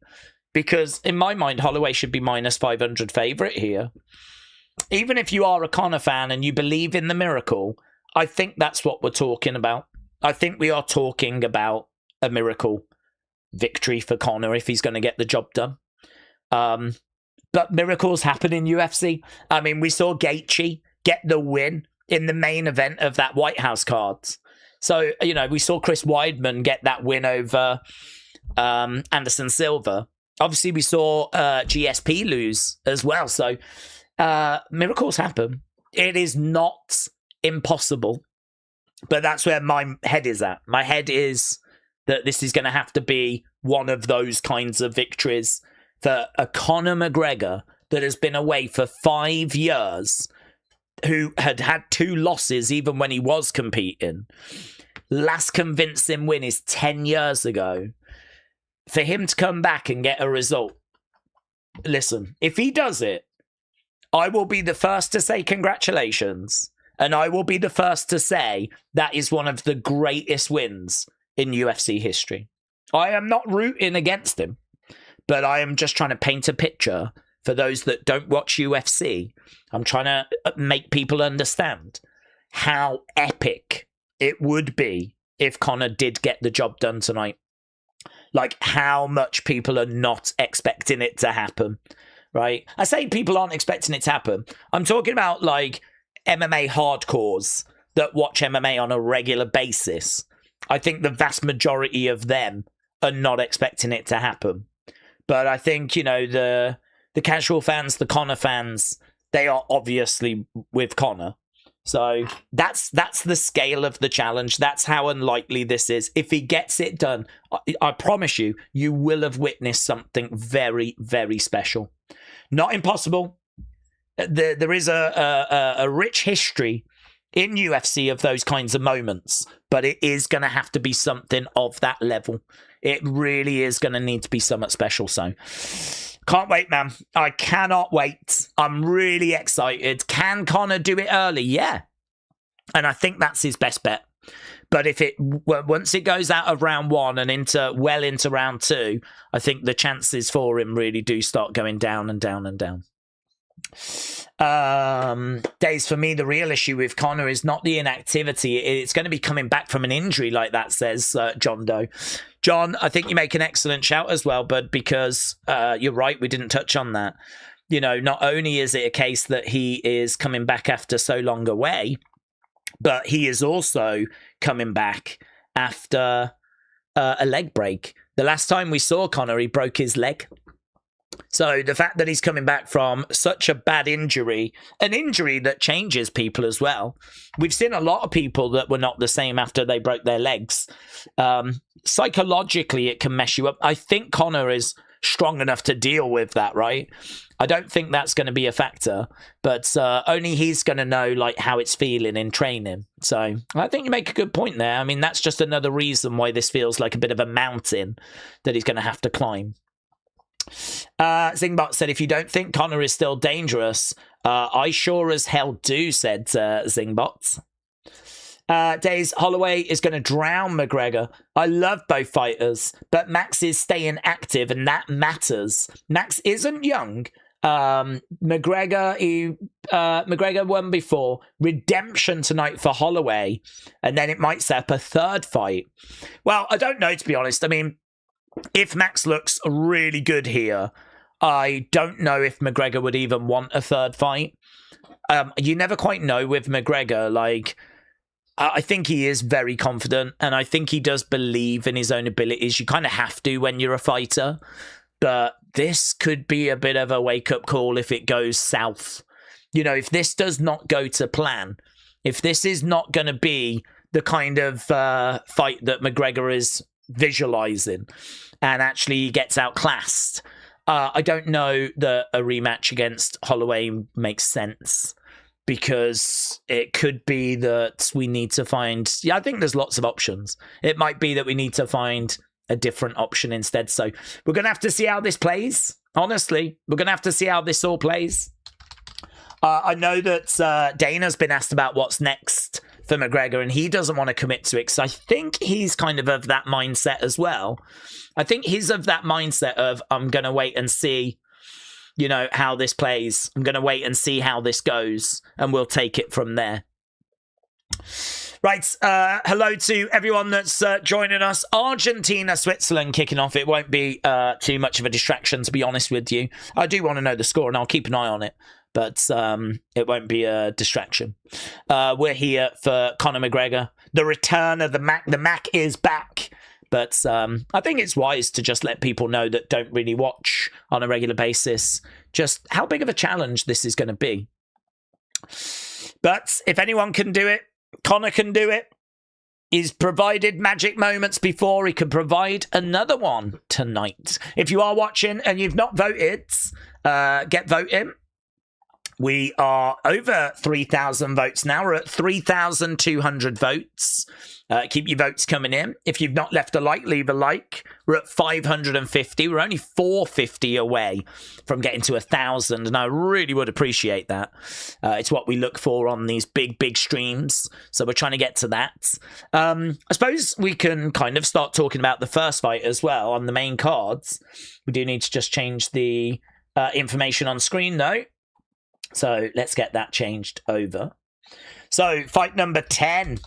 because in my mind, Holloway should be minus 500 favourite here. Even if you are a Conor fan and you believe in the miracle, I think that's what we're talking about. I think we are talking about a miracle victory for Conor if he's going to get the job done. But miracles happen in UFC. We saw Gaethje get the win in the main event of that White House card. So, we saw Chris Weidman get that win over Anderson Silva. Obviously, we saw GSP lose as well. So, miracles happen. It is not impossible. But that's where my head is at. My head is that this is going to have to be one of those kinds of victories for a Conor McGregor that has been away for 5 years, who had 2 losses even when he was competing. Last convincing win is 10 years ago. For him to come back and get a result, listen, if he does it, I will be the first to say congratulations, and I will be the first to say that is one of the greatest wins in UFC history. I am not rooting against him, but I am just trying to paint a picture for those that don't watch UFC. I'm trying to make people understand how epic it would be if Conor did get the job done tonight. How much people are not expecting it to happen, right? I say people aren't expecting it to happen. I'm talking about MMA hardcores that watch MMA on a regular basis. I think the vast majority of them are not expecting it to happen. But I think, the casual fans, the Conor fans, they are obviously with Conor. So that's the scale of the challenge. That's how unlikely this is. If he gets it done, I promise you, you will have witnessed something very, very special. Not impossible. There is a rich history in UFC of those kinds of moments, but it is going to have to be something of that level. It really is going to need to be somewhat special. So can't wait, man. I cannot wait. I'm really excited. Can Conor do it early? Yeah. And I think that's his best bet. But if once it goes out of round 1 and into round 2, I think the chances for him really do start going down and down and down. Days, for me, the real issue with Conor is not the inactivity. It's going to be coming back from an injury, like that says John Doe. John, I think you make an excellent shout as well, but because you're right, we didn't touch on that. You know, not only is it a case that he is coming back after so long away, but he is also coming back after a leg break. The last time we saw Conor, he broke his leg. So the fact that he's coming back from such a bad injury, an injury that changes people as well. We've seen a lot of people that were not the same after they broke their legs. Psychologically, it can mess you up. I think Conor is strong enough to deal with that, right? I don't think that's going to be a factor, but only he's going to know like how it's feeling in training. So I think you make a good point there. I mean, that's just another reason why this feels like a bit of a mountain that he's going to have to climb. Zingbot said, if you don't think Conor is still dangerous, I sure as hell do, said Zingbot. Days, Holloway is going to drown McGregor. I love both fighters, but Max is staying active, and that matters. Max isn't young. McGregor won before. Redemption tonight for Holloway, and then it might set up a third fight. Well, I don't know, to be honest. I mean, if Max looks really good here, I don't know if McGregor would even want a third fight. You never quite know with McGregor. Like, I think he is very confident, and I think he does believe in his own abilities. You kind of have to when you're a fighter. But this could be a bit of a wake-up call if it goes south. You know, if this does not go to plan, if this is not going to be the kind of fight that McGregor is visualizing and actually gets outclassed, I don't know that a rematch against Holloway makes sense, because it could be that we need to find, I think there's lots of options. It might be that we need to find a different option instead. So we're going to have to see how this plays. Honestly, we're going to have to see how this all plays. I know that Dana's been asked about what's next for McGregor, and he doesn't want to commit to it, because I think he's kind of that mindset as well. I think he's of that mindset of, I'm going to wait and see, you know, how this plays. I'm going to wait and see how this goes, and we'll take it from there. Right, hello to everyone that's joining us. Argentina, Switzerland kicking off. It won't be too much of a distraction, to be honest with you. I do want to know the score, and I'll keep an eye on it, but it won't be a distraction. We're here for Conor McGregor. The return of the Mac. The Mac is back. But I think it's wise to just let people know that don't really watch on a regular basis just how big of a challenge this is going to be. But if anyone can do it, Conor can do it. He's provided magic moments before. He can provide another one tonight. If you are watching and you've not voted, get voting. We are over 3,000 votes now. We're at 3,200 votes. Keep your votes coming in. If you've not left a like, leave a like. We're at 550. We're only 450 away from getting to 1,000, and I really would appreciate that. It's what we look for on these big streams, so we're trying to get to that. I suppose we can kind of start talking about the first fight as well on the main cards. We do need to just change the information on screen, though. So let's get that changed over. So fight number 10.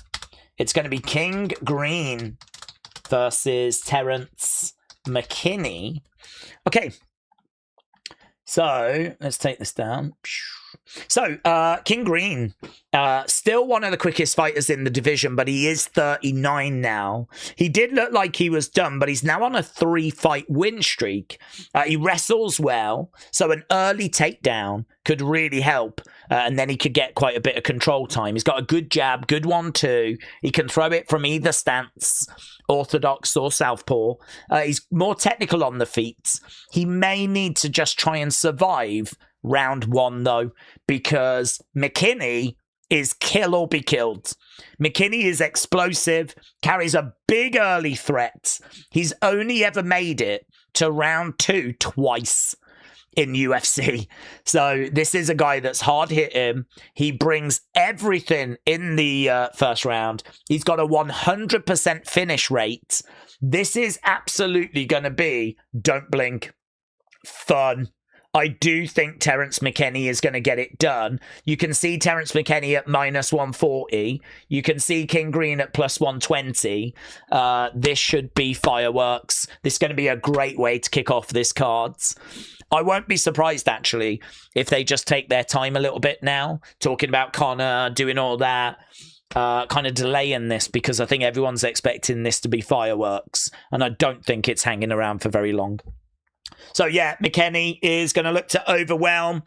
It's going to be King Green versus Terence McKinney. Okay. So let's take this down. So King Green, still one of the quickest fighters in the division, but he is 39 now. He did look like he was done, but he's now on a 3-fight win streak. He wrestles well, so an early takedown could really help, and then he could get quite a bit of control time. He's got a good jab, good 1-2. He can throw it from either stance, orthodox or southpaw. He's more technical on the feet. He may need to just try and survive round 1, though, because McKinney is kill or be killed. McKinney is explosive, carries a big early threat. He's only ever made it to round 2 twice in UFC. So this is a guy that's hard hitting. He brings everything in the first round. He's got a 100% finish rate. This is absolutely going to be, don't blink, fun. I do think Terence McKinney is going to get it done. You can see Terence McKinney at -140. You can see King Green at +120. This should be fireworks. This is going to be a great way to kick off this cards. I won't be surprised, actually, if they just take their time a little bit now, talking about Conor, doing all that, kind of delaying this, because I think everyone's expecting this to be fireworks, and I don't think it's hanging around for very long. So, yeah, McKinney is going to look to overwhelm.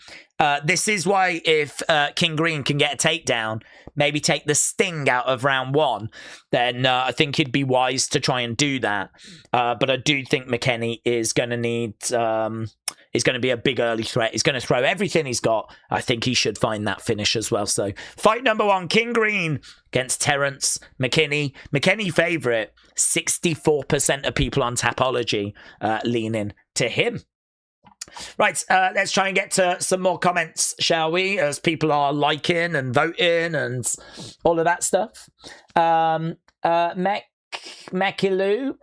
This is why if King Green can get a takedown, maybe take the sting out of round 1, then I think he'd be wise to try and do that. But I do think McKinney is going to need... is going to be a big early threat. He's going to throw everything he's got. I think he should find that finish as well. So, fight number 1, King Green against Terence McKinney. McKinney favourite, 64% of people on Tapology leaning to him. Right, let's try and get to some more comments, shall we? As people are liking and voting and all of that stuff. Mekilu,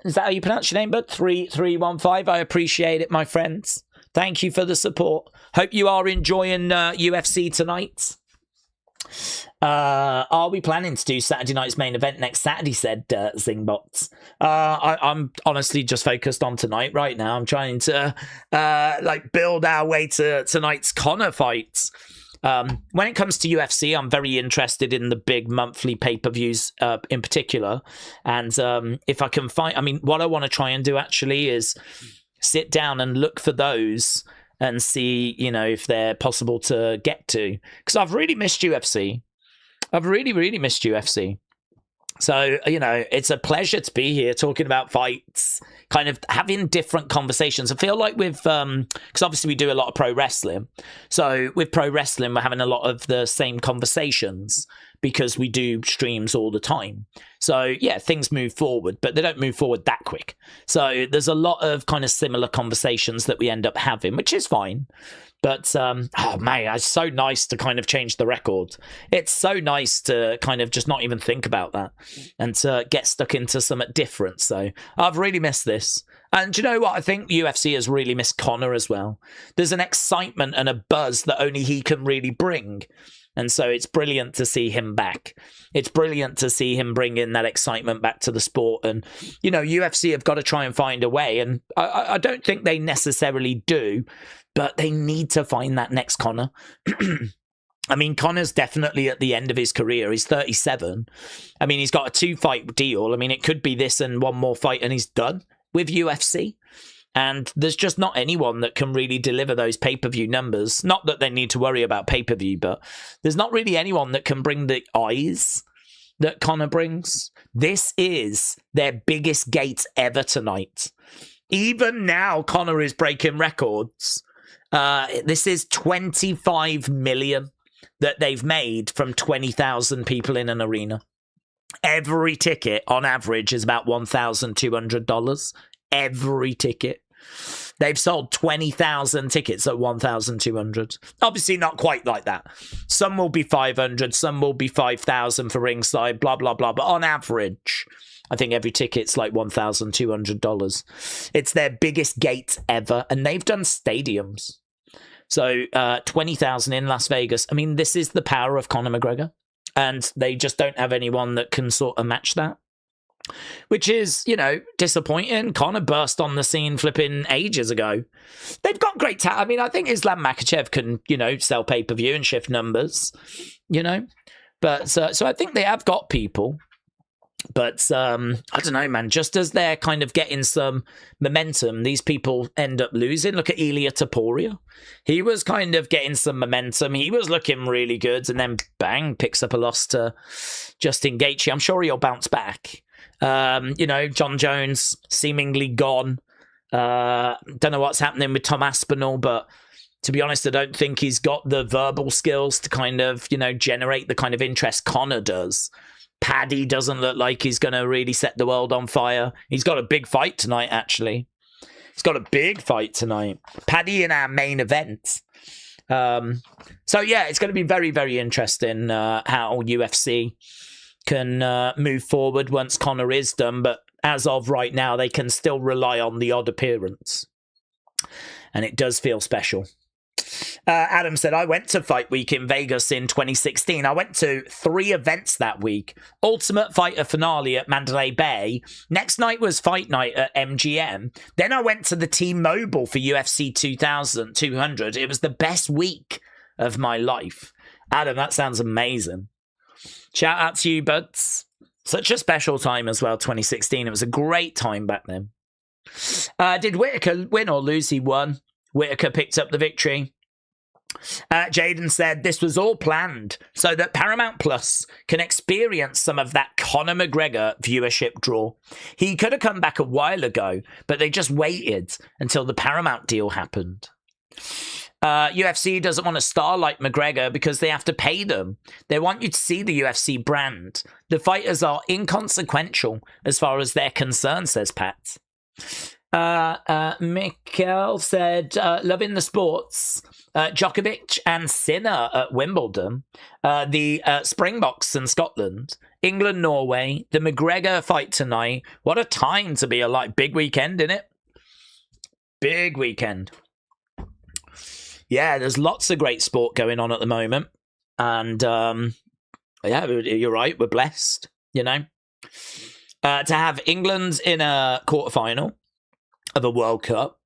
is that how you pronounce your name, bud? 3315. I appreciate it, my friends. Thank you for the support. Hope you are enjoying UFC tonight. Are we planning to do Saturday night's main event next Saturday, said Zingbots. I'm honestly just focused on tonight right now. I'm trying to build our way to tonight's Conor fights. When it comes to UFC, I'm very interested in the big monthly pay-per-views in particular. And if I can find... what I want to try and do actually is sit down and look for those and see, if they're possible to get to. Because I've really missed UFC. I've really, really missed UFC. So, it's a pleasure to be here talking about fights, kind of having different conversations. I feel like with, because obviously we do a lot of pro wrestling. So with pro wrestling, we're having a lot of the same conversations because we do streams all the time. So yeah, things move forward, but they don't move forward that quick. So there's a lot of kind of similar conversations that we end up having, which is fine. But, oh man, it's so nice to kind of change the record. It's so nice to kind of just not even think about that and to get stuck into something different. So I've really missed this. And do you know what? I think UFC has really missed Conor as well. There's an excitement and a buzz that only he can really bring. And so it's brilliant to see him back. It's brilliant to see him bring in that excitement back to the sport. And, UFC have got to try and find a way. And I don't think they necessarily do, but they need to find that next Conor. Conor's definitely at the end of his career. He's 37. He's got a 2-fight deal. It could be this and one more fight and he's done with UFC. And there's just not anyone that can really deliver those pay-per-view numbers. Not that they need to worry about pay-per-view, but there's not really anyone that can bring the eyes that Conor brings. This is their biggest gate ever tonight. Even now, Conor is breaking records. This is 25 million that they've made from 20,000 people in an arena. Every ticket, on average, is about $1,200. Every ticket. They've sold 20,000 tickets at $1,200. Obviously not quite like that. Some will be 500, some will be 5,000 for ringside, blah, blah, blah. But on average, I think every ticket's like $1,200. It's their biggest gate ever, and they've done stadiums. So 20,000 in Las Vegas. This is the power of Conor McGregor, and they just don't have anyone that can sort of match that. Which is, disappointing. Conor burst on the scene flipping ages ago. They've got great talent. I think Islam Makhachev can, sell pay-per-view and shift numbers, But, so I think they have got people. But, I don't know, man. Just as they're kind of getting some momentum, these people end up losing. Look at Ilia Topuria. He was kind of getting some momentum. He was looking really good. And then, bang, picks up a loss to Justin Gaethje. I'm sure he'll bounce back. John Jones seemingly gone. Don't know what's happening with Tom Aspinall, but To be honest, I don't think he's got the verbal skills to kind of, generate the kind of interest Conor does. Paddy doesn't look like he's going to really set the world on fire. He's got a big fight tonight, actually. He's got a big fight tonight. Paddy in our main event. So, yeah, it's going to be very, very interesting how UFC can move forward once Conor is done. But as of right now, they can still rely on the odd appearance. And it does feel special. Adam said, I went to Fight Week in Vegas in 2016. I went to 3 events that week. Ultimate Fighter finale at Mandalay Bay. Next night was Fight Night at MGM. Then I went to the T-Mobile for UFC 200. It was the best week of my life. Adam, that sounds amazing. Shout out to you, buds. Such a special time as well, 2016. It was a great time back then. Did Whittaker win or lose? He won. Whittaker picked up the victory. Jaden said this was all planned so that Paramount Plus can experience some of that Conor McGregor viewership draw. He could have come back a while ago, but they just waited until the Paramount deal happened. UFC doesn't want a star like McGregor because they have to pay them. They want you to see the UFC brand. The fighters are inconsequential as far as they're concerned, says Pat. Mikkel said, loving the sports. Djokovic and Sinner at Wimbledon. The Springboks in Scotland. England, Norway. The McGregor fight tonight. What a time to be alive. Big weekend, innit? Big weekend. Yeah, there's lots of great sport going on at the moment. And, yeah, you're right. We're blessed, To have England in a quarterfinal of a World Cup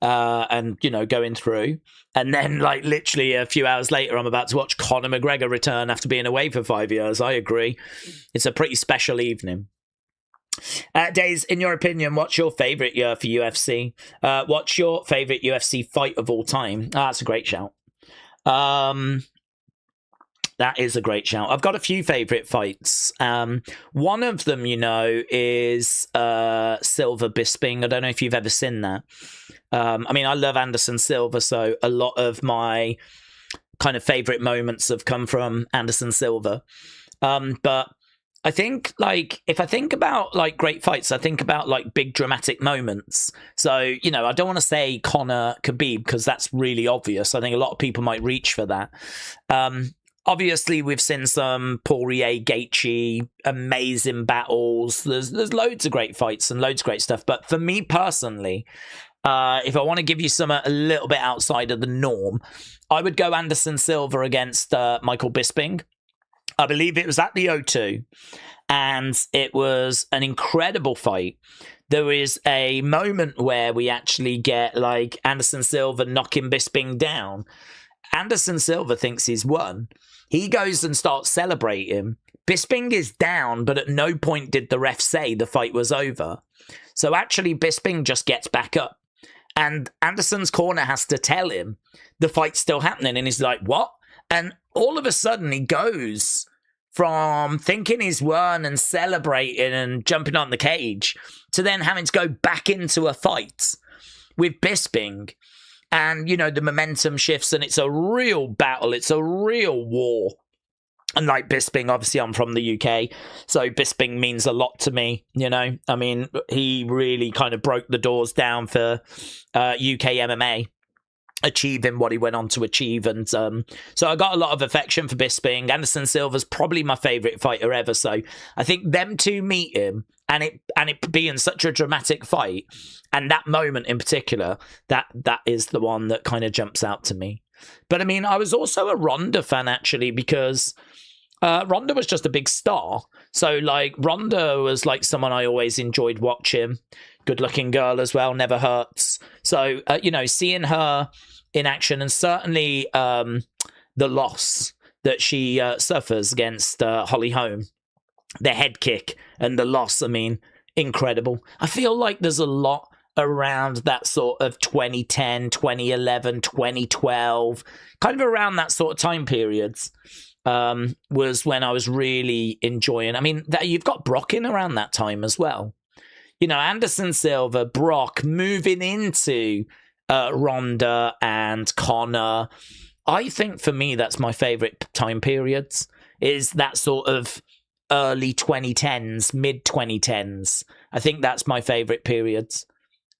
and, going through. And then, literally a few hours later, I'm about to watch Conor McGregor return after being away for 5 years. I agree. It's a pretty special evening. Days, in your opinion, what's your favourite year for UFC? What's your favourite UFC fight of all time? That's a great shout. That is a great shout. I've got a few favourite fights. One of them, is Silva Bisping. I don't know if you've ever seen that. I love Anderson Silva, so a lot of my kind of favourite moments have come from Anderson Silva. But I think, if I think about, great fights, I think about, big dramatic moments. So, I don't want to say Conor Khabib because that's really obvious. I think a lot of people might reach for that. Obviously, we've seen some Poirier, Gaethje, amazing battles. There's loads of great fights and loads of great stuff. But for me personally, if I want to give you some a little bit outside of the norm, I would go Anderson Silva against Michael Bisping. I believe it was at the O2, and it was an incredible fight. There is a moment where we actually get Anderson Silva knocking Bisping down. Anderson Silva thinks he's won. He goes and starts celebrating. Bisping is down, but at no point did the ref say the fight was over. So actually, Bisping just gets back up. And Anderson's corner has to tell him the fight's still happening. And he's like, what? And all of a sudden, he goes from thinking he's won and celebrating and jumping on the cage to then having to go back into a fight with Bisping. And, the momentum shifts and it's a real battle. It's a real war. And Bisping, obviously I'm from the UK, so Bisping means a lot to me, he really kind of broke the doors down for UK MMA, achieving what he went on to achieve. And so I got a lot of affection for Bisping. Anderson Silva's probably my favourite fighter ever. So I think them two meet him and it being such a dramatic fight, and that moment in particular, that is the one that kind of jumps out to me. But I was also a Ronda fan actually, because Ronda was just a big star. So Ronda was someone I always enjoyed watching. Good looking girl as well, never hurts. So, seeing her in action, and certainly the loss that she suffers against Holly Holm, the head kick and the loss, incredible. I feel like there's a lot around that sort of 2010, 2011, 2012, kind of around that sort of time periods, was when I was really enjoying. You've got Brock in around that time as well. Anderson Silva, Brock moving into Ronda and Conor. I think for me, that's my favourite time periods, is that sort of early 2010s, mid 2010s. I think that's my favourite periods.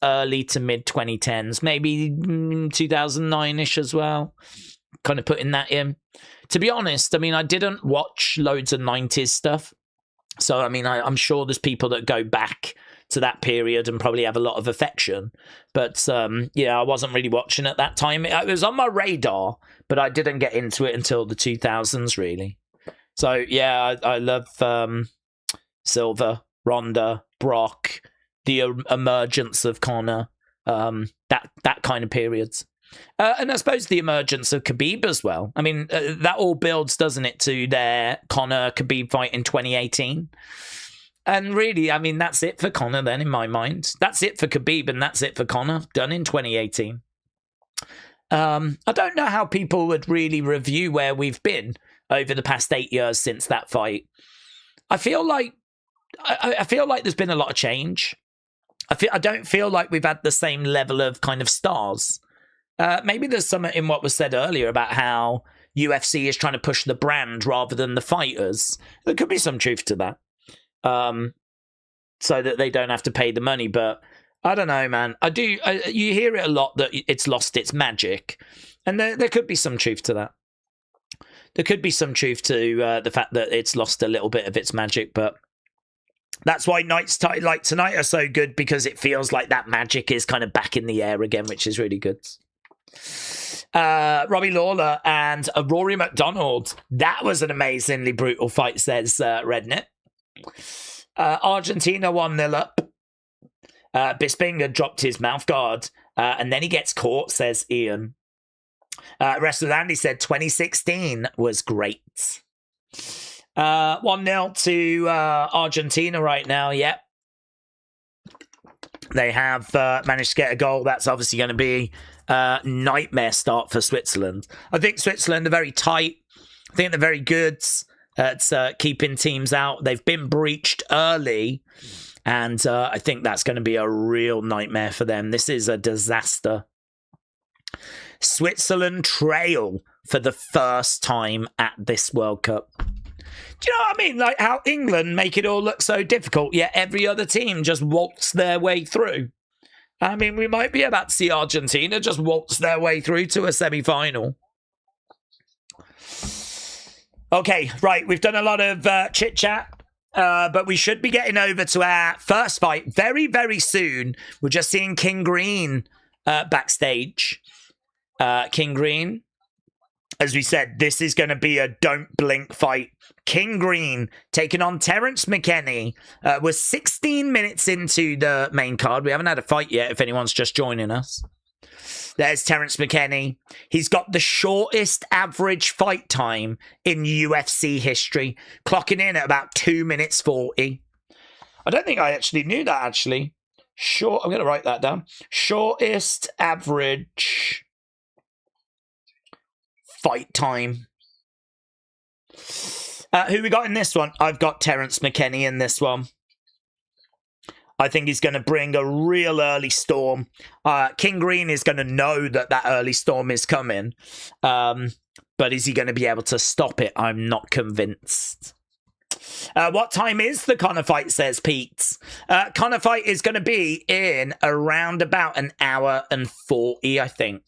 Early to mid 2010s, maybe 2009-ish as well. Kind of putting that in. To be honest, I mean, I didn't watch loads of 90s stuff. So, I mean, I'm sure there's people that go back to that period and probably have a lot of affection. But, yeah, I wasn't really watching at that time. It was on my radar, but I didn't get into it until the 2000s, really. So, yeah, I love Silva, Ronda, Brock, the emergence of Conor, that kind of periods. And I suppose the emergence of Khabib as well. I mean, that all builds, doesn't it, to their Conor-Khabib fight in 2018. And really, I mean, that's it for Conor then, in my mind. That's it for Khabib, and that's it for Conor, done in 2018. I don't know how people would really review where we've been over the past 8 years since that fight. I feel like there's been a lot of change. I don't feel like we've had the same level of kind of stars. Maybe there's something in what was said earlier about how UFC is trying to push the brand rather than the fighters. There could be some truth to that. So that they don't have to pay the money. But I don't know, man. You hear it a lot that it's lost its magic. And there could be some truth to that. There could be some truth to the fact that it's lost a little bit of its magic. But that's why nights like tonight are so good, because it feels like that magic is kind of back in the air again, which is really good. Robbie Lawler and Rory McDonald. That was an amazingly brutal fight, says Rednit. Argentina 1-0 up. Bisping dropped his mouth guard, and then he gets caught, says Ian. Wrestler Andy said 2016 was great. 1-0 to Argentina right now, yep. They have managed to get a goal. That's obviously going to be a nightmare start for Switzerland. I think Switzerland are very tight. I think they're very good at keeping teams out. They've been breached early, and I think that's going to be a real nightmare for them. This is a disaster. Switzerland trail for the first time at this World Cup. Do you know what I mean? Like how England make it all look so difficult, yet every other team just waltz their way through. I mean, we might be about to see Argentina just waltz their way through to a semi-final. Okay, right. We've done a lot of chit-chat, but we should be getting over to our first fight very, very soon. We're just seeing King Green backstage. King Green, as we said, this is going to be a don't blink fight. King Green taking on Terence McKinney. We're 16 minutes into the main card. We haven't had a fight yet, if anyone's just joining us. There's Terence McKinney. He's got the shortest average fight time in UFC history, clocking in at about 2 minutes 40. I don't think I actually knew that, actually. I'm going to write that down. Shortest average fight time. Who we got in this one? I've got Terence McKinney in this one. I think he's going to bring a real early storm. King Green is going to know that early storm is coming. But is he going to be able to stop it? I'm not convinced. What time is the Conor fight, says Pete. Conor fight is going to be in around about an hour and 40, I think.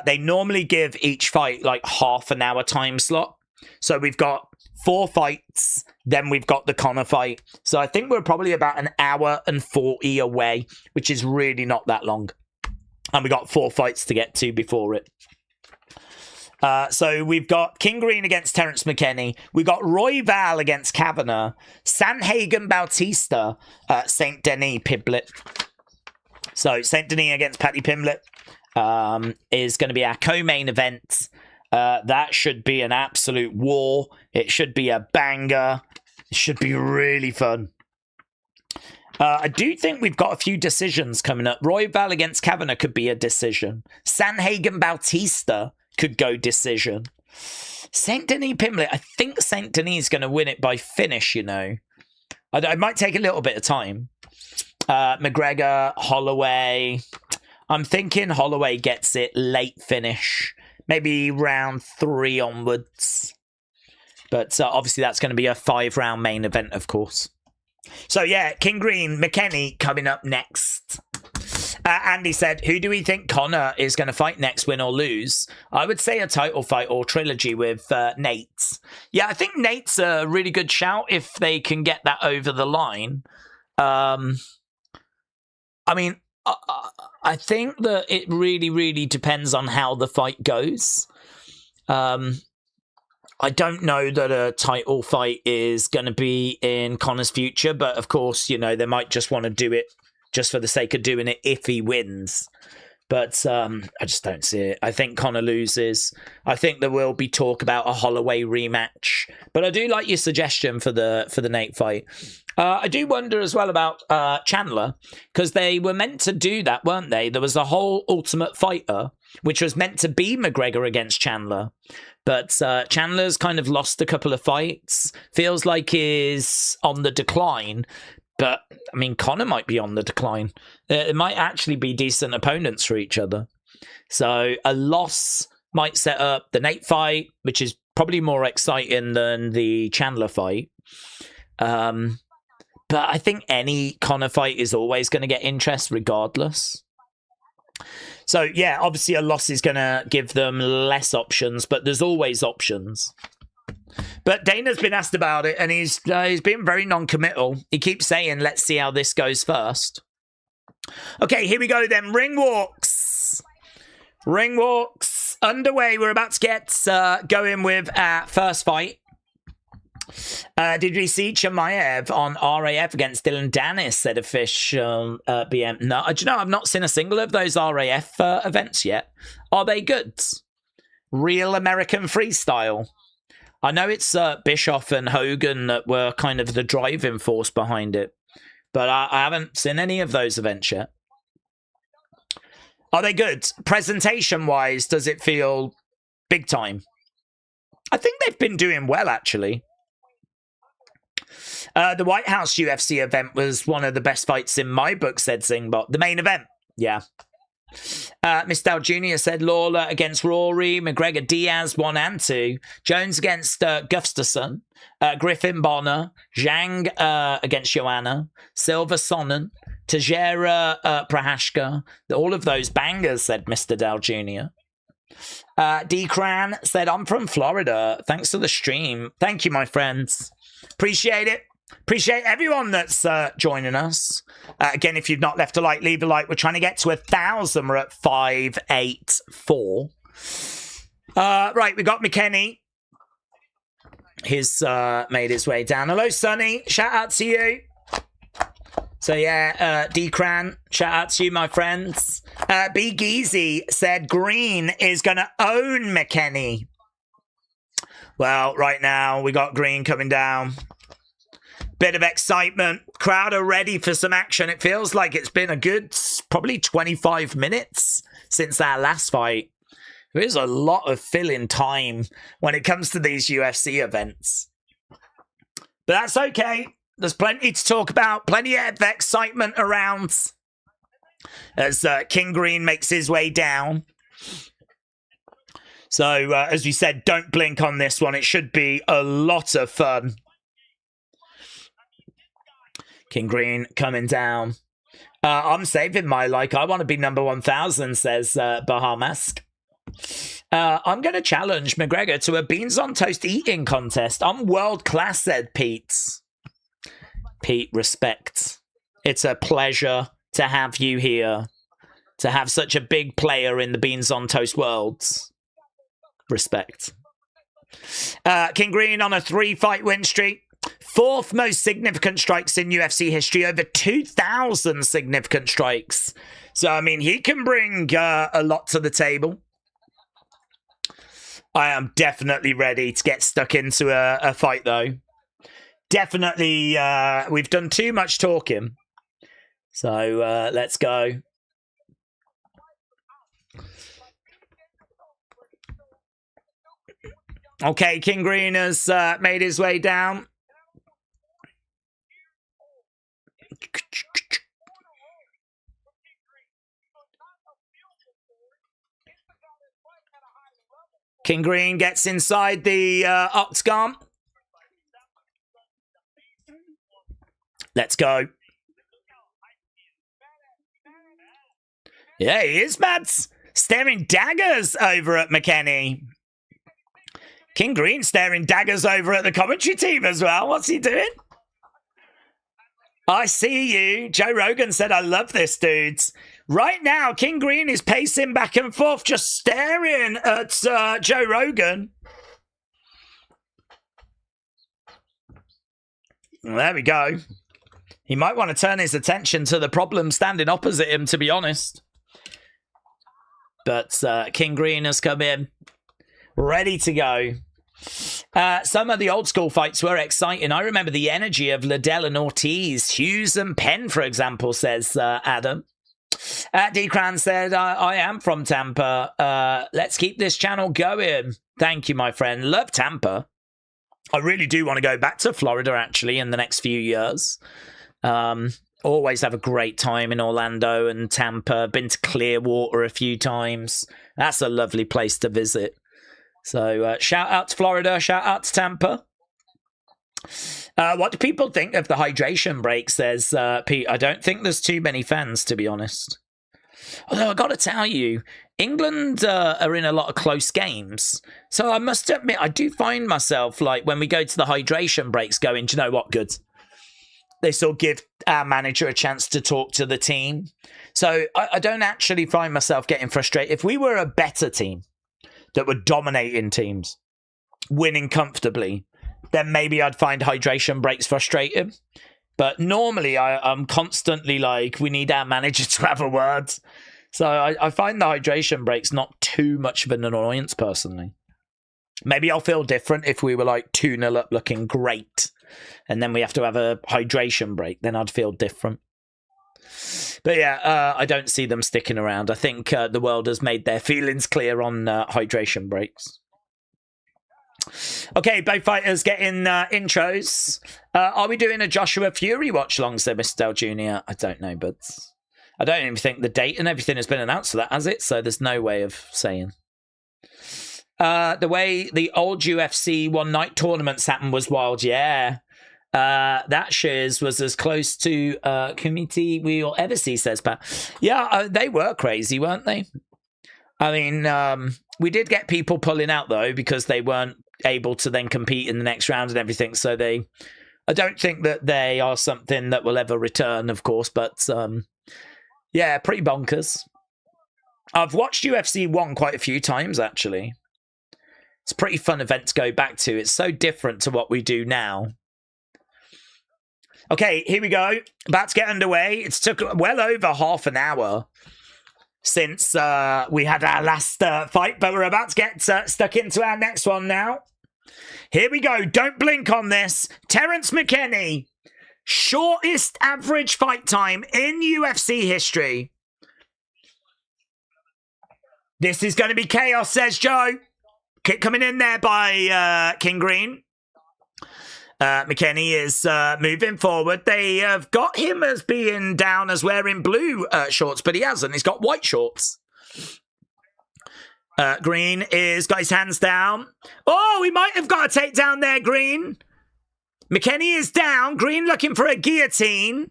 They normally give each fight like half an hour time slot. So we've got 4 fights, then we've got the Conor fight. So I think we're probably about an hour and 40 away, which is really not that long. And we got 4 fights to get to before it. So we've got King Green against Terence McKinney. We've got Royval against Kavanagh. Sanhagen Bautista, Saint-Denis Pimblett. So Saint-Denis against Paddy Pimblett is going to be our co-main event. That should be an absolute war. It should be a banger. It should be really fun. I do think we've got a few decisions coming up. Royval against Kavanagh could be a decision. Sanhagen Bautista could go decision. Saint-Denis Pimblett, I think Saint-Denis is going to win it by finish, you know. I might take a little bit of time. McGregor, Holloway. I'm thinking Holloway gets it late finish, maybe round 3 onwards. But obviously that's going to be a 5-round main event, of course. So yeah, King Green, McKenny coming up next. Andy said, who do we think Conor is going to fight next, win or lose? I would say a title fight or trilogy with Nate. Yeah, I think Nate's a really good shout if they can get that over the line. I mean, I think that it really, really depends on how the fight goes. I don't know that a title fight is going to be in Conor's future, but of course, you know, they might just want to do it just for the sake of doing it if he wins. But I just don't see it. I think Conor loses. I think there will be talk about a Holloway rematch. But I do like your suggestion for the Nate fight. I do wonder as well about Chandler, because they were meant to do that, weren't they? There was a whole Ultimate Fighter, which was meant to be McGregor against Chandler. But Chandler's kind of lost a couple of fights. Feels like he's on the decline. But, I mean, Conor might be on the decline. It might actually be decent opponents for each other. So a loss might set up the Nate fight, which is probably more exciting than the Chandler fight. But I think any Conor fight is always going to get interest regardless. So, yeah, obviously a loss is going to give them less options, but there's always options. But Dana's been asked about it, and he's been very non-committal. He keeps saying, let's see how this goes first. Okay, here we go then. Ring walks. Ring walks underway. We're about to get going with our first fight. Did we see Chimaev on RAF against Dylan Dennis, said official BM? No, do you know, I've not seen a single of those RAF events yet. Are they good? Real American freestyle. I know it's Bischoff and Hogan that were kind of the driving force behind it, but I haven't seen any of those events yet. Are they good? Presentation-wise, does it feel big time? I think they've been doing well, actually. The White House UFC event was one of the best fights in my book, said Zingbot. The main event, yeah. Miss Dow Jr. said Lawler against Rory, McGregor Diaz 1 and 2, Jones against Gustafsson, Griffin Bonner, Zhang against Joanna, Silva Sonnen, Teixeira Prohashka. All of those bangers, said Mr. Dow Jr. D. Cran said, I'm from Florida. Thanks for the stream. Thank you, my friends. Appreciate it. Appreciate everyone that's joining us. Again, if you've not left a like, leave a like. We're trying to get to 1,000. We're at 584. Right, we got McKenny. He's made his way down. Hello, Sonny. Shout out to you. So, yeah, D-Cran, shout out to you, my friends. B. Geezy said Green is going to own McKenny. Well, right now, we got Green coming down. Bit of excitement. Crowd are ready for some action. It feels like it's been a good, probably 25 minutes since our last fight. There is a lot of fill-in time when it comes to these UFC events. But that's okay. There's plenty to talk about. Plenty of excitement around as King Green makes his way down. So, as we said, don't blink on this one. It should be a lot of fun. King Green coming down. I'm saving my like. I want to be number 1,000, says Bahamask. I'm going to challenge McGregor to a beans on toast eating contest. I'm world class, said Pete. Pete, respect. It's a pleasure to have you here. To have such a big player in the beans on toast world. Respect. King Green on a 3-fight win streak. 4th most significant strikes in UFC history. Over 2,000 significant strikes. So, I mean, he can bring a lot to the table. I am definitely ready to get stuck into a fight, though. Definitely, we've done too much talking. So, let's go. Okay, King Green has made his way down. King Green gets inside the octagon. Let's go. Yeah, he is, Mads. Staring daggers over at McKenny. King Green staring daggers over at the commentary team as well. What's he doing? I see you. Joe Rogan said, I love this, dudes. Right now, King Green is pacing back and forth, just staring at Joe Rogan. There we go. He might want to turn his attention to the problem standing opposite him, to be honest. But King Green has come in, ready to go. Some of the old school fights were exciting. I remember the energy of Liddell and Ortiz, Hughes and Penn, for example, says Adam. D-Cran said, I am from Tampa. Let's keep this channel going. Thank you, my friend. Love Tampa. I really do want to go back to Florida, actually, in the next few years. Always have a great time in Orlando and Tampa. Been to Clearwater a few times. That's a lovely place to visit. So shout out to Florida, shout out to Tampa. What do people think of the hydration break, says Pete. I don't think there's too many fans, to be honest. Although I got to tell you, England are in a lot of close games. So I must admit, I do find myself, like, when we go to the hydration breaks going, do you know what, good? They sort of give our manager a chance to talk to the team. So I don't actually find myself getting frustrated. If we were a better team that were dominating teams, winning comfortably, then maybe I'd find hydration breaks frustrating. But normally I'm constantly like, we need our manager to have a word. So I find the hydration breaks not too much of an annoyance, personally. Maybe I'll feel different if we were like 2-0 up looking great, and then we have to have a hydration break. Then I'd feel different. But yeah, I don't see them sticking around. I think the world has made their feelings clear on hydration breaks. Okay, both fighters getting intros. Are we doing a Joshua Fury watch long, said Mr. Dell Jr.? I don't know, but I don't even think the date and everything has been announced for that, has it? So there's no way of saying. The way the old UFC one-night tournaments happened was wild, yeah. That Shears was as close to committee we will ever see, says Pat. Yeah, they were crazy, weren't they? I mean, we did get people pulling out, though, because they weren't able to then compete in the next round and everything. So I don't think that they are something that will ever return, of course. But, yeah, pretty bonkers. I've watched UFC 1 quite a few times, actually. It's a pretty fun event to go back to. It's so different to what we do now. Okay, here we go. About to get underway. It's took well over half an hour since we had our last fight, but we're about to get stuck into our next one now. Here we go. Don't blink on this. Terence McKinney, shortest average fight time in UFC history. This is going to be chaos, says Joe. Kick coming in there by King Green. McKinney is moving forward. They have got him as being down as wearing blue shorts, but he hasn't. He's got white shorts. Green is got his hands down. Oh, he might have got a takedown there, Green. McKinney is down. Green looking for a guillotine.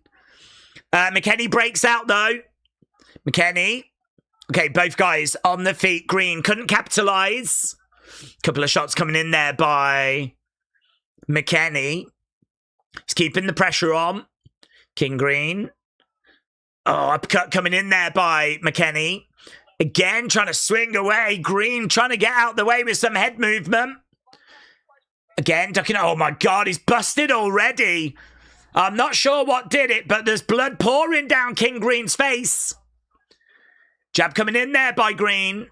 McKinney breaks out, though. McKinney. Okay, both guys on the feet. Green couldn't capitalize. Couple of shots coming in there by McKinney. He's keeping the pressure on. King Green. Oh, uppercut coming in there by McKinney. Again, trying to swing away. Green trying to get out the way with some head movement. Again, ducking. Oh my God, he's busted already. I'm not sure what did it, but there's blood pouring down King Green's face. Jab coming in there by Green.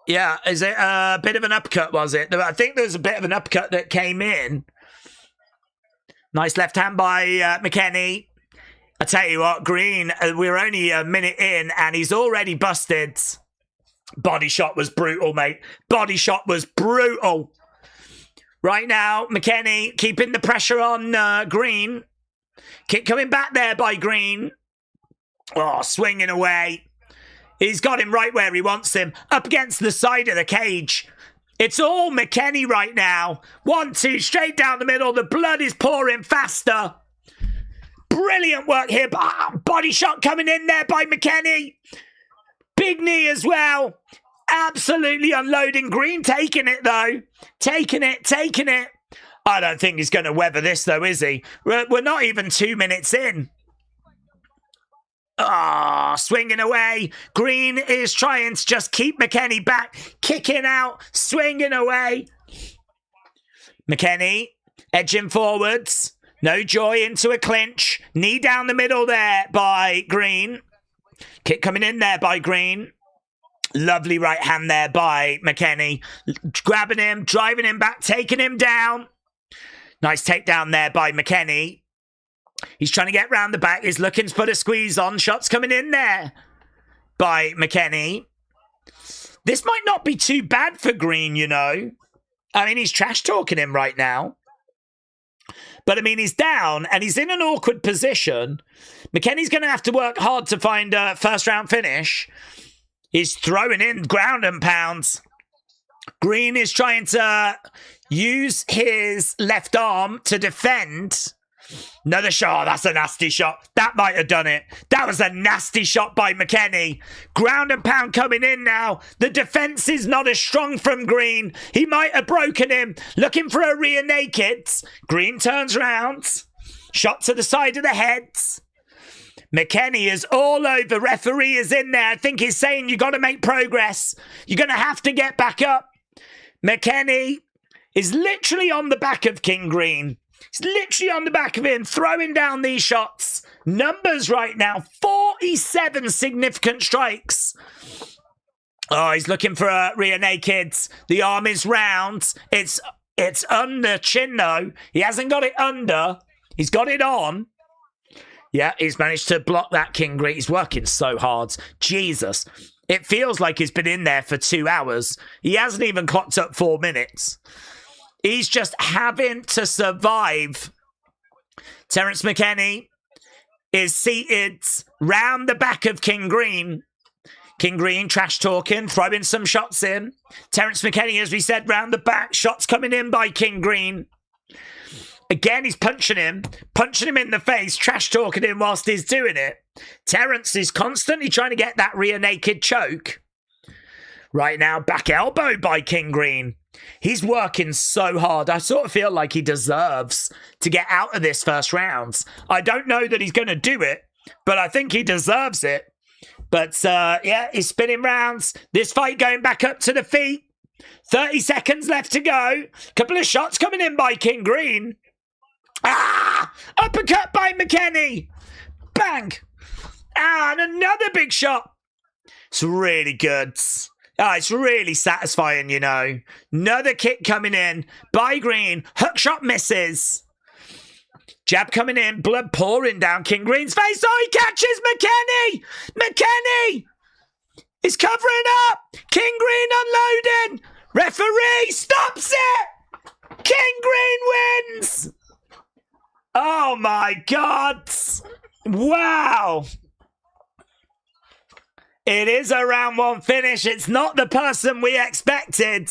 Yeah, is it a bit of an uppercut, was it? I think there was a bit of an uppercut that came in. Nice left hand by McKinney. I tell you what, Green, we're only a minute in and he's already busted. Body shot was brutal, mate. Body shot was brutal. Right now, McKinney keeping the pressure on Green. Kick coming back there by Green. Oh, swinging away. He's got him right where he wants him, up against the side of the cage. It's all McKenny right now. 1, 2, straight down the middle. The blood is pouring faster. Brilliant work here. Body shot coming in there by McKenny. Big knee as well. Absolutely unloading. Green taking it, though. Taking it. I don't think he's going to weather this, though, is he? We're not even 2 minutes in. Swinging away. Green is trying to just keep McKenny back. Kicking out. Swinging away. McKenny edging forwards. No joy into a clinch. Knee down the middle there by Green. Kick coming in there by Green. Lovely right hand there by McKenny. Grabbing him, driving him back, taking him down. Nice takedown there by McKenny. He's trying to get round the back. He's looking to put a squeeze on. Shots coming in there by McKenny. This might not be too bad for Green, you know. I mean, he's trash talking him right now. But, I mean, he's down and he's in an awkward position. McKenny's going to have to work hard to find a first-round finish. He's throwing in ground and pounds. Green is trying to use his left arm to defend. Another shot. Oh, that's a nasty shot. That might have done it. That was a nasty shot by McKenny. Ground and pound coming in now. The defense is not as strong from Green. He might have broken him. Looking for a rear naked. Green turns round. Shot to the side of the head. McKenny is all over. Referee is in there. I think he's saying you got to make progress. You're going to have to get back up. McKenny is literally on the back of King Green. He's literally on the back of him, throwing down these shots. Numbers right now, 47 significant strikes. Oh, he's looking for a rear naked. The arm is round. It's under chin, though. He hasn't got it under. He's got it on. Yeah, he's managed to block that, King Green. He's working so hard. Jesus. It feels like he's been in there for 2 hours. He hasn't even clocked up 4 minutes. He's just having to survive. Terence McKenny is seated round the back of King Green. King Green trash talking, throwing some shots in. Terence McKenny, as we said, round the back. Shots coming in by King Green. Again, he's punching him in the face, trash talking him whilst he's doing it. Terence is constantly trying to get that rear naked choke. Right now, back elbow by King Green. He's working so hard. I sort of feel like he deserves to get out of this first round. I don't know that he's going to do it, but I think he deserves it. But, yeah, he's spinning rounds. This fight going back up to the feet. 30 seconds left to go. Couple of shots coming in by King Green. Uppercut by McKenny. Bang. And another big shot. It's really good. It's really satisfying, you know. Another kick coming in by Green. Hook shot misses. Jab coming in. Blood pouring down King Green's face. Oh, he catches McKenny. McKenny is covering up. King Green unloading. Referee stops it. King Green wins. Oh, my God. Wow. It is a round 1 finish. It's not the person we expected.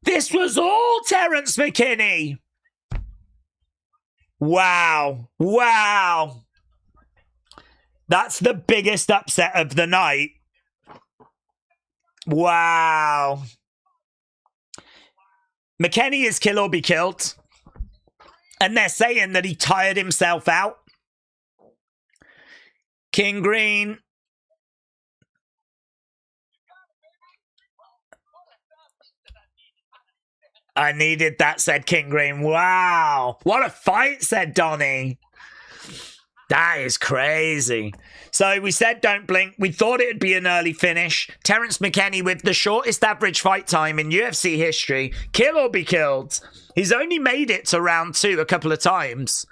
This was all Terence McKenny. Wow. Wow. That's the biggest upset of the night. Wow. McKenny is kill or be killed. And they're saying that he tired himself out. King Green. I needed that, said King Green. Wow. What a fight, said Donnie. That is crazy. So we said don't blink. We thought it would be an early finish. Terence McKenny with the shortest average fight time in UFC history. Kill or be killed. He's only made it to round 2 a couple of times.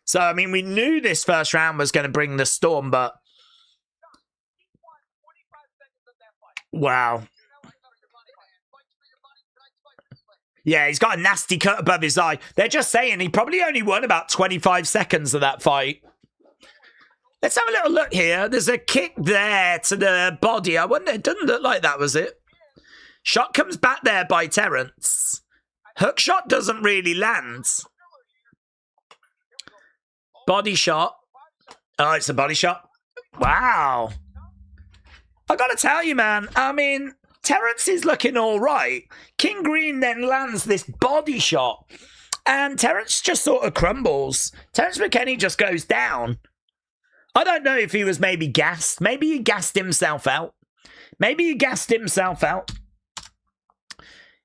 So, I mean, we knew this first round was going to bring the storm, but... Wow. Yeah, he's got a nasty cut above his eye. They're just saying he probably only won about 25 seconds of that fight. Let's have a little look here. There's a kick there to the body. I wonder, it doesn't look like that, was it? Shot comes back there by Terence. Hook shot doesn't really land. Body shot. Oh, it's a body shot. Wow. I gotta tell you, man. I mean, Terence is looking all right. King Green then lands this body shot. And Terence just sort of crumbles. Terence McKinney just goes down. I don't know if he was maybe gassed. Maybe he gassed himself out.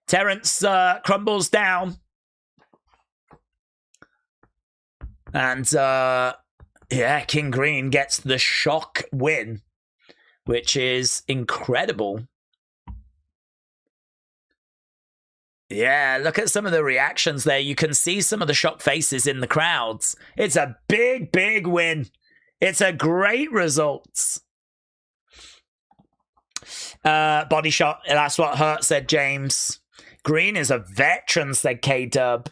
Terence crumbles down. And, yeah, King Green gets the shock win, which is incredible. Yeah, look at some of the reactions there. You can see some of the shocked faces in the crowds. It's a big, big win. It's a great result. Body shot, that's what hurt, said James. Green is a veteran, said K-Dub.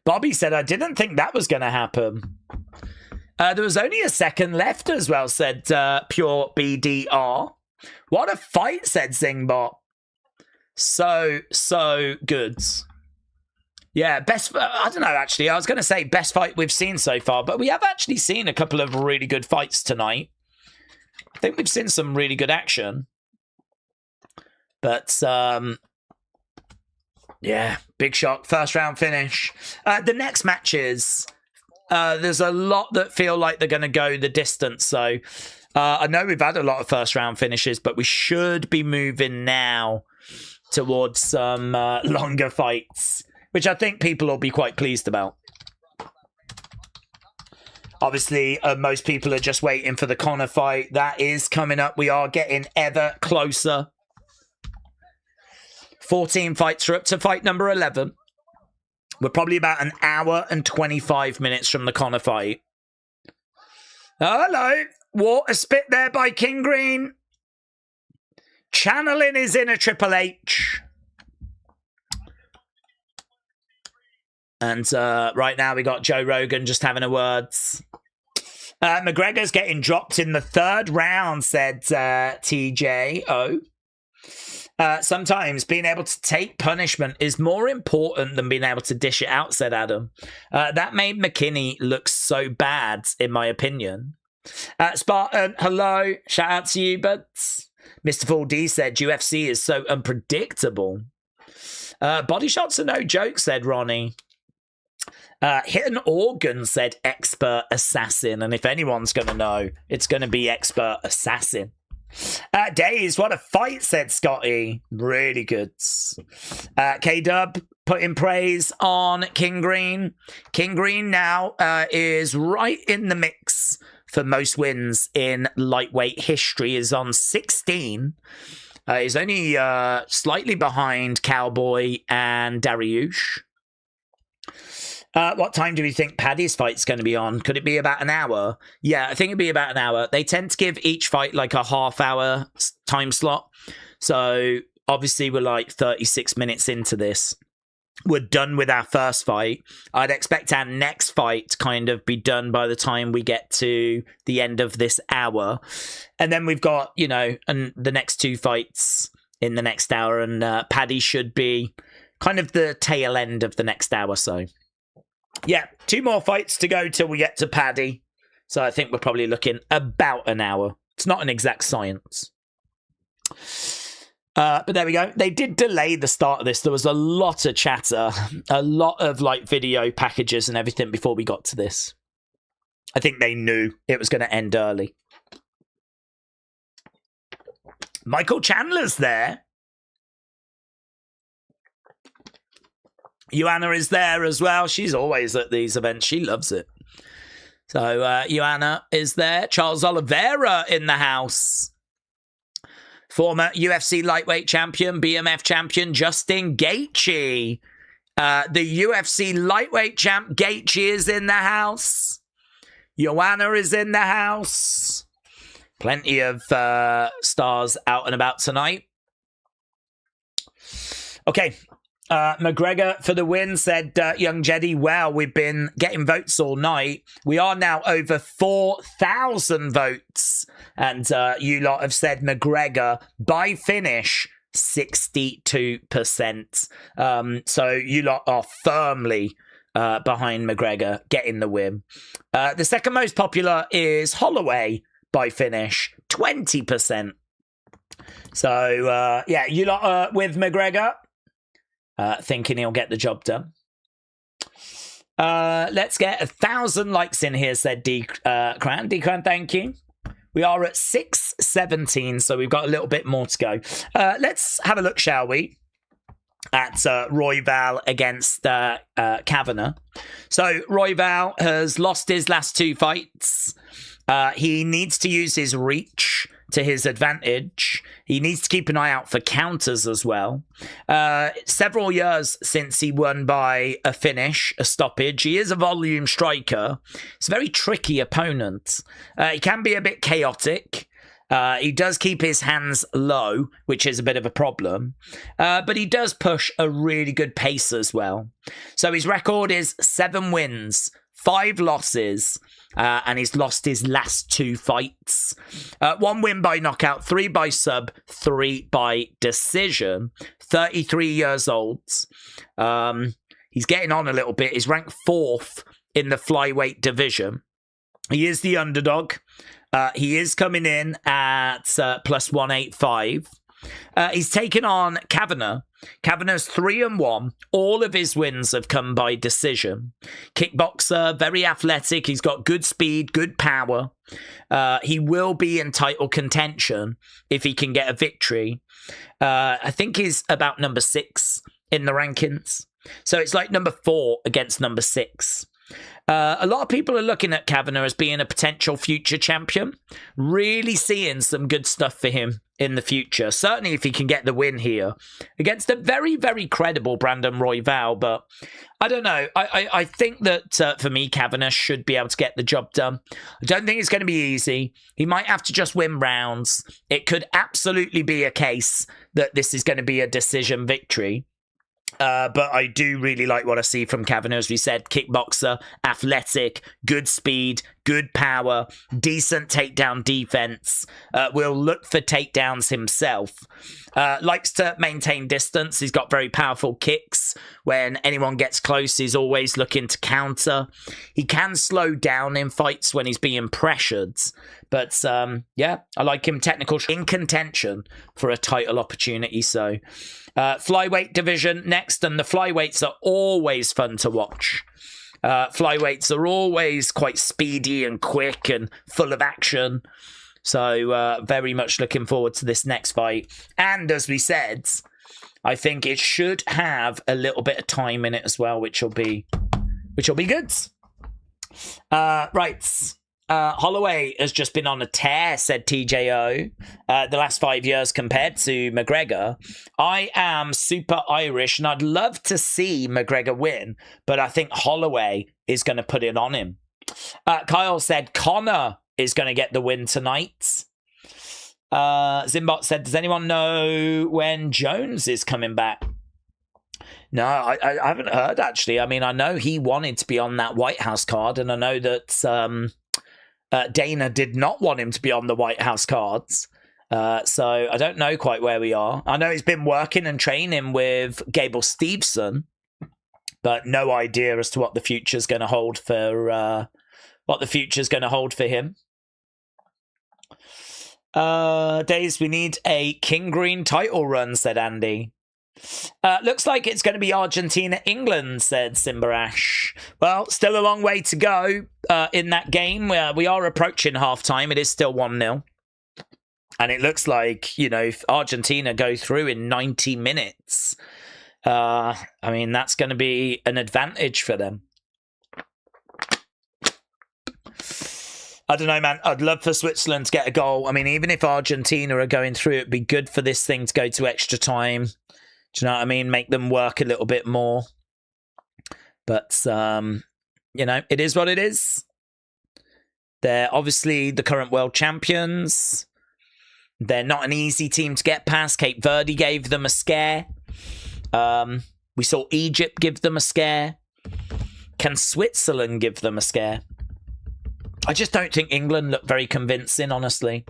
Bobby said, I didn't think that was going to happen. There was only a second left as well, said Pure BDR. What a fight, said Zingbot. So good. Yeah, best, I don't know, actually. I was going to say best fight we've seen so far, but we have actually seen a couple of really good fights tonight. I think we've seen some really good action. But, yeah, big shock. First round finish. The next matches, there's a lot that feel like they're going to go the distance. So I know we've had a lot of first round finishes, but we should be moving now towards some longer fights, which I think people will be quite pleased about. Obviously, most people are just waiting for the Conor fight. That is coming up. We are getting ever closer. 14 fights are up to fight number 11. We're probably about an hour and 25 minutes from the Conor fight. Oh, hello. Water spit there by King Green. Channeling his inner Triple H. And right now we got Joe Rogan just having a words. McGregor's getting dropped in the third round, said TJO. Sometimes being able to take punishment is more important than being able to dish it out, said Adam. That made McKinney look so bad, in my opinion. Spartan, hello. Shout out to you, buds. Mr. Full D said UFC is so unpredictable. Body shots are no joke, said Ronnie. Hit an organ, said Expert Assassin. And if anyone's going to know, it's going to be Expert Assassin. Days, what a fight, said Scotty. Really good. K-Dub putting praise on King Green. King Green now is right in the mix for most wins in lightweight history. Is on 16. He's only slightly behind Cowboy and Dariush. What time do we think Paddy's fight's going to be on? Could it be about an hour? Yeah, I think it'd be about an hour. They tend to give each fight like a half-hour time slot. So obviously we're like 36 minutes into this. We're done with our first fight. I'd expect our next fight to kind of be done by the time we get to the end of this hour. And then we've got, you know, and the next two fights in the next hour. And Paddy should be kind of the tail end of the next hour. So, yeah, 2 more fights to go till we get to Paddy. So I think we're probably looking about an hour. It's not an exact science. But there we go. They did delay the start of this. There was a lot of chatter, a lot of like video packages and everything before we got to this. I think they knew it was going to end early. Michael Chandler's there. Joanna is there as well. She's always at these events. She loves it. So Joanna is there. Charles Oliveira in the house. Former UFC lightweight champion, BMF champion, Justin Gaethje. The UFC lightweight champ, Gaethje, is in the house. Joanna is in the house. Plenty of stars out and about tonight. Okay, McGregor for the win, said Young Jedi. Well, we've been getting votes all night. We are now over 4,000 votes. And you lot have said McGregor by finish, 62%. So you lot are firmly behind McGregor getting the win. The second most popular is Holloway by finish, 20%. So, yeah, you lot are with McGregor. Thinking he'll get the job done. Let's get 1,000 likes in here, said D-Cran. D-Cran, thank you. We are at 617, so we've got a little bit more to go. Let's have a look, shall we, at Royval against Kavanagh. So Royval has lost his last 2 fights. He needs to use his reach to his advantage. He needs to keep an eye out for counters as well. Several years since he won by a finish, a stoppage. He is a volume striker. He's a very tricky opponent. He can be a bit chaotic. He does keep his hands low, which is a bit of a problem. But he does push a really good pace as well. So his record is 7 wins, 5 losses, and he's lost his last 2 fights. 1 win by knockout, 3 by sub, 3 by decision. 33 years old. He's getting on a little bit. He's ranked 4th in the flyweight division. He is the underdog. He is coming in at plus 185. He's taken on Kavanagh. Kavanagh's 3-1. All of his wins have come by decision. Kickboxer, very athletic. He's got good speed, good power. He will be in title contention if he can get a victory. I think he's about number 6 in the rankings. So it's like number 4 against number 6. A lot of people are looking at Kavanagh as being a potential future champion. Really seeing some good stuff for him in the future. Certainly if he can get the win here against a very, very credible Brandon Royval. But I don't know. I think that for me, Kavanagh should be able to get the job done. I don't think it's going to be easy. He might have to just win rounds. It could absolutely be a case that this is going to be a decision victory. But I do really like what I see from Kavanagh. As we said, kickboxer, athletic, good speed, good power, decent takedown defense. Will look for takedowns himself. Likes to maintain distance. He's got very powerful kicks. When anyone gets close, he's always looking to counter. He can slow down in fights when he's being pressured. But yeah, I like him technical in contention for a title opportunity. So flyweight division next, and the flyweights are always fun to watch. Flyweights are always quite speedy and quick and full of action. So very much looking forward to this next fight. And as we said, I think it should have a little bit of time in it as well, which will be good. Right. Holloway has just been on a tear, said TJO, the last 5 years compared to McGregor. I am super Irish and I'd love to see McGregor win, but I think Holloway is going to put it on him. Kyle said Conor is going to get the win tonight. Zimbot said, does anyone know when Jones is coming back? No, I haven't heard, actually. I mean, I know he wanted to be on that White House card, and I know that Dana did not want him to be on the White House cards. So I don't know quite where we are. I know he's been working and training with Gable Steveson, but no idea as to what the future's going to hold for him. Days, we need a King Green title run, said Andy. Looks like it's going to be Argentina-England, said Simbarash. Well, still a long way to go in that game. We are approaching half-time. It is still 1-0. And it looks like, you know, if Argentina go through in 90 minutes, I mean, that's going to be an advantage for them. I don't know, man. I'd love for Switzerland to get a goal. I mean, even if Argentina are going through, it'd be good for this thing to go to extra time. Do you know what I mean? Make them work a little bit more. But, you know, it is what it is. They're obviously the current world champions. They're not an easy team to get past. Cape Verde gave them a scare. We saw Egypt give them a scare. Can Switzerland give them a scare? I just don't think England look very convincing, honestly.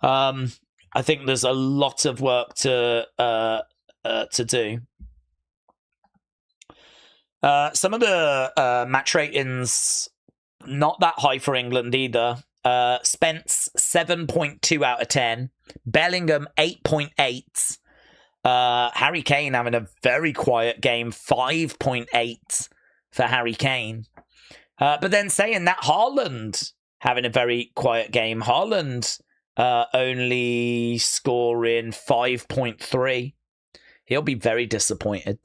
I think there's a lot of work to do. Some of the match ratings, not that high for England either. Spence, 7.2 out of 10. Bellingham, 8.8. Harry Kane having a very quiet game, 5.8 for Harry Kane. But then saying that, Haaland having a very quiet game. Haaland only scoring 5.3. He'll be very disappointed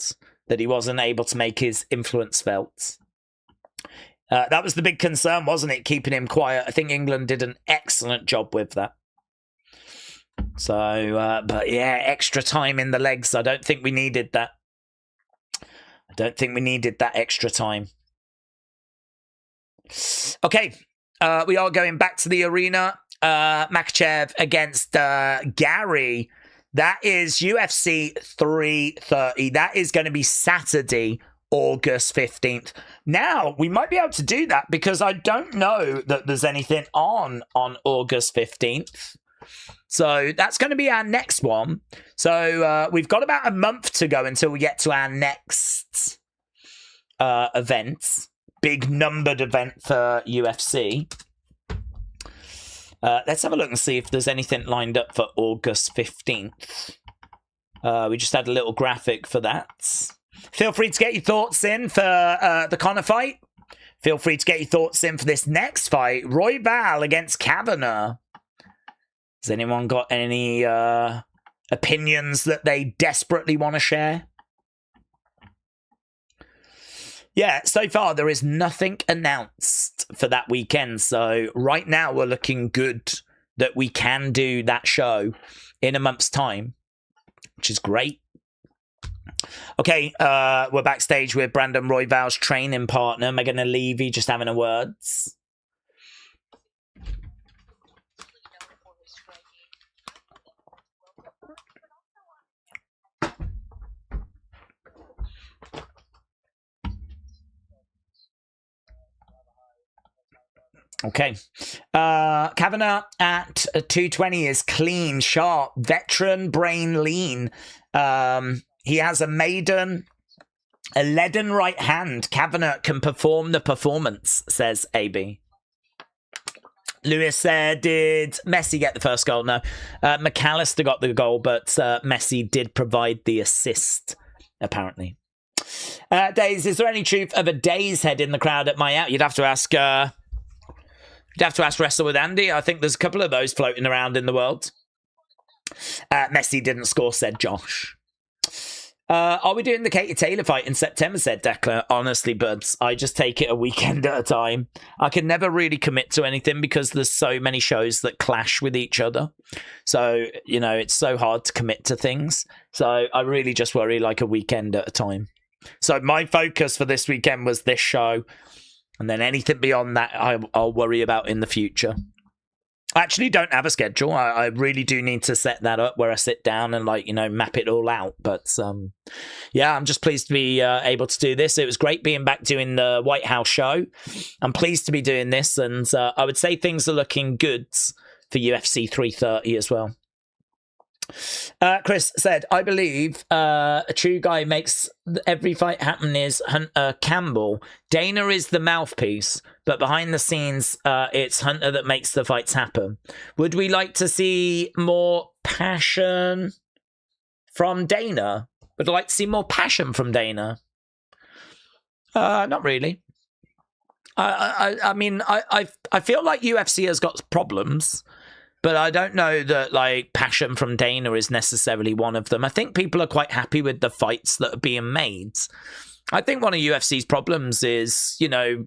that he wasn't able to make his influence felt. That was the big concern, wasn't it? Keeping him quiet. I think England did an excellent job with that. So, but yeah, extra time in the legs. I don't think we needed that. I don't think we needed that extra time. Okay, we are going back to the arena. Makhachev against Gary. That is UFC 330. That is going to be Saturday, August 15th. Now, we might be able to do that because I don't know that there's anything on August 15th. So that's going to be our next one. So we've got about a month to go until we get to our next event. Big numbered event for UFC. Let's have a look and see if there's anything lined up for August 15th. We just had a little graphic for that. Feel free to get your thoughts in for the Conor fight. Feel free to get your thoughts in for this next fight. Royval against Kavanagh. Has anyone got any opinions that they desperately want to share? Yeah, so far there is nothing announced for that weekend. So right now we're looking good that we can do that show in a month's time, which is great. Okay, we're backstage with Brandon Royval's training partner, Megan Levy, just having a words. Okay. Kavanagh at 220 is clean, sharp, veteran, brain lean. He has a maiden, a leaden right hand. Kavanagh can perform the performance, says AB. Lewis said, did Messi get the first goal? No. McAllister got the goal, but Messi did provide the assist, apparently. Days, is there any truth of a Days head in the crowd at my out? You'd have to ask... You'd have to ask Wrestle with Andy. I think there's a couple of those floating around in the world. Messi didn't score, said Josh. Are we doing the Katie Taylor fight in September, said Declan? Honestly, buds, I just take it a weekend at a time. I can never really commit to anything because there's so many shows that clash with each other. So, you know, it's so hard to commit to things. So I really just worry like a weekend at a time. So my focus for this weekend was this show. And then anything beyond that, I'll worry about in the future. I actually don't have a schedule. I really do need to set that up where I sit down and, like, you know, map it all out. But, yeah, I'm just pleased to be able to do this. It was great being back doing the White House show. I'm pleased to be doing this. And I would say things are looking good for UFC 330 as well. Chris said, I believe a true guy makes every fight happen is Hunter Campbell. Dana is the mouthpiece, but behind the scenes, it's Hunter that makes the fights happen. Would we like to see more passion from Dana? Would I like to see more passion from Dana? Not really. I mean, I feel like UFC has got problems. But I don't know that, like, passion from Dana is necessarily one of them. I think people are quite happy with the fights that are being made. I think one of UFC's problems is, you know,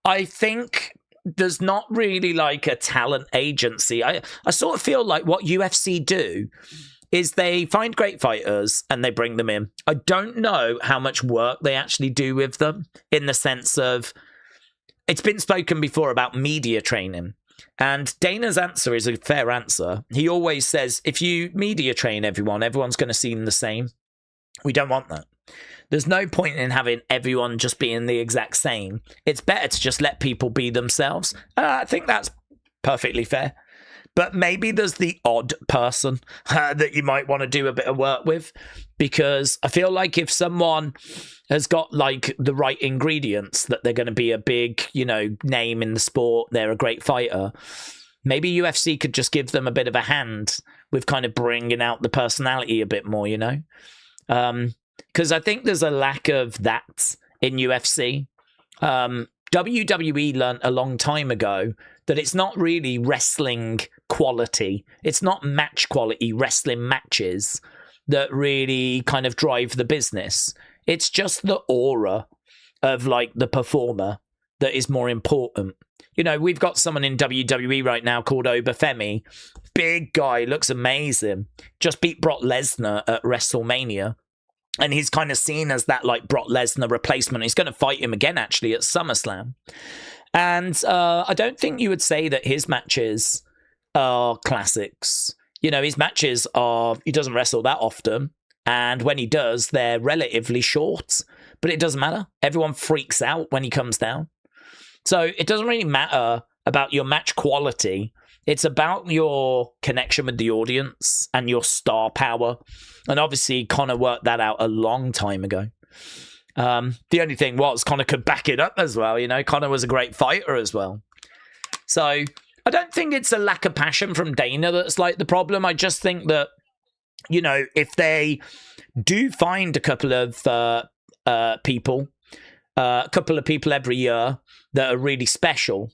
I think there's not really, like, a talent agency. I sort of feel like what UFC do is they find great fighters and they bring them in. I don't know how much work they actually do with them in the sense of, it's been spoken before about media training. And Dana's answer is a fair answer. He always says, if you media train everyone, everyone's going to seem the same. We don't want that. There's no point in having everyone just being the exact same. It's better to just let people be themselves. I think that's perfectly fair. But maybe there's the odd person that you might want to do a bit of work with, because I feel like if someone has got like the right ingredients, that they're going to be a big, name in the sport, they're a great fighter, maybe UFC could just give them a bit of a hand with kind of bringing out the personality a bit more, because I think there's a lack of that in UFC. WWE learned a long time ago that it's not really wrestling quality. It's not match quality wrestling matches that really kind of drive the business. It's just the aura of like the performer that is more important. We've got someone in WWE right now called Obafemi. Big guy, looks amazing. Just beat Brock Lesnar at WrestleMania. And he's kind of seen as that like Brock Lesnar replacement. He's going to fight him again, actually, at SummerSlam. And I don't think you would say that his matches are classics. His matches he doesn't wrestle that often. And when he does, they're relatively short. But it doesn't matter. Everyone freaks out when he comes down. So it doesn't really matter about your match quality. It's about your connection with the audience and your star power. And obviously, Conor worked that out a long time ago. The only thing was, Conor could back it up as well. Conor was a great fighter as well. So I don't think it's a lack of passion from Dana that's like the problem. I just think that, if they do find a couple of people every year that are really special,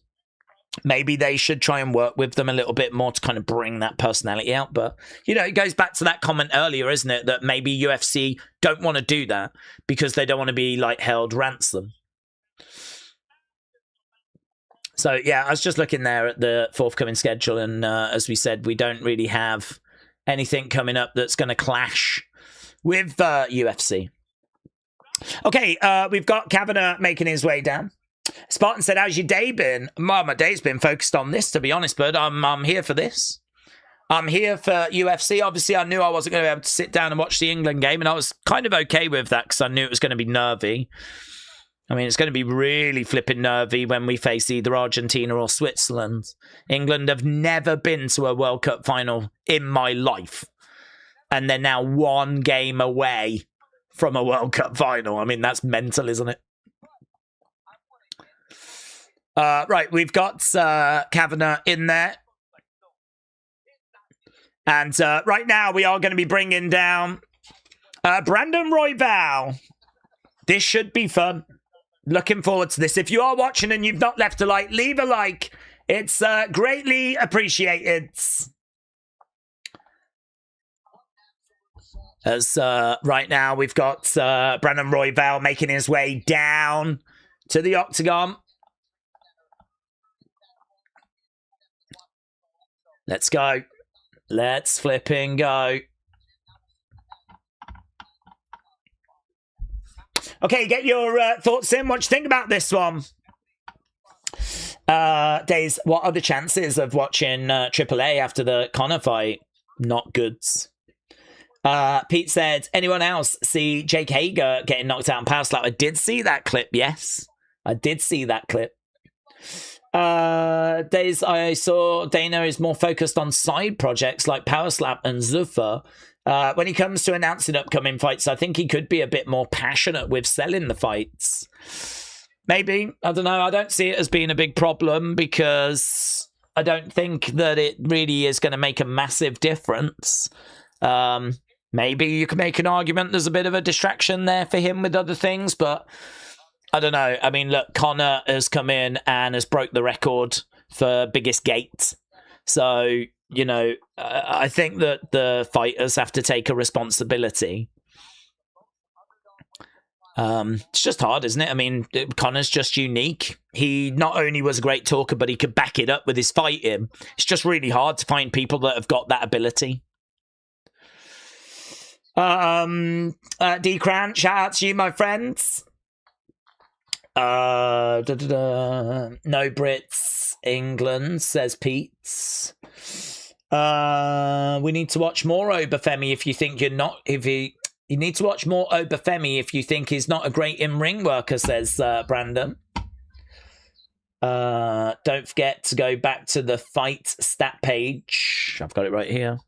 maybe they should try and work with them a little bit more to kind of bring that personality out. But, it goes back to that comment earlier, isn't it? That maybe UFC don't want to do that because they don't want to be like held ransom. So, yeah, I was just looking there at the forthcoming schedule. And as we said, we don't really have anything coming up that's going to clash with UFC. Okay, we've got Kavanagh making his way down. Spartan said, how's your day been? Well, my day's been focused on this, to be honest, but I'm here for this. I'm here for UFC. Obviously, I knew I wasn't going to be able to sit down and watch the England game, and I was kind of okay with that because I knew it was going to be nervy. I mean, it's going to be really flipping nervy when we face either Argentina or Switzerland. England have never been to a World Cup final in my life, and they're now one game away from a World Cup final. I mean, that's mental, isn't it? Right, we've got Kavanagh in there. And right now we are going to be bringing down Brandon Royval. This should be fun. Looking forward to this. If you are watching and you've not left a like, leave a like. It's greatly appreciated. As right now we've got Brandon Royval making his way down to the octagon. Let's go. Let's flipping go. Okay, get your thoughts in. What do you think about this one? Days, what are the chances of watching AAA after the Conor fight? Not good. Pete said, anyone else see Jake Hager getting knocked out in Power Slap? I did see that clip, yes. I did see that clip. Days, I saw Dana is more focused on side projects like Power Slap and Zuffa. When he comes to announcing upcoming fights, I think he could be a bit more passionate with selling the fights. Maybe. I don't know. I don't see it as being a big problem because I don't think that it really is going to make a massive difference. Maybe you can make an argument there's a bit of a distraction there for him with other things, but I don't know. I mean, look, Conor has come in and has broke the record for biggest gate. So, you know, I think that the fighters have to take a responsibility. It's just hard, isn't it? I mean, Conor's just unique. He not only was a great talker, but he could back it up with his fighting. It's just really hard to find people that have got that ability. D-Cran, shout out to you, my friends. No Brits, England, says Pete. We need to watch more Obafemi if you think you're not, You need to watch more Obafemi if you think he's not a great in-ring worker, says Brandon. Don't forget to go back to the fight stat page. I've got it right here.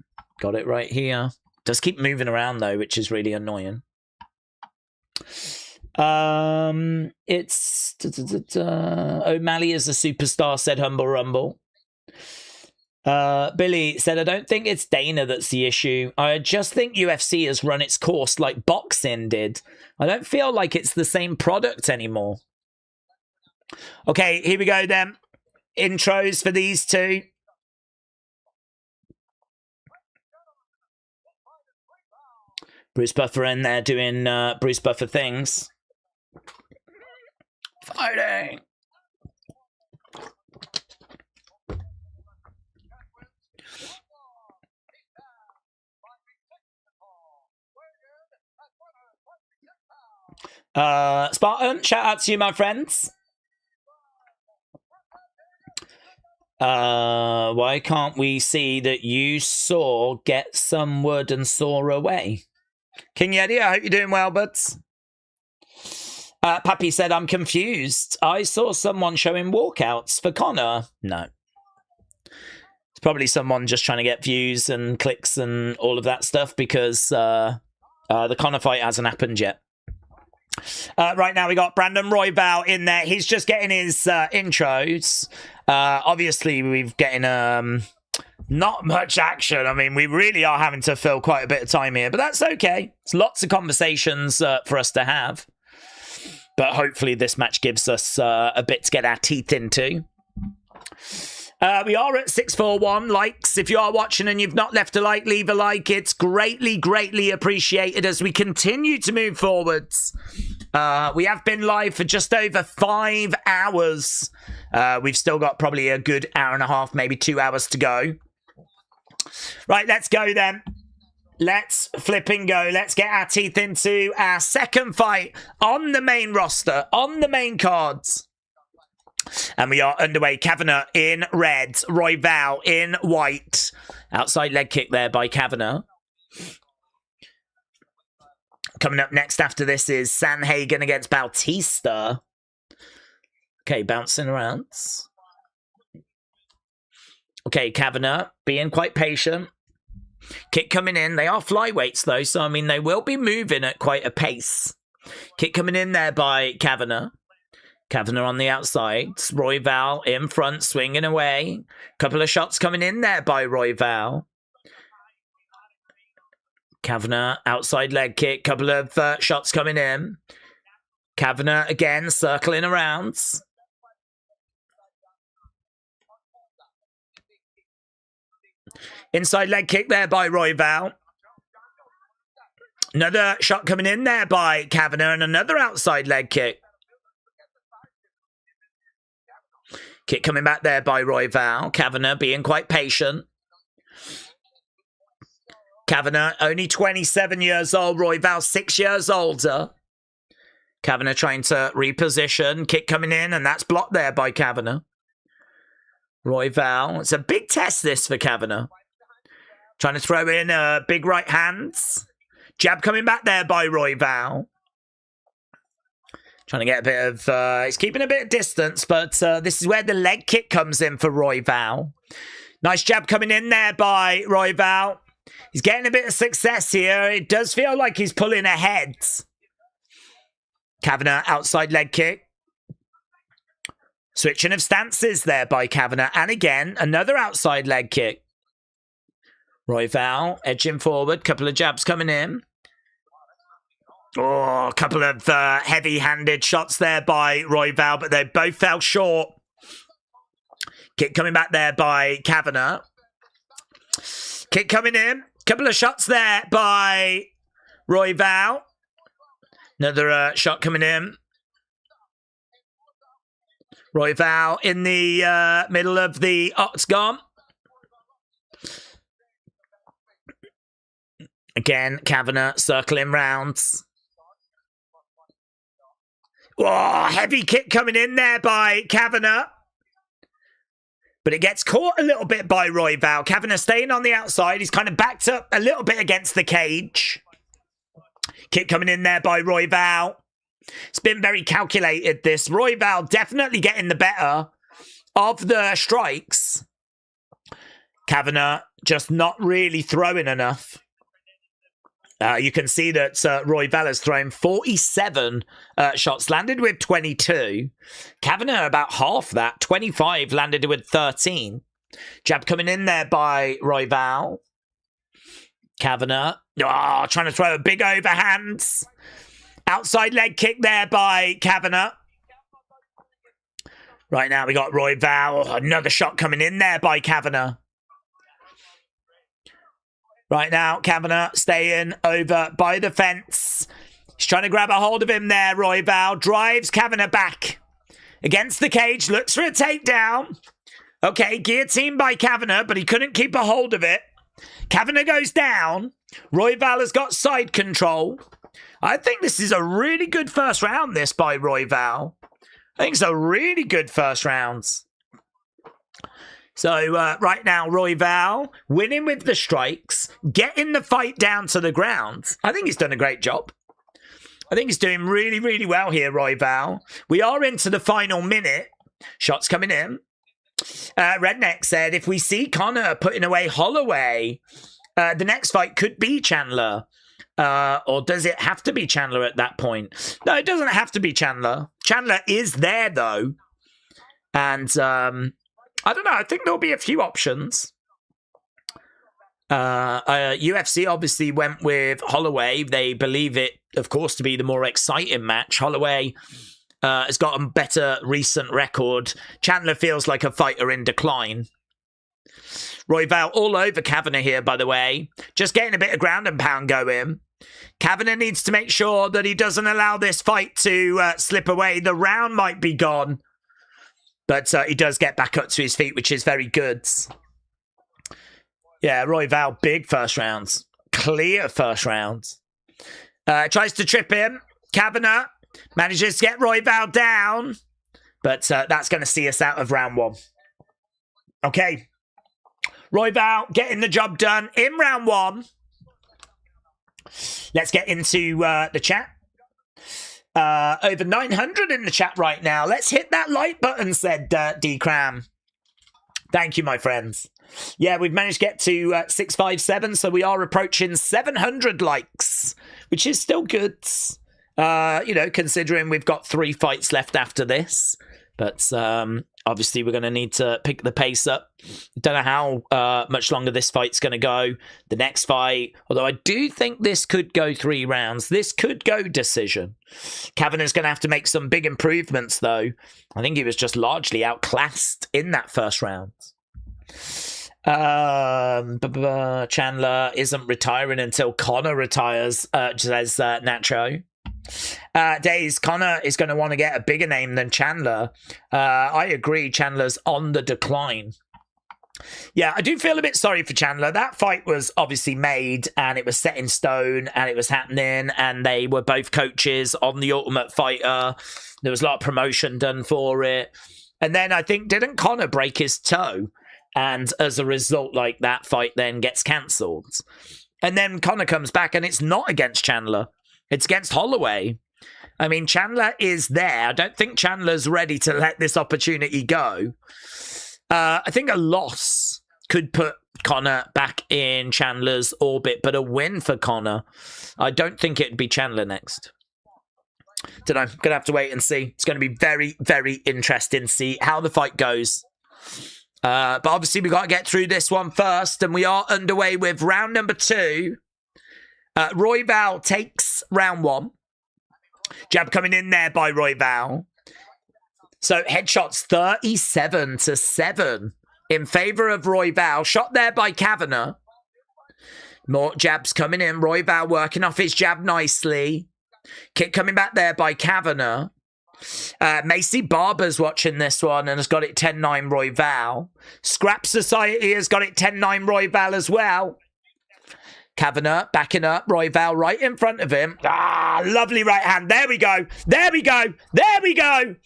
Got it right here. Does keep moving around, though, which is really annoying. It's... O'Malley is a superstar, said Humble Rumble. Billy said, I don't think it's Dana that's the issue. I just think UFC has run its course like boxing did. I don't feel like it's the same product anymore. Okay, here we go then. Intros for these two. Bruce Buffer in there doing Bruce Buffer things. Fighting! Spartan, shout out to you, my friends. Why can't we see that you saw get some wood and saw away? King Yeti, I hope you're doing well, buds. Pappy said, I'm confused. I saw someone showing walkouts for Conor. No. It's probably someone just trying to get views and clicks and all of that stuff because the Conor fight hasn't happened yet. Right now we got Brandon Royval in there. He's just getting his intros. Obviously, we've getting not much action. I mean, we really are having to fill quite a bit of time here, but that's okay. It's lots of conversations for us to have. But hopefully this match gives us a bit to get our teeth into. We are at 641 likes. If you are watching and you've not left a like, leave a like. It's greatly, greatly appreciated as we continue to move forwards. We have been live for just over 5 hours. We've still got probably a good hour and a half, maybe 2 hours to go. Right, let's go then. Let's flip and go. Let's get our teeth into our second fight on the main roster, on the main cards. And we are underway. Kavanagh in red. Royval in white. Outside leg kick there by Kavanagh. Coming up next after this is Sanhagen against Bautista. Okay, bouncing around. Okay, Kavanagh being quite patient. Kick coming in. They are flyweights though, so I mean they will be moving at quite a pace. Kick coming in there by Kavanagh. Kavanagh on the outside. Royval in front, swinging away. Couple of shots coming in there by Royval. Kavanagh, outside leg kick. Couple of shots coming in. Kavanagh again, circling around. Inside leg kick there by Royval. Another shot coming in there by Kavanagh and another outside leg kick. Kick coming back there by Royval. Kavanagh being quite patient. Kavanagh only 27 years old. Royval 6 years older. Kavanagh trying to reposition. Kick coming in and that's blocked there by Kavanagh. Royval. It's a big test this for Kavanagh. Trying to throw in big right hands. Jab coming back there by Royval. Trying to get a bit of... he's keeping a bit of distance, but this is where the leg kick comes in for Royval. Nice jab coming in there by Royval. He's getting a bit of success here. It does feel like he's pulling ahead. Kavanagh, outside leg kick. Switching of stances there by Kavanagh. And again, another outside leg kick. Royval edging forward. Couple of jabs coming in. Oh, a couple of heavy-handed shots there by Royval, but they both fell short. Kick coming back there by Kavanagh. Kick coming in. Couple of shots there by Royval. Another shot coming in. Royval in the middle of the octagon. Again, Kavanagh circling rounds. Oh, heavy kick coming in there by Kavanagh. But it gets caught a little bit by Royval. Kavanagh staying on the outside. He's kind of backed up a little bit against the cage. Kick coming in there by Royval. It's been very calculated, this. Royval definitely getting the better of the strikes. Kavanagh just not really throwing enough. You can see that Royval has thrown 47 shots, landed with 22. Kavanagh about half that, 25, landed with 13. Jab coming in there by Royval. Kavanagh, trying to throw a big overhand. Outside leg kick there by Kavanagh. Right now we got Royval. Another shot coming in there by Kavanagh. Right now, Kavanagh staying over by the fence. He's trying to grab a hold of him there, Royval. Drives Kavanagh back against the cage. Looks for a takedown. Okay, guillotine by Kavanagh, but he couldn't keep a hold of it. Kavanagh goes down. Royval has got side control. I think this is a really good first round, this, by Royval. I think it's a really good first round. So, right now, Royval winning with the strikes, getting the fight down to the ground. I think he's done a great job. I think he's doing really, really well here, Royval. We are into the final minute. Shots coming in. Redneck said, if we see Conor putting away Holloway, the next fight could be Chandler. Or does it have to be Chandler at that point? No, it doesn't have to be Chandler. Chandler is there, though. And, I don't know. I think there'll be a few options. UFC obviously went with Holloway. They believe it, of course, to be the more exciting match. Holloway has got a better recent record. Chandler feels like a fighter in decline. Royval all over Kavanagh here, by the way. Just getting a bit of ground and pound going. Kavanagh needs to make sure that he doesn't allow this fight to slip away. The round might be gone. But he does get back up to his feet, which is very good. Yeah, Royval, big first rounds. Clear first rounds. Tries to trip him. Kavanagh manages to get Royval down. But that's going to see us out of round one. Okay. Royval getting the job done in round one. Let's get into the chat. Over 900 in the chat right now. Let's hit that like button, said D-Cram. Thank you, my friends. Yeah, we've managed to get to 657, so we are approaching 700 likes, which is still good. You know, considering we've got 3 fights left after this. But obviously, we're going to need to pick the pace up. Don't know how much longer this fight's going to go. The next fight, although I do think this could go 3 rounds. This could go decision. Kavanagh's going to have to make some big improvements, though. I think he was just largely outclassed in that first round. Chandler isn't retiring until Conor retires, says Nacho. Days, Conor is going to want to get a bigger name than Chandler. I agree, Chandler's on the decline. Yeah, I do feel a bit sorry for Chandler. That fight was obviously made and it was set in stone and it was happening and they were both coaches on The Ultimate Fighter. There was a lot of promotion done for it. And then I think, didn't Conor break his toe? And as a result, like, that fight then gets cancelled. And then Conor comes back and it's not against Chandler. It's against Holloway. I mean, Chandler is there. I don't think Chandler's ready to let this opportunity go. I think a loss could put Conor back in Chandler's orbit, but a win for Conor, I don't think it'd be Chandler next. Don't know. Going to have to wait and see. It's going to be very, very interesting to see how the fight goes. But obviously, we've got to get through this one first, and we are underway with round number 2. Royval takes round 1. Jab coming in there by Royval. So headshots 37-7 in favour of Royval. Shot there by Kavanagh. More jabs coming in. Royval working off his jab nicely. Kick coming back there by Kavanagh. Macy Barber's watching this one and has got it 10-9 Royval. Scrap Society has got it 10-9 Royval as well. Kavanagh backing up. Royval right in front of him. Ah, lovely right hand. There we go. There we go. There we go.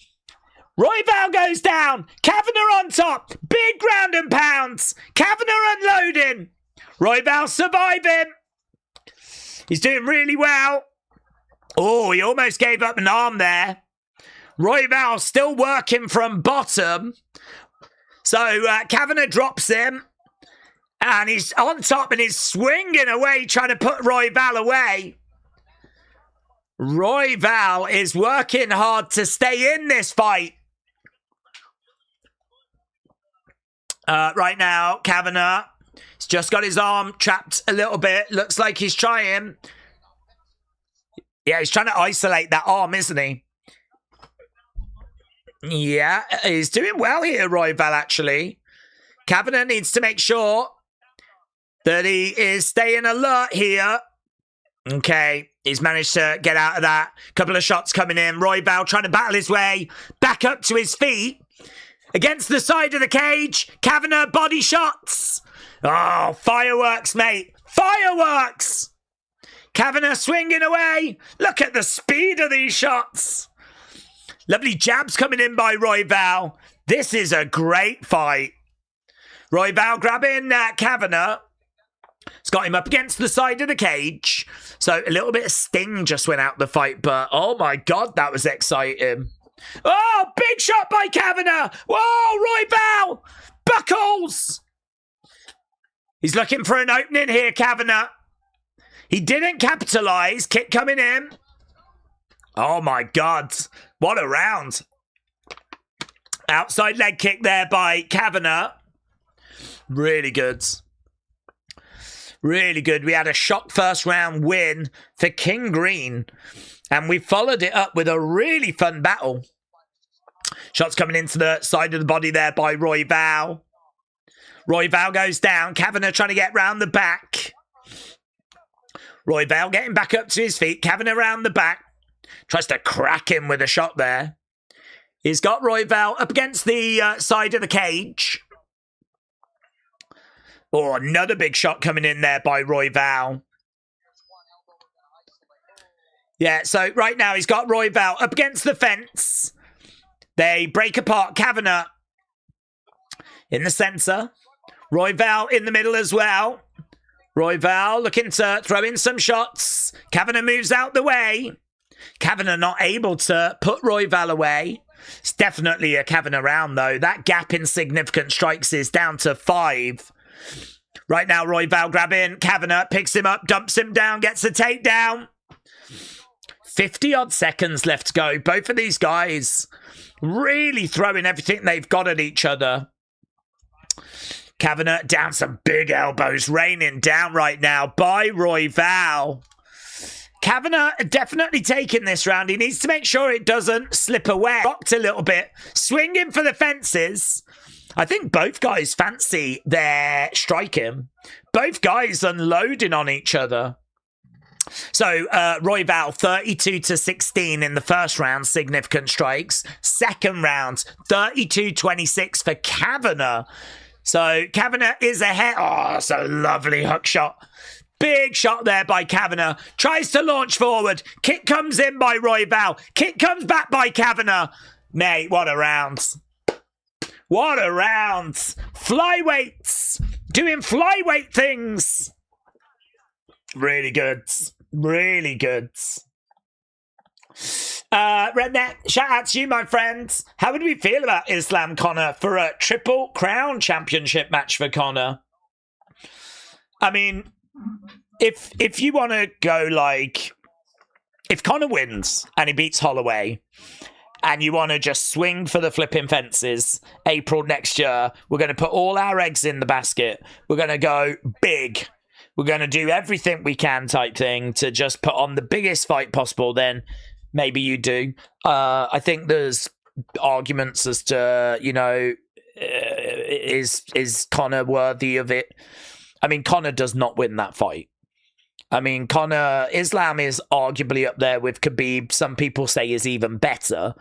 Royval goes down. Kavanagh on top. Big ground and pounds. Kavanagh unloading. Royval surviving. He's doing really well. Oh, he almost gave up an arm there. Royval still working from bottom. So Kavanagh drops him. And he's on top and he's swinging away, trying to put Royval away. Royval is working hard to stay in this fight. Right now, Kavanagh, he's just got his arm trapped a little bit. Looks like he's trying. Yeah, he's trying to isolate that arm, isn't he? Yeah, he's doing well here, Royval, actually. Kavanagh needs to make sure that he is staying alert here. Okay, he's managed to get out of that. Couple of shots coming in. Royval trying to battle his way back up to his feet. Against the side of the cage. Kavanagh body shots. Oh, fireworks, mate. Fireworks! Kavanagh swinging away. Look at the speed of these shots. Lovely jabs coming in by Royval. This is a great fight. Royval grabbing Kavanagh. It's got him up against the side of the cage. So a little bit of sting just went out the fight. But oh my God, that was exciting. Oh, big shot by Kavanagh. Whoa, Royval. Buckles. He's looking for an opening here, Kavanagh. He didn't capitalise. Kick coming in. Oh my God. What a round. Outside leg kick there by Kavanagh. Really good. Really good. We had a shock first round win for King Green. And we followed it up with a really fun battle. Shots coming into the side of the body there by Royval. Royval goes down. Kavanagh trying to get round the back. Royval getting back up to his feet. Kavanagh round the back. Tries to crack him with a shot there. He's got Royval up against the side of the cage. Oh, another big shot coming in there by Royval. Yeah, so right now he's got Royval up against the fence. They break apart. Kavanagh in the centre. Royval in the middle as well. Royval looking to throw in some shots. Kavanagh moves out the way. Kavanagh not able to put Royval away. It's definitely a Kavanagh round, though. That gap in significant strikes is down to 5. Right now, Royval grabbing. Kavanagh picks him up, dumps him down, gets a takedown. 50-odd seconds left to go. Both of these guys really throwing everything they've got at each other. Kavanagh down, some big elbows raining down right now by Royval. Kavanagh definitely taking this round. He needs to make sure it doesn't slip away. Rocked a little bit. Swinging for the fences. I think both guys fancy their striking. Both guys unloading on each other. So, Royval, 32-16 in the first round, significant strikes. Second round, 32-26 for Kavanagh. So, Kavanagh is ahead. Oh, that's a lovely hook shot. Big shot there by Kavanagh. Tries to launch forward. Kick comes in by Royval. Kick comes back by Kavanagh. Mate, what a round. What a round. Flyweights. Doing flyweight things. Really good. Really good. Redneck, shout out to you, my friends. How would we feel about Islam Conor for a Triple Crown Championship match for Conor? I mean, if you want to go like, if Conor wins and he beats Holloway, and you want to just swing for the flipping fences, April next year, we're going to put all our eggs in the basket. We're going to go big. We're going to do everything we can type thing to just put on the biggest fight possible, then maybe you do. I think there's arguments as to, you know, is Conor worthy of it? I mean, Conor does not win that fight. I mean, Islam is arguably up there with Khabib. Some people say is even better.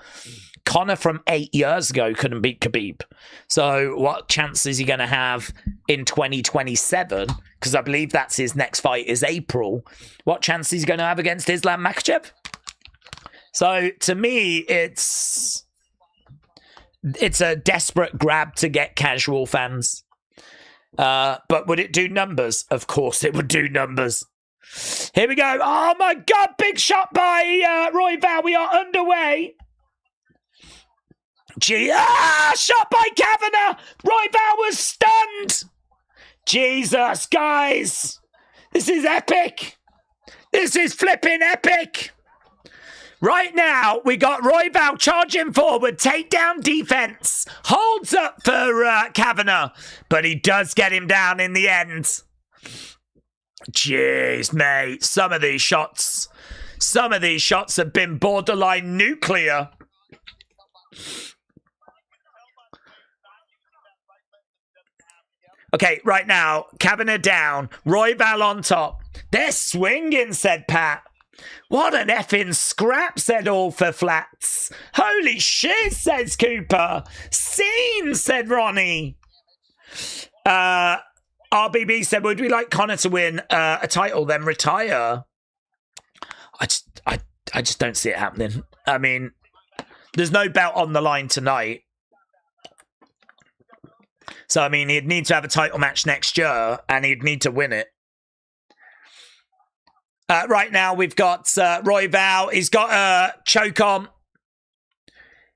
Conor from 8 years ago couldn't beat Khabib. So what chance is he going to have in 2027? Because I believe that's his next fight is April. What chance is he going to have against Islam Makhachev? So to me, it's a desperate grab to get casual fans. But would it do numbers? Of course it would do numbers. Here we go. Oh, my God. Big shot by Royval. We are underway. Shot by Kavanagh. Royval was stunned. Jesus, guys. This is epic. This is flipping epic. Right now, we got Royval charging forward, takedown defense, holds up for Kavanagh, but he does get him down in the end. Jeez, mate, some of these shots have been borderline nuclear. Okay, right now, Kavanagh down, Royval on top. They're swinging, said Pat. What an effing scrap, said All for Flats. Holy shit, says Cooper. Scene, said Ronnie. RBB said, would we like Conor to win a title, then retire? I just don't see it happening. I mean, there's no belt on the line tonight. So, I mean, he'd need to have a title match next year, and he'd need to win it. Right now, we've got Royval. He's got a choke on.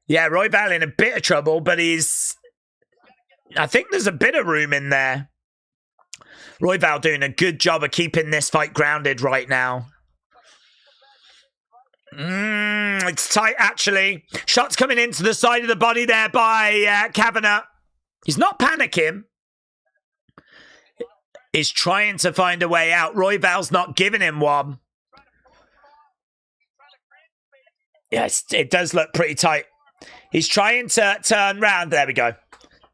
Yeah, Royval in a bit of trouble, but I think there's a bit of room in there. Royval doing a good job of keeping this fight grounded right now. It's tight, actually. Shots coming into the side of the body there by Kavanagh. He's not panicking. He's trying to find a way out. Royval's not giving him one. Yes, it does look pretty tight. He's trying to turn round. There we go.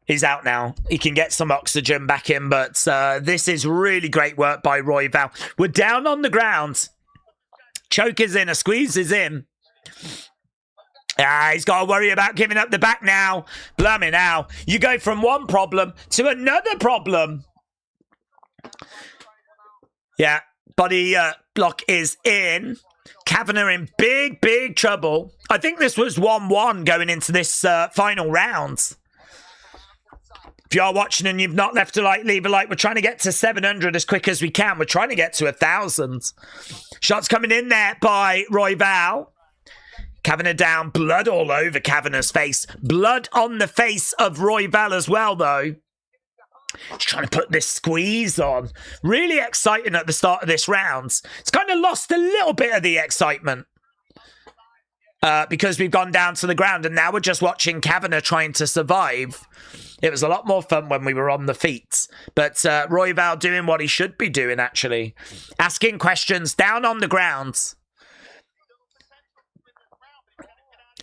He's out now. He can get some oxygen back in, but this is really great work by Royval. We're down on the ground. Choke is in, a squeeze is in. He's got to worry about giving up the back now. Blimey now. You go from one problem to another problem. Yeah, body block is in. Kavanagh in big, big trouble. I think this was 1-1 going into this final round. If you are watching and you've not left a like, leave a like. We're trying to get to 700 as quick as we can. We're trying to get to 1,000. Shots coming in there by Royval. Kavanagh down. Blood all over Kavanagh's face. Blood on the face of Royval as well, though. He's trying to put this squeeze on. Really exciting at the start of this round. It's kind of lost a little bit of the excitement. Because we've gone down to the ground and now we're just watching Kavanagh trying to survive. It was a lot more fun when we were on the feet. But Royval doing what he should be doing, actually. Asking questions down on the ground.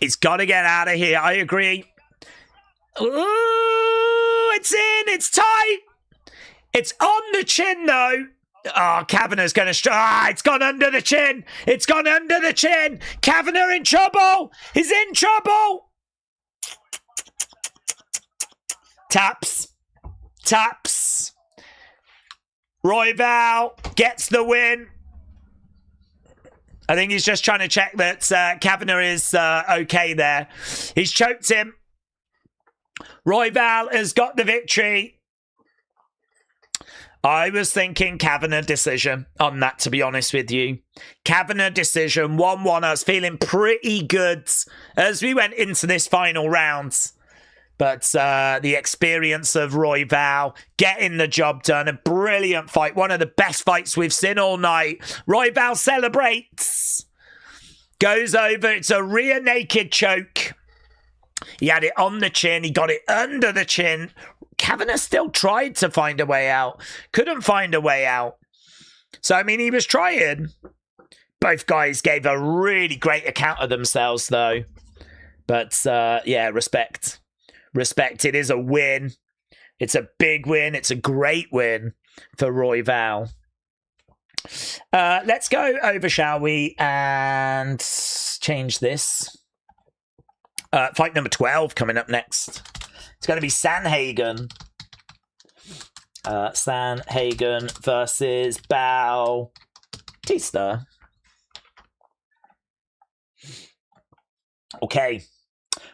He's got to get out of here. I agree. Ooh, it's in. It's tight. It's on the chin, though. Oh, Kavanagh's going to... it's gone under the chin. It's gone under the chin. Kavanagh in trouble. He's in trouble. Taps. Taps. Royval gets the win. I think he's just trying to check that Kavanagh is okay there. He's choked him. Royval has got the victory. I was thinking Kavanagh decision on that, to be honest with you. Kavanagh decision, 1-1. I was feeling pretty good as we went into this final round. But the experience of Royval getting the job done, a brilliant fight. One of the best fights we've seen all night. Royval celebrates. Goes over. It's a rear naked choke. He had it on the chin. He got it under the chin. Kavanagh still tried to find a way out. Couldn't find a way out. So, I mean, he was trying. Both guys gave a really great account of themselves, though. But, yeah, respect. Respect. It is a win. It's a big win. It's a great win for Royval. Let's go over, shall we, and change this. Fight number 12 coming up next. It's going to be Sandhagen. Sandhagen versus Bautista. Okay.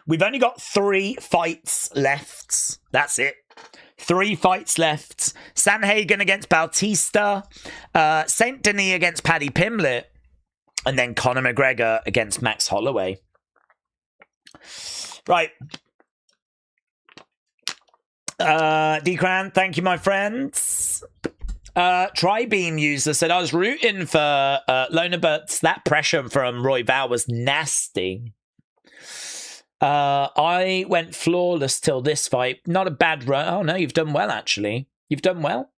We've only got 3 fights left. That's it. 3 fights left. Sandhagen against Bautista, Saint-Denis against Paddy Pimblett, and then Conor McGregor against Max Holloway. Right. Decran, thank you, my friends. Tribeam user said, I was rooting for Lona, but that pressure from Royval was nasty. I went flawless till this fight. Not a bad run. Oh, no, you've done well, actually. You've done well.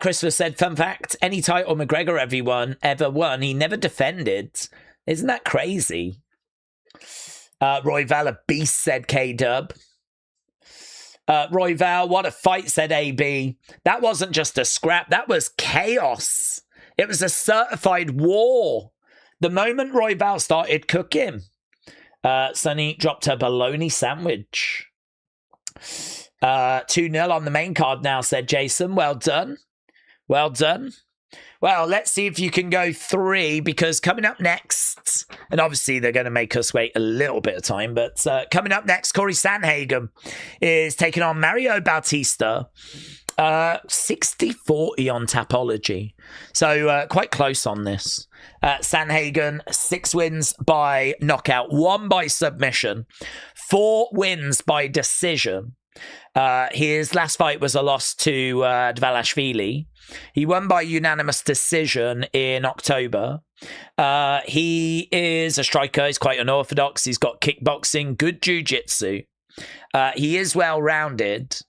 Christopher said, fun fact, any title McGregor ever won, he never defended. Isn't that crazy? Royval, a beast, said K-Dub. Royval, what a fight, said AB. That wasn't just a scrap. That was chaos. It was a certified war. The moment Royval started cooking, Sunny dropped her bologna sandwich. 2-0 on the main card now, said Jason. Well done. Well done. Well, let's see if you can go 3, because coming up next, and obviously they're going to make us wait a little bit of time, but coming up next, Corey Sandhagen is taking on Mario Bautista. 60-40 on Tapology. So quite close on this. Sandhagen, 6 wins by knockout, 1 by submission, 4 wins by decision. His last fight was a loss to Dvalishvili. He won by unanimous decision in October. He is a striker. He's quite unorthodox. He's got kickboxing, good jiu-jitsu. He is well-rounded.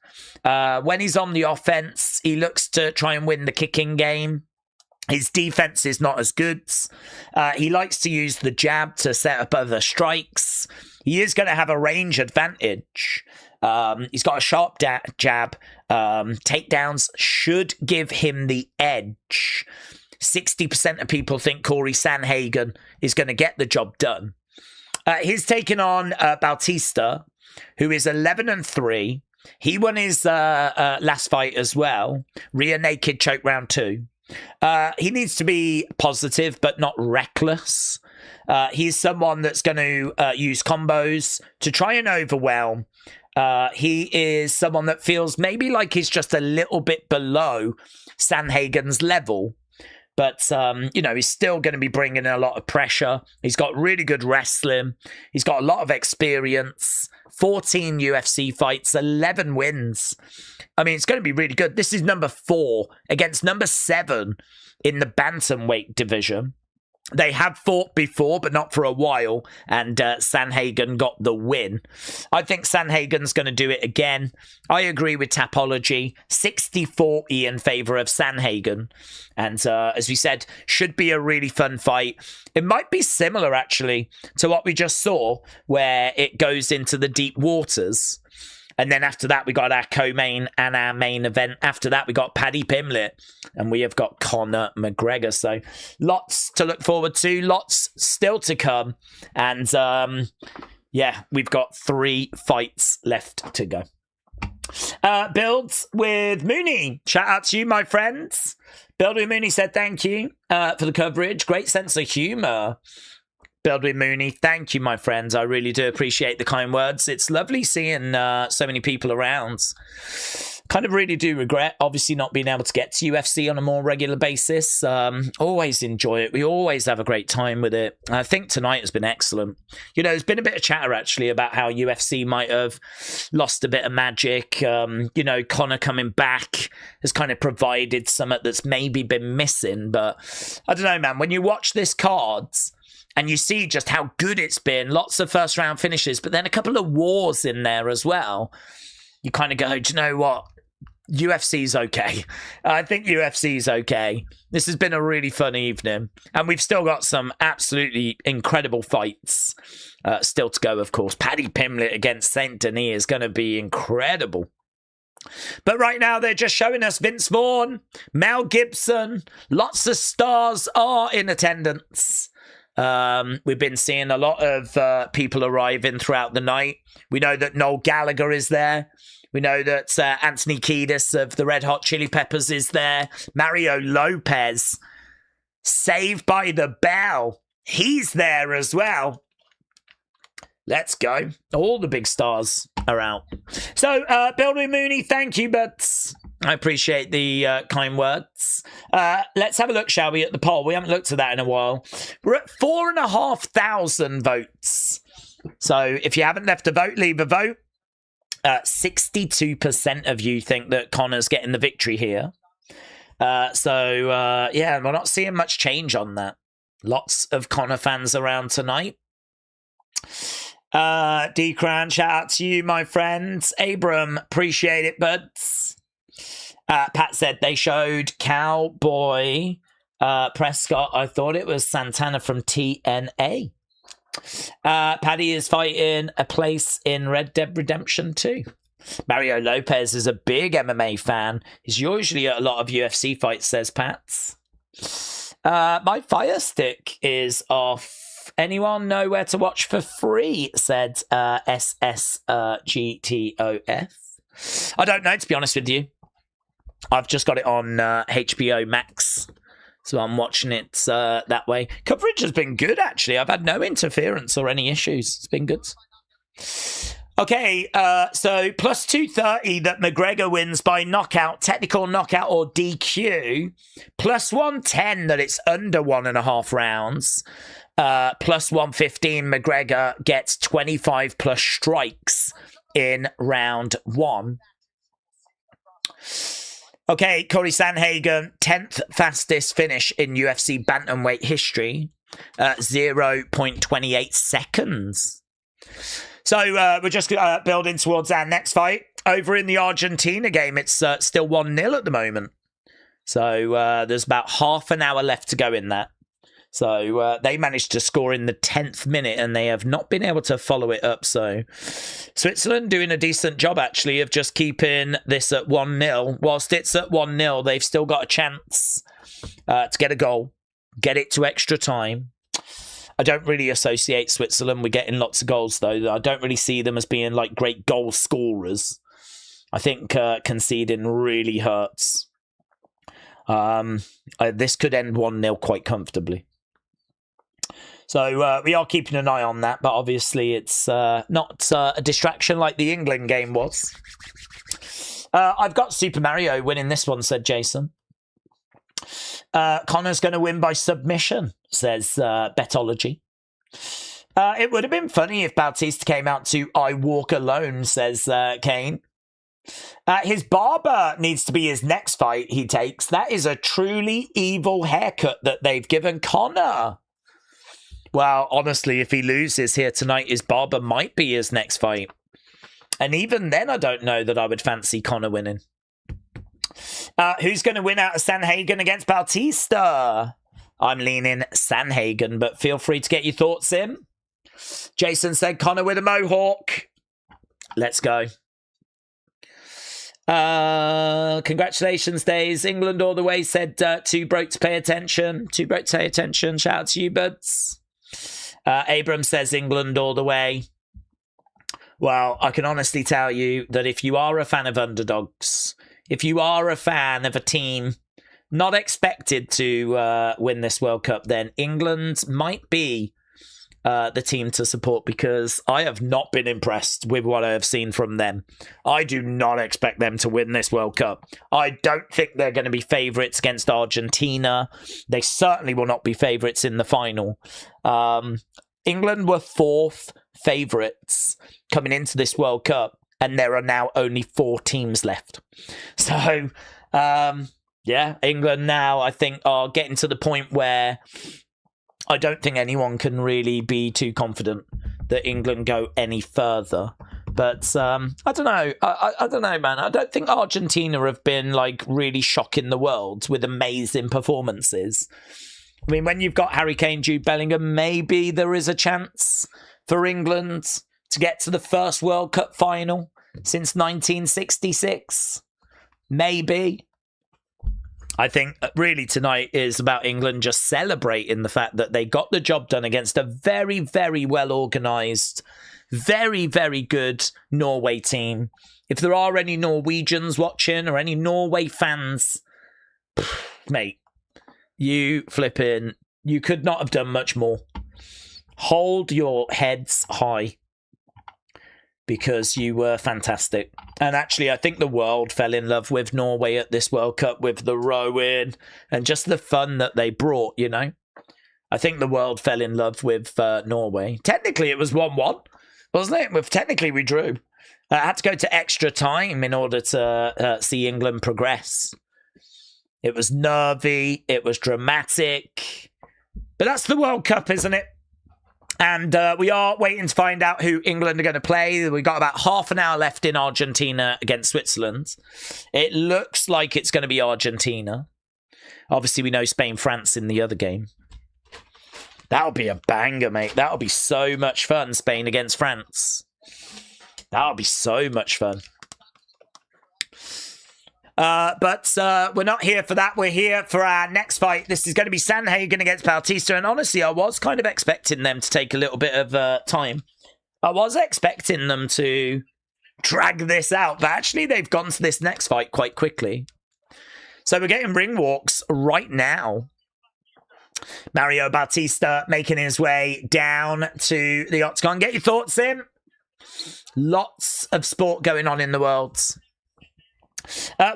When he's on the offense, he looks to try and win the kicking game. His defense is not as good. He likes to use the jab to set up other strikes. He is going to have a range advantage. He's got a sharp jab. Takedowns should give him the edge. 60% of people think Corey Sandhagen is going to get the job done. He's taken on Bautista, who is 11-3. He won his last fight as well. Rear naked choke round 2. He needs to be positive, but not reckless. He's someone that's going to use combos to try and overwhelm. He is someone that feels maybe like he's just a little bit below Sandhagen's level. But, he's still going to be bringing in a lot of pressure. He's got really good wrestling. He's got a lot of experience. 14 UFC fights, 11 wins. I mean, it's going to be really good. This is number 4 against number 7 in the bantamweight division. They have fought before, but not for a while, and Sandhagen got the win. I think Sandhagen's going to do it again. I agree with Tapology. 60-40 in favour of Sandhagen. And as we said, should be a really fun fight. It might be similar, actually, to what we just saw, where it goes into the deep waters. And then after that, we got our co-main and our main event. After that, we got Paddy Pimblett. And we have got Conor McGregor. So lots to look forward to. Lots still to come. And we've got 3 fights left to go. Builds with Mooney. Shout out to you, my friends. Build with Mooney said thank you for the coverage. Great sense of humour. Build with Mooney, thank you, my friends. I really do appreciate the kind words. It's lovely seeing so many people around. Kind of really do regret, obviously, not being able to get to UFC on a more regular basis. Always enjoy it. We always have a great time with it. I think tonight has been excellent. There's been a bit of chatter, actually, about how UFC might have lost a bit of magic. Conor coming back has kind of provided something that's maybe been missing. But I don't know, man. When you watch this card, and you see just how good it's been. Lots of first round finishes, but then a couple of wars in there as well. You kind of go, do you know what? UFC's okay. I think UFC's okay. This has been a really fun evening. And we've still got some absolutely incredible fights still to go, of course. Paddy Pimblett against Saint-Denis is going to be incredible. But right now, they're just showing us Vince Vaughn, Mel Gibson. Lots of stars are in attendance. We've been seeing a lot of people arriving throughout the night. We know that Noel Gallagher is there. We know that Anthony Kiedis of the Red Hot Chili Peppers is there. Mario Lopez, Saved by the Bell. He's there as well. Let's go. All the big stars are out. So, Building Mooney, thank you, but I appreciate the kind words. Let's have a look, shall we, at the poll? We haven't looked at that in a while. We're at 4,500 votes. So, if you haven't left a vote, leave a vote. 62% of you think that Conor's getting the victory here. Yeah, we're not seeing much change on that. Lots of Conor fans around tonight. D-Cran, shout out to you, my friends. Abram, appreciate it, buds. Pat said they showed Cowboy Prescott. I thought it was Santana from TNA. Paddy is fighting a place in Red Dead Redemption 2. Mario Lopez is a big MMA fan. He's usually at a lot of UFC fights, says Pats. My Fire Stick is off. Anyone know where to watch for free? Said SSGTOF. I don't know, to be honest with you. I've just got it on HBO Max, so I'm watching it that way. Coverage has been good, actually. I've had no interference or any issues. It's been good. Okay, so plus 230 that McGregor wins by knockout, technical knockout or DQ. Plus 110 that it's under 1.5 rounds. Plus 115 McGregor gets 25 plus strikes in round 1. Okay, Corey Sanhagen, 10th fastest finish in UFC bantamweight history. 0.28 seconds. So we're just building towards our next fight. Over in the Argentina game, it's still 1-0 at the moment. So there's about half an hour left to go in that. So they managed to score in the 10th minute and they have not been able to follow it up. So Switzerland doing a decent job, actually, of just keeping this at 1-0. Whilst it's at 1-0, they've still got a chance to get a goal, get it to extra time. I don't really associate Switzerland with getting lots of goals, though. I don't really see them as being like great goal scorers. I think conceding really hurts. This could end 1-0 quite comfortably. So we are keeping an eye on that, but obviously it's not a distraction like the England game was. I've got Super Mario winning this one, said Jason. Conor's going to win by submission, says Betology. It would have been funny if Bautista came out to I Walk Alone, says Kane. His barber needs to be his next fight he takes. That is a truly evil haircut that they've given Conor. Well, honestly, if he loses here tonight, his barber might be his next fight. And even then, I don't know that I would fancy Conor winning. Who's going to win out of Sanhagen against Bautista? I'm leaning Sanhagen, but feel free to get your thoughts in. Jason said Conor with a mohawk. Let's go. Congratulations, Days. England all the way, said too broke to pay attention. Too broke to pay attention. Shout out to you, buds. Abram says England all the way. Well, I can honestly tell you that if you are a fan of underdogs, if you are a fan of a team not expected to win this World Cup, then England might be the team to support, because I have not been impressed with what I have seen from them. I do not expect them to win this World Cup. I don't think they're going to be favourites against Argentina. They certainly will not be favourites in the final. England were 4th favourites coming into this World Cup, and there are now only 4 teams left. So, yeah, England now, I think, are getting to the point where I don't think anyone can really be too confident that England go any further. But I don't know. I don't know, man. I don't think Argentina have been like really shocking the world with amazing performances. I mean, when you've got Harry Kane, Jude Bellingham, maybe there is a chance for England to get to the first World Cup final since 1966. Maybe. I think really tonight is about England just celebrating the fact that they got the job done against a very, very well-organised, very, very good Norway team. If there are any Norwegians watching or any Norway fans, mate, you could not have done much more. Hold your heads high. because you were fantastic. And actually, I think the world fell in love with Norway at this World Cup with the rowing and just the fun that they brought, you know. I think the world fell in love with Norway. Technically, it was 1-1, wasn't it? Technically, we drew. I had to go to extra time in order to see England progress. It was nervy. It was dramatic. But that's the World Cup, isn't it? And we are waiting to find out who England are going to play. We've got about half an hour left in Argentina against Switzerland. It looks like it's going to be Argentina. Obviously, we know Spain, France in the other game. That'll be a banger, mate. That'll be so much fun, Spain against France. That'll be so much fun. But we're not here for that. We're here for our next fight. This is going to be Sandhagen against Bautista. And honestly, I was kind of expecting them to take a little bit of time. I was expecting them to drag this out. But actually, they've gone to this next fight quite quickly. So we're getting ring walks right now. Mario Bautista making his way down to the octagon. Get your thoughts in. Lots of sport going on in the world.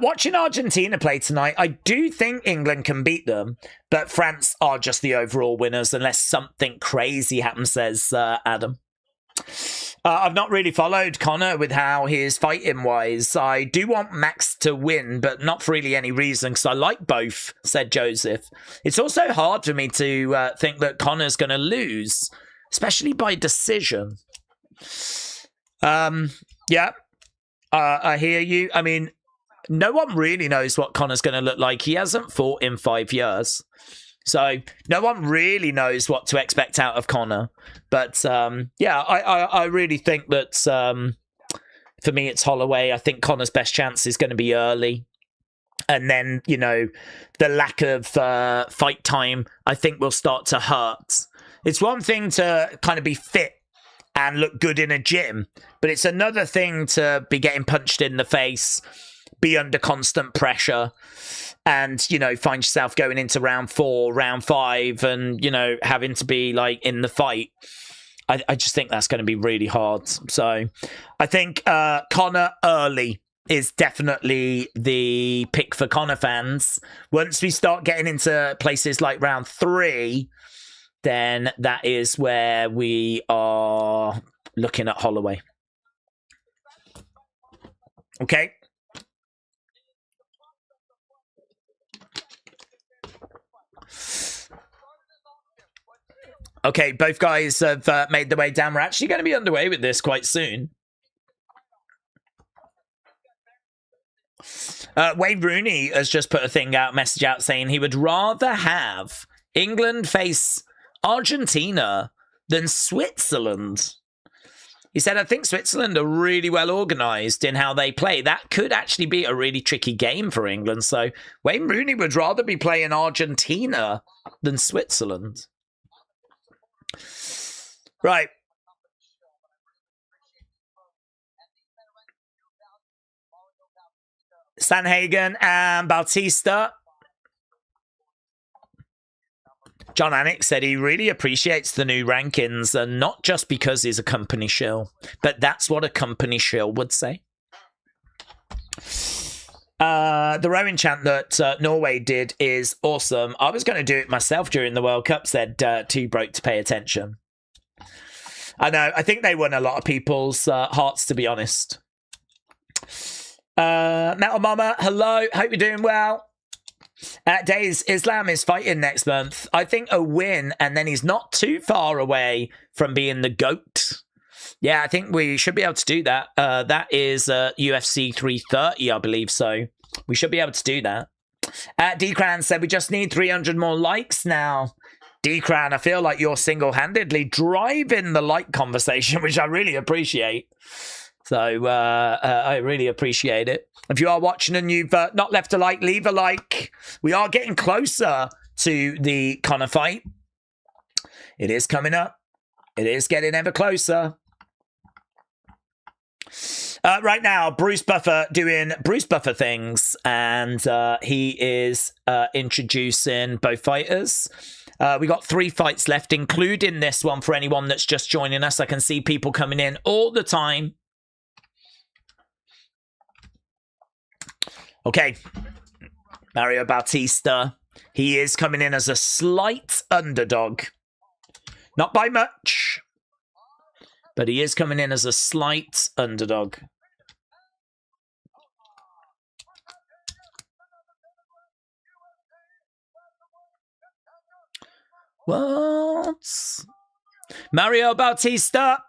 Watching Argentina play tonight, I do think England can beat them, but France are just the overall winners unless something crazy happens, says Adam. I've not really followed Conor with how he is fighting-wise. I do want Max to win, but not for really any reason, because I like both, said Joseph. It's also hard for me to think that Conor's going to lose, especially by decision. Yeah, I hear you. I mean, no one really knows what Conor's going to look like. He hasn't fought in 5 years. So no one really knows what to expect out of Conor. But yeah, I really think that for me, it's Holloway. I think Conor's best chance is going to be early. And then, you know, the lack of fight time, I think, will start to hurt. It's one thing to kind of be fit and look good in a gym, but it's another thing to be getting punched in the face, be under constant pressure, and, you know, find yourself going into round 4, round 5, and, you know, having to be, like, in the fight. I just think that's going to be really hard. So I think Conor early is definitely the pick for Conor fans. Once we start getting into places like round 3, then that is where we are looking at Holloway. Okay. Okay, both guys have made their way down. We're actually going to be underway with this quite soon. Wayne Rooney has just put a message out saying he would rather have England face Argentina than Switzerland. He said, I think Switzerland are really well organised in how they play. That could actually be a really tricky game for England. So Wayne Rooney would rather be playing Argentina than Switzerland. Right. Sandhagen and Bautista. John Anik said he really appreciates the new rankings, and not just because he's a company shill, but that's what a company shill would say. The rowing chant that Norway did is awesome. I was going to do it myself during the World Cup, said Too Broke to Pay Attention. I know, I think they won a lot of people's hearts, to be honest. Metal Mama, hello, hope you're doing well. Days, Islam is fighting next month. I think a win, and then he's not too far away from being the GOAT. Yeah, I think we should be able to do that. That is UFC 330, I believe, so we should be able to do that. D-Cran said we just need 300 more likes now. D-Cran, I feel like you're single-handedly driving the like conversation, which I really appreciate. So I really appreciate it. If you are watching and you've not left a like, leave a like. We are getting closer to the Conor fight. It is coming up. It is getting ever closer. Right now, Bruce Buffer doing Bruce Buffer things, and he is introducing both fighters. We got 3 fights left, including this one for anyone that's just joining us. I can see people coming in all the time. Okay. Mario Bautista. He is coming in as a slight underdog. Not by much. But he is coming in as a slight underdog. What? Mario Bautista.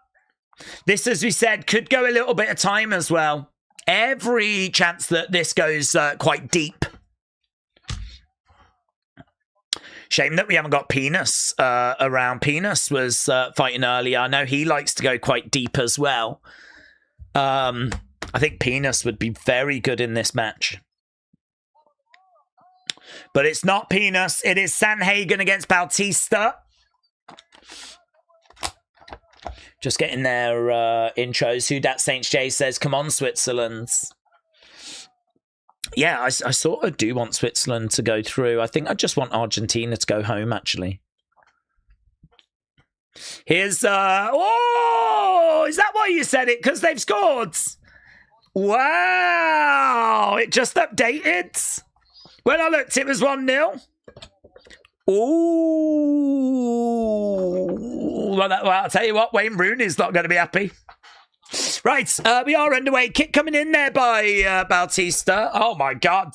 This, as we said, could go a little bit of time as well. Every chance that this goes quite deep. Shame that we haven't got Penis around. Penis was fighting earlier. I know he likes to go quite deep as well. I think Penis would be very good in this match. But it's not Penis. It is Sanhagen against Bautista. Just getting their intros. Who Dat Saint J says, come on, Switzerland. Yeah, I sort of do want Switzerland to go through. I think I just want Argentina to go home, actually. Here's... oh! Is that why you said it? Because they've scored? Wow! It just updated. When I looked, it was 1-0. Ooh. Well, I'll tell you what, Wayne Rooney's not going to be happy. Right, we are underway. Kick coming in there by Bautista. Oh, my God.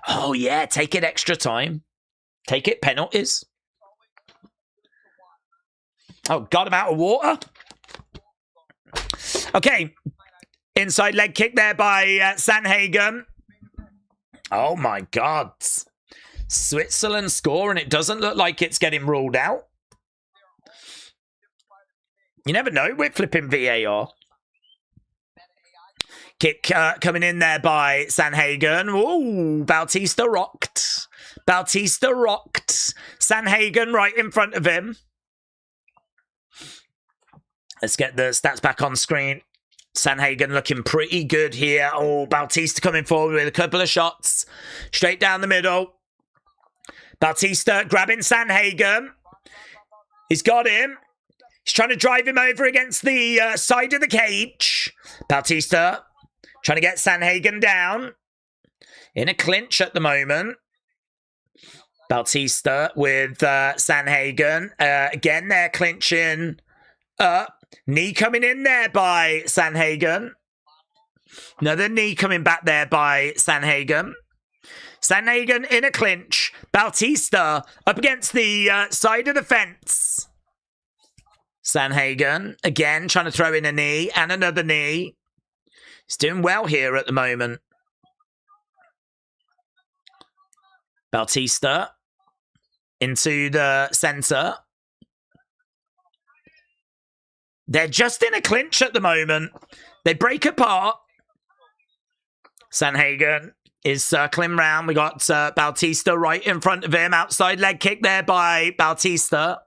Oh, yeah, take it extra time. Take it, penalties. Oh, God, I'm out of water. Okay, inside leg kick there by Sanhagen. Oh, my God. Switzerland score, and it doesn't look like it's getting ruled out. You never know. We're flipping VAR. Kick coming in there by Sanhagen. Ooh, Bautista rocked. Bautista rocked. Sanhagen right in front of him. Let's get the stats back on screen. Sanhagen looking pretty good here. Oh, Bautista coming forward with a couple of shots. Straight down the middle. Bautista grabbing Sanhagen. He's got him. He's trying to drive him over against the side of the cage. Bautista trying to get Sanhagen down. In a clinch at the moment. Bautista with Sanhagen. Again, they're clinching up. Knee coming in there by Sanhagen. Another knee coming back there by Sanhagen. Sanhagen in a clinch. Bautista up against the side of the fence. Sanhagen again trying to throw in a knee and another knee. He's doing well here at the moment. Bautista into the center. They're just in a clinch at the moment. They break apart. Sanhagen is circling round. We got Bautista right in front of him. Outside leg kick there by Bautista.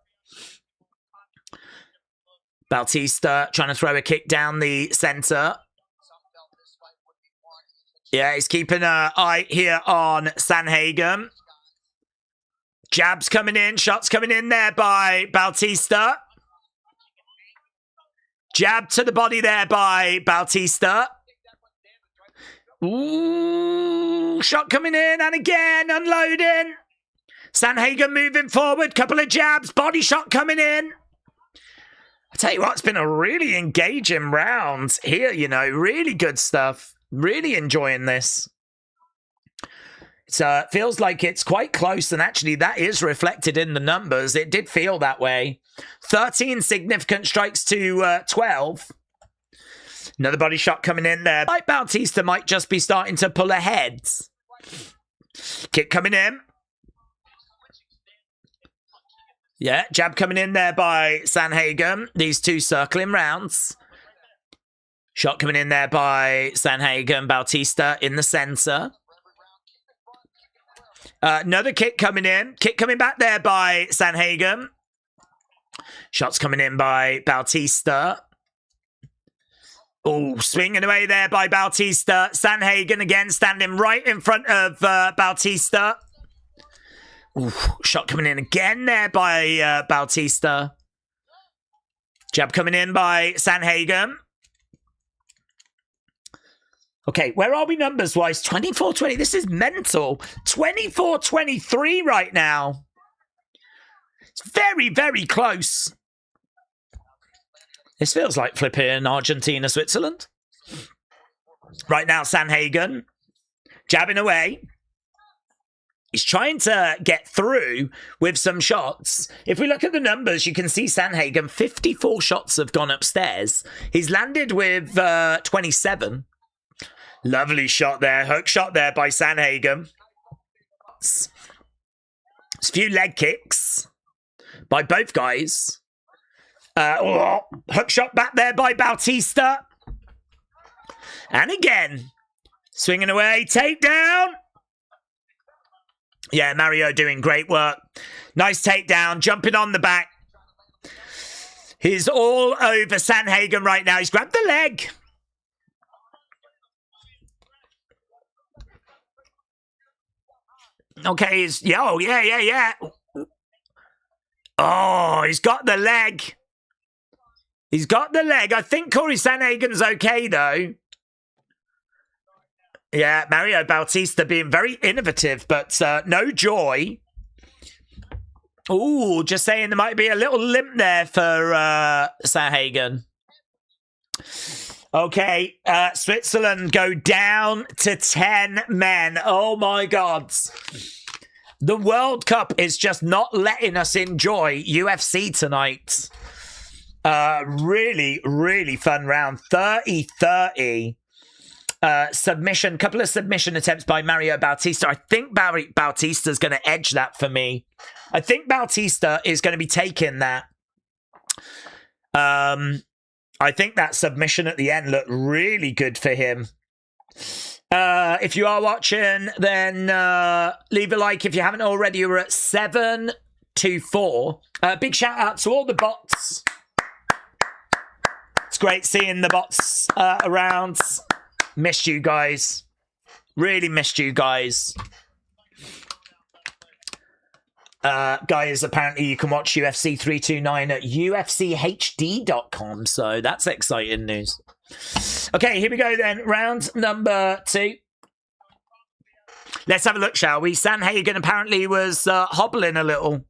Bautista trying to throw a kick down the center. Yeah, he's keeping an eye here on Sanhagen. Jabs coming in. Shots coming in there by Bautista. Jab to the body there by Bautista. Ooh, shot coming in and again unloading. Sanhagen moving forward. Couple of jabs. Body shot coming in. I tell you what, it's been a really engaging round here, you know. Really good stuff. Really enjoying this. It feels like it's quite close, and actually that is reflected in the numbers. It did feel that way. 13 significant strikes to 12. Another body shot coming in there. Like Bautista might just be starting to pull ahead. Kick coming in. Yeah, jab coming in there by Sanhagen. These two circling rounds. Shot coming in there by Sanhagen. Bautista in the center. Another kick coming in. Kick coming back there by Sanhagen. Shots coming in by Bautista. Oh, swinging away there by Bautista. Sanhagen again standing right in front of Bautista. Ooh, shot coming in again there by Bautista. Jab coming in by Sanhagen. Okay, where are we numbers-wise? 24-20. This is mental. 24-23 right now. It's very, very close. This feels like flipping Argentina, Switzerland. Right now, Sandhagen jabbing away. He's trying to get through with some shots. If we look at the numbers, you can see Sandhagen, 54 shots have gone upstairs. He's landed with 27. Lovely shot there. Hook shot there by Sandhagen. It's a few leg kicks by both guys. Hook shot back there by Bautista. And again, swinging away, takedown. Yeah, Mario doing great work. Nice takedown, jumping on the back. He's all over Sandhagen right now. He's grabbed the leg. Okay, yeah. Oh, he's got the leg. He's got the leg. I think Corey Sandhagen's okay, though. Yeah, Mario Bautista being very innovative, but no joy. Ooh, just saying there might be a little limp there for Sandhagen. Okay, Switzerland go down to 10 men. Oh, my God. The World Cup is just not letting us enjoy UFC tonight. Really, really fun round. 30-30. Submission, couple of submission attempts by Mario Bautista. I think Bautista's going to edge that for me. I think Bautista is going to be taking that. I think that submission at the end looked really good for him. If you are watching, then leave a like if you haven't already. We're at 7-4. Big shout out to all the bots. It's great seeing the bots around. Missed you guys. Really missed you guys. Guys, apparently you can watch UFC 329 at ufchd.com. So that's exciting news. Okay, here we go then. Round number 2. Let's have a look, shall we? Sandhagen apparently was hobbling a little.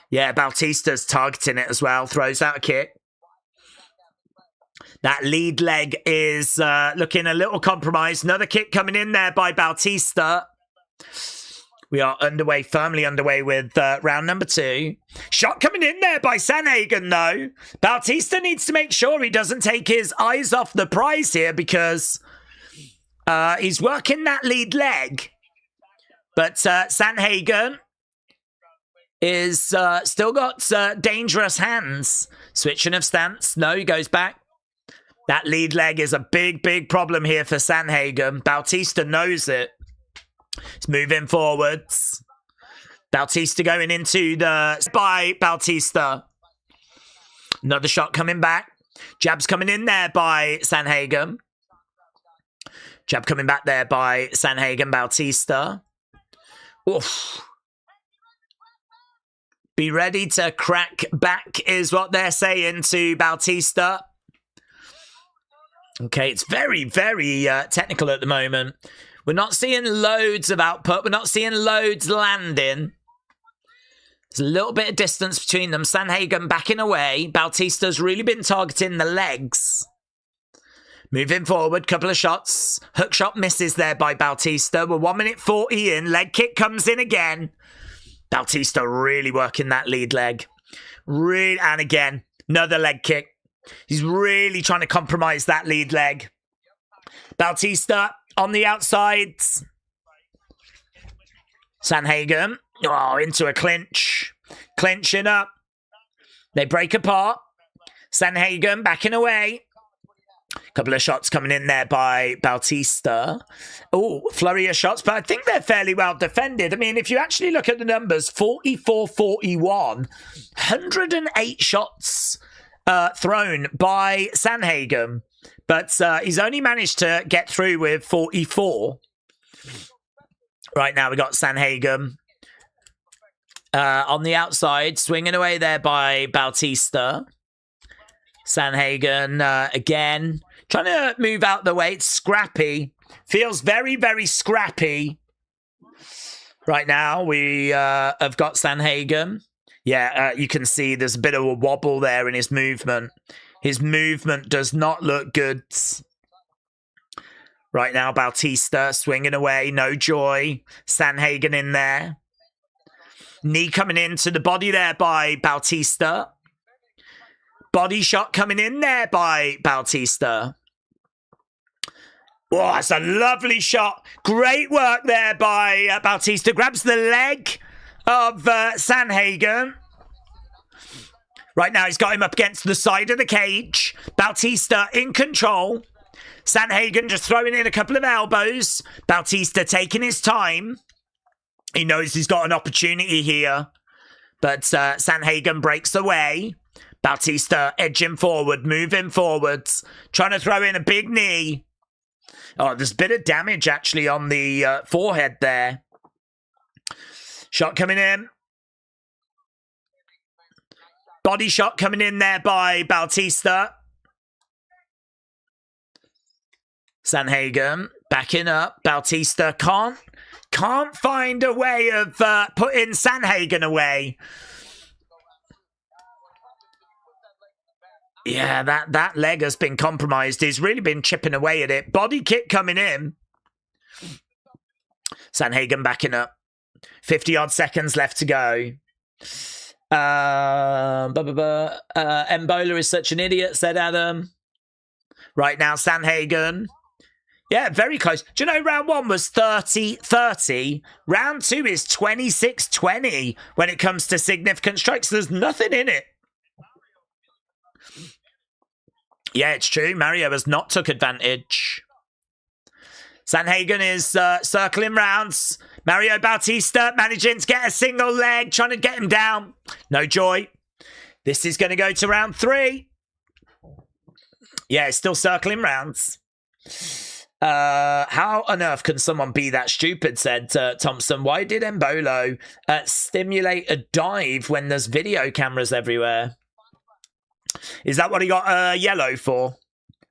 Yeah, Bautista's targeting it as well. Throws out a kick. That lead leg is looking a little compromised. Another kick coming in there by Bautista. We are underway, firmly underway with round number 2. Shot coming in there by Sandhagen, though. Bautista needs to make sure he doesn't take his eyes off the prize here because he's working that lead leg. But Sandhagen is still got dangerous hands. Switching of stance. No, he goes back. That lead leg is a big, big problem here for Sandhagen. Bautista knows it. He's moving forwards. Bautista going into the... by Bautista. Another shot coming back. Jabs coming in there by Sandhagen. Jab coming back there by Sandhagen. Bautista. Oof. Be ready to crack back is what they're saying to Bautista. Okay, it's very, very technical at the moment. We're not seeing loads of output. We're not seeing loads landing. There's a little bit of distance between them. Sandhagen backing away. Bautista's really been targeting the legs. Moving forward, couple of shots. Hook shot misses there by Bautista. We're 1 minute 40 in. Leg kick comes in again. Bautista really working that lead leg. And again, another leg kick. He's really trying to compromise that lead leg. Bautista on the outsides. Sandhagen. Oh, into a clinch. Clinching up. They break apart. Sandhagen backing away. Couple of shots coming in there by Bautista. Oh, flurry of shots, but I think they're fairly well defended. I mean, if you actually look at the numbers, 44-41, 108 shots thrown by Sandhagen, but he's only managed to get through with 44. Right now we got Sandhagen on the outside, swinging away there by Bautista. Sandhagen again Trying to move out the way. It's scrappy. Feels very, very scrappy. Right now, we have got Sandhagen. Yeah, you can see there's a bit of a wobble there in his movement. His movement does not look good. Right now, Bautista swinging away. No joy. Sandhagen in there. Knee coming into the body there by Bautista. Body shot coming in there by Bautista. Oh, that's a lovely shot. Great work there by Bautista. Grabs the leg of Sandhagen. Right now, he's got him up against the side of the cage. Bautista in control. Sandhagen just throwing in a couple of elbows. Bautista taking his time. He knows he's got an opportunity here. But Sandhagen breaks away. Bautista edging forward, moving forwards. Trying to throw in a big knee. Oh, there's a bit of damage, actually, on the forehead there. Shot coming in. Body shot coming in there by Bautista. Sandhagen backing up. Bautista can't find a way of putting Sandhagen away. Yeah, that leg has been compromised. He's really been chipping away at it. Body kick coming in. Sandhagen backing up. 50-odd seconds left to go. Mbola is such an idiot, said Adam. Right now, Sandhagen. Yeah, very close. Do you know round 1 was 30-30? Round 2 is 26-20 when it comes to significant strikes. There's nothing in it. Yeah, it's true. Mario has not took advantage. Sandhagen is circling rounds. Mario Bautista managing to get a single leg, trying to get him down. No joy. This is going to go to round 3. Yeah, it's still circling rounds. How on earth can someone be that stupid, said Thompson. Why did Embolo stimulate a dive when there's video cameras everywhere? Is that what he got yellow for?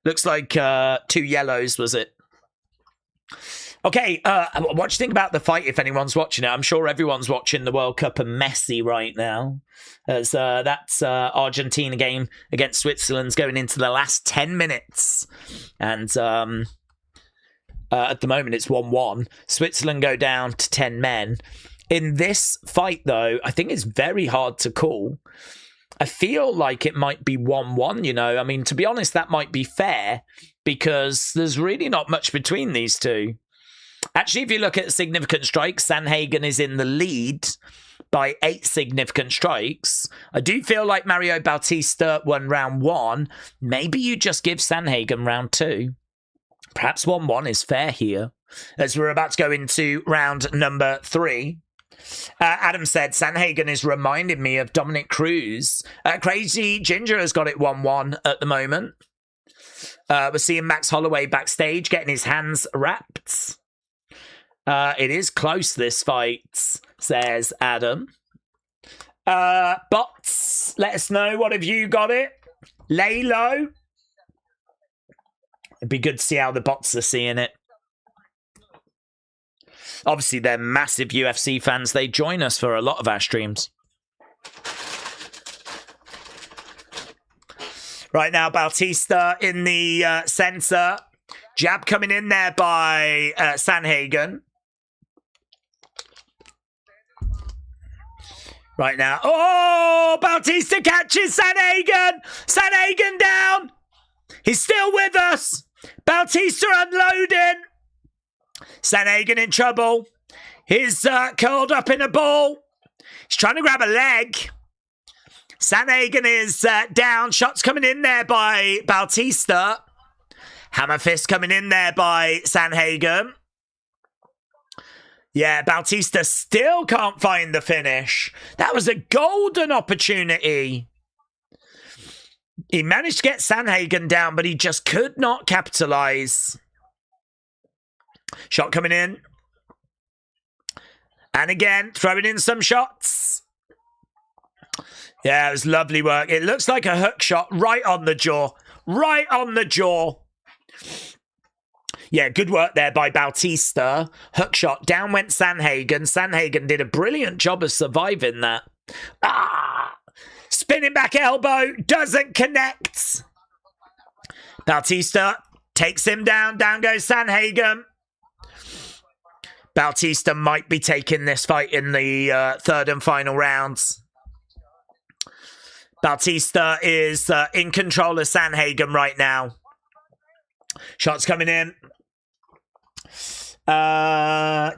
Looks like 2 yellows, was it? Okay, what do you think about the fight if anyone's watching it? I'm sure everyone's watching the World Cup and Messi right now. As that's Argentina game against Switzerland's going into the last 10 minutes. And at the moment it's 1-1. Switzerland go down to 10 men. In this fight, though, I think it's very hard to call. I feel like it might be 1-1, you know. I mean, to be honest, that might be fair because there's really not much between these two. Actually, if you look at significant strikes, Sandhagen is in the lead by 8 significant strikes. I do feel like Mario Bautista won round 1. Maybe you just give Sandhagen round 2. Perhaps 1-1 is fair here, as we're about to go into round number 3. Adam said, Sandhagen is reminding me of Dominic Cruz. Crazy Ginger has got it 1-1 at the moment. We're seeing Max Holloway backstage getting his hands wrapped. It is close, this fight, says Adam. Bots, let us know. What have you got it? Lay low. It'd be good to see how the bots are seeing it. Obviously, they're massive UFC fans. They join us for a lot of our streams. Right now, Bautista in the center. Jab coming in there by Sandhagen. Right now. Oh, Bautista catches Sandhagen. Sandhagen down. He's still with us. Bautista unloading. Sandhagen in trouble. He's curled up in a ball. He's trying to grab a leg. Sandhagen is down. Shots coming in there by Bautista. Hammer fist coming in there by Sandhagen. Yeah, Bautista still can't find the finish. That was a golden opportunity. He managed to get Sandhagen down, but he just could not capitalize. Shot coming in. And again, throwing in some shots. Yeah, it was lovely work. It looks like a hook shot right on the jaw. Right on the jaw. Yeah, good work there by Bautista. Hook shot. Down went Sandhagen. Sandhagen did a brilliant job of surviving that. Spinning back elbow. Doesn't connect. Bautista takes him down. Down goes Sandhagen. Bautista might be taking this fight in the third and final rounds. Bautista is in control of Sandhagen right now. Shots coming in.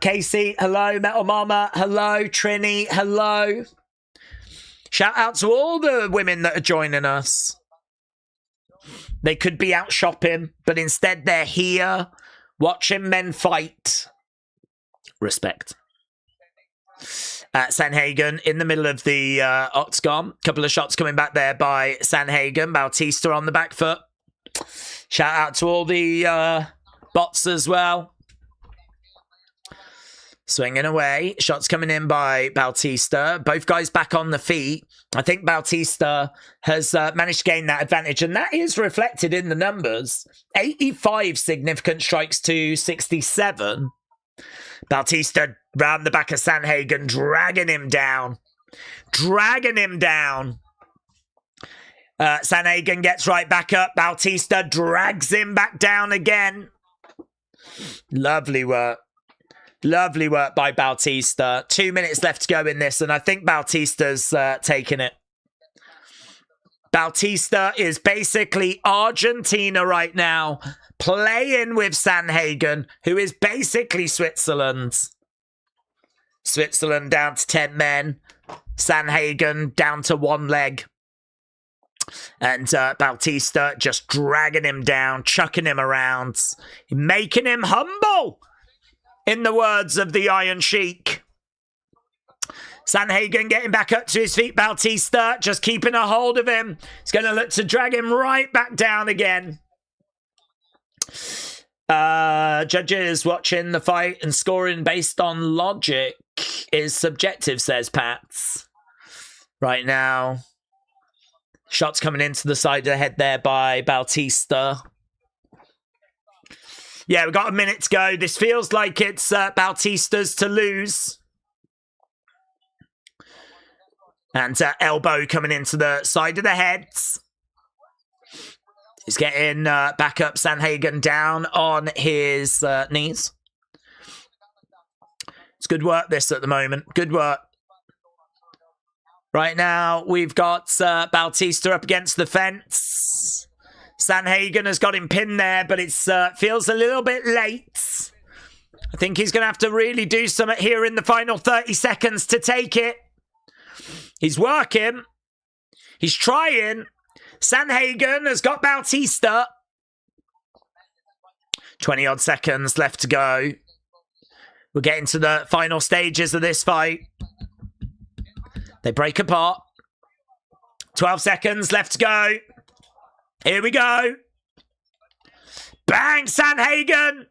Casey, hello. Metal Mama, hello. Trini, hello. Shout out to all the women that are joining us. They could be out shopping, but instead they're here watching men fight. Respect. Sandhagen in the middle of the octagon. Couple of shots coming back there by Sandhagen. Bautista on the back foot. Shout out to all the bots as well. Swinging away. Shots coming in by Bautista. Both guys back on the feet. I think Bautista has managed to gain that advantage, and that is reflected in the numbers. 85 significant strikes to 67. Bautista round the back of Sandhagen, dragging him down. Dragging him down. Sandhagen gets right back up. Bautista drags him back down again. Lovely work. Lovely work by Bautista. 2 minutes left to go in this, and I think Bautista's taken it. Bautista is basically Argentina right now, playing with Sandhagen, who is basically Switzerland. Switzerland down to 10 men. Sandhagen down to 1 leg. And Bautista just dragging him down, chucking him around, making him humble, in the words of the Iron Sheik. Sandhagen getting back up to his feet. Bautista just keeping a hold of him. He's going to look to drag him right back down again. Judges watching the fight and scoring based on logic is subjective, says Pats. Right now. Shots coming into the side of the head there by Bautista. Yeah, we've got a minute to go. This feels like it's Bautista's to lose. And elbow coming into the side of the head. He's getting back up Sandhagen down on his knees. It's good work this at the moment. Good work. Right now, we've got Bautista up against the fence. Sandhagen has got him pinned there, but it feels a little bit late. I think he's going to have to really do something here in the final 30 seconds to take it. He's working. He's trying. Sandhagen has got Bautista. 20-odd seconds left to go. We're getting to the final stages of this fight. They break apart. 12 seconds left to go. Here we go. Bang! Sandhagen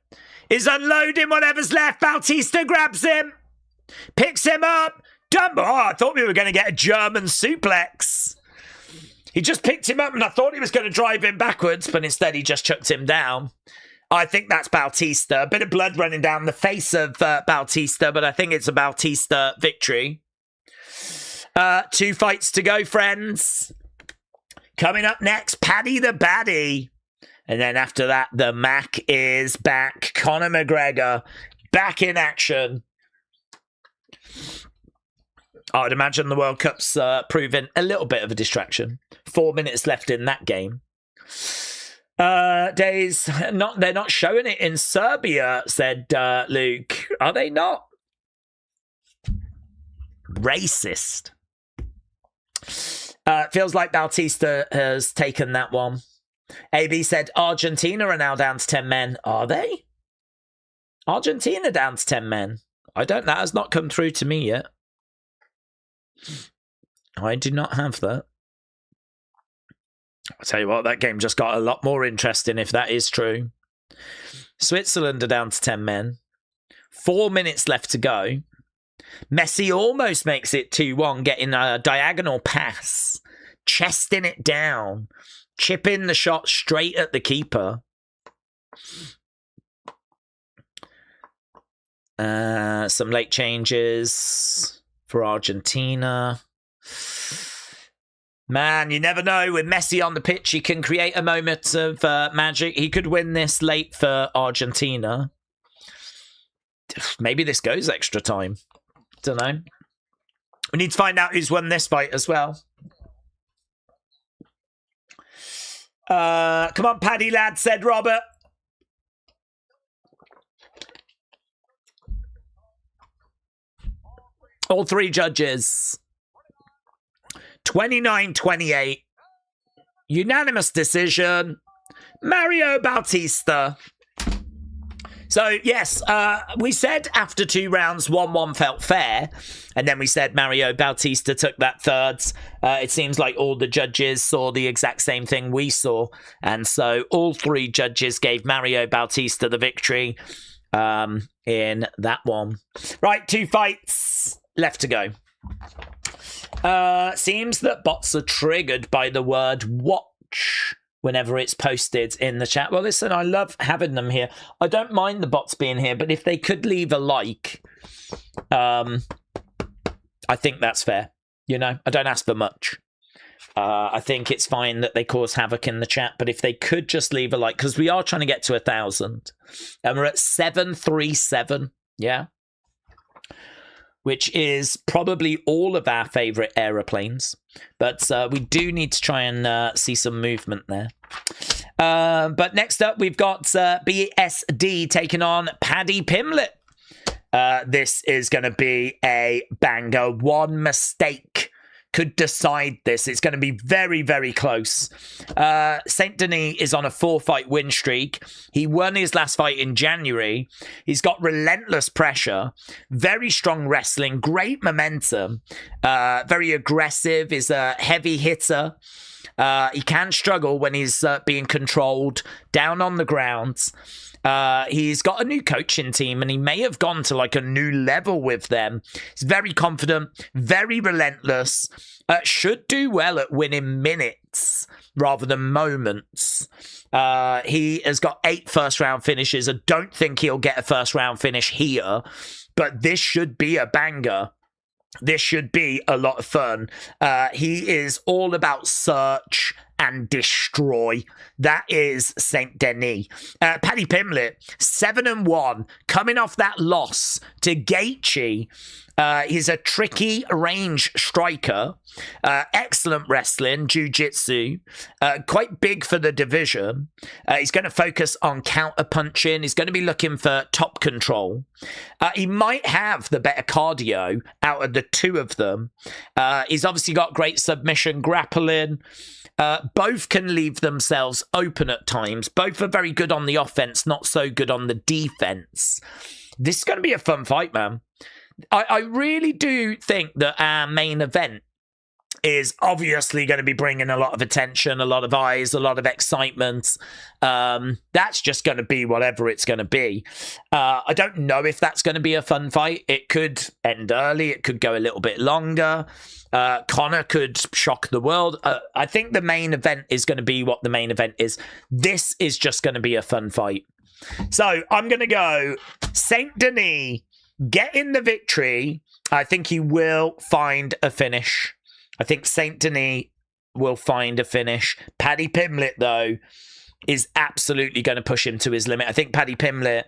is unloading whatever's left. Bautista grabs him. Picks him up. Oh, I thought we were going to get a German suplex. He just picked him up and I thought he was going to drive him backwards, but instead he just chucked him down. I think that's Bautista. A bit of blood running down the face of Bautista, but I think it's a Bautista victory. 2 fights to go, friends. Coming up next, Paddy the Baddie. And then after that, the Mac is back. Conor McGregor back in action. I'd imagine the World Cup's proving a little bit of a distraction. 4 minutes left in that game. They're not showing it in Serbia, said Luke. Are they not? Racist. Feels like Bautista has taken that one. AB said Argentina are now down to 10 men. Are they? Argentina down to 10 men. That has not come through to me yet. I do not have that. I'll tell you what, that game just got a lot more interesting if that is true. Switzerland are down to 10 men. 4 minutes left to go. Messi almost makes it 2-1, getting a diagonal pass, chesting it down, chipping the shot straight at the keeper. Some late changes for Argentina. Man, you never know. With Messi on the pitch, he can create a moment of magic. He could win this late for Argentina. Maybe this goes extra time. Don't know. We need to find out who's won this fight as well. Come on, Paddy lad, said Robert. All three judges. 29-28. Unanimous decision. Mario Bautista. So, yes, we said after 2 rounds, 1-1 felt fair. And then we said Mario Bautista took that third. It seems like all the judges saw the exact same thing we saw. And so all 3 judges gave Mario Bautista the victory in that one. Right, 2 fights left to go. Seems that bots are triggered by the word watch whenever it's posted in the chat. Well, listen, I love having them here. I don't mind the bots being here, but if they could leave a like, I think that's fair. You know, I don't ask for much. I think it's fine that they cause havoc in the chat, but if they could just leave a like, because we are trying to get to 1,000, and we're at 737, yeah? Which is probably all of our favourite aeroplanes. But we do need to try and see some movement there. But next up, we've got BSD taking on Paddy Pimblett. This is going to be a banger. One mistake could decide this. It's going to be very, very close. Saint-Denis is on a 4-fight win streak. He won his last fight in January. He's got relentless pressure, very strong wrestling, great momentum, very aggressive, is a heavy hitter. He can struggle when he's being controlled down on the ground. He's got a new coaching team and he may have gone to like a new level with them. He's very confident, very relentless, should do well at winning minutes rather than moments. He has got 8 first-round finishes. I don't think he'll get a first-round finish here, but this should be a banger. This should be a lot of fun. He is all about search and destroy. That is Saint-Denis. Paddy Pimblett, 7-1, coming off that loss to Gaethje. He's a tricky range striker. Excellent wrestling, jiu-jitsu. Quite big for the division. He's going to focus on counter-punching. He's going to be looking for top control. He might have the better cardio out of the 2 of them. He's obviously got great submission grappling. Both can leave themselves open at times. Both are very good on the offense, not so good on the defense. This is going to be a fun fight, man. I really do think that our main event is obviously going to be bringing a lot of attention, a lot of eyes, a lot of excitement. That's just going to be whatever it's going to be. I don't know if that's going to be a fun fight. It could end early. It could go a little bit longer. Conor could shock the world. I think the main event is going to be what the main event is. This is just going to be a fun fight. So I'm going to go Saint-Denis getting the victory. I think he will find a finish. I think Saint-Denis will find a finish. Paddy Pimblett, though, is absolutely going to push him to his limit. I think Paddy Pimblett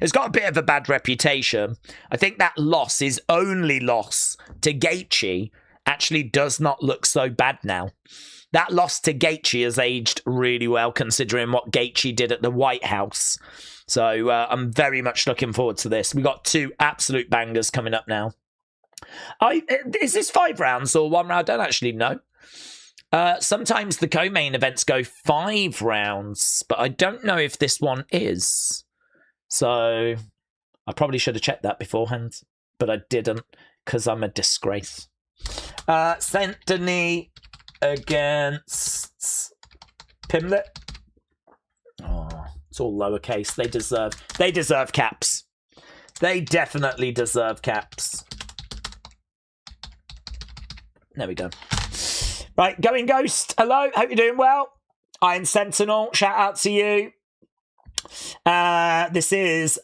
has got a bit of a bad reputation. I think that loss, his only loss to Gaethje, actually does not look so bad now. That loss to Gaethje has aged really well, considering what Gaethje did at the White House. So I'm very much looking forward to this. We've got 2 absolute bangers coming up now. Is this 5 rounds or 1 round? I don't actually know. Sometimes the co-main events go 5 rounds, but I don't know if this one is. So I probably should have checked that beforehand, but I didn't because I'm a disgrace. Saint-Denis against Pimblett. Oh, it's all lowercase. They deserve caps. They definitely deserve caps. There we go. Right, Going Ghost. Hello, hope you're doing well. Iron Sentinel, shout out to you. This is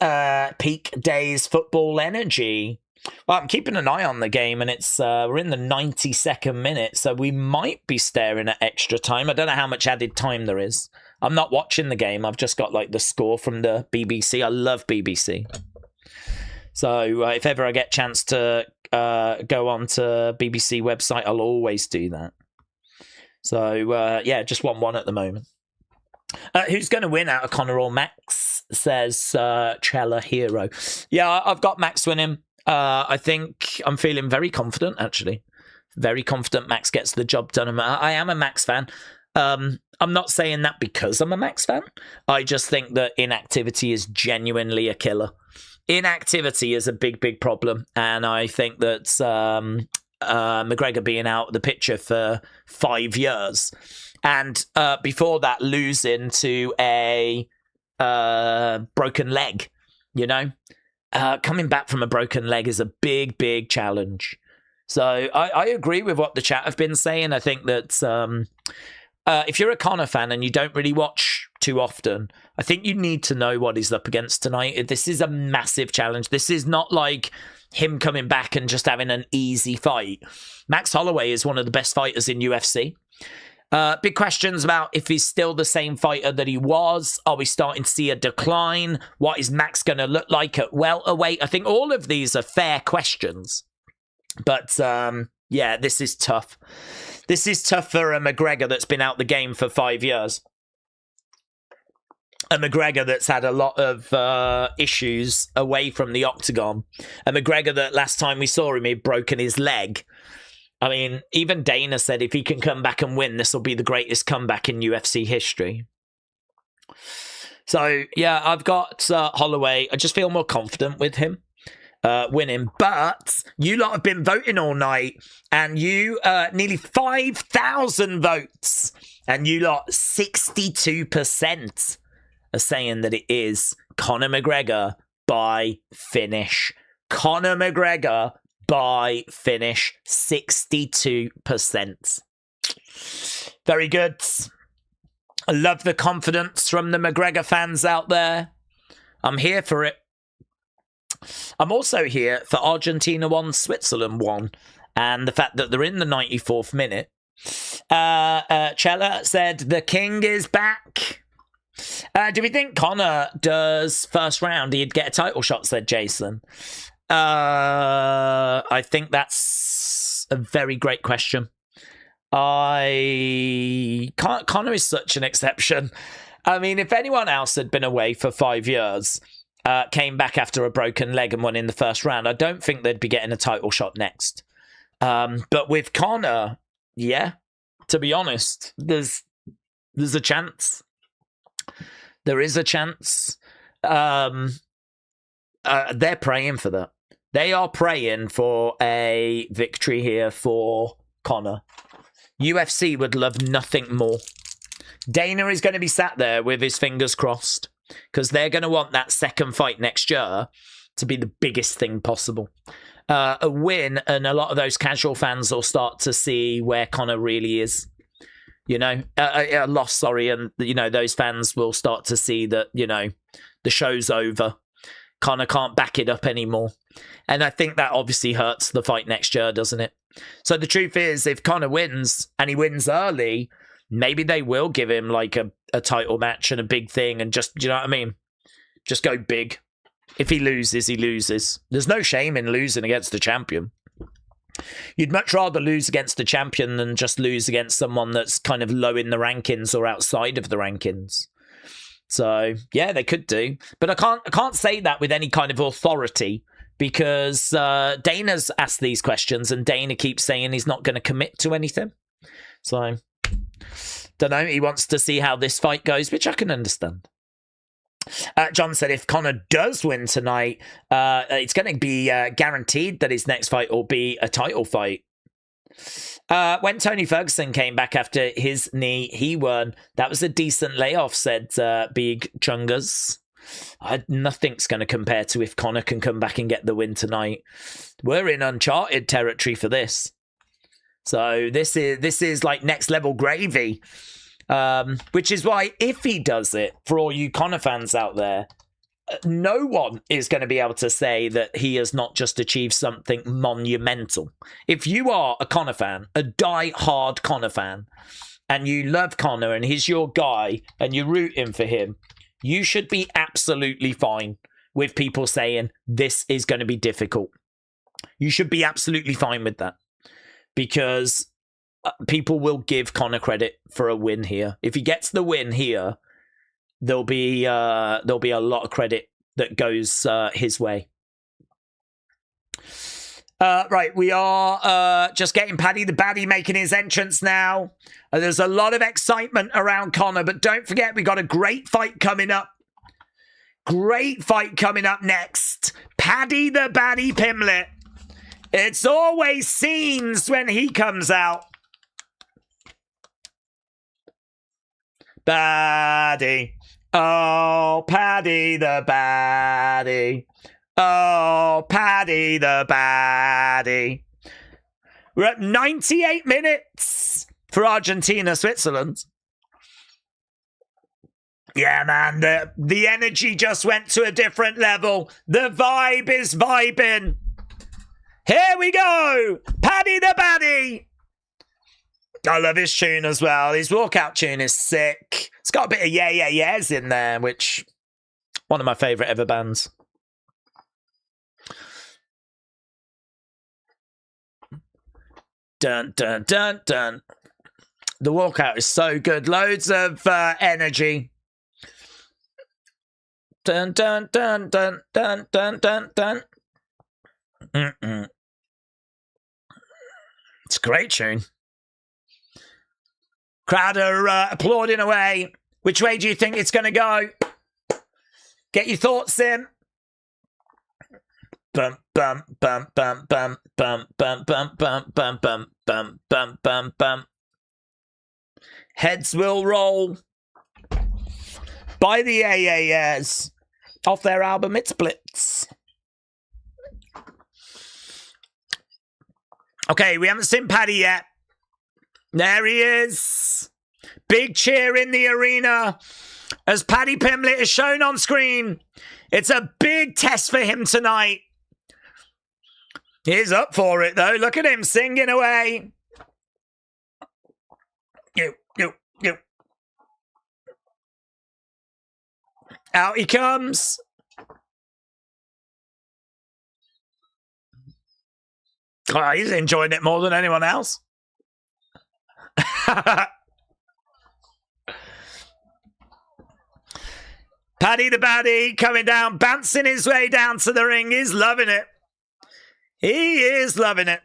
Peak Days Football Energy. Well, I'm keeping an eye on the game, and it's we're in the 92nd minute, so we might be staring at extra time. I don't know how much added time there is. I'm not watching the game. I've just got like the score from the BBC. I love BBC. So if ever I get a chance to go on to BBC website, I'll always do that. So yeah, just 1-1 at the moment. Who's going to win out of Conor or Max? Says Chella Hero. Yeah, I've got Max winning. I think I'm feeling very confident, actually. Very confident Max gets the job done. I am a Max fan. I'm not saying that because I'm a Max fan. I just think that inactivity is genuinely a killer. Inactivity is a big, big problem. And I think that McGregor being out of the picture for 5 years and before that losing to a broken leg, you know, coming back from a broken leg is a big, big challenge. So I agree with what the chat have been saying. I think that if you're a Conor fan and you don't really watch too often, I think you need to know what he's up against tonight. This is a massive challenge. This is not like him coming back and just having an easy fight. Max Holloway is one of the best fighters in UFC. Big questions about if he's still the same fighter that he was. Are we starting to see a decline? What is Max going to look like at welterweight? I think all of these are fair questions. But yeah, this is tough. This is tough for a McGregor that's been out the game for 5 years. A McGregor that's had a lot of issues away from the octagon. A McGregor that last time we saw him, he'd broken his leg. I mean, even Dana said if he can come back and win, this will be the greatest comeback in UFC history. So, yeah, I've got Holloway. I just feel more confident with him winning. But you lot have been voting all night, and you nearly 5,000 votes, and you lot 62% are saying that it is Conor McGregor by finish. Conor McGregor by finish, 62%. Very good. I love the confidence from the McGregor fans out there. I'm here for it. I'm also here for Argentina 1, Switzerland 1, and the fact that they're in the 94th minute. Chella said, the king is back. Do we think Conor does first round? He'd get a title shot, said Jason. I think that's a very great question. Conor is such an exception. I mean, if anyone else had been away for 5 years, came back after a broken leg and won in the first round, I don't think they'd be getting a title shot next. But with Conor, yeah, to be honest, there's a chance. There is a chance. They're praying for that. They are praying for a victory here for Conor. UFC would love nothing more. Dana is going to be sat there with his fingers crossed because they're going to want that second fight next year to be the biggest thing possible. A win, and a lot of those casual fans will start to see where Conor really is. You know, a loss, sorry, and, you know, those fans will start to see that, you know, the show's over. Conor can't back it up anymore. And I think that obviously hurts the fight next year, doesn't it? So the truth is, if Conor wins, and he wins early, maybe they will give him like a title match and a big thing and just, you know what I mean? Just go big. If he loses, he loses. There's no shame in losing against the champion. You'd much rather lose against the champion than just lose against someone that's kind of low in the rankings or outside of the rankings. So, yeah, they could do. But I can't say that with any kind of authority because Dana's asked these questions and Dana keeps saying he's not going to commit to anything. So, don't know. He wants to see how this fight goes, which I can understand. John said if Conor does win tonight, it's going to be guaranteed that his next fight will be a title fight. When Tony Ferguson came back after his knee, he won. That was a decent layoff, said Big Chungus. Nothing's going to compare to if Conor can come back and get the win tonight. We're in uncharted territory for this. So this is like next level gravy. Which is why if he does it, for all you Conor fans out there, no one is going to be able to say that he has not just achieved something monumental. If you are a Conor fan, a die-hard Conor fan, and you love Conor and he's your guy and you're rooting for him, you should be absolutely fine with people saying this is going to be difficult. You should be absolutely fine with that, because people will give Conor credit for a win here. If he gets the win here, there'll be a lot of credit that goes his way. Right, we are just getting Paddy the Baddy making his entrance now. There's a lot of excitement around Conor, but don't forget, we got a great fight coming up. Great fight coming up next. Paddy the Baddy Pimblett. It's always scenes when he comes out. Baddy. Oh, Paddy the Baddy. Oh, Paddy the Baddy. We're at 98 minutes for Argentina, Switzerland. Yeah, man, the energy just went to a different level. The vibe is vibing. Here we go. Paddy the Baddy. I love his tune as well. His walkout tune is sick. It's got a bit of yeah, yeah, yeahs in there, which one of my favourite ever bands. Dun, dun, dun, dun. The walkout is so good. Loads of energy. Dun, dun, dun, dun, dun, dun, dun, dun. It's a great tune. Crowd are applauding away. Which way do you think it's going to go? Get your thoughts in. Bum bum bum bum bum bum bum bum bum bum bum bum bum bum bum. Heads will roll. By the AAS off their album It's Blitz. Okay, we haven't seen Paddy yet. There he is. Big cheer in the arena as Paddy Pimblett is shown on screen. It's a big test for him tonight. He's up for it, though. Look at him singing away. You. Out he comes. Oh, he's enjoying it more than anyone else. Paddy the Baddy coming down, bouncing his way down to the ring. He's loving it. He is loving it.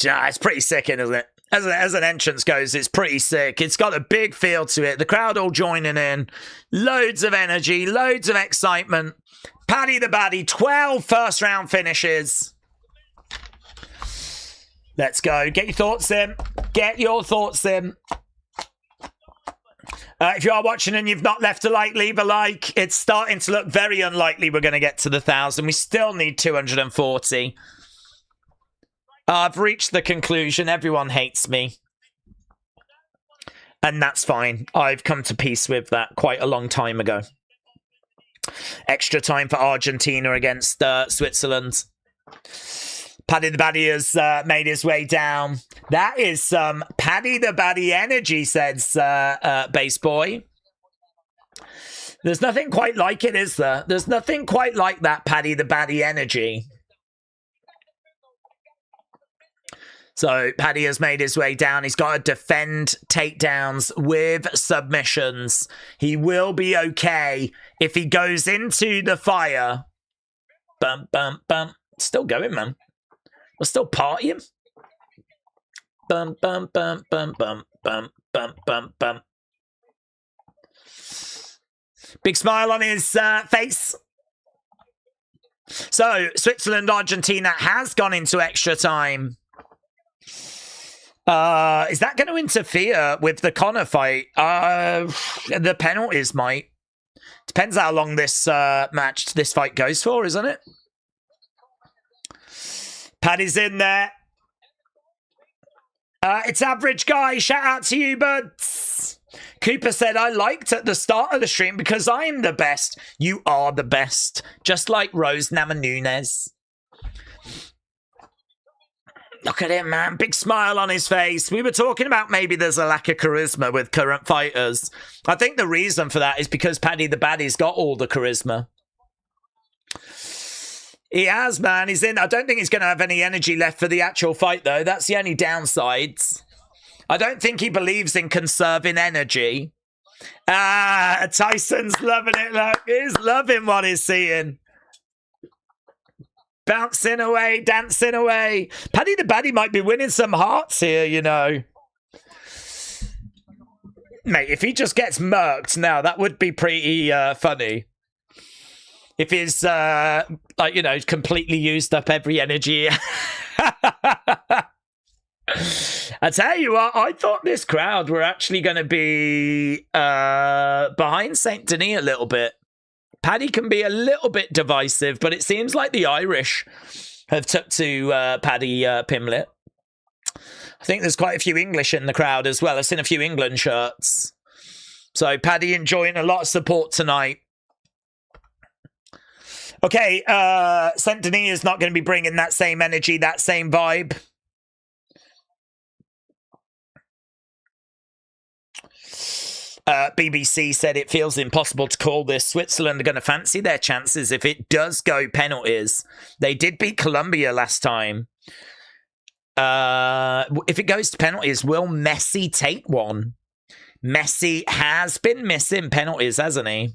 It's pretty sick, isn't it? As an entrance goes, it's pretty sick. It's got a big feel to it. The crowd all joining in. Loads of energy, loads of excitement. Paddy the Baddy, 12 first round finishes. Let's go. Get your thoughts in. Get your thoughts in. If you are watching and you've not left a like, leave a like. It's starting to look very unlikely we're going to get to the 1,000. We still need 240. I've reached the conclusion. Everyone hates me. And that's fine. I've come to peace with that quite a long time ago. Extra time for Argentina against Switzerland. Paddy the Baddy has made his way down. That is some Paddy the Baddy energy, says Bass Boy. There's nothing quite like it, is there? There's nothing quite like that Paddy the Baddy energy. So Paddy has made his way down. He's got to defend takedowns with submissions. He will be okay if he goes into the fire. Bum, bum, bum. Still going, man. We're still partying. Bum, bum, bum, bum, bum, bum, bum, bum, bum. Big smile on his face. So, Switzerland, Argentina has gone into extra time. Is that going to interfere with the Conor fight? The penalties might. Depends how long this this fight goes for, isn't it? Paddy's in there. It's Average Guy. Shout out to you, buds. Cooper said, I liked at the start of the stream because I'm the best. You are the best. Just like Rose Namajunas. Look at him, man. Big smile on his face. We were talking about maybe there's a lack of charisma with current fighters. I think the reason for that is because Paddy the Baddy's got all the charisma. He has, man. He's in. I don't think he's going to have any energy left for the actual fight, though. That's the only downside. I don't think he believes in conserving energy. Tyson's loving it. Look, he's loving what he's seeing. Bouncing away, dancing away. Paddy the Baddy might be winning some hearts here, you know. Mate, if he just gets murked now, that would be pretty funny. If he's, like, you know, completely used up every energy. I tell you what, I thought this crowd were actually going to be behind Saint-Denis a little bit. Paddy can be a little bit divisive, but it seems like the Irish have took to Paddy Pimblett. I think there's quite a few English in the crowd as well. I've seen a few England shirts. So Paddy enjoying a lot of support tonight. Okay, Saint-Denis is not going to be bringing that same energy, that same vibe. BBC said it feels impossible to call this. Switzerland are going to fancy their chances if it does go penalties. They did beat Colombia last time. If it goes to penalties, will Messi take one? Messi has been missing penalties, hasn't he?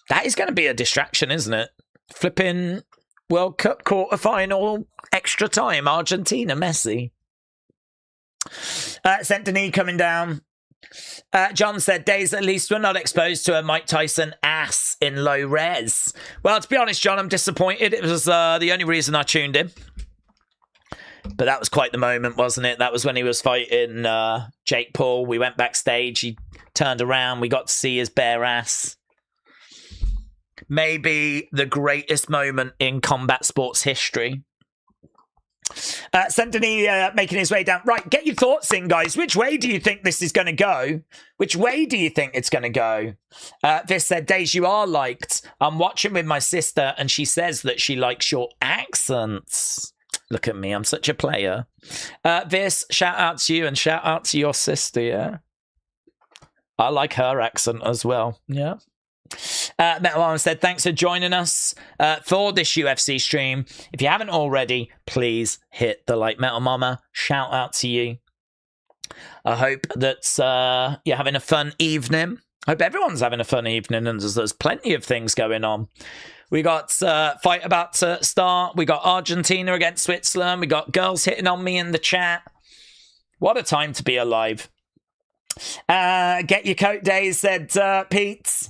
That is going to be a distraction, isn't it? Flipping World Cup quarterfinal, extra time, Argentina, Messi. Saint-Denis coming down. John said, days at least we're not exposed to a Mike Tyson ass in low res. Well, to be honest, John, I'm disappointed. It was the only reason I tuned in. But that was quite the moment, wasn't it? That was when he was fighting Jake Paul. We went backstage. He turned around. We got to see his bare ass. Maybe the greatest moment in combat sports history. Saint-Denis making his way down. Right, get your thoughts in, guys. Which way do you think this is going to go? Which way do you think it's going to go? This said, Days, you are liked. I'm watching with my sister, and she says that she likes your accents. Look at me, I'm such a player. This, shout out to you and shout out to your sister, yeah? I like her accent as well, yeah? Metal Mama said, thanks for joining us for this UFC stream. If you haven't already, please hit the like. Metal Mama, shout out to you. I hope that you're having a fun evening. I hope everyone's having a fun evening, and there's plenty of things going on. We got fight about to start. We got Argentina against Switzerland. We got girls hitting on me in the chat. What a time to be alive. Get your coat, Days, said Pete.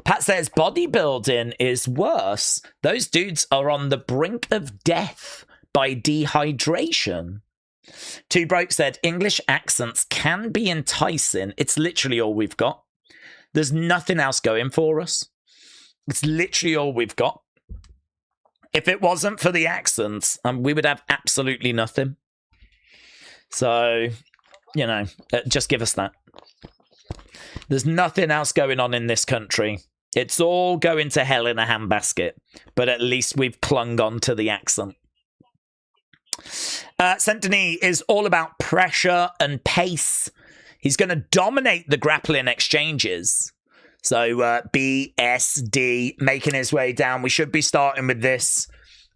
Pat says, bodybuilding is worse. Those dudes are on the brink of death by dehydration. Two Broke said, English accents can be enticing. It's literally all we've got. There's nothing else going for us. It's literally all we've got. If it wasn't for the accents, we would have absolutely nothing. So, you know, just give us that. There's nothing else going on in this country. It's all going to hell in a handbasket. But at least we've clung on to the accent. Saint-Denis is all about pressure and pace. He's going to dominate the grappling exchanges. So BSD making his way down. We should be starting with this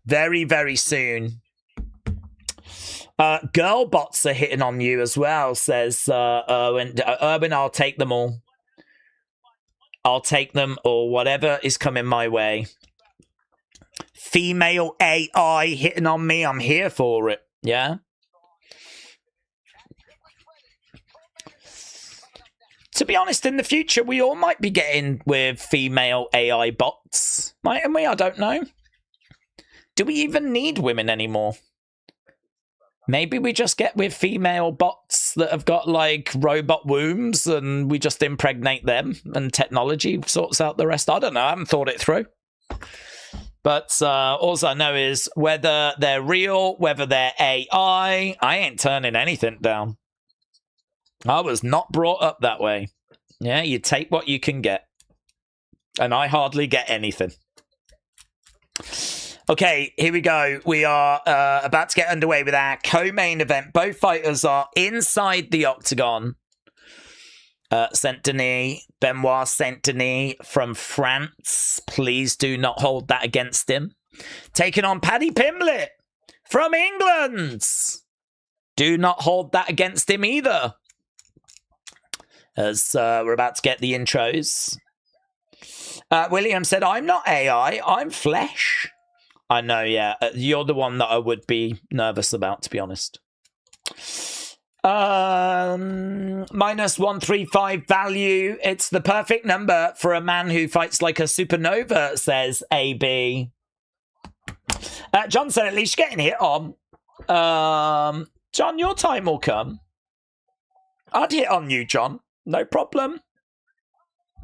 very, very soon. Girl bots are hitting on you as well, says Erwin. Erwin, I'll take them all. I'll take them all, whatever is coming my way. Female AI hitting on me, I'm here for it, yeah? To be honest, in the future, we all might be getting with female AI bots. Mightn't we? I don't know. Do we even need women anymore? Maybe we just get with female bots that have got, like, robot wombs and we just impregnate them and technology sorts out the rest. I don't know. I haven't thought it through. But all I know is whether they're real, whether they're AI, I ain't turning anything down. I was not brought up that way. Yeah, you take what you can get. And I hardly get anything. Okay, here we go. We are about to get underway with our co-main event. Both fighters are inside the octagon. Saint-Denis, Benoit Saint-Denis from France. Please do not hold that against him. Taking on Paddy Pimblett from England. Do not hold that against him either. As we're about to get the intros. William said, I'm not AI, I'm flesh. I know, yeah. You're the one that I would be nervous about, to be honest. Minus 135 value. It's the perfect number for a man who fights like a supernova, says AB. John said, at least you're getting hit on. John, your time will come. I'd hit on you, John. No problem.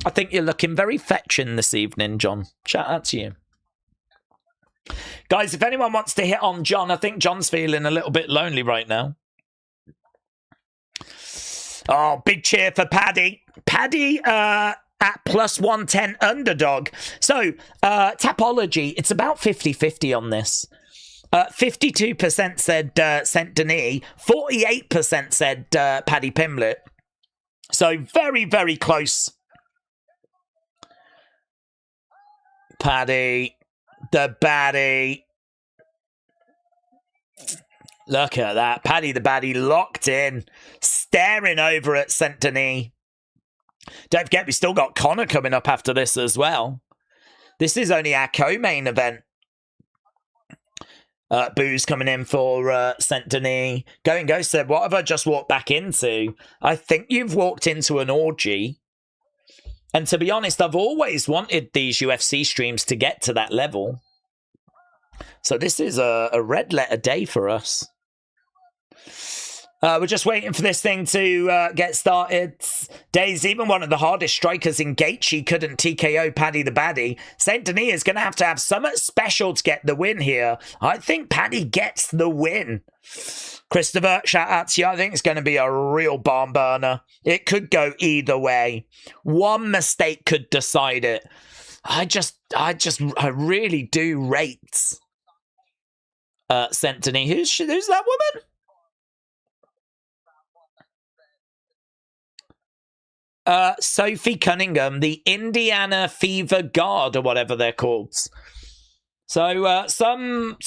I think you're looking very fetching this evening, John. Shout out to you. Guys, if anyone wants to hit on John, I think John's feeling a little bit lonely right now. Oh, big cheer for Paddy. Paddy at plus 110 underdog. So, Tapology, it's about 50-50 on this. 52% said Saint-Denis. 48% said Paddy Pimblett. So, very, very close. Paddy, the baddie. Look at that. Paddy the baddie locked in, staring over at Saint-Denis. Don't forget, we still got Conor coming up after this as well. This is only our co-main event. Booze coming in for Saint-Denis. Going Ghost said, what have I just walked back into? I think you've walked into an orgy. And to be honest, I've always wanted these UFC streams to get to that level. So this is a red letter day for us. We're just waiting for this thing to get started. Days, even one of the hardest strikers in Gaethje couldn't TKO Paddy the baddie. Saint-Denis is going to have something special to get the win here. I think Paddy gets the win. Christopher, shout out to you. I think it's going to be a real barn burner. It could go either way. One mistake could decide it. I really do rate Saint-Denis. Who's that woman? Sophie Cunningham, the Indiana Fever Guard, or whatever they're called. So some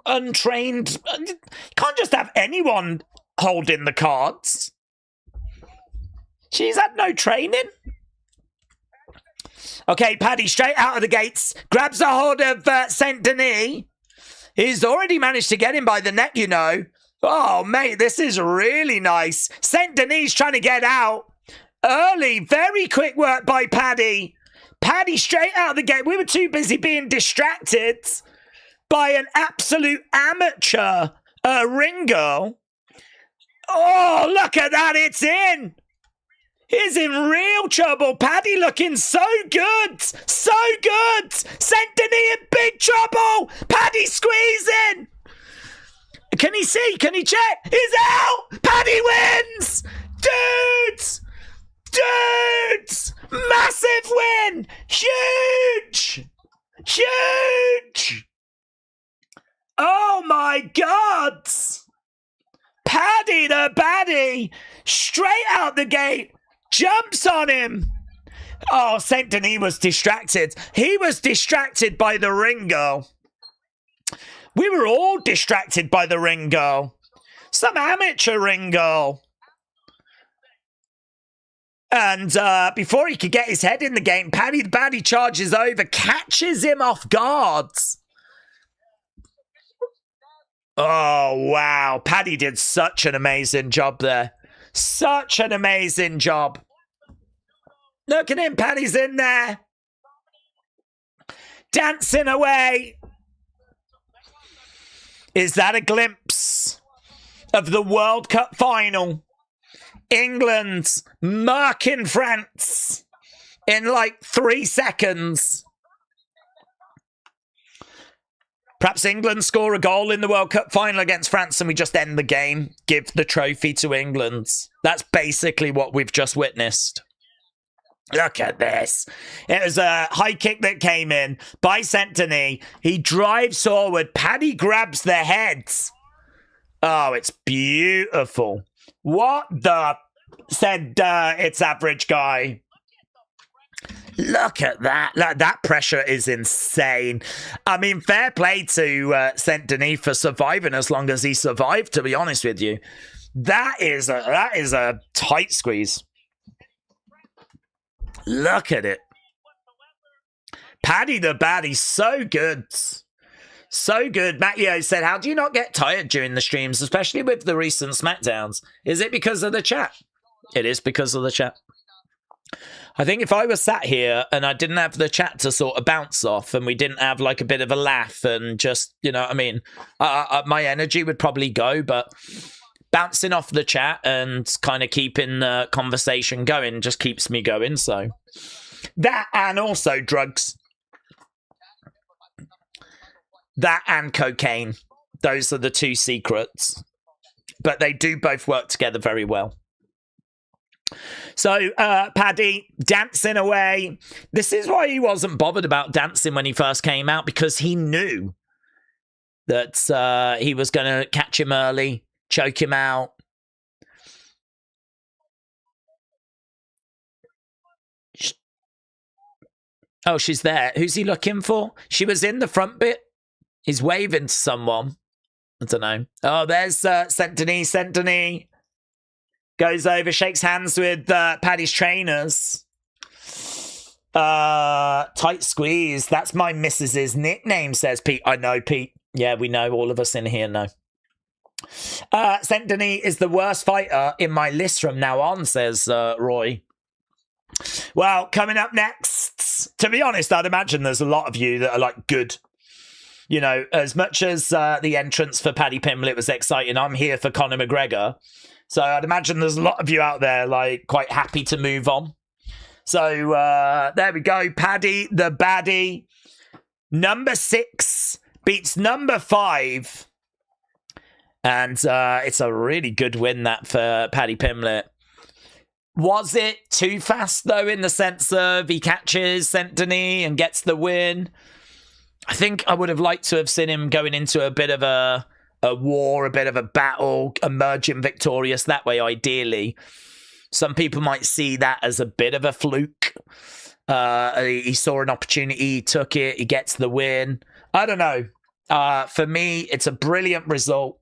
untrained. You can't just have anyone holding the cards. She's had no training. Okay, Paddy straight out of the gates grabs a hold of Saint-Denis. He's already managed to get him by the neck, you know. Oh, mate, this is really nice. Saint-Denis trying to get out. Early, very quick work by Paddy. Paddy straight out of the gate. We were too busy being distracted by an absolute amateur ring girl. Oh, look at that. It's in. He's in real trouble. Paddy looking so good. So good. Saint-Denis in big trouble. Paddy squeezing. Can he see? Can he check? He's out. Paddy wins. Dudes. Dudes! Massive win! Huge! Huge! Oh my God! Paddy the baddie, straight out the gate, jumps on him. Oh, Saint-Denis was distracted. He was distracted by the ring girl. We were all distracted by the ring girl. Some amateur ring girl. And before he could get his head in the game, Paddy the baddie charges over, catches him off guard. Oh, wow. Paddy did such an amazing job there. Such an amazing job. Look at him. Paddy's in there. Dancing away. Is that a glimpse of the World Cup final? England marking France in like 3 seconds. Perhaps England score a goal in the World Cup final against France and we just end the game, give the trophy to England. That's basically what we've just witnessed. Look at this. It was a high kick that came in by Saint-Denis. He drives forward. Paddy grabs the heads. Oh, it's beautiful. What the... said it's average guy. Look at that. That pressure is insane. I mean, fair play to Saint-Denis for surviving as long as he survived, to be honest with you. That is a tight squeeze. Look at it. Paddy the Baddie, so good. So good. Matt Yo said, how do you not get tired during the streams, especially with the recent SmackDowns? Is it because of the chat? It is because of the chat. I think if I was sat here and I didn't have the chat to sort of bounce off and we didn't have like a bit of a laugh and just, you know what I mean, my energy would probably go, but bouncing off the chat and kind of keeping the conversation going just keeps me going. So that, and also drugs. That and cocaine. Those are the two secrets. But they do both work together very well. So, Paddy, dancing away. This is why he wasn't bothered about dancing when he first came out, because he knew that he was going to catch him early, choke him out. Oh, she's there. Who's he looking for? She was in the front bit. He's waving to someone. I don't know. Oh, there's Saint-Denis. Saint-Denis goes over, shakes hands with Paddy's trainers. Tight squeeze. That's my missus's nickname, says Pete. I know, Pete. Yeah, we know. All of us in here know. Saint-Denis is the worst fighter in my list from now on, says Roy. Well, coming up next, to be honest, I'd imagine there's a lot of you that are like good. You know, as much as the entrance for Paddy Pimblett was exciting, I'm here for Conor McGregor. So I'd imagine there's a lot of you out there like quite happy to move on. So there we go. Paddy the Baddie. Number 6 beats number 5. And it's a really good win that for Paddy Pimblett. Was it too fast, though, in the sense of he catches Saint-Denis and gets the win? I think I would have liked to have seen him going into a bit of a war, a bit of a battle, emerging victorious that way, ideally. Some people might see that as a bit of a fluke. He saw an opportunity, he took it, he gets the win. I don't know. For me, it's a brilliant result.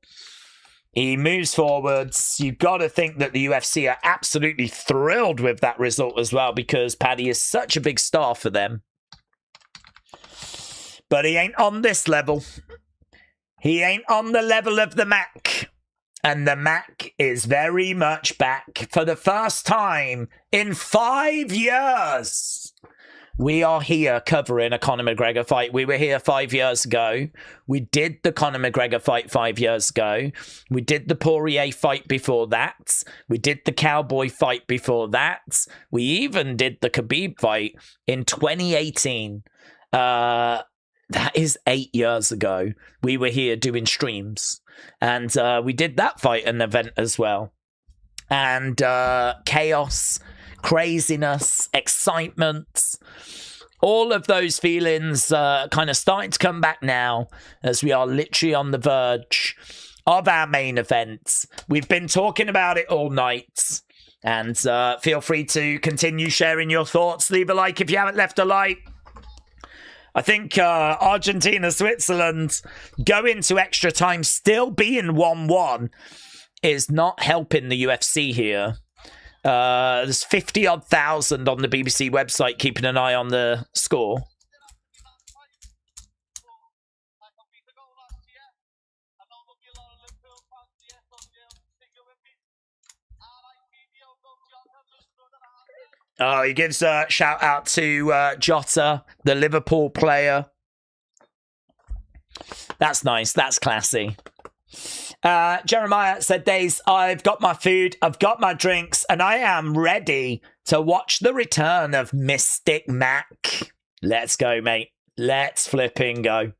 He moves forwards. You've got to think that the UFC are absolutely thrilled with that result as well, because Paddy is such a big star for them. But he ain't on this level. He ain't on the level of the Mac. And the Mac is very much back for the first time in 5 years. We are here covering a Conor McGregor fight. We were here 5 years ago. We did the Conor McGregor fight 5 years ago. We did the Poirier fight before that. We did the Cowboy fight before that. We even did the Khabib fight in 2018. That is 8 years ago. We were here doing streams. And we did that fight and event as well. And chaos, craziness, excitement, all of those feelings kind of starting to come back now as we are literally on the verge of our main event. We've been talking about it all night. And feel free to continue sharing your thoughts. Leave a like if you haven't left a like. I think Argentina, Switzerland going to extra time still being 1-1 is not helping the UFC here. There's 50-odd thousand on the BBC website keeping an eye on the score. Oh, he gives a shout out to Jota, the Liverpool player. That's nice. That's classy. Jeremiah said, Days, I've got my food, I've got my drinks, and I am ready to watch the return of Mystic Mac. Let's go, mate. Let's flipping go.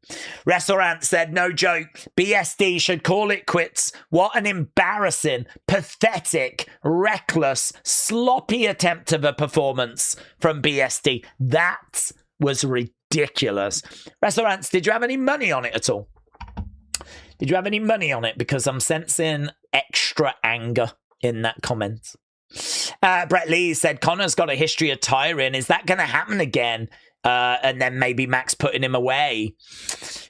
Restaurant said, no joke, BSD should call it quits. What an embarrassing, pathetic, reckless, sloppy attempt of a performance from BSD. That was ridiculous. Restaurants, did you have any money on it at all? Did you have any money on it? Because I'm sensing extra anger in that comment. Brett Lee said, Conor's got a history of tiring. Is that going to happen again? And then maybe Max putting him away.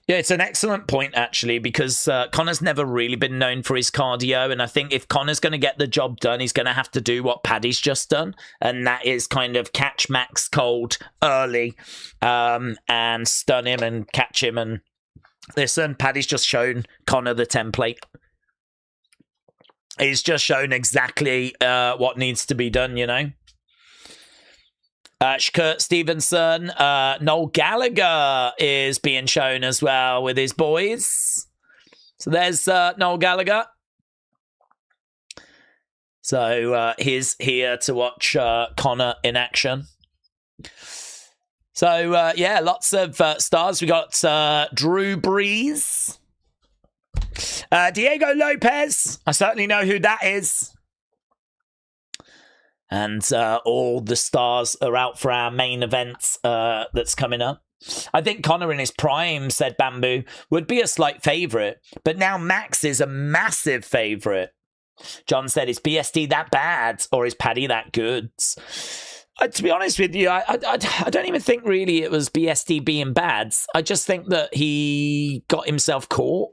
Yeah, it's an excellent point, actually, because Conor's never really been known for his cardio. And I think if Conor's going to get the job done, he's going to have to do what Paddy's just done. And that is kind of catch Max cold early and stun him and catch him. And listen, Paddy's just shown Conor the template. He's just shown exactly what needs to be done, you know. Kurt Stevenson, Noel Gallagher is being shown as well with his boys. So there's Noel Gallagher. So he's here to watch Conor in action. So yeah, lots of stars. We got Drew Brees, Diego Lopez. I certainly know who that is. And all the stars are out for our main event that's coming up. I think Conor in his prime, said Bamboo, would be a slight favourite. But now Max is a massive favourite. John said, is BSD that bad? Or is Paddy that good? To be honest with you, I don't even think really it was BSD being bad. I just think that he got himself caught.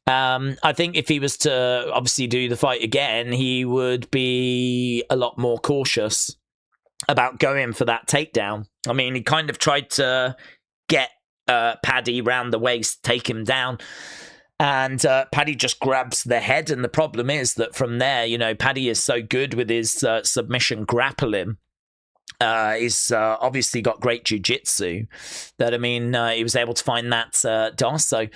I think if he was to obviously do the fight again, he would be a lot more cautious about going for that takedown. I mean, he kind of tried to get Paddy round the waist, take him down, and Paddy just grabs the head. And the problem is that from there, you know, Paddy is so good with his submission grappling. He's obviously got great jiu-jitsu that, I mean, he was able to find that DOS. So,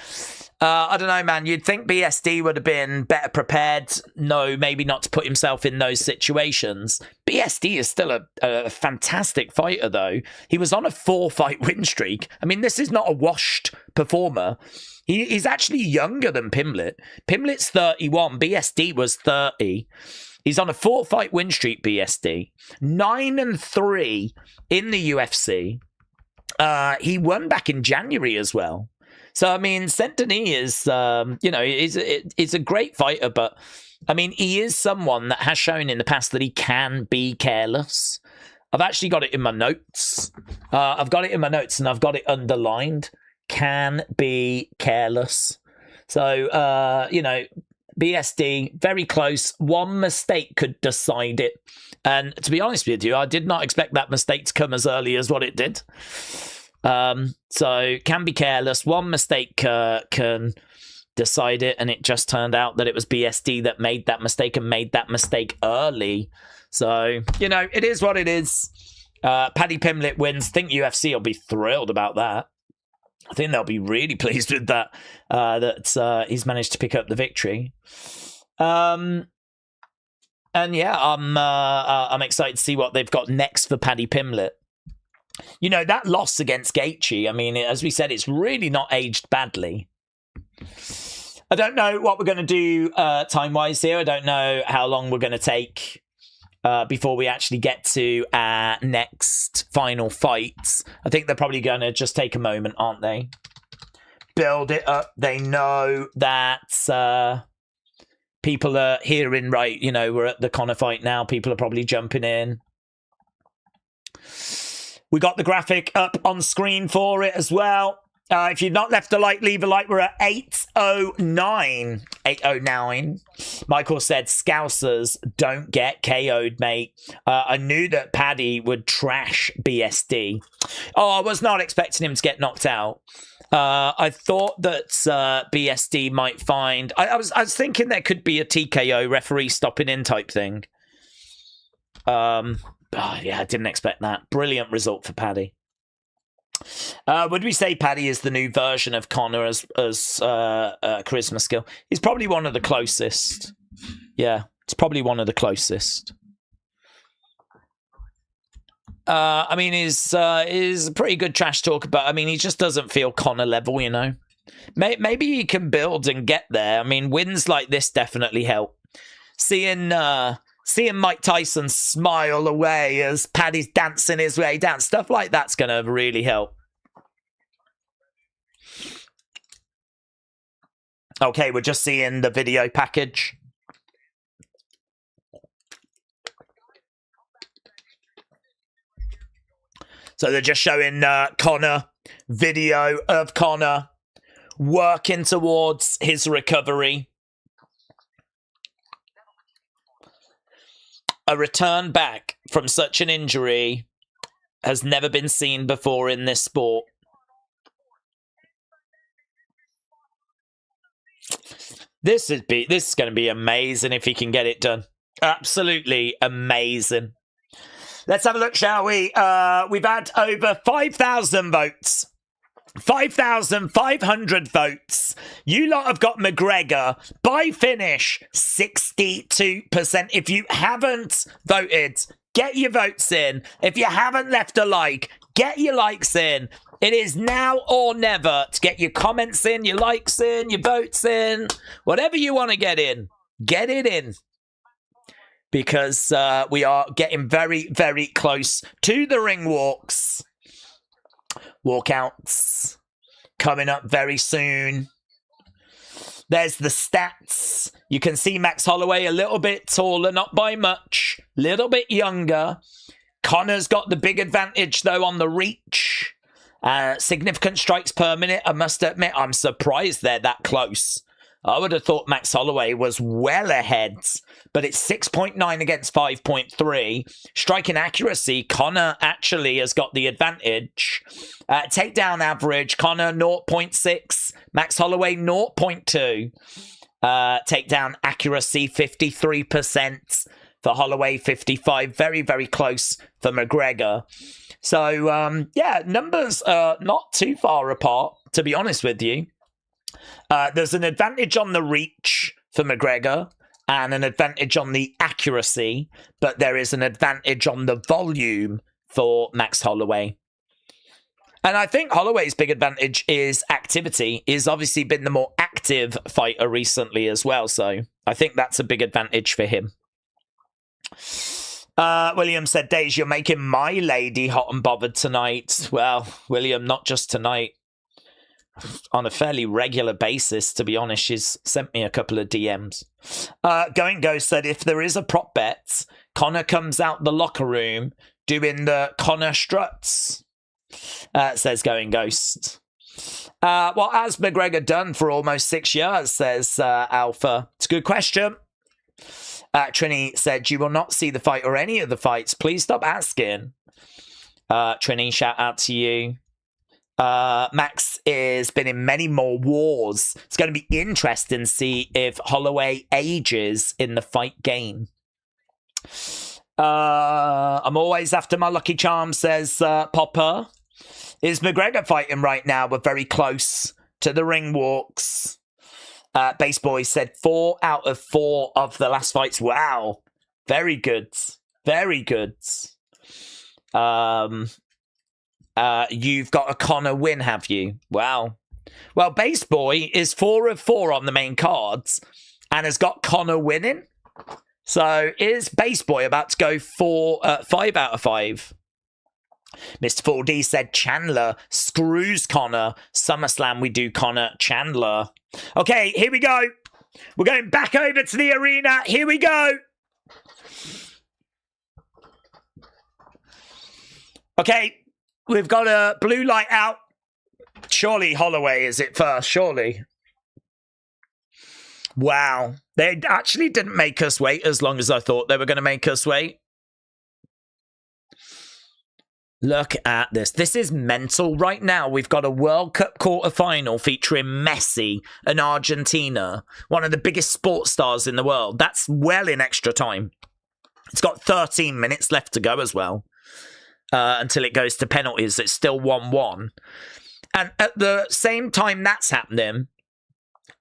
I don't know, man. You'd think BSD would have been better prepared. No, maybe not to put himself in those situations. BSD is still a fantastic fighter, though. He was on a 4-fight win streak. I mean, this is not a washed performer. He's actually younger than Pimblett. Pimblett's 31. BSD was 30. He's on a 4-fight win streak, BSD. 9-3 in the UFC. He won back in January as well. So, I mean, Saint-Denis is, you know, is a great fighter, but, I mean, he is someone that has shown in the past that he can be careless. I've actually got it in my notes. I've got it in my notes and I've got it underlined. Can be careless. So, you know, BSD, very close. One mistake could decide it. And to be honest with you, I did not expect that mistake to come as early as what it did. So, can be careless. One mistake can decide it. And it just turned out that it was BSD that made that mistake and made that mistake early. So, you know, it is what it is. Paddy Pimblett wins. Think UFC will be thrilled about that. I think they'll be really pleased with that, that he's managed to pick up the victory. And yeah, I'm excited to see what they've got next for Paddy Pimblett. You know, that loss against Gaethje, I mean, as we said, it's really not aged badly. I don't know what we're going to do time-wise here. I don't know how long we're going to take before we actually get to our next final fights. I think they're probably going to just take a moment, aren't they? Build it up. They know that people are hearing, right, you know, we're at the Conor fight now. People are probably jumping in. We got the graphic up on screen for it as well. If you've not left a like, leave a like. We're at 809. 809. Michael said, Scousers don't get KO'd, mate. I knew that Paddy would trash BSD. Oh, I was not expecting him to get knocked out. I thought that BSD might find... I was thinking there could be a TKO referee stopping in type thing. Yeah, I didn't expect that. Brilliant result for Paddy. Would we say Paddy is the new version of Conor as charisma skill? He's probably one of the closest. Yeah, it's probably one of the closest. I mean, he's a pretty good trash talker, but I mean, he just doesn't feel Conor level, you know. Maybe he can build and get there. I mean, wins like this definitely help. Seeing Mike Tyson smile away as Paddy's dancing his way down, stuff like that's gonna really help. Okay, we're just seeing the video package. So they're just showing Conor, video of Conor working towards his recovery. A return back from such an injury has never been seen before in this sport. This is going to be amazing if he can get it done. Absolutely amazing. Let's have a look, shall we? We've had over 5,000 votes. 5,500 votes. You lot have got McGregor by finish 62%. If you haven't voted, get your votes in. If you haven't left a like, get your likes in. It is now or never to get your comments in, your likes in, your votes in. Whatever you want to get in, get it in. Because we are getting very, very close to the ring walks. Walkouts coming up very soon. There's the stats. You can see Max Holloway a little bit taller, not by much. Little bit younger. Conor's got the big advantage, though, on the reach. Significant strikes per minute. I must admit, I'm surprised they're that close. I would have thought Max Holloway was well ahead, but it's 6.9 against 5.3. Striking accuracy, Conor actually has got the advantage. Takedown average, Conor 0.6, Max Holloway 0.2. Takedown accuracy, 53% for Holloway, 55%. Very, very close for McGregor. So, yeah, numbers are not too far apart, to be honest with you. There's an advantage on the reach for McGregor and an advantage on the accuracy, but there is an advantage on the volume for Max Holloway. And I think Holloway's big advantage is activity. He's obviously been the more active fighter recently as well, so I think that's a big advantage for him. William said, Days, you're making my lady hot and bothered tonight. Well, William, not just tonight. On a fairly regular basis, to be honest, she's sent me a couple of DMs. Going Ghost said, if there is a prop bet, Conor comes out the locker room doing the Conor struts. Says Going Ghost. What has McGregor done for almost 6 years, says Alpha. It's a good question. Trini said, you will not see the fight or any of the fights. Please stop asking. Trini, shout out to you. Max has been in many more wars. It's going to be interesting to see if Holloway ages in the fight game. I'm always after my lucky charm, says Popper. Is McGregor fighting right now? We're very close to the ring walks. Base Boy said 4 out of 4 of the last fights. Wow. Very good. Very good. You've got a Conor win, have you? Wow. Well, Base Boy is 4 of 4 on the main cards and has got Conor winning. So is Base Boy about to go 5 out of 5? Mr. 4D said Chandler screws Conor. SummerSlam, we do Conor Chandler. Okay, here we go. We're going back over to the arena. Here we go. Okay, we've got a blue light out. Surely Holloway is it first, surely. Wow. They actually didn't make us wait as long as I thought they were going to make us wait. Look at this. This is mental right now. We've got a World Cup quarterfinal featuring Messi and Argentina, one of the biggest sports stars in the world. That's well in extra time. It's got 13 minutes left to go as well. Until it goes to penalties. It's still 1-1. And at the same time that's happening,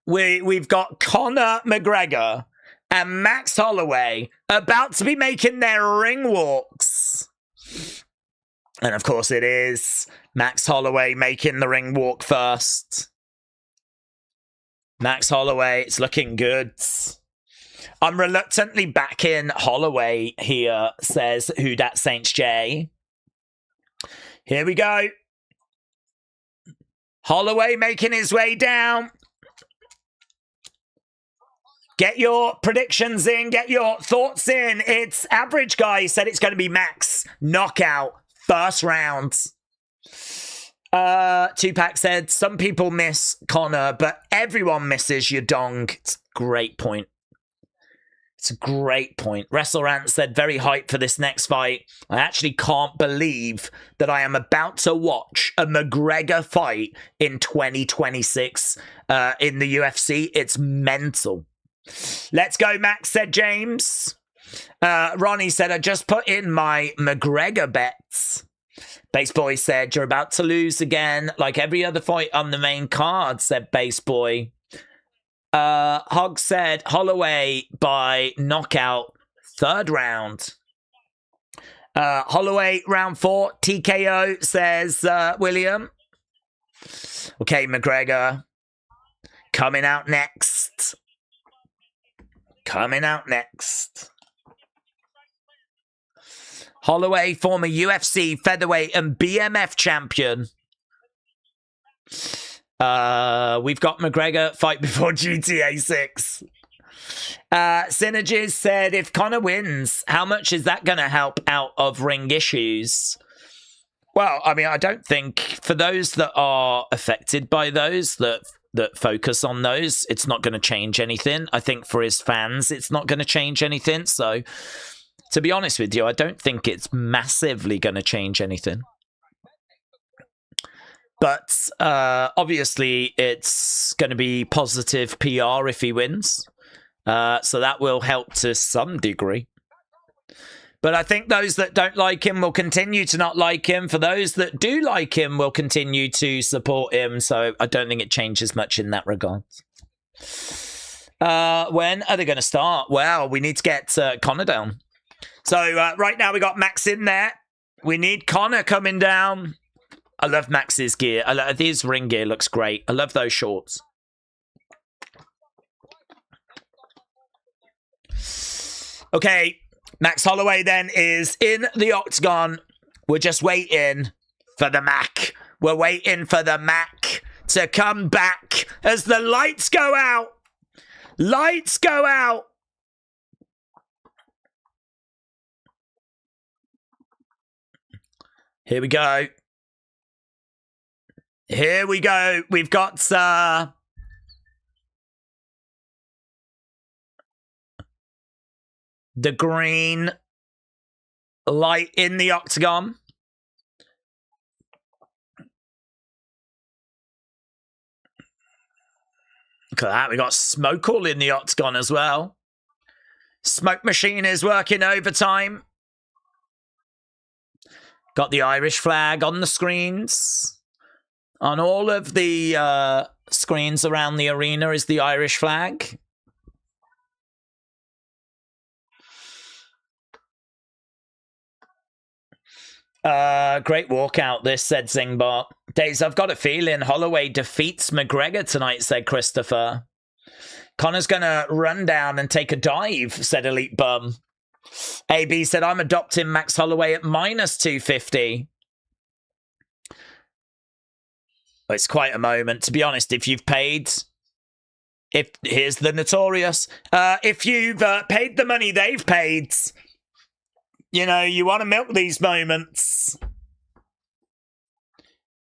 we've got Conor McGregor and Max Holloway about to be making their ring walks. And of course it is Max Holloway making the ring walk first. Max Holloway, it's looking good. I'm reluctantly backing Holloway here, says Who Dat Saints J. Here we go. Holloway making his way down. Get your predictions in. Get your thoughts in. It's Average Guy said it's going to be Max. Knockout. First round. Tupac said, some people miss Conor, but everyone misses your dong. It's a great point. It's a great point. WrestleRant said, very hyped for this next fight. I actually can't believe that I am about to watch a McGregor fight in 2026 in the UFC. It's mental. Let's go, Max, said James. Ronnie said, I just put in my McGregor bets. Base Boy said, you're about to lose again, like every other fight on the main card, said Base Boy. Hog said, Holloway by knockout, third round. Holloway, round 4, TKO, says William. Okay, McGregor. Coming out next. Coming out next. Holloway, former UFC featherweight and BMF champion. We've got McGregor fight before GTA 6. Synergies said, if Conor wins, how much is that going to help out of ring issues? Well, I mean, I don't think for those that are affected by those, that focus on those, it's not going to change anything. I think for his fans, it's not going to change anything. So, to be honest with you, I don't think it's massively going to change anything. But obviously, it's going to be positive PR if he wins. So that will help to some degree. But I think those that don't like him will continue to not like him. For those that do like him, will continue to support him. So I don't think it changes much in that regard. When are they going to start? Well, we need to get Conor down. So right now we got Max in there. We need Conor coming down. I love Max's gear. His ring gear looks great. I love those shorts. Okay, Max Holloway then is in the octagon. We're just waiting for the Mac. We're waiting for the Mac to come back as the lights go out. Lights go out. Here we go. Here we go. We've got the green light in the octagon. Look at that. We got smoke all in the octagon as well. Smoke machine is working overtime. Got the Irish flag on the screens. On all of the screens around the arena is the Irish flag. Great walkout, this, said Zingbot. Days, I've got a feeling Holloway defeats McGregor tonight, said Christopher. Conor's going to run down and take a dive, said Elite Bum. AB said, I'm adopting Max Holloway at minus 250. It's quite a moment. To be honest, if you've paid... Here's the Notorious. If you've paid the money they've paid, you know, you want to milk these moments.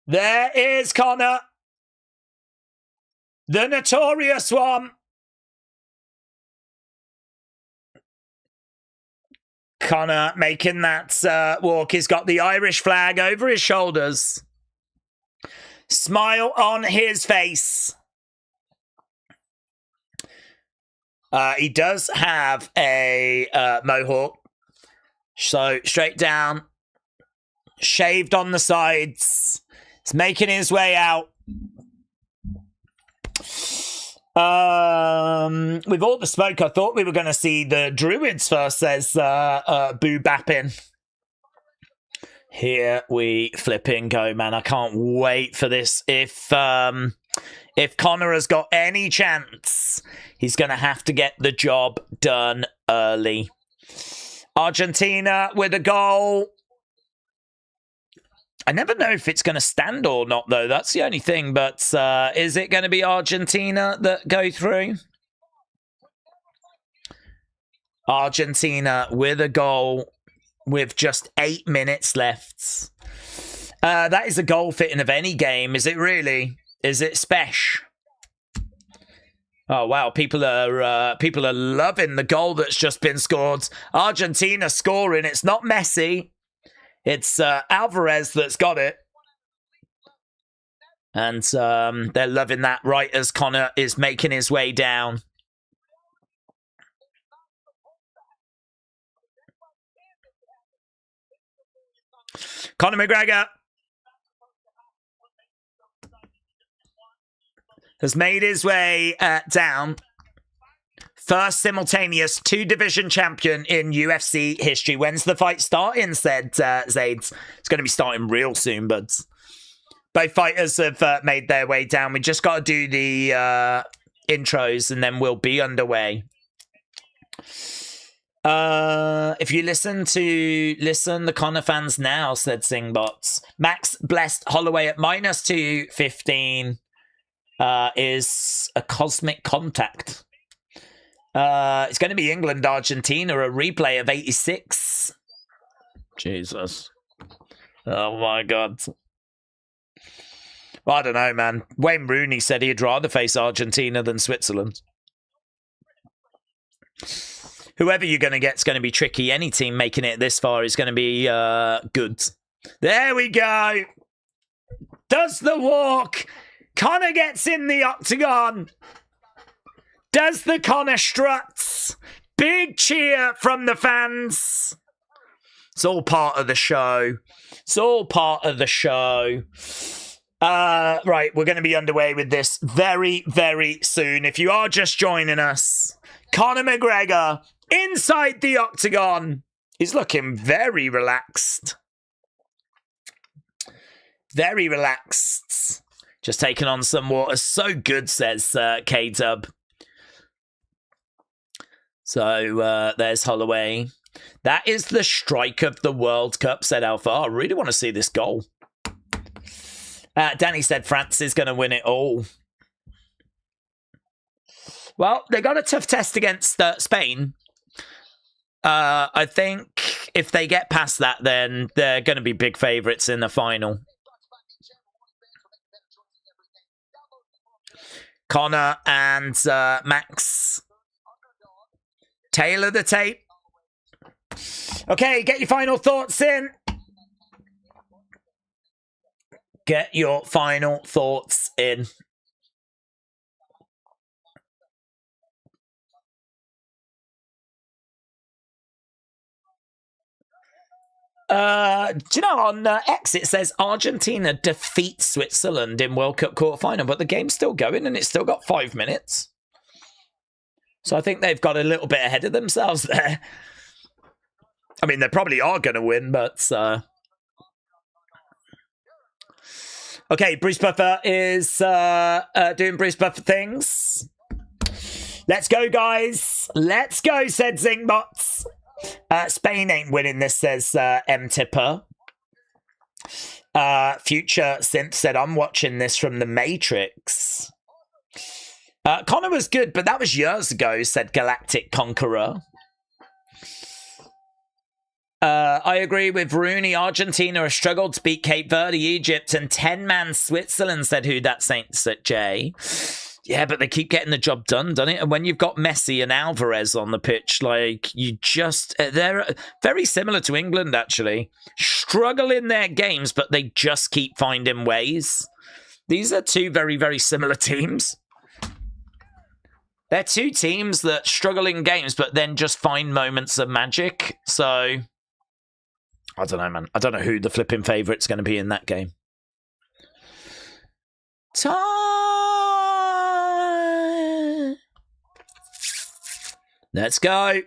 There is Conor. The Notorious one. Conor making that walk. He's got the Irish flag over his shoulders. Smile on his face. He does have a mohawk. So, straight down. Shaved on the sides. He's making his way out. With all the smoke, I thought we were going to see the Druids first, says Boo Bappin. Here we flipping go, man. I can't wait for this. If Conor has got any chance, he's going to have to get the job done early. Argentina with a goal. I never know if it's going to stand or not, though. That's the only thing. But is it going to be Argentina that go through? Argentina with a goal with just 8 minutes left. That is a goal fitting of any game. Is it really? Is it special? Oh, wow. People are loving the goal that's just been scored. Argentina scoring. It's not Messi. It's Alvarez that's got it. And they're loving that right as Conor is making his way down. Conor McGregor has made his way down. First simultaneous 2-division champion in UFC history. When's the fight starting, said Zades. It's going to be starting real soon, but both fighters have made their way down. We just got to do the intros and then we'll be underway. If you listen, the Conor fans now, said Singbots. Max blessed Holloway at -215 is a cosmic contact. It's going to be England, Argentina, a replay of 86. Jesus. Oh my God. Well, I don't know, man. Wayne Rooney said he'd rather face Argentina than Switzerland. Whoever you're going to get is going to be tricky. Any team making it this far is going to be good. There we go. Does the walk. Conor gets in the octagon. Does the Conor struts. Big cheer from the fans. It's all part of the show. It's all part of the show. Right, we're going to be underway with this very, very soon. If you are just joining us, Conor McGregor inside the octagon. He's looking very relaxed. Very relaxed. Just taking on some water. So good, says K-Dub. So there's Holloway. That is the strike of the World Cup, said Alpha. I really want to see this goal. Danny said France is going to win it all. Well, they got a tough test against Spain. I think if they get past that, then they're going to be big favourites in the final. Conor and Max. Tailor the tape. Okay, get your final thoughts in. Get your final thoughts in. Do you know, on X it says Argentina defeats Switzerland in World Cup quarterfinal, but the game's still going and it's still got 5 minutes. So I think they've got a little bit ahead of themselves there. I mean, they probably are going to win, but... Okay, Bruce Buffer is doing Bruce Buffer things. Let's go, guys. Let's go, said Zingbots. Spain ain't winning this, says M-Tipper. Future Synth said, I'm watching this from The Matrix. Conor was good, but that was years ago, said Galactic Conqueror. I agree with Rooney. Argentina has struggled to beat Cape Verde, Egypt, and 10-man Switzerland, said Who That Saints at J. Yeah, but they keep getting the job done, don't it? And when you've got Messi and Alvarez on the pitch, like, you just... They're very similar to England, actually. Struggle in their games, but they just keep finding ways. These are two very, very similar teams. They're two teams that struggle in games, but then just find moments of magic. So, I don't know, man. I don't know who the flipping favourite's going to be in that game. Time! Let's go.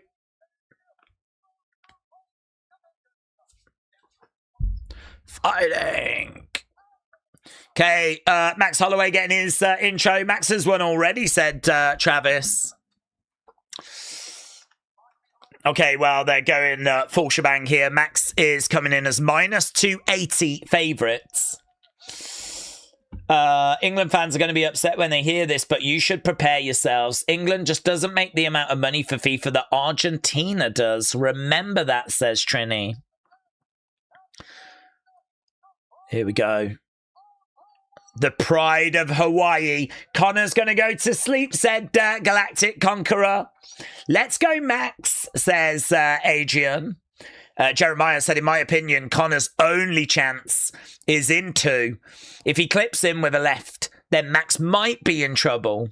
Fighting. Okay, Max Holloway getting his intro. Max has won already, said Travis. Okay, well, they're going full shebang here. Max is coming in as minus 280 favourites. England fans are going to be upset when they hear this, but you should prepare yourselves. England just doesn't make the amount of money for FIFA that Argentina does. Remember that, says Trini. Here we go. The pride of Hawaii. Conor's going to go to sleep, said Galactic Conqueror. Let's go, Max, says Adrian. Jeremiah said, in my opinion, Conor's only chance is in 2. If he clips him with a left, then Max might be in trouble.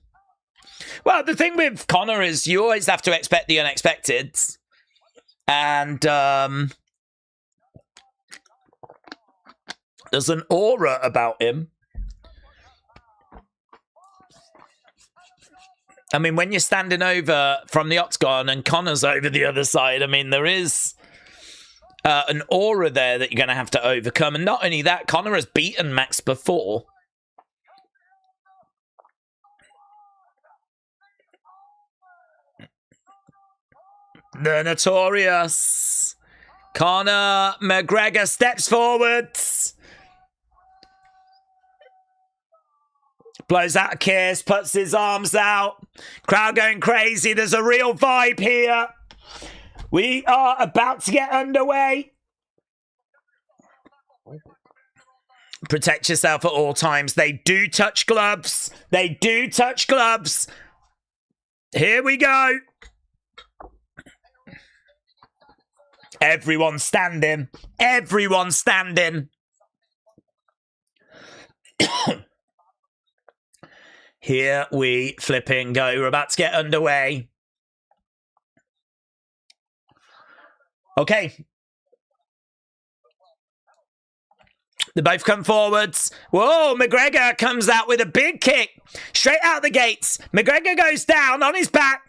Well, the thing with Conor is you always have to expect the unexpected. And there's an aura about him. I mean, when you're standing over from the octagon and Conor's over the other side, I mean, there is an aura there that you're going to have to overcome. And not only that, Conor has beaten Max before. The notorious Conor McGregor steps forwards. Blows out a kiss, puts his arms out. Crowd going crazy. There's a real vibe here. We are about to get underway. Protect yourself at all times. They do touch gloves. They do touch gloves. Here we go. Everyone standing. Everyone standing. Here we flipping go. We're about to get underway. Okay. They both come forwards. Whoa, McGregor comes out with a big kick. Straight out the gates. McGregor goes down on his back.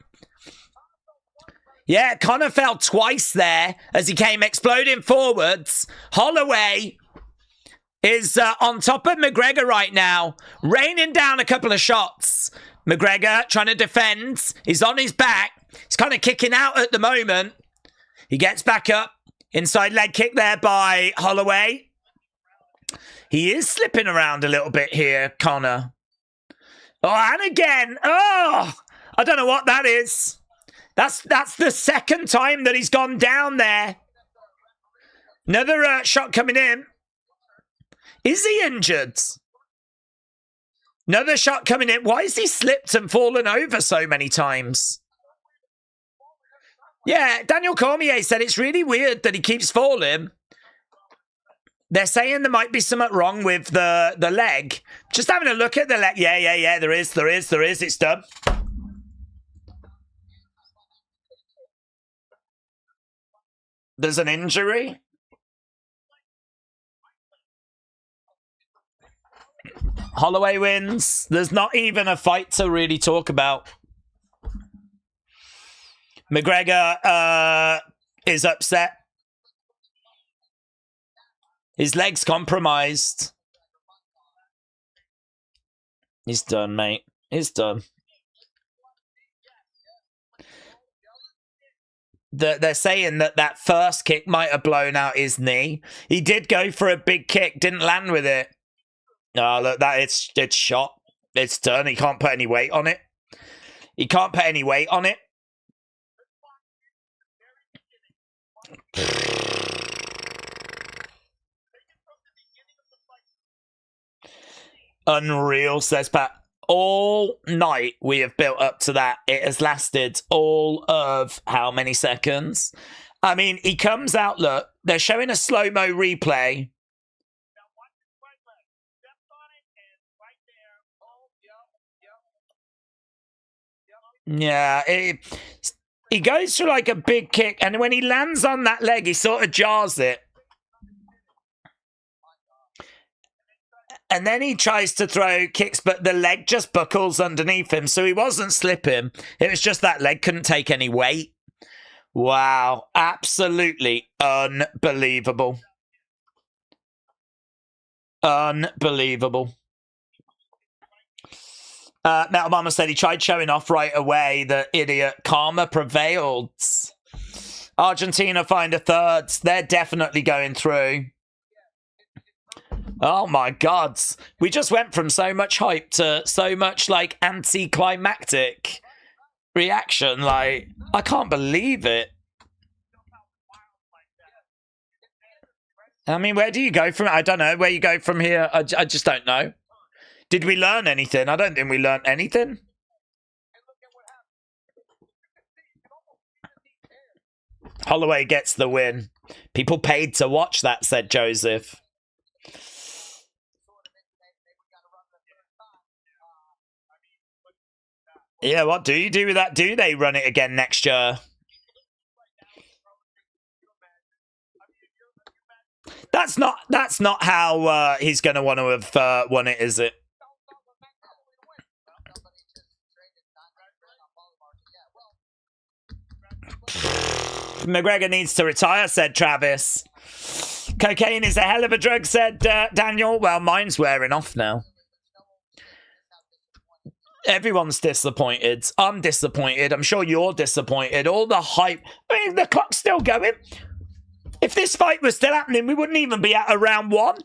Yeah, Conor fell twice there as he came exploding forwards. Holloway is on top of McGregor right now, raining down a couple of shots. McGregor trying to defend. He's on his back. He's kind of kicking out at the moment. He gets back up. Inside leg kick there by Holloway. He is slipping around a little bit here, Conor. Oh, and again. Oh, I don't know what that is. That's the second time that he's gone down there. Another shot coming in. Is he injured? Another shot coming in. Why has he slipped and fallen over so many times? Yeah, Daniel Cormier said it's really weird that he keeps falling. They're saying there might be something wrong with the leg. Just having a look at the leg. Yeah. There is. It's done. There's an injury. Holloway wins. There's not even a fight to really talk about. McGregor is upset. His leg's compromised. He's done, mate. He's done. They're saying that first kick might have blown out his knee. He did go for a big kick, didn't land with it. Oh, look, it's shot. It's done. He can't put any weight on it. He can't put any weight on it. Unreal, says Pat. All night we have built up to that. It has lasted all of how many seconds? I mean, he comes out, look, they're showing a slow-mo replay. Yeah, he goes for like a big kick, and when he lands on that leg, he sort of jars it. And then he tries to throw kicks, but the leg just buckles underneath him. So he wasn't slipping. It was just that leg couldn't take any weight. Wow. Absolutely unbelievable. Unbelievable. Metal Mama said he tried showing off right away. The idiot. Karma prevailed. Argentina find a third. They're definitely going through. Oh my God. We just went from so much hype to so much like anticlimactic reaction. Like, I can't believe it. I mean, where do you go from? I don't know where you go from here. I just don't know. Did we learn anything? I don't think we learned anything. Holloway gets the win. People paid to watch that, said Joseph. Yeah, what do you do with that? Do they run it again next year? That's not how he's going to want to have won it, is it? McGregor needs to retire, said Travis. Cocaine is a hell of a drug, said Daniel. Well, mine's wearing off now. Everyone's disappointed. I'm disappointed. I'm sure you're disappointed. All the hype. I mean, the clock's still going. If this fight was still happening, we wouldn't even be at round 1.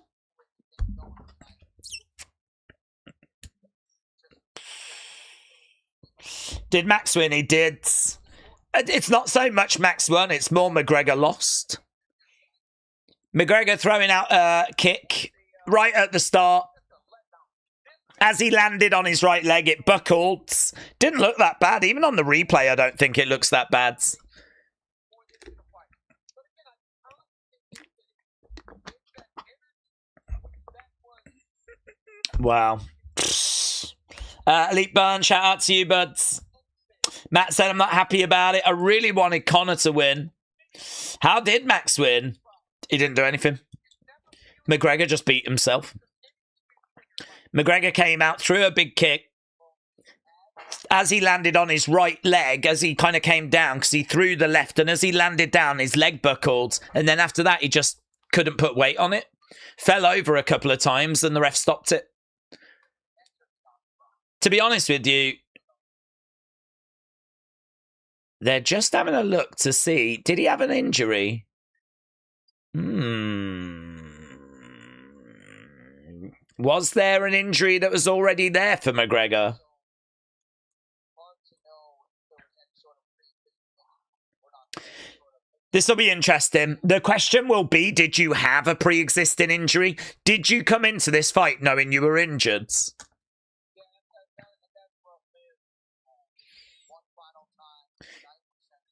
Did Max win? He did. It's not so much Max won, it's more McGregor lost. McGregor throwing out a kick right at the start. As he landed on his right leg, it buckled. Didn't look that bad. Even on the replay, I don't think it looks that bad. Wow. Elite Burn, shout out to you, buds. Matt said, I'm not happy about it. I really wanted Conor to win. How did Max win? He didn't do anything. McGregor just beat himself. McGregor came out, threw a big kick. As he landed on his right leg, as he kind of came down, because he threw the left, and as he landed down, his leg buckled. And then after that, he just couldn't put weight on it. Fell over a couple of times, and the ref stopped it. To be honest with you, they're just having a look to see, did he have an injury? Was there an injury that was already there for McGregor? This will be interesting. The question will be, did you have a pre-existing injury? Did you come into this fight knowing you were injured?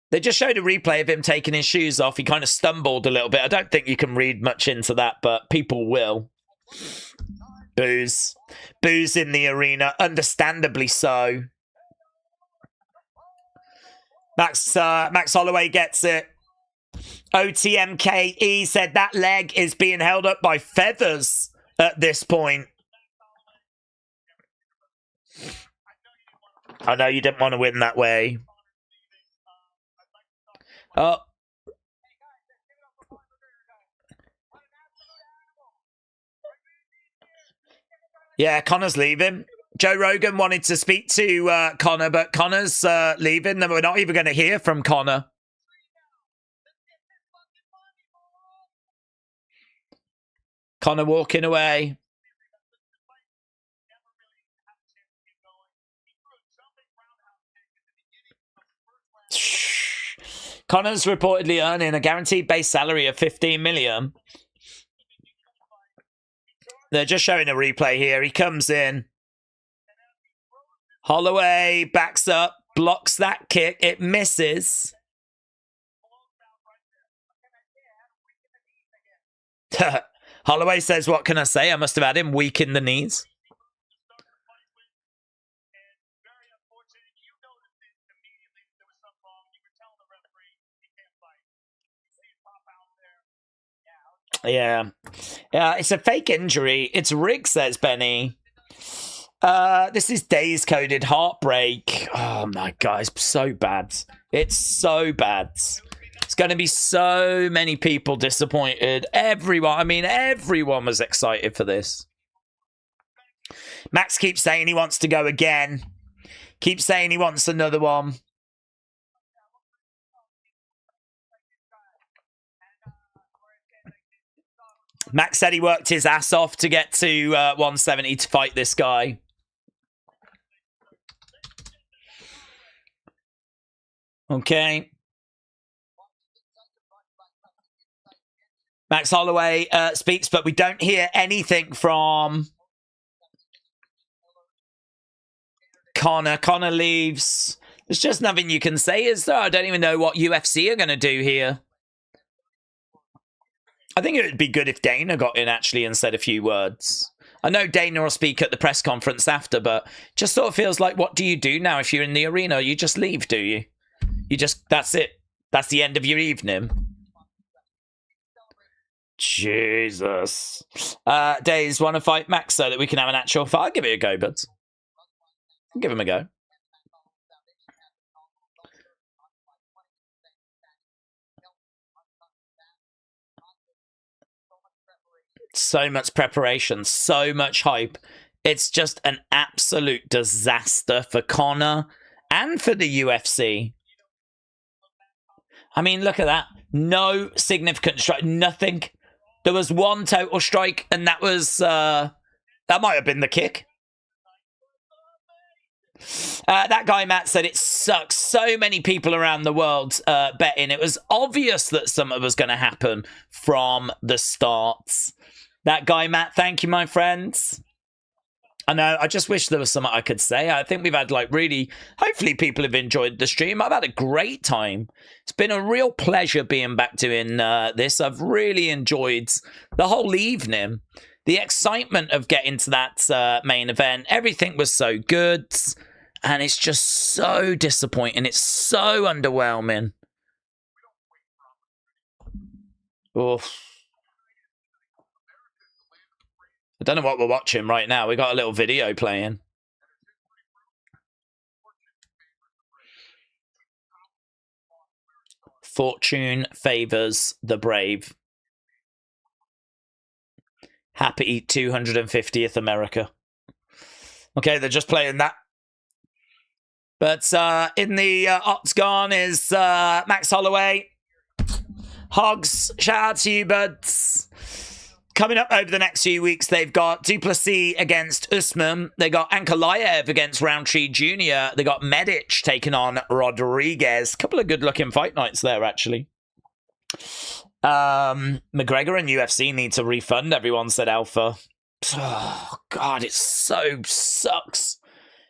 They just showed a replay of him taking his shoes off. He kind of stumbled a little bit. I don't think you can read much into that, but people will. Boos. Boos in the arena. Understandably so. Max Holloway gets it. OTMKE said that leg is being held up by feathers at this point. I know you didn't want to win that way. Oh. Yeah, Conor's leaving. Joe Rogan wanted to speak to Conor, but Conor's leaving. We're not even going to hear from Conor. Conor walking away. Conor's reportedly earning a guaranteed base salary of $15 million. They're just showing a replay here. He comes in. Holloway backs up, blocks that kick. It misses. Holloway says, what can I say? I must have had him weak in the knees. Yeah. It's a fake injury. It's rigged, says Benny. This is days coded heartbreak. Oh my God, it's so bad. It's so bad. It's going to be so many people disappointed. Everyone was excited for this. Max keeps saying he wants to go again. Keeps saying he wants another one. Max said he worked his ass off to get to 170 to fight this guy. Okay. Max Holloway speaks, but we don't hear anything from Conor. Conor leaves. There's just nothing you can say, is there? I don't even know what UFC are going to do here. I think it would be good if Dana got in, actually, and said a few words. I know Dana will speak at the press conference after, but just sort of feels like, what do you do now if you're in the arena? You just leave, do you? That's it. That's the end of your evening. Jesus. Days, want to fight Max so that we can have an actual fight? I'll give it a go, buds. I'll give him a go. So much preparation, so much hype. It's just an absolute disaster for Conor and for the UFC. I mean, look at that. No significant strike, nothing. There was one total strike, and that was, that might have been the kick. That guy, Matt, said it sucks. So many people around the world betting. It was obvious that something was going to happen from the start. That guy, Matt, thank you, my friends. I know, I just wish there was something I could say. I think we've had, like, really... Hopefully people have enjoyed the stream. I've had a great time. It's been a real pleasure being back doing this. I've really enjoyed the whole evening. The excitement of getting to that main event. Everything was so good. And it's just so disappointing. It's so underwhelming. Oof. I don't know what we're watching right now. We got a little video playing. Fortune favors the brave. Happy 250th America. Okay, they're just playing that. But in the octagon is Max Holloway. Hogs, shout out to you, buds. Coming up over the next few weeks, they've got Duplessis against Usman. They got Ankalaev against Roundtree Jr. They got Medic taking on Rodriguez. A couple of good-looking fight nights there, actually. McGregor and UFC need to refund, everyone said Alpha. Oh, God, it so sucks.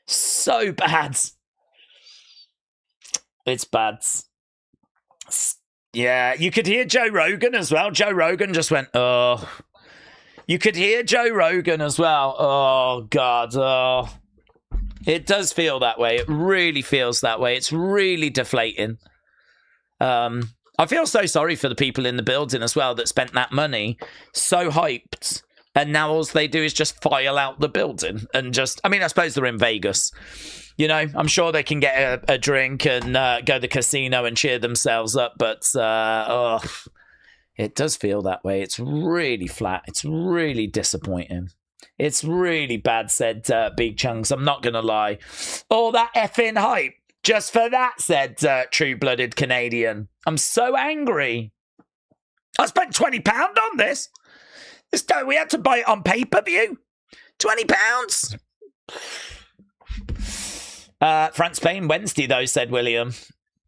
So bad. It's bad. Yeah, you could hear Joe Rogan as well. Joe Rogan just went, oh... You could hear Joe Rogan as well. Oh, God. Oh. It does feel that way. It really feels that way. It's really deflating. I feel so sorry for the people in the building as well that spent that money. So hyped. And now all they do is just file out the building. And just... I mean, I suppose they're in Vegas. You know, I'm sure they can get a drink and go to the casino and cheer themselves up. But, it does feel that way. It's really flat. It's really disappointing. It's really bad, said Big Chunks. I'm not going to lie. All that effing hype just for that, said True-Blooded Canadian. I'm so angry. I spent £20 on this. We had to buy it on pay-per-view. £20. France Spain Wednesday, though, said William.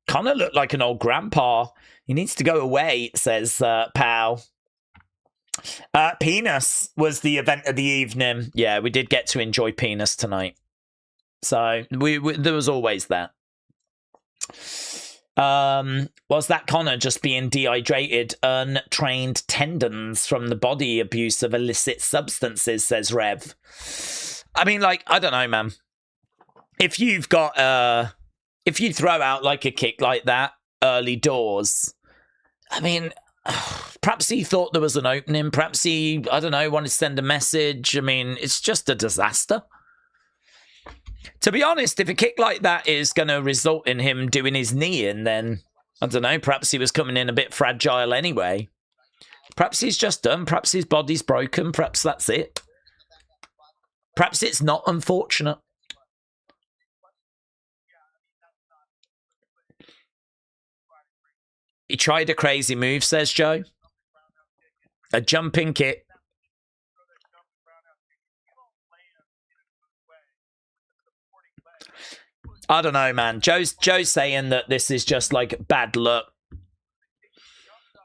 Conor looked like an old grandpa. He needs to go away, says Pal. Penis was the event of the evening. Yeah, we did get to enjoy Penis tonight. So there was always that. Was that Conor just being dehydrated, untrained tendons from the body abuse of illicit substances, says Rev. I mean, like, I don't know, man. If you've got, if you throw out like a kick like that early doors, I mean, perhaps he thought there was an opening. Perhaps he, I don't know, wanted to send a message. I mean, it's just a disaster. To be honest, if a kick like that is going to result in him doing his knee in, then I don't know. Perhaps he was coming in a bit fragile anyway. Perhaps he's just done. Perhaps his body's broken. Perhaps that's it. Perhaps it's not unfortunate. He tried a crazy move, says Joe. A jumping kick. I don't know, man. Joe's saying that this is just like bad luck.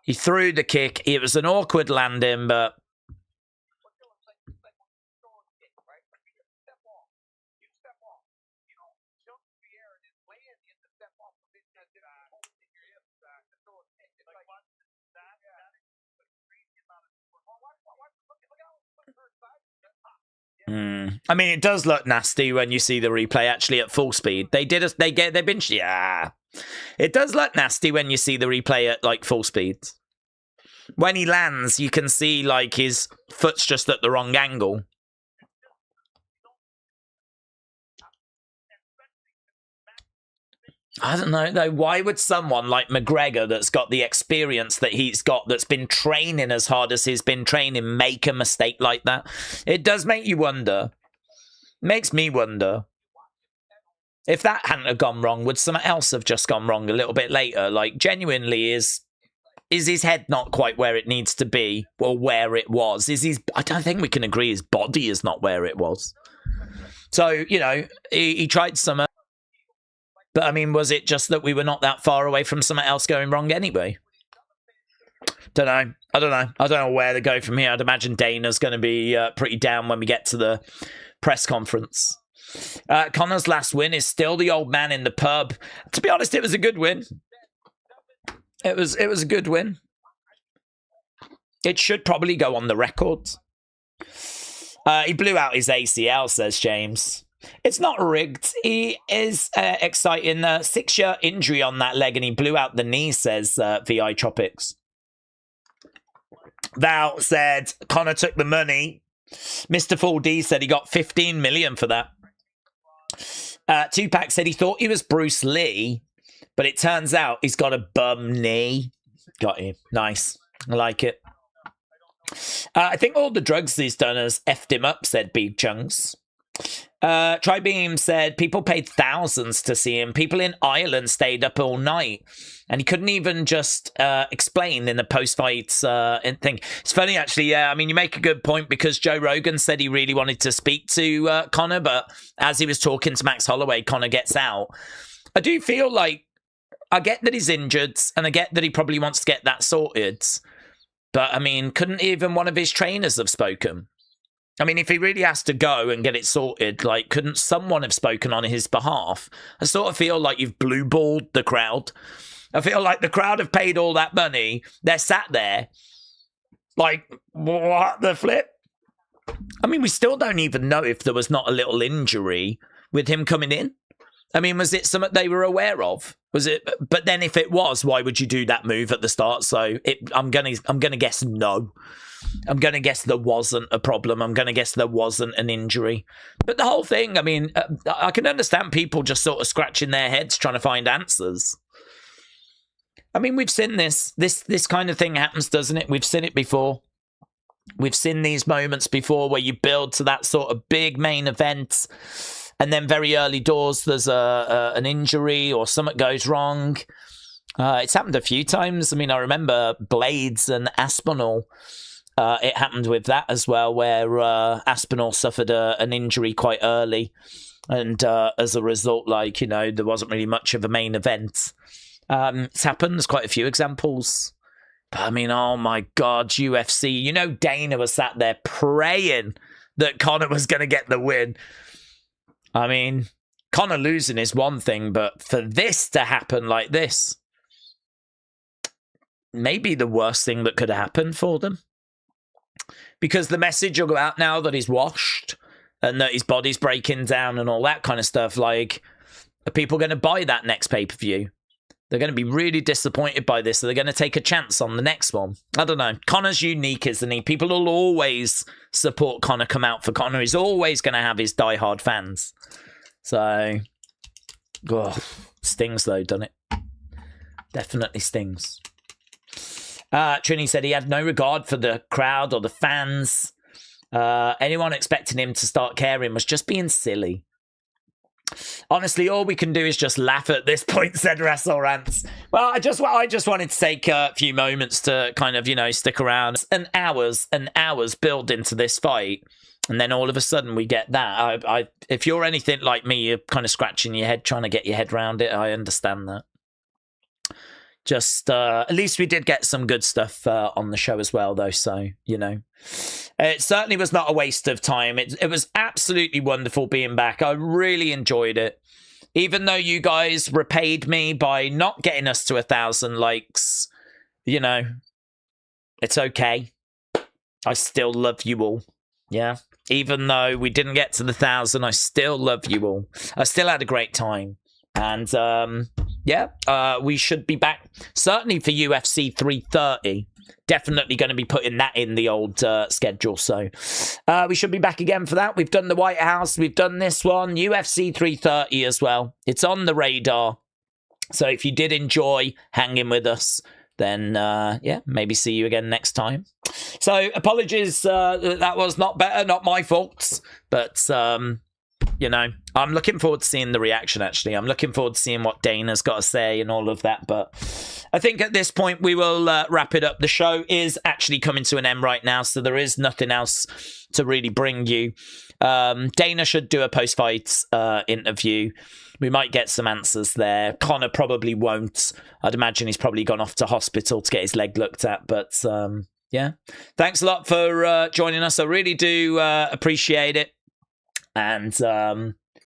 He threw the kick. It was an awkward landing, but... I mean, it does look nasty when you see the replay actually at full speed. They've been, yeah. It does look nasty when you see the replay at like full speed. When he lands, you can see like his foot's just at the wrong angle. I don't know, though. Why would someone like McGregor that's got the experience that he's got, that's been training as hard as he's been training, make a mistake like that? It does make you wonder. Makes me wonder. If that hadn't have gone wrong, would something else have just gone wrong a little bit later? Like, genuinely, is his head not quite where it needs to be, or where it was? I don't think we can agree his body is not where it was. So, you know, he tried something. But, I mean, was it just that we were not that far away from something else going wrong anyway? Don't know. I don't know where to go from here. I'd imagine Dana's going to be pretty down when we get to the press conference. Conor's last win is still the old man in the pub. To be honest, it was a good win. It was a good win. It should probably go on the record. He blew out his ACL, says James. It's not rigged. He is exciting. 6-year injury on that leg, and he blew out the knee, says VI Tropics. Val said Conor took the money. Mr. Full D said he got 15 million for that. Tupac said he thought he was Bruce Lee, but it turns out he's got a bum knee. Got you. Nice. I like it. I think all the drugs he's done has effed him up, said Big Chunks. Tribeam said people paid thousands to see him. People in Ireland stayed up all night, and he couldn't even just explain in the post-fight thing. It's funny, actually. Yeah, I mean, you make a good point, because Joe Rogan said he really wanted to speak to Conor, but as he was talking to Max Holloway, Conor gets out. I do feel like, I get that he's injured, and I get that he probably wants to get that sorted, but I mean, couldn't even one of his trainers have spoken? I mean, if he really has to go and get it sorted, like, couldn't someone have spoken on his behalf? I sort of feel like you've blue-balled the crowd. I feel like the crowd have paid all that money. They're sat there, like, what the flip? I mean, we still don't even know if there was not a little injury with him coming in. I mean, was it something they were aware of? Was it? But then if it was, why would you do that move at the start? So I'm gonna guess no. I'm going to guess there wasn't a problem. I'm going to guess there wasn't an injury. But the whole thing, I mean, I can understand people just sort of scratching their heads trying to find answers. I mean, we've seen this. This kind of thing happens, doesn't it? We've seen it before. We've seen these moments before where you build to that sort of big main event, and then very early doors, there's an injury or something goes wrong. It's happened a few times. I mean, I remember Blades and Aspinall. It happened with that as well, where Aspinall suffered an injury quite early, and as a result, like, you know, there wasn't really much of a main event. It's happened. There's quite a few examples. But I mean, oh my God, UFC. You know, Dana was sat there praying that Conor was going to get the win. I mean, Conor losing is one thing, but for this to happen like this, maybe the worst thing that could have happened for them. Because the message will go out now that he's washed and that his body's breaking down and all that kind of stuff. Like, are people going to buy that next pay-per-view? They're going to be really disappointed by this. So they're going to take a chance on the next one. I don't know. Conor's unique, isn't he? People will always support Conor, come out for Conor. He's always going to have his diehard fans. So, stings though, doesn't it? Definitely stings. Trini said he had no regard for the crowd or the fans. Anyone expecting him to start caring was just being silly. Honestly, all we can do is just laugh at this point, said WrestleRants. Well, I just wanted to take a few moments to kind of, stick around. And hours build into this fight. And then all of a sudden we get that. If you're anything like me, you're kind of scratching your head, trying to get your head around it. I understand that. Just, at least we did get some good stuff on the show as well, though. So, it certainly was not a waste of time. It was absolutely wonderful being back. I really enjoyed it. Even though you guys repaid me by not getting us to 1,000 likes, it's okay. I still love you all. Yeah. Even though we didn't get to the 1,000, I still love you all. I still had a great time. And, we should be back, certainly for UFC 330. Definitely going to be putting that in the old schedule. So we should be back again for that. We've done the White House. We've done this one, UFC 330 as well. It's on the radar. So if you did enjoy hanging with us, then, maybe see you again next time. So apologies, that was not better, not my fault. But, I'm looking forward to seeing the reaction, actually. I'm looking forward to seeing what Dana's got to say and all of that. But I think at this point, we will wrap it up. The show is actually coming to an end right now, so there is nothing else to really bring you. Dana should do a post-fight interview. We might get some answers there. Conor probably won't. I'd imagine he's probably gone off to hospital to get his leg looked at. But, thanks a lot for joining us. I really do appreciate it. And,